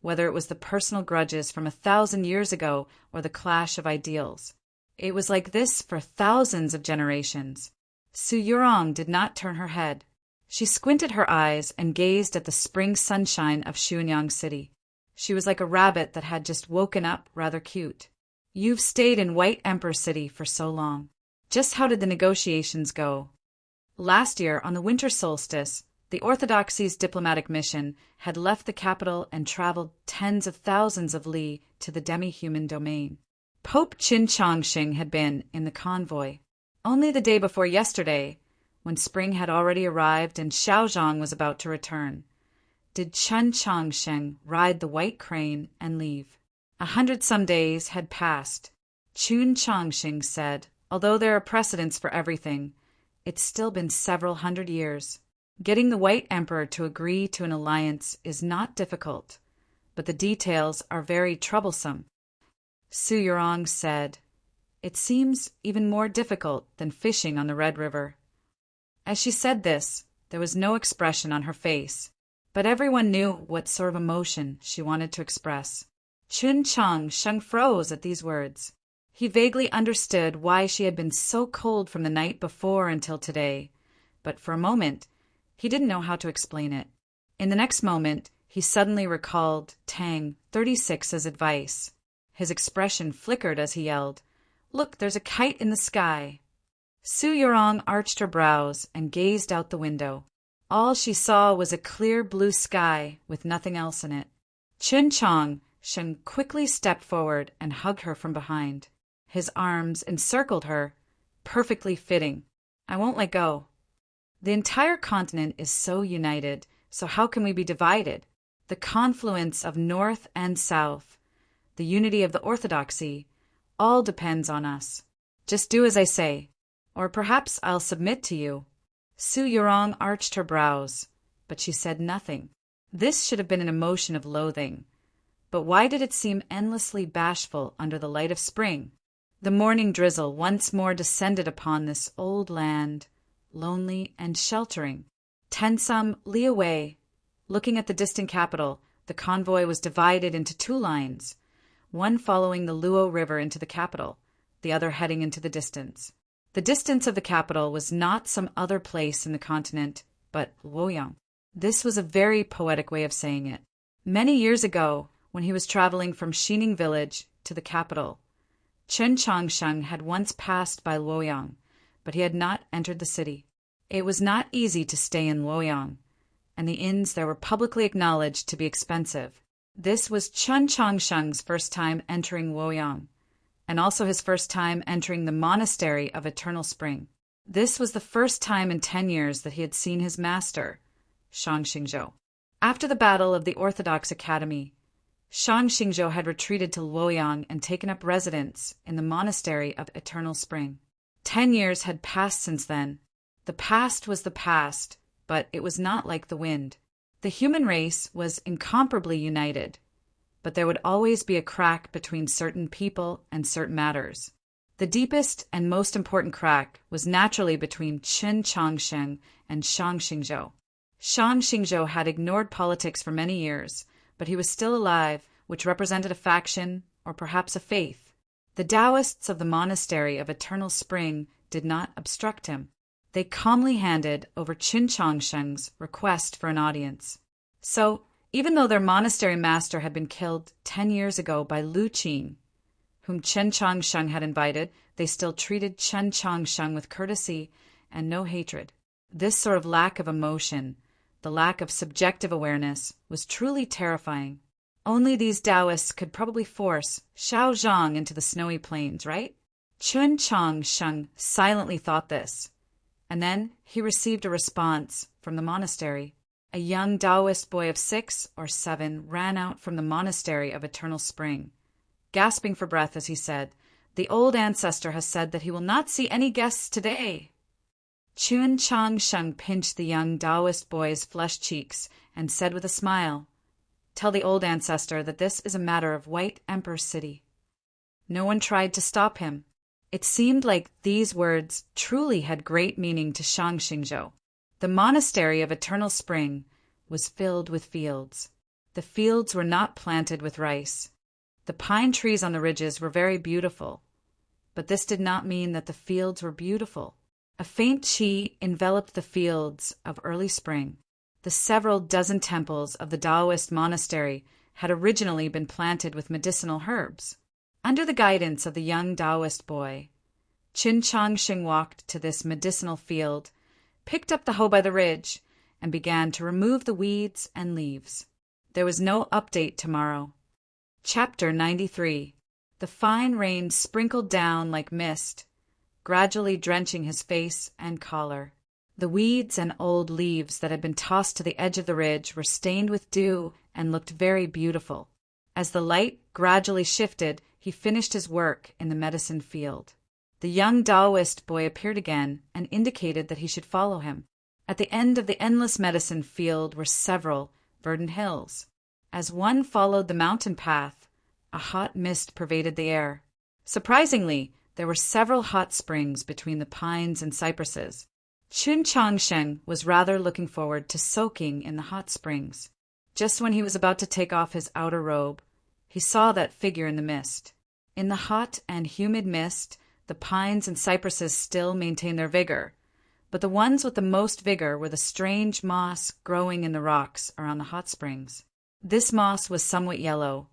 whether it was the personal grudges from 1,000 years ago or the clash of ideals. It was like this for thousands of generations. Su Yurong did not turn her head. She squinted her eyes and gazed at the spring sunshine of Xuanyang City. She was like a rabbit that had just woken up, rather cute. "You've stayed in White Emperor City for so long. Just how did the negotiations go?" Last year, on the winter solstice, the Orthodoxy's diplomatic mission had left the capital and traveled tens of thousands of li to the demi-human domain. Pope Qin Chongxing had been in the convoy. Only the day before yesterday, when spring had already arrived and Xiaozhang was about to return, did Qin Chongxing ride the white crane and leave. 100-some days had passed. Qin Chongxing said, although there are precedents for everything, it's still been several hundred years. Getting the White Emperor to agree to an alliance is not difficult, but the details are very troublesome. Su Yurong said, it seems even more difficult than fishing on the Red River. As she said this, there was no expression on her face, but everyone knew what sort of emotion she wanted to express. Qin Chongxing froze at these words. He vaguely understood why she had been so cold from the night before until today, but for a moment, he didn't know how to explain it. In the next moment, he suddenly recalled Tang 36's advice. His expression flickered as he yelled, "Look, there's a kite in the sky." Su Yurong arched her brows and gazed out the window. All she saw was a clear blue sky with nothing else in it. Qin Chongxing quickly stepped forward and hugged her from behind. His arms encircled her, perfectly fitting. I won't let go. The entire continent is so united, so how can we be divided? The confluence of North and South, the unity of the Orthodoxy, all depends on us. Just do as I say, or perhaps I'll submit to you. Su Yurong arched her brows, but she said nothing. This should have been an emotion of loathing, but why did it seem endlessly bashful under the light of spring? The morning drizzle once more descended upon this old land, lonely and sheltering. 10-some li away, looking at the distant capital, the convoy was divided into two lines, one following the Luo River into the capital, the other heading into the distance. The distance of the capital was not some other place in the continent, but Luoyang. This was a very poetic way of saying it. Many years ago, when he was traveling from Xining village to the capital, Qin Chongxing had once passed by Luoyang, but he had not entered the city. It was not easy to stay in Luoyang, and the inns there were publicly acknowledged to be expensive. This was Qin Chongxing's first time entering Luoyang, and also his first time entering the monastery of Eternal Spring. This was the first time in 10 years that he had seen his master, Shang Xingzhou. After the battle of the Orthodox Academy, Shang Xingzhou had retreated to Luoyang and taken up residence in the monastery of Eternal Spring. 10 years had passed since then. The past was the past, but it was not like the wind. The human race was incomparably united, but there would always be a crack between certain people and certain matters. The deepest and most important crack was naturally between Qin Chongxing and Shang Xingzhou. Shang Xingzhou had ignored politics for many years, but he was still alive, which represented a faction or perhaps a faith. The Taoists of the monastery of Eternal Spring did not obstruct him. They calmly handed over Qin Chongxing's request for an audience. So, even though their monastery master had been killed 10 years ago by Lu Qin, whom Qin Chongxing had invited, they still treated Qin Chongxing with courtesy and no hatred. This sort of lack of emotion, the lack of subjective awareness, was truly terrifying. Only these Taoists could probably force Xiaozhang into the snowy plains, right? Qin Chongxing silently thought this, and then he received a response from the monastery. A young Taoist boy of 6 or 7 ran out from the monastery of Eternal Spring, gasping for breath as he said, "The old ancestor has said that he will not see any guests today." Qin Chongxing pinched the young Taoist boy's flushed cheeks and said with a smile, "Tell the old ancestor that this is a matter of White Emperor City." No one tried to stop him. It seemed like these words truly had great meaning to Shang Xingzhou. The monastery of Eternal Spring was filled with fields. The fields were not planted with rice. The pine trees on the ridges were very beautiful, but this did not mean that the fields were beautiful. A faint qi enveloped the fields of early spring. The several dozen temples of the Taoist monastery had originally been planted with medicinal herbs. Under the guidance of the young Taoist boy, Qin Chongxing walked to this medicinal field, picked up the hoe by the ridge, and began to remove the weeds and leaves. There was no update tomorrow. Chapter 93. The fine rain sprinkled down like mist, gradually drenching his face and collar. The weeds and old leaves that had been tossed to the edge of the ridge were stained with dew and looked very beautiful. As the light gradually shifted, he finished his work in the medicine field. The young Taoist boy appeared again and indicated that he should follow him. At the end of the endless medicine field were several verdant hills. As one followed the mountain path, a hot mist pervaded the air. Surprisingly, there were several hot springs between the pines and cypresses. Chun Changsheng was rather looking forward to soaking in the hot springs. Just when he was about to take off his outer robe, he saw that figure in the mist. In the hot and humid mist, the pines and cypresses still maintained their vigor, but the ones with the most vigor were the strange moss growing in the rocks around the hot springs. This moss was somewhat yellow,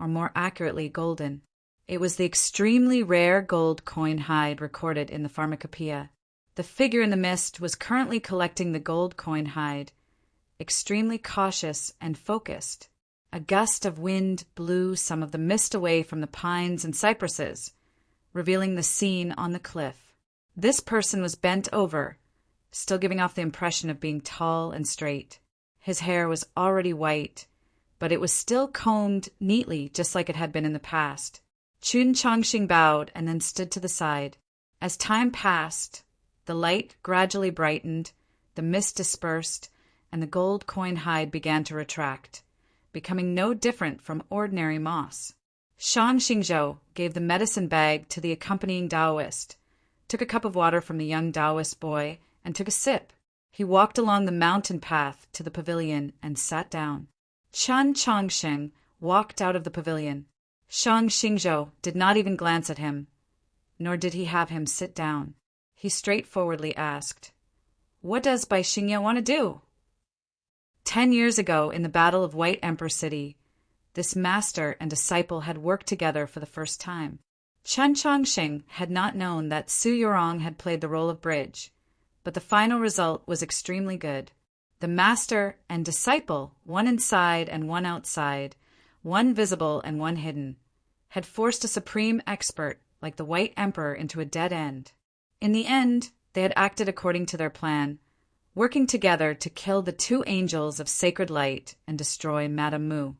or more accurately golden. It was the extremely rare gold coin hide recorded in the pharmacopoeia. The figure in the mist was currently collecting the gold coin hide, extremely cautious and focused. A gust of wind blew some of the mist away from the pines and cypresses, revealing the scene on the cliff. This person was bent over, still giving off the impression of being tall and straight. His hair was already white, but it was still combed neatly just like it had been in the past. Chun Changxing bowed and then stood to the side. As time passed, the light gradually brightened, the mist dispersed, and the gold coin hide began to retract, becoming no different from ordinary moss. Shang Xingzhou gave the medicine bag to the accompanying Taoist, took a cup of water from the young Taoist boy, and took a sip. He walked along the mountain path to the pavilion and sat down. Chun Changsheng walked out of the pavilion. Shang Xingzhou did not even glance at him, nor did he have him sit down. He straightforwardly asked, "What does Bai Xingye want to do?" 10 years ago, in the Battle of White Emperor City, this master and disciple had worked together for the first time. Chun Changsheng had not known that Su Yorong had played the role of bridge, but the final result was extremely good. The master and disciple, one inside and one outside, one visible and one hidden, had forced a supreme expert like the White Emperor into a dead end. In the end, they had acted according to their plan, working together to kill the 2 angels of sacred light and destroy Madame Mu.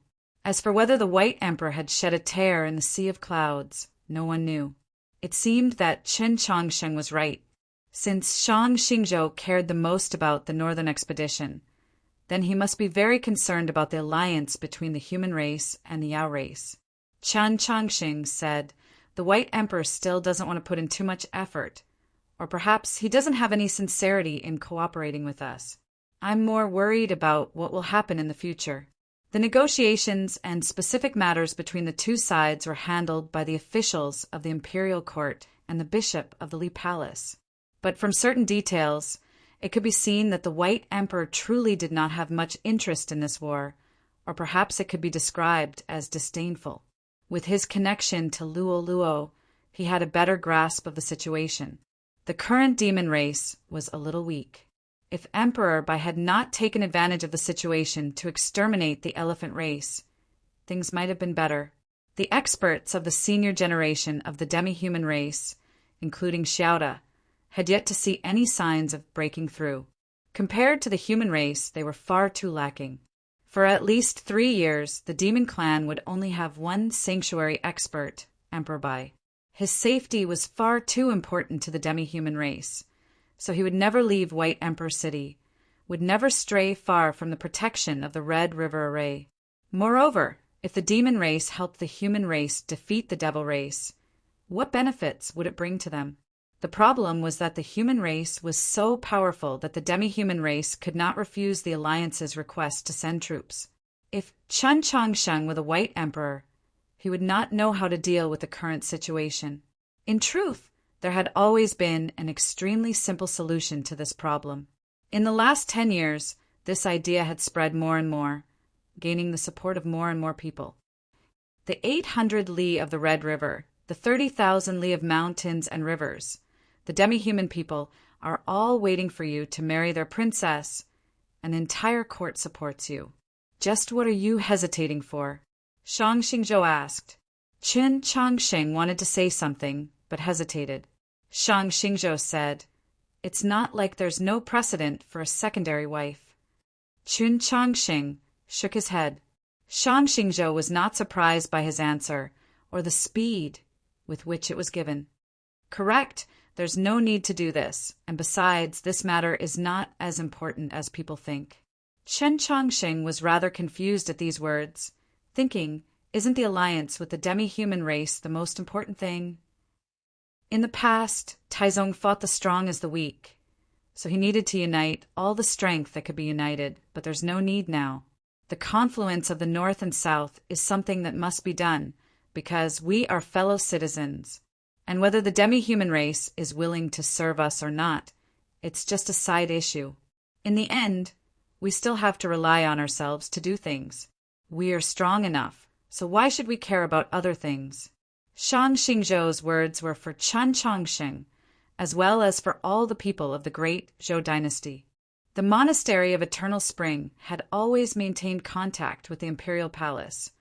As for whether the White Emperor had shed a tear in the sea of clouds, no one knew. It seemed that Chun Changsheng was right. Since Shang Xingzhou cared the most about the northern expedition, then he must be very concerned about the alliance between the human race and the Yao race. Chun Changsheng said, "The White Emperor still doesn't want to put in too much effort, or perhaps he doesn't have any sincerity in cooperating with us. I'm more worried about what will happen in the future." The negotiations and specific matters between the 2 sides were handled by the officials of the imperial court and the bishop of the Li Palace. But from certain details, it could be seen that the White Emperor truly did not have much interest in this war, or perhaps it could be described as disdainful. With his connection to Luo Luo, he had a better grasp of the situation. The current demon race was a little weak. If Emperor Bai had not taken advantage of the situation to exterminate the elephant race, things might have been better. The experts of the senior generation of the demi-human race, including Xiaoda, had yet to see any signs of breaking through. Compared to the human race, they were far too lacking. For at least 3 years, the demon clan would only have one sanctuary expert, Emperor Bai. His safety was far too important to the demi-human race, so he would never leave White Emperor City, would never stray far from the protection of the Red River Array. Moreover, if the demon race helped the human race defeat the devil race, what benefits would it bring to them? The problem was that the human race was so powerful that the demi-human race could not refuse the Alliance's request to send troops. If Chun Changsheng were the White Emperor, he would not know how to deal with the current situation. In truth, there had always been an extremely simple solution to this problem. In the last 10 years, this idea had spread more and more, gaining the support of more and more people. The 800 li of the Red River, the 30,000 li of mountains and rivers, the demi-human people are all waiting for you to marry their princess, and the entire court supports you. Just what are you hesitating for? Shang Xingzhou asked. Qin Changsheng wanted to say something, but hesitated. Shang Xingzhou said, "It's not like there's no precedent for a secondary wife." Qin Changsheng shook his head. Shang Xingzhou was not surprised by his answer, or the speed with which it was given. "Correct, there's no need to do this, and besides, this matter is not as important as people think." Chen Changsheng was rather confused at these words, thinking, isn't the alliance with the demi-human race the most important thing? In the past, Taizong fought the strong as the weak, so he needed to unite all the strength that could be united, but there's no need now. The confluence of the North and South is something that must be done, because we are fellow citizens, and whether the demi-human race is willing to serve us or not, it's just a side issue. In the end, we still have to rely on ourselves to do things. We are strong enough, so why should we care about other things? Shang Xingzhou's words were for Chen Changsheng, as well as for all the people of the great Zhou dynasty. The Monastery of Eternal Spring had always maintained contact with the imperial palace,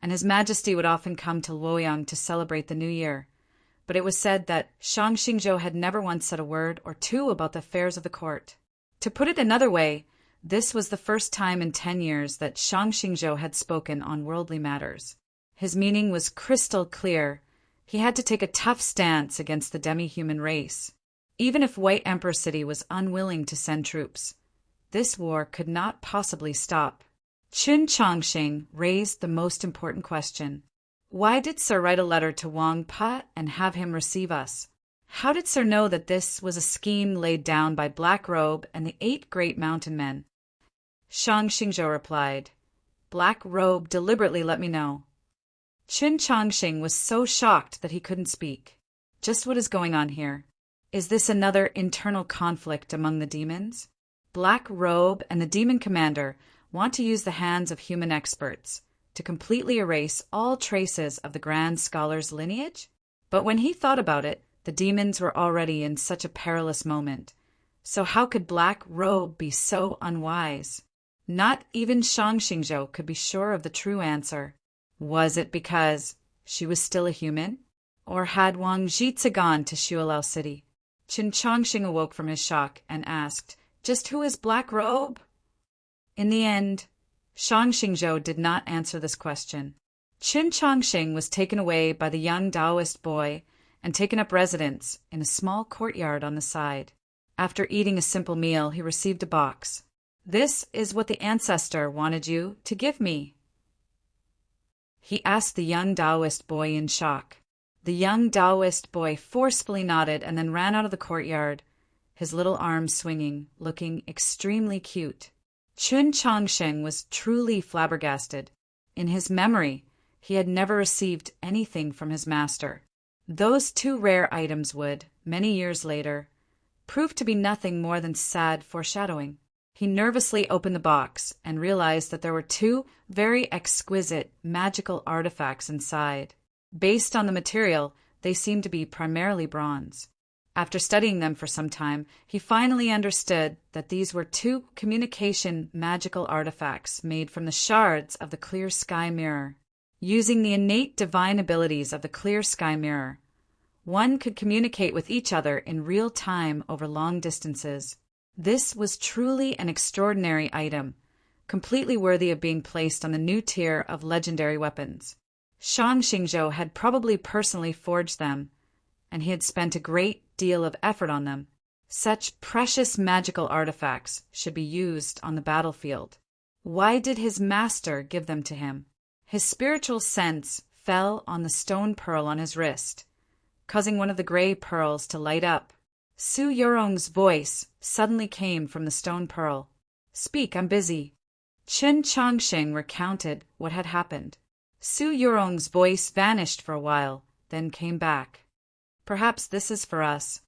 and His Majesty would often come to Luoyang to celebrate the New Year. But it was said that Shang Xingzhou had never once said a word or two about the affairs of the court. To put it another way, this was the first time in 10 years that Shang Xingzhou had spoken on worldly matters. His meaning was crystal clear. He had to take a tough stance against the demi-human race. Even if White Emperor City was unwilling to send troops, this war could not possibly stop. Qin Changsheng raised the most important question. Why did Sir write a letter to Wang Pa and have him receive us? How did Sir know that this was a scheme laid down by Black Robe and the 8 great mountain men? Shang Xingzhou replied, "Black Robe deliberately let me know." Qin Changsheng was so shocked that he couldn't speak. Just what is going on here? Is this another internal conflict among the demons? Black Robe and the demon commander want to use the hands of human experts to completely erase all traces of the grand scholar's lineage? But when he thought about it, the demons were already in such a perilous moment. So how could Black Robe be so unwise? Not even Shang Xingzhou could be sure of the true answer. Was it because she was still a human? Or had Wang Jizhi gone to Xuelao City? Qin Changsheng awoke from his shock and asked, "Just who is Black Robe?" In the end, Shang Xingzhou did not answer this question. Qin Changsheng was taken away by the young Taoist boy and taken up residence in a small courtyard on the side. After eating a simple meal, he received a box. "This is what the ancestor wanted you to give me," he asked the young Taoist boy in shock. The young Taoist boy forcefully nodded and then ran out of the courtyard, his little arms swinging, looking extremely cute. Qin Changsheng was truly flabbergasted. In his memory, he had never received anything from his master. Those 2 rare items would, many years later, prove to be nothing more than sad foreshadowing. He nervously opened the box and realized that there were 2 very exquisite magical artifacts inside. Based on the material, they seemed to be primarily bronze. After studying them for some time, he finally understood that these were 2 communication magical artifacts made from the shards of the clear sky mirror. Using the innate divine abilities of the clear sky mirror, one could communicate with each other in real time over long distances. This was truly an extraordinary item, completely worthy of being placed on the new tier of legendary weapons. Shang Xingzhou had probably personally forged them, and he had spent a great deal of effort on them. Such precious magical artifacts should be used on the battlefield. Why did his master give them to him? His spiritual sense fell on the stone pearl on his wrist, causing one of the gray pearls to light up. Su Yurong's voice suddenly came from the stone pearl. "Speak, I'm busy." Qin Changsheng recounted what had happened. Su Yurong's voice vanished for a while, then came back. "Perhaps this is for us,"